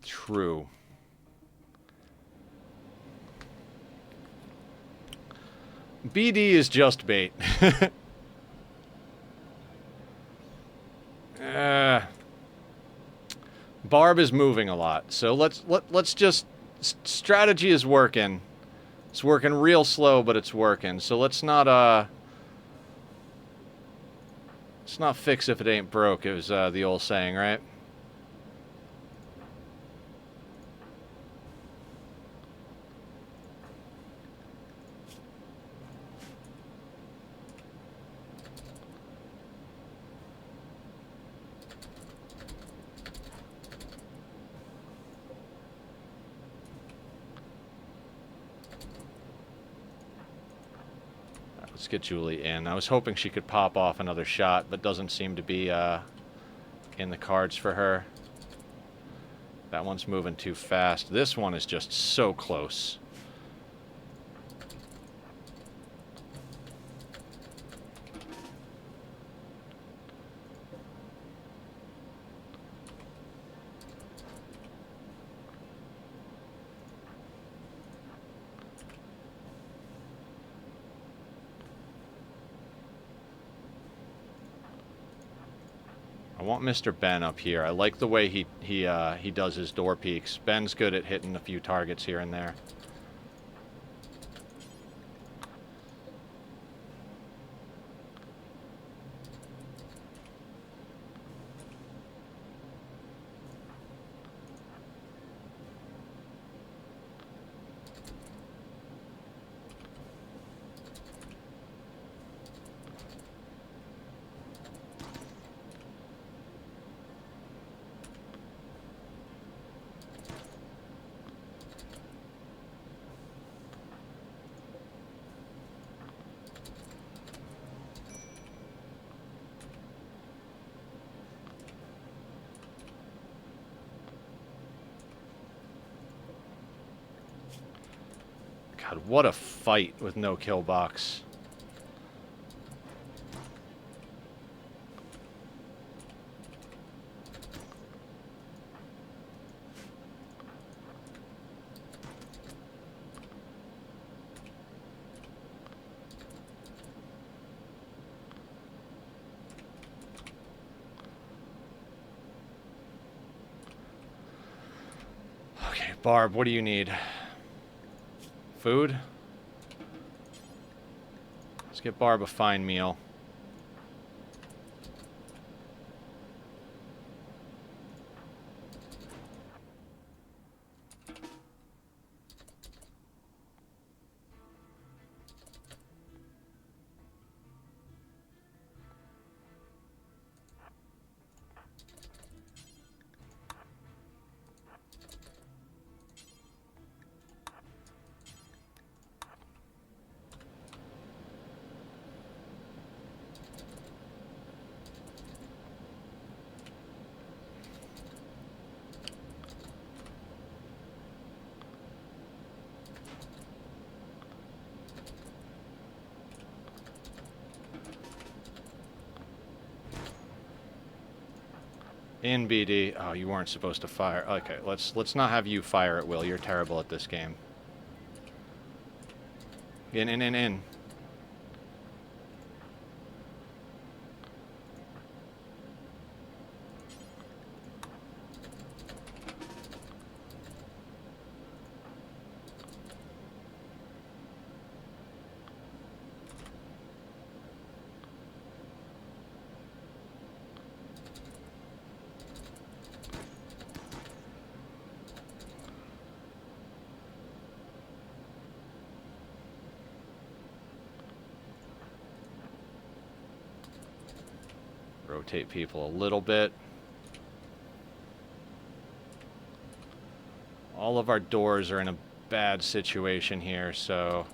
True. BD is just bait. Barb is moving a lot, so let's just... Strategy is working. It's working real slow, but it's working. So let's not fix if it ain't broke, it was the old saying, right? Let's get Julie in. I was hoping she could pop off another shot, but doesn't seem to be in the cards for her. That one's moving too fast. This one is just so close. I want Mr. Ben up here. I like the way he does his door peeks. Ben's good at hitting a few targets here and there. God, what a fight with no Killbox. Okay, Barb, what do you need? Food? Let's get Barb a fine meal. In BD. Oh, you weren't supposed to fire. Okay, let's not have you fire at will. You're terrible at this game. In. Rotate people a little bit. All of our doors are in a bad situation here, so...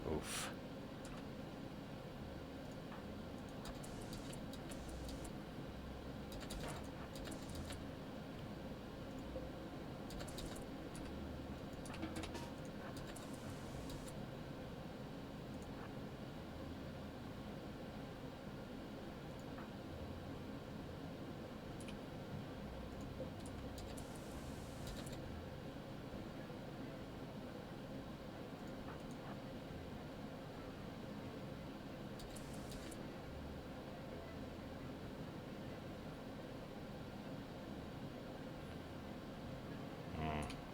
Oof.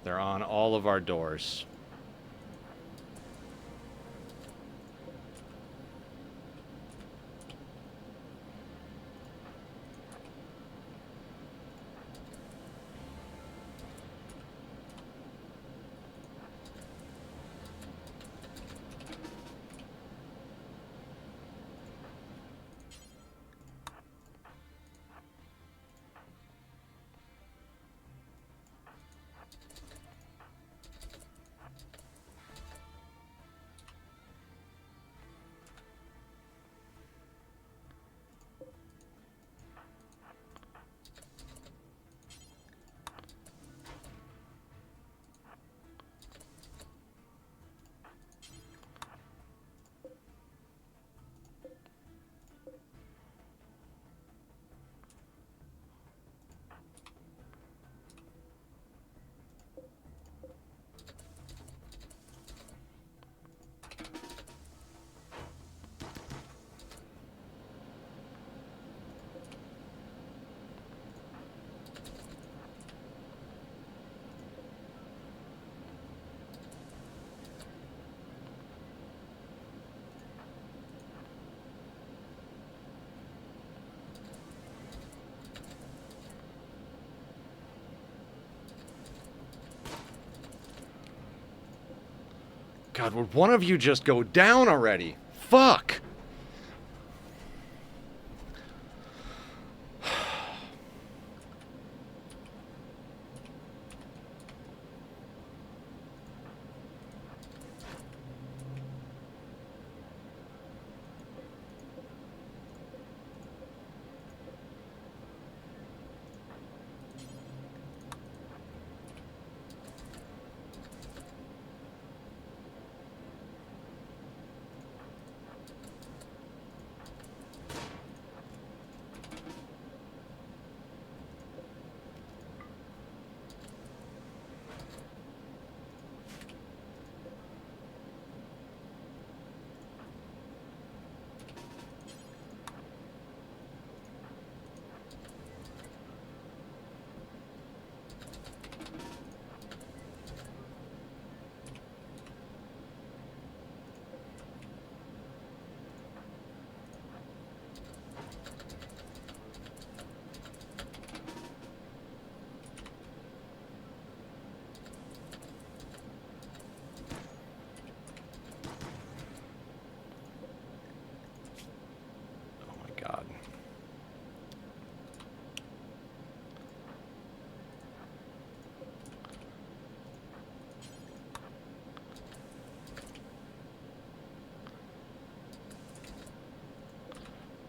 They're on all of our doors. God, would one of you just go down already? Fuck!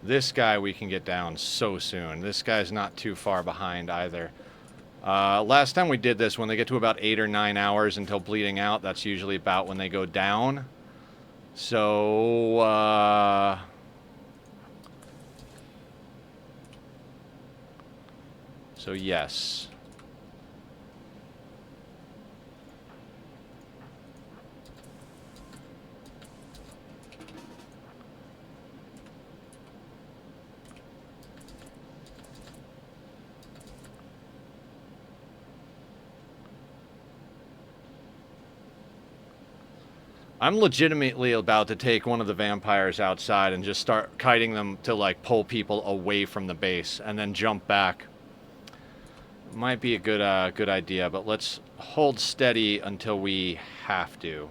This guy we can get down so soon. This guy's not too far behind either. Last time we did this, when they get to about 8 or 9 hours until bleeding out, that's usually about when they go down. So, yes. I'm legitimately about to take one of the vampires outside and just start kiting them to, like, pull people away from the base and then jump back. Might be a good idea, but let's hold steady until we have to.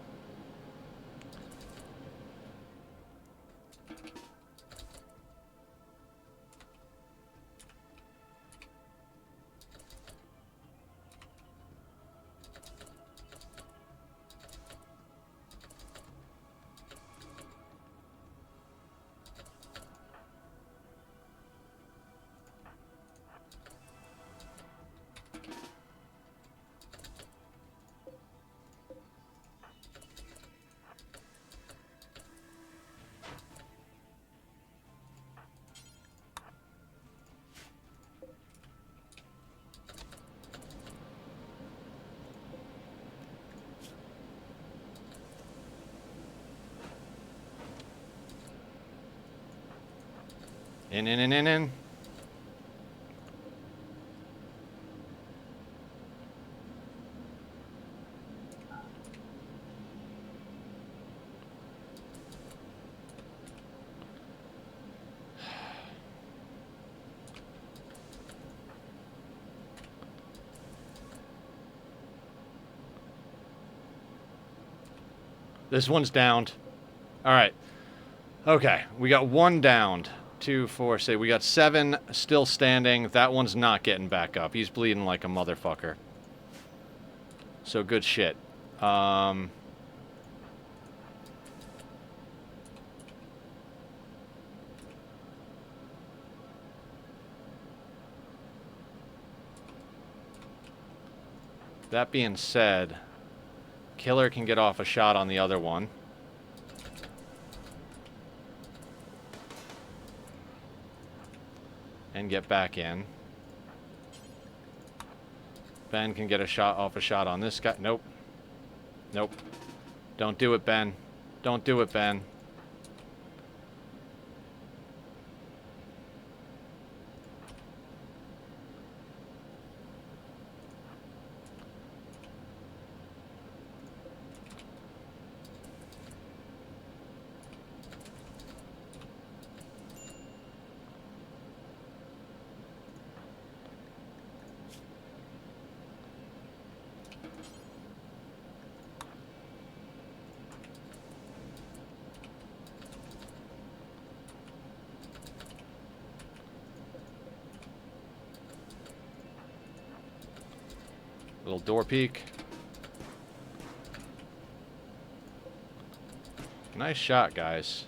In. This one's downed. All right. Okay, we got one downed. 2, 4, 6. We got 7 still standing. That one's not getting back up. He's bleeding like a motherfucker. So good shit. That being said, Killer can get off a shot on the other one. And get back in. Ben can get a shot on this guy. Nope. Nope. Don't do it, Ben. Don't do it, Ben. Little door peek. Nice shot, guys.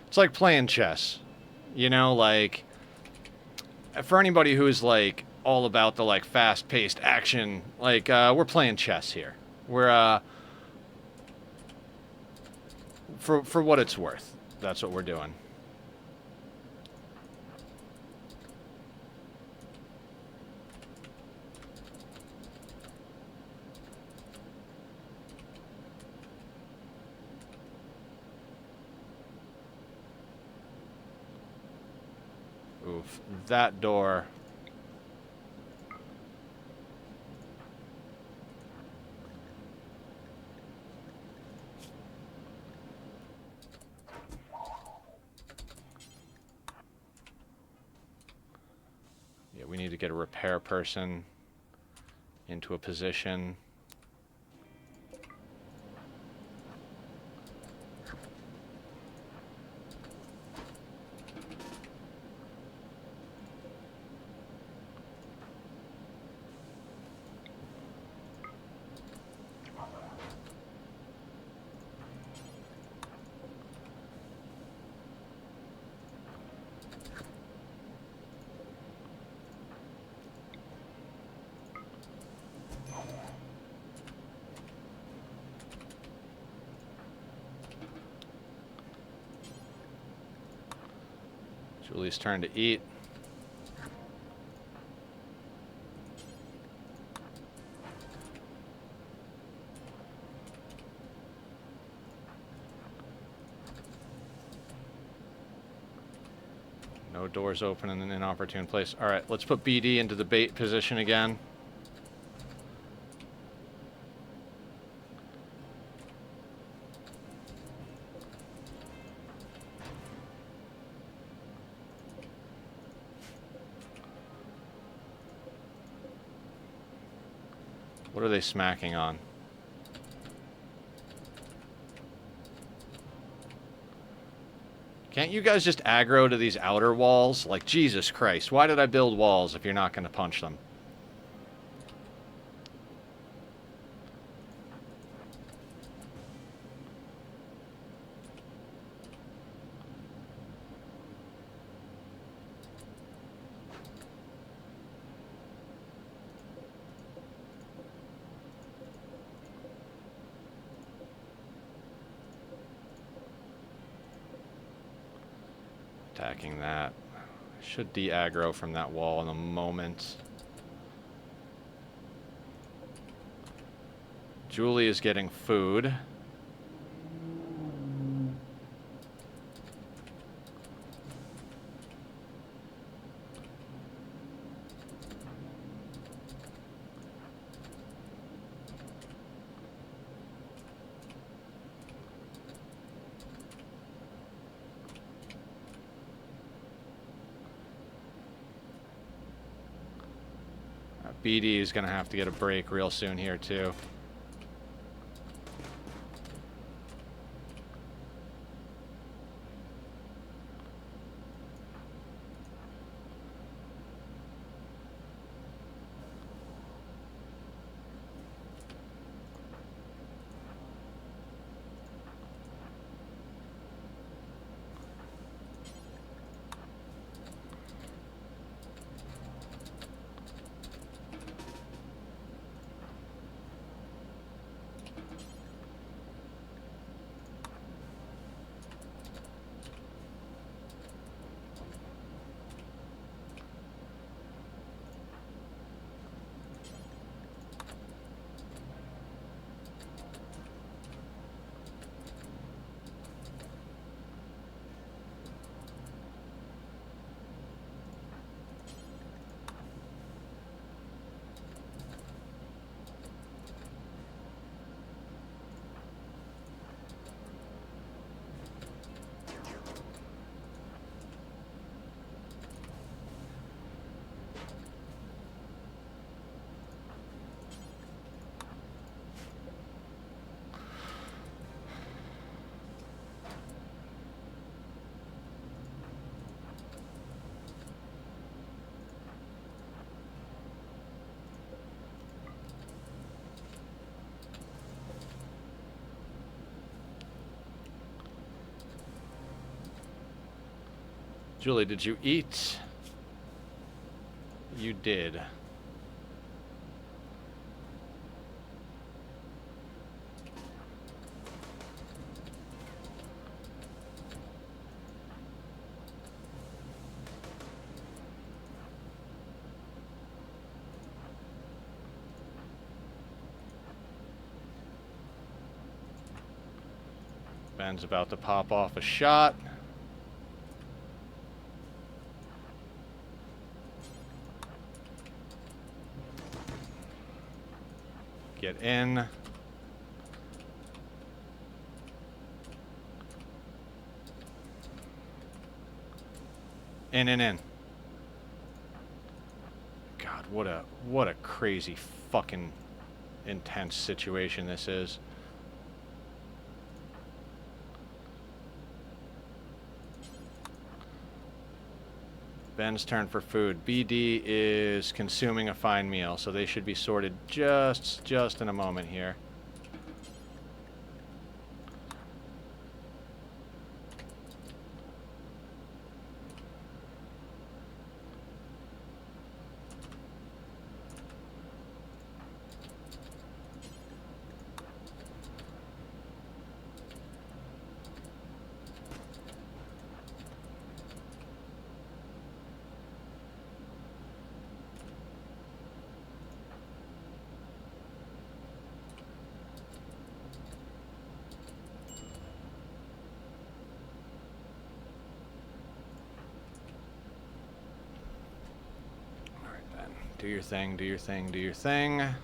It's like playing chess. You know, like, for anybody who's, like, all about the, like, fast-paced action, like, we're playing chess here. We're, for what it's worth, that's what we're doing. Oof, that door. Yeah, we need to get a repair person into a position. Julie's turn to eat. No doors open in an inopportune place. All right, let's put BD into the bait position again. What are they smacking on? Can't you guys just aggro to these outer walls? Like, Jesus Christ, why did I build walls if you're not going to punch them? Attacking that. Should de-aggro from that wall in a moment. Julie is getting food. BD is going to have to get a break real soon here, too. Julie, did you eat? You did. Ben's about to pop off a shot. Get in. In. God, what a crazy fucking intense situation this is. Ben's turn for food. BD is consuming a fine meal, so they should be sorted just in a moment here. Do your thing, do your thing, do your thing. I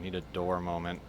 need a door moment.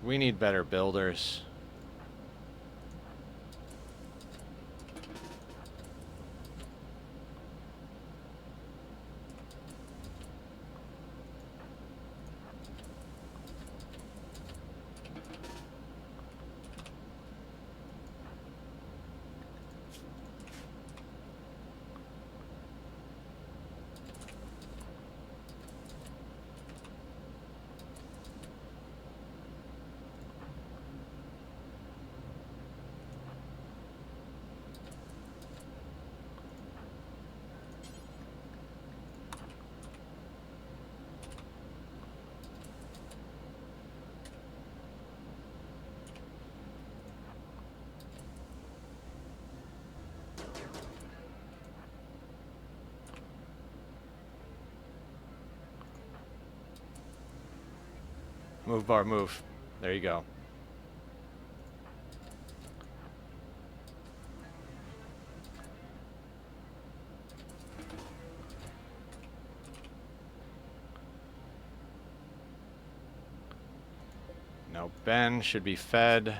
We need better builders. Move, bar, move. There you go. No, Ben should be fed.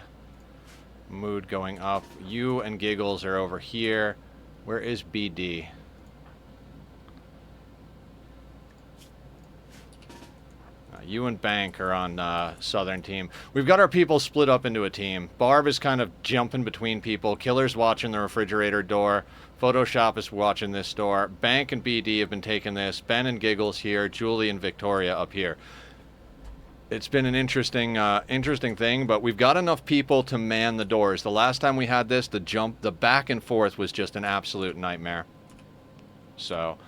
Mood going up. You and Giggles are over here. Where is BD? You and Bank are on Southern team. We've got our people split up into a team. Barb is kind of jumping between people. Killer's watching the refrigerator door. Photoshop is watching this door. Bank and BD have been taking this. Ben and Giggles here. Julie and Victoria up here. It's been an interesting thing, but we've got enough people to man the doors. The last time we had this, the back and forth was just an absolute nightmare. So,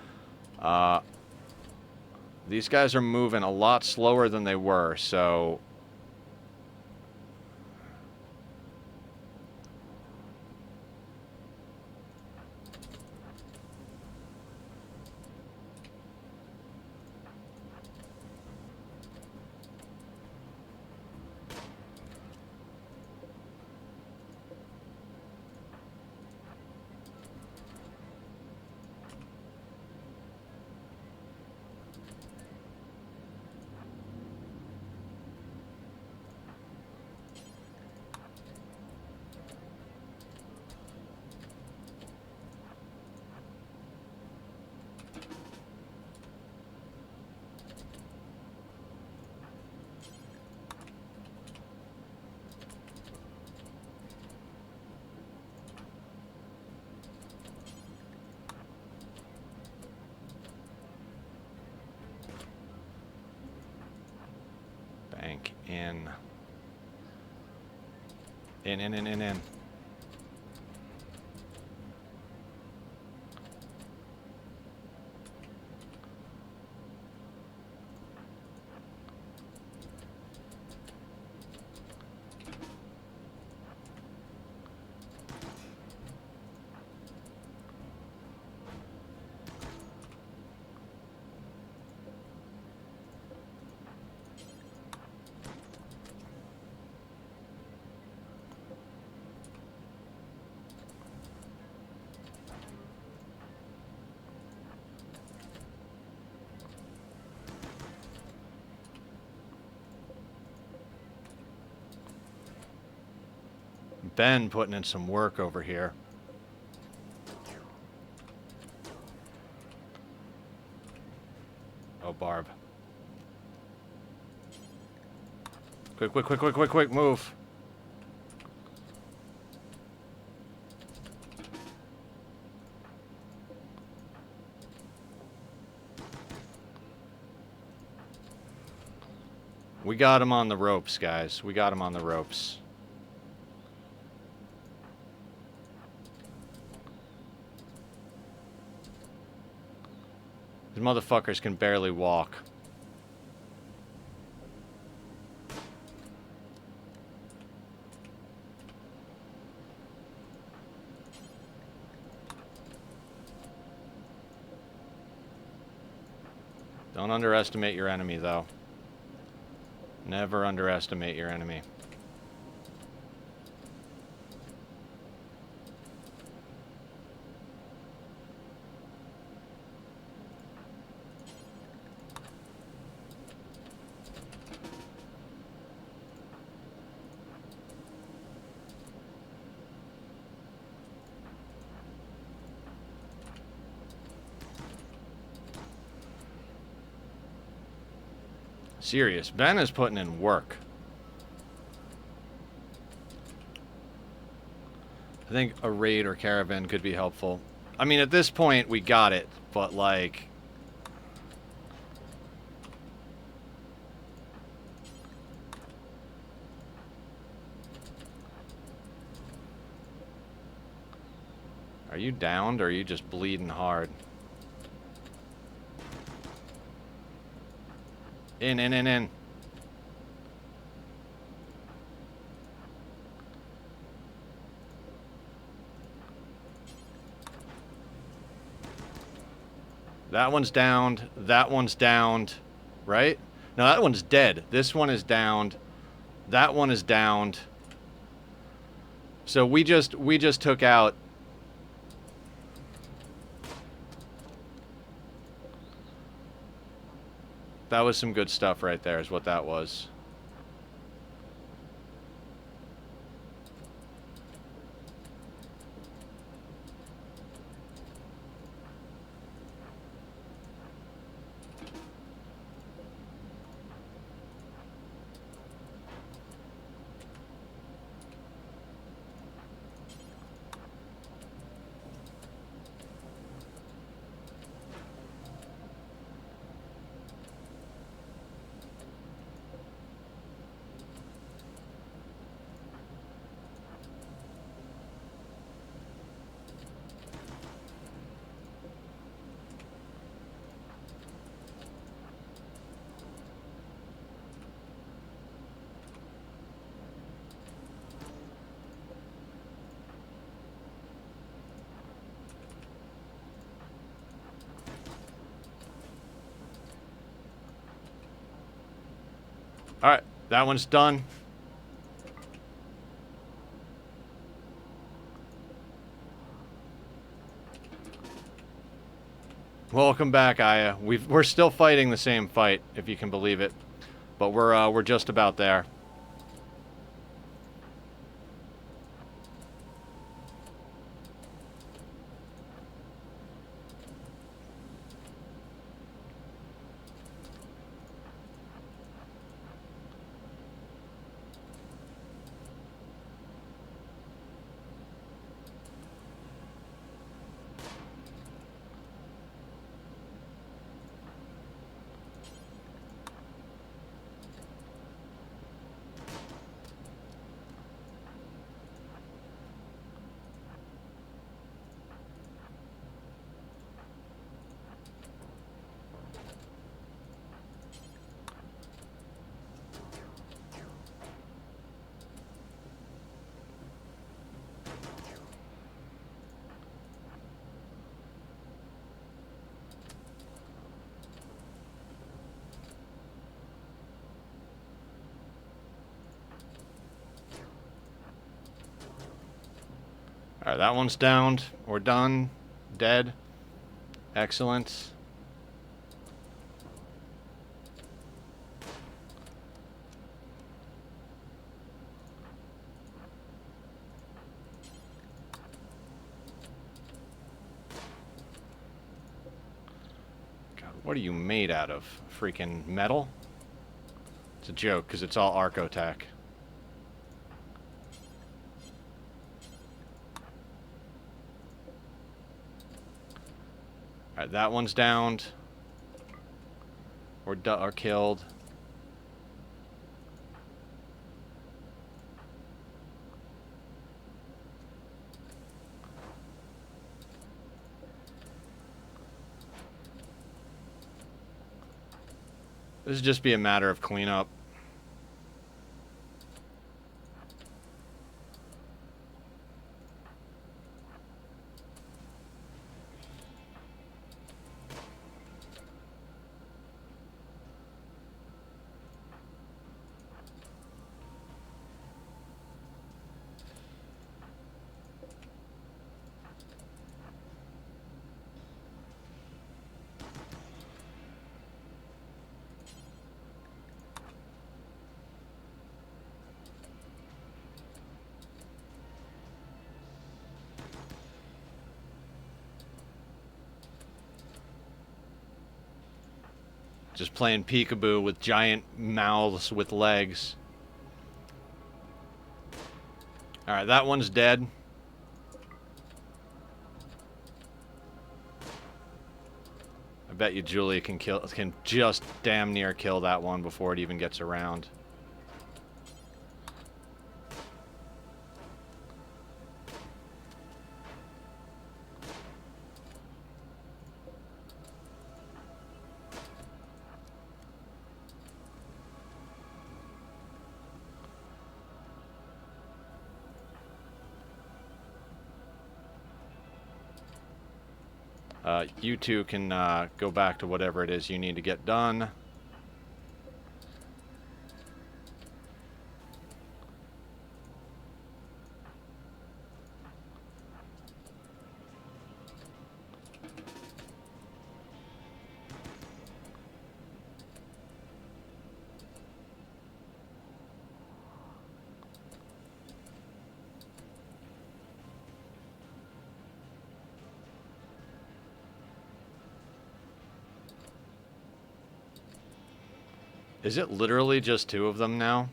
these guys are moving a lot slower than they were, so... Bank in. In. Ben putting in some work over here. Oh, Barb. Quick, quick, quick, quick, quick, quick, move. We got him on the ropes, guys. We got him on the ropes. These motherfuckers can barely walk. Don't underestimate your enemy, though. Never underestimate your enemy. Serious. Ben is putting in work. I think a raid or caravan could be helpful. I mean, at this point, we got it, but like... Are you downed, or are you just bleeding hard? In. That one's downed. That one's downed. Right? No, that one's dead. This one is downed. That one is downed. So we just took out... That was some good stuff right there, is what that was. Alright, that one's done. Welcome back, Aya. We're still fighting the same fight, if you can believe it. But we're just about there. Alright, that one's downed. We're done. Dead. Excellent. What are you made out of? Freaking metal? It's a joke, because it's all Arcotech. Alright, that one's downed. Or killed. This would just be a matter of cleanup. Just playing peekaboo with giant mouths with legs. Alright, that one's dead. I bet you Julie can just damn near kill that one before it even gets around. You two can go back to whatever it is you need to get done. Is it literally just two of them now?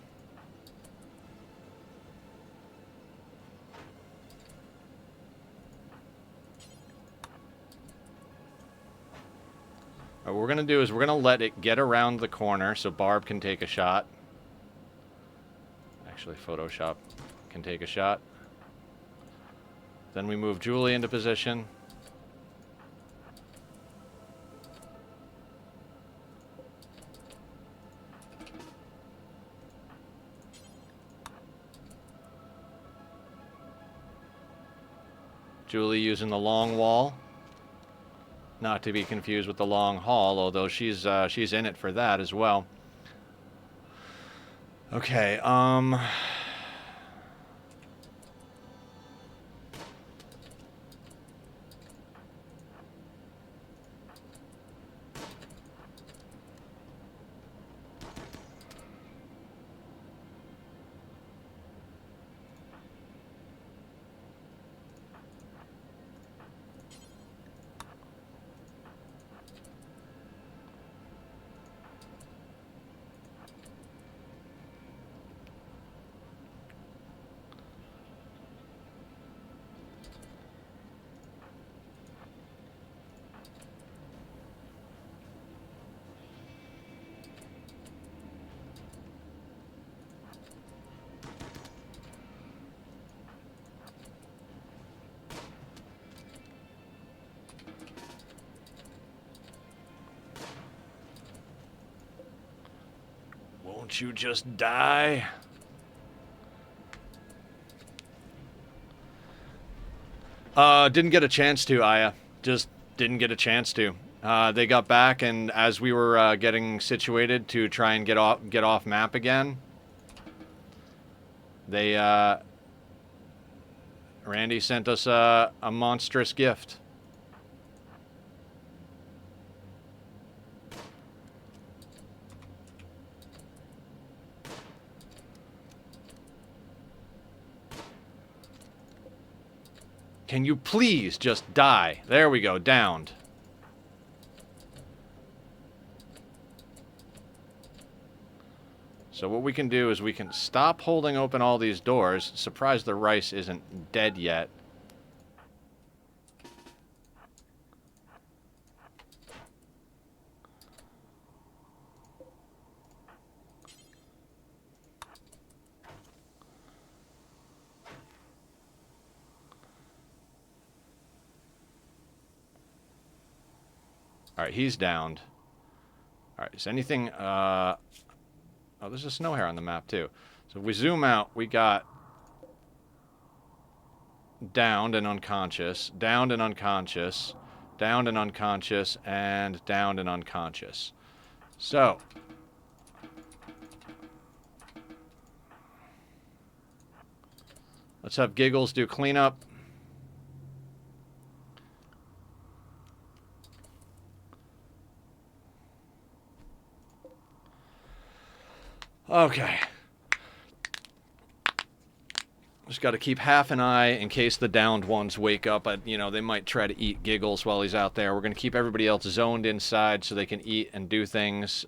What we're going to do is we're going to let it get around the corner so Barb can take a shot. Actually, Photoshop can take a shot. Then we move Julie into position. Julie using the long wall. Not to be confused with the long haul, although she's in it for that as well. Okay, won't you just die? Didn't get a chance to, Aya. Just didn't get a chance to. They got back, and as we were getting situated to try and get off map again, they Randy sent us a monstrous gift. Can you please just die? There we go, downed. So what we can do is we can stop holding open all these doors. Surprised the rice isn't dead yet. Alright, he's downed. Alright, is anything... Oh, there's a snow hare on the map, too. So if we zoom out, we got... downed and unconscious, downed and unconscious, downed and unconscious, and downed and unconscious. So... let's have Giggles do cleanup. Okay. Just got to keep half an eye in case the downed ones wake up. You know, they might try to eat Giggles while he's out there. We're going to keep everybody else zoned inside so they can eat and do things.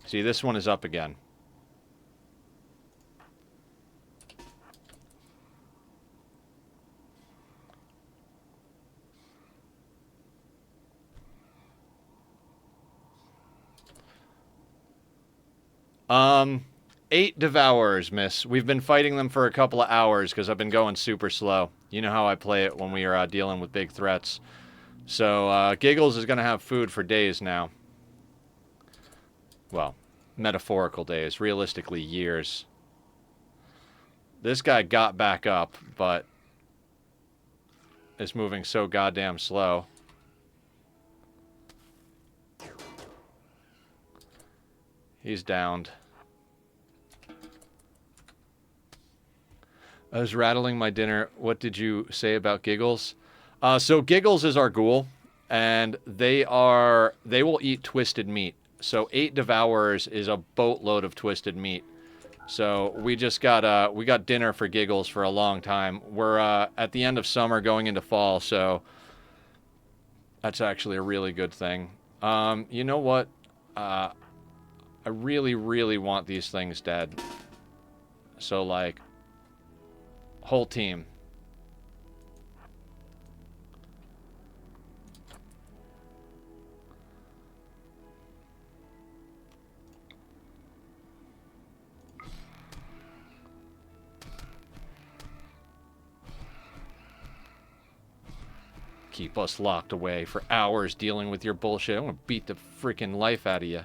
See, this one is up again. Um, 8 Devourers, miss. We've been fighting them for a couple of hours because I've been going super slow. You know how I play it when we are dealing with big threats. So, Giggles is going to have food for days now. Well, metaphorical days. Realistically, years. This guy got back up, but is moving so goddamn slow. He's downed. I was rattling my dinner. What did you say about Giggles? So Giggles is our ghoul, and they will eat twisted meat. So 8 Devourers is a boatload of twisted meat. So we just got we got dinner for Giggles for a long time. We're at the end of summer going into fall, so that's actually a really good thing. You know what? I really, really want these things dead. So, like, whole team. Keep us locked away for hours dealing with your bullshit. I'm gonna beat the freaking life out of you.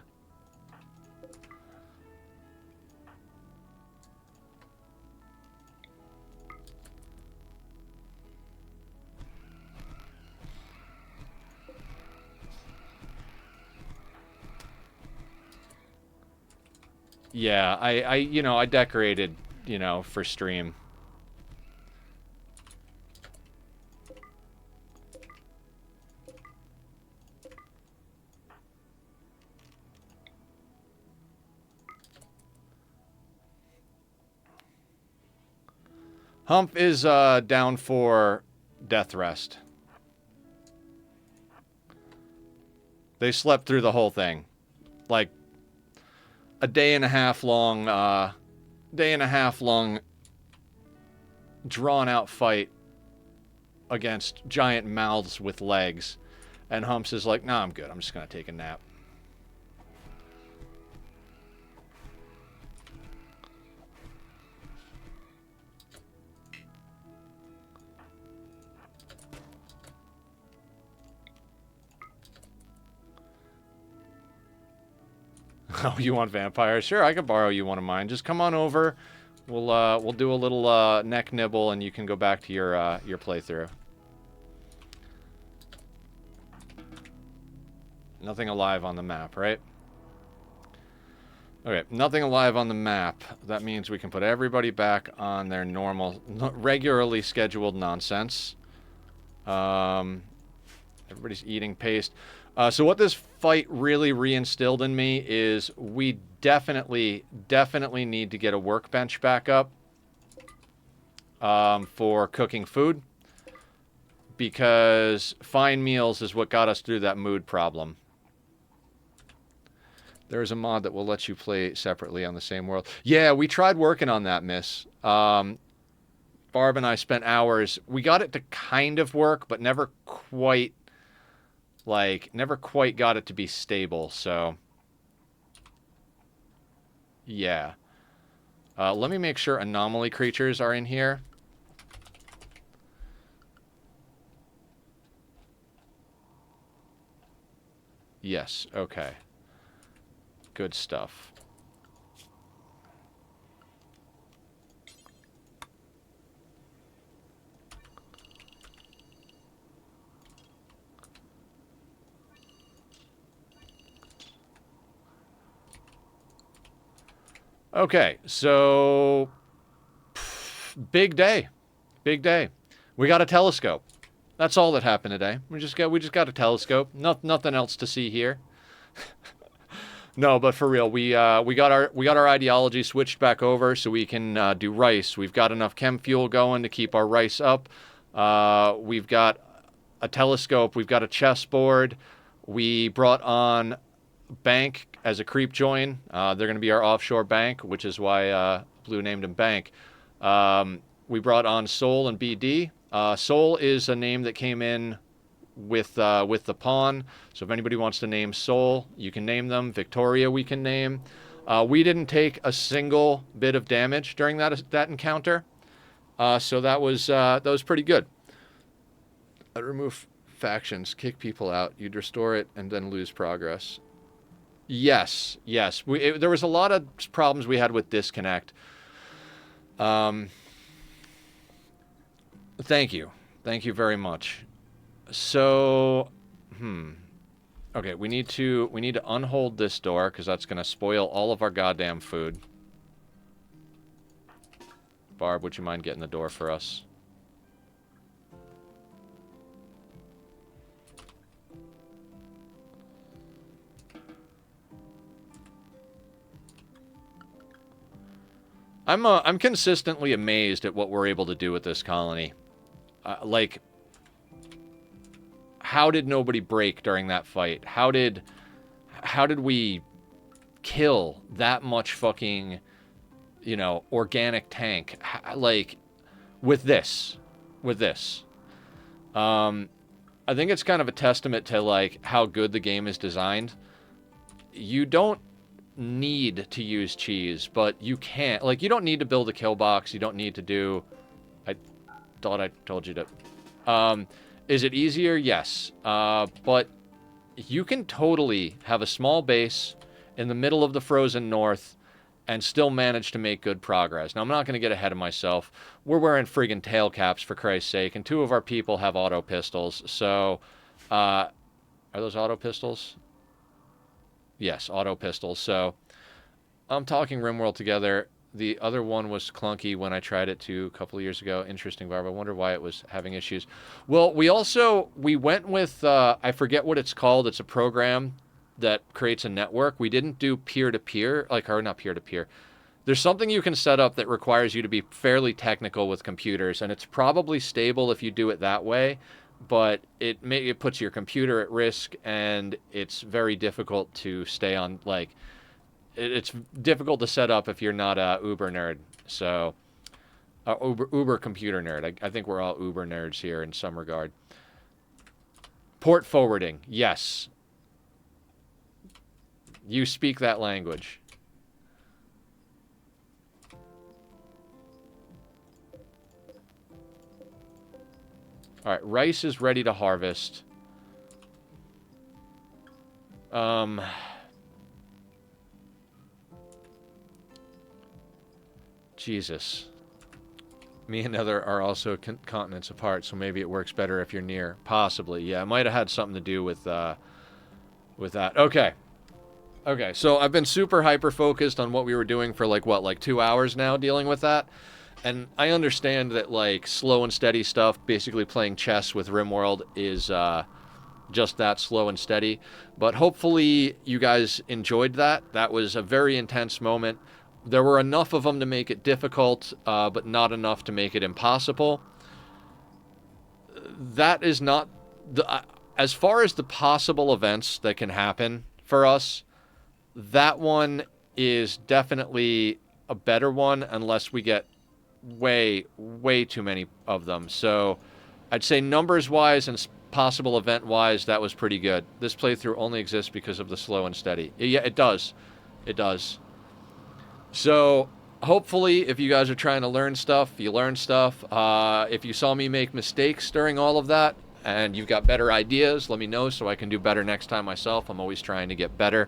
Yeah, I decorated, for stream. Hump is down for death rest. They slept through the whole thing. Like, a day and a half long drawn out fight against giant mouths with legs. And Humps is like, nah, I'm good. I'm just going to take a nap. Oh, you want vampires? Sure, I could borrow you one of mine. Just come on over. We'll do a little neck nibble, and you can go back to your playthrough. Nothing alive on the map, right? Okay, nothing alive on the map. That means we can put everybody back on their normal, regularly scheduled nonsense. Everybody's eating paste. So what this fight really reinstilled in me is we definitely need to get a workbench back up for cooking food, because fine meals is what got us through that mood problem. There is a mod that will let you play separately on the same world. Yeah, we tried working on that, miss. Barb and I spent hours. We got it to kind of work, but never quite got it to be stable. So yeah. Let me make sure anomaly creatures are in here. Yes, okay. Good stuff. Okay, so big day. Big day. We got a telescope. That's all that happened today. We just got a telescope. Nothing else to see here. No, but for real, we got our ideology switched back over so we can do rice. We've got enough chem fuel going to keep our rice up. We've got a telescope. We've got a chessboard. We brought on Bank as a creep join. They're going to be our offshore bank, which is why Blue named him Bank. We brought on Soul and BD. Soul is a name that came in with the pawn. So if anybody wants to name Soul, you can name them. Victoria, we can name. We didn't take a single bit of damage during that encounter, so that was pretty good. Remove factions, kick people out. You'd restore it and then lose progress. Yes. There was a lot of problems we had with disconnect. Thank you very much. So, okay, we need to unhold this door because that's gonna spoil all of our goddamn food. Barb, would you mind getting the door for us? I'm consistently amazed at what we're able to do with this colony. Like, how did nobody break during that fight? How did we kill that much fucking, organic tank? Like, with this. I think it's kind of a testament to, like, how good the game is designed. You don't need to use cheese, but you can't. Like, you don't need to build a Killbox. You don't need to do... I thought I told you to... Is it easier? Yes. But you can totally have a small base in the middle of the frozen north and still manage to make good progress. Now, I'm not going to get ahead of myself. We're wearing friggin' tail caps, for Christ's sake, and 2 of our people have auto pistols. So, are those auto pistols? Yes, auto pistols. So, I'm talking Rimworld together. The other one was clunky when I tried it a couple of years ago. Interesting, Barb. I wonder why it was having issues. Well, we went with, I forget what it's called. It's a program that creates a network. We didn't do peer-to-peer, or not peer-to-peer. There's something you can set up that requires you to be fairly technical with computers, and it's probably stable if you do it that way, but it puts your computer at risk, and it's very difficult to stay on, it's difficult to set up if you're not a Uber nerd. So, Uber computer nerd. I think we're all Uber nerds here in some regard. Port forwarding. Yes. You speak that language. All right, rice is ready to harvest. Jesus. Me and Nether are also continents apart, so maybe it works better if you're near. Possibly, yeah. It might have had something to do with that. Okay. Okay, so I've been super hyper-focused on what we were doing for, like 2 hours now dealing with that. And I understand that, slow and steady stuff, basically playing chess with Rimworld, is just that, slow and steady. But hopefully you guys enjoyed that. That was a very intense moment. There were enough of them to make it difficult, but not enough to make it impossible. That is not... as far as the possible events that can happen for us, that one is definitely a better one unless we get way too many of them. So I'd say numbers wise and possible event wise, that was pretty good. This playthrough only exists because of the slow and steady. Yeah, it does. It does. So hopefully, if you guys are trying to learn stuff, you learn stuff. If you saw me make mistakes during all of that and you've got better ideas, let me know so I can do better next time myself. I'm always trying to get better.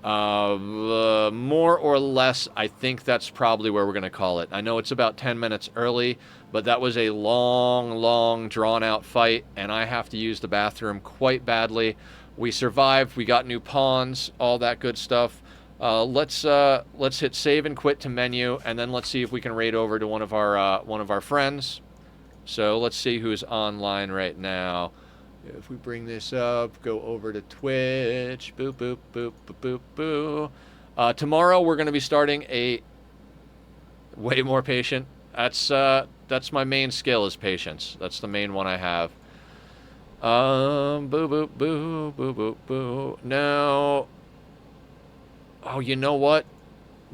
More or less, I think that's probably where we're going to call it. I know it's about 10 minutes early, but that was a long, drawn-out fight, and I have to use the bathroom quite badly. We survived. We got new pawns, all that good stuff. Let's hit save and quit to menu, and then let's see if we can raid over to one of our friends. So let's see who's online right now. If we bring this up, go over to Twitch. Boop, boop, boop, boop, boop, boop. Tomorrow we're going to be starting a way more patient. That's my main skill is patience. That's the main one I have. Boo, boop, boo, boo, boop, boo. Now, oh, you know what?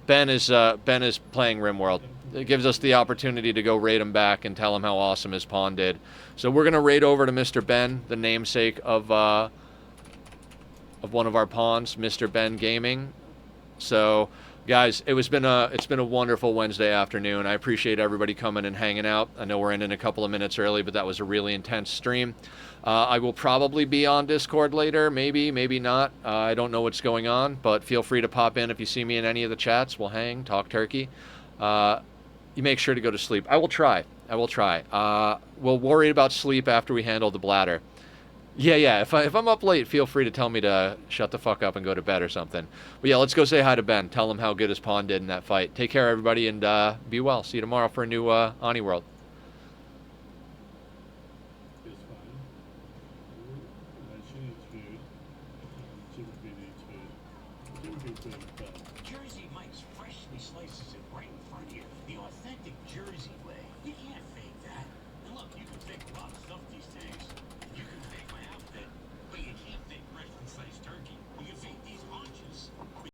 Ben is playing Rimworld. It gives us the opportunity to go raid him back and tell him how awesome his pawn did. So we're gonna raid over to Mr. Ben, the namesake of one of our pawns, Mr. Ben Gaming. So, guys, it's been a wonderful Wednesday afternoon. I appreciate everybody coming and hanging out. I know we're ending a couple of minutes early, but that was a really intense stream. I will probably be on Discord later, maybe not. I don't know what's going on, but feel free to pop in if you see me in any of the chats. We'll hang, talk turkey. You make sure to go to sleep. I will try. We'll worry about sleep after we handle the bladder. Yeah. If I'm up late, feel free to tell me to shut the fuck up and go to bed or something. But yeah, let's go say hi to Ben. Tell him how good his pawn did in that fight. Take care, everybody, and be well. See you tomorrow for a new Ani World. Jersey Mike's freshly slices it right in front of you. The authentic Jersey way. You can't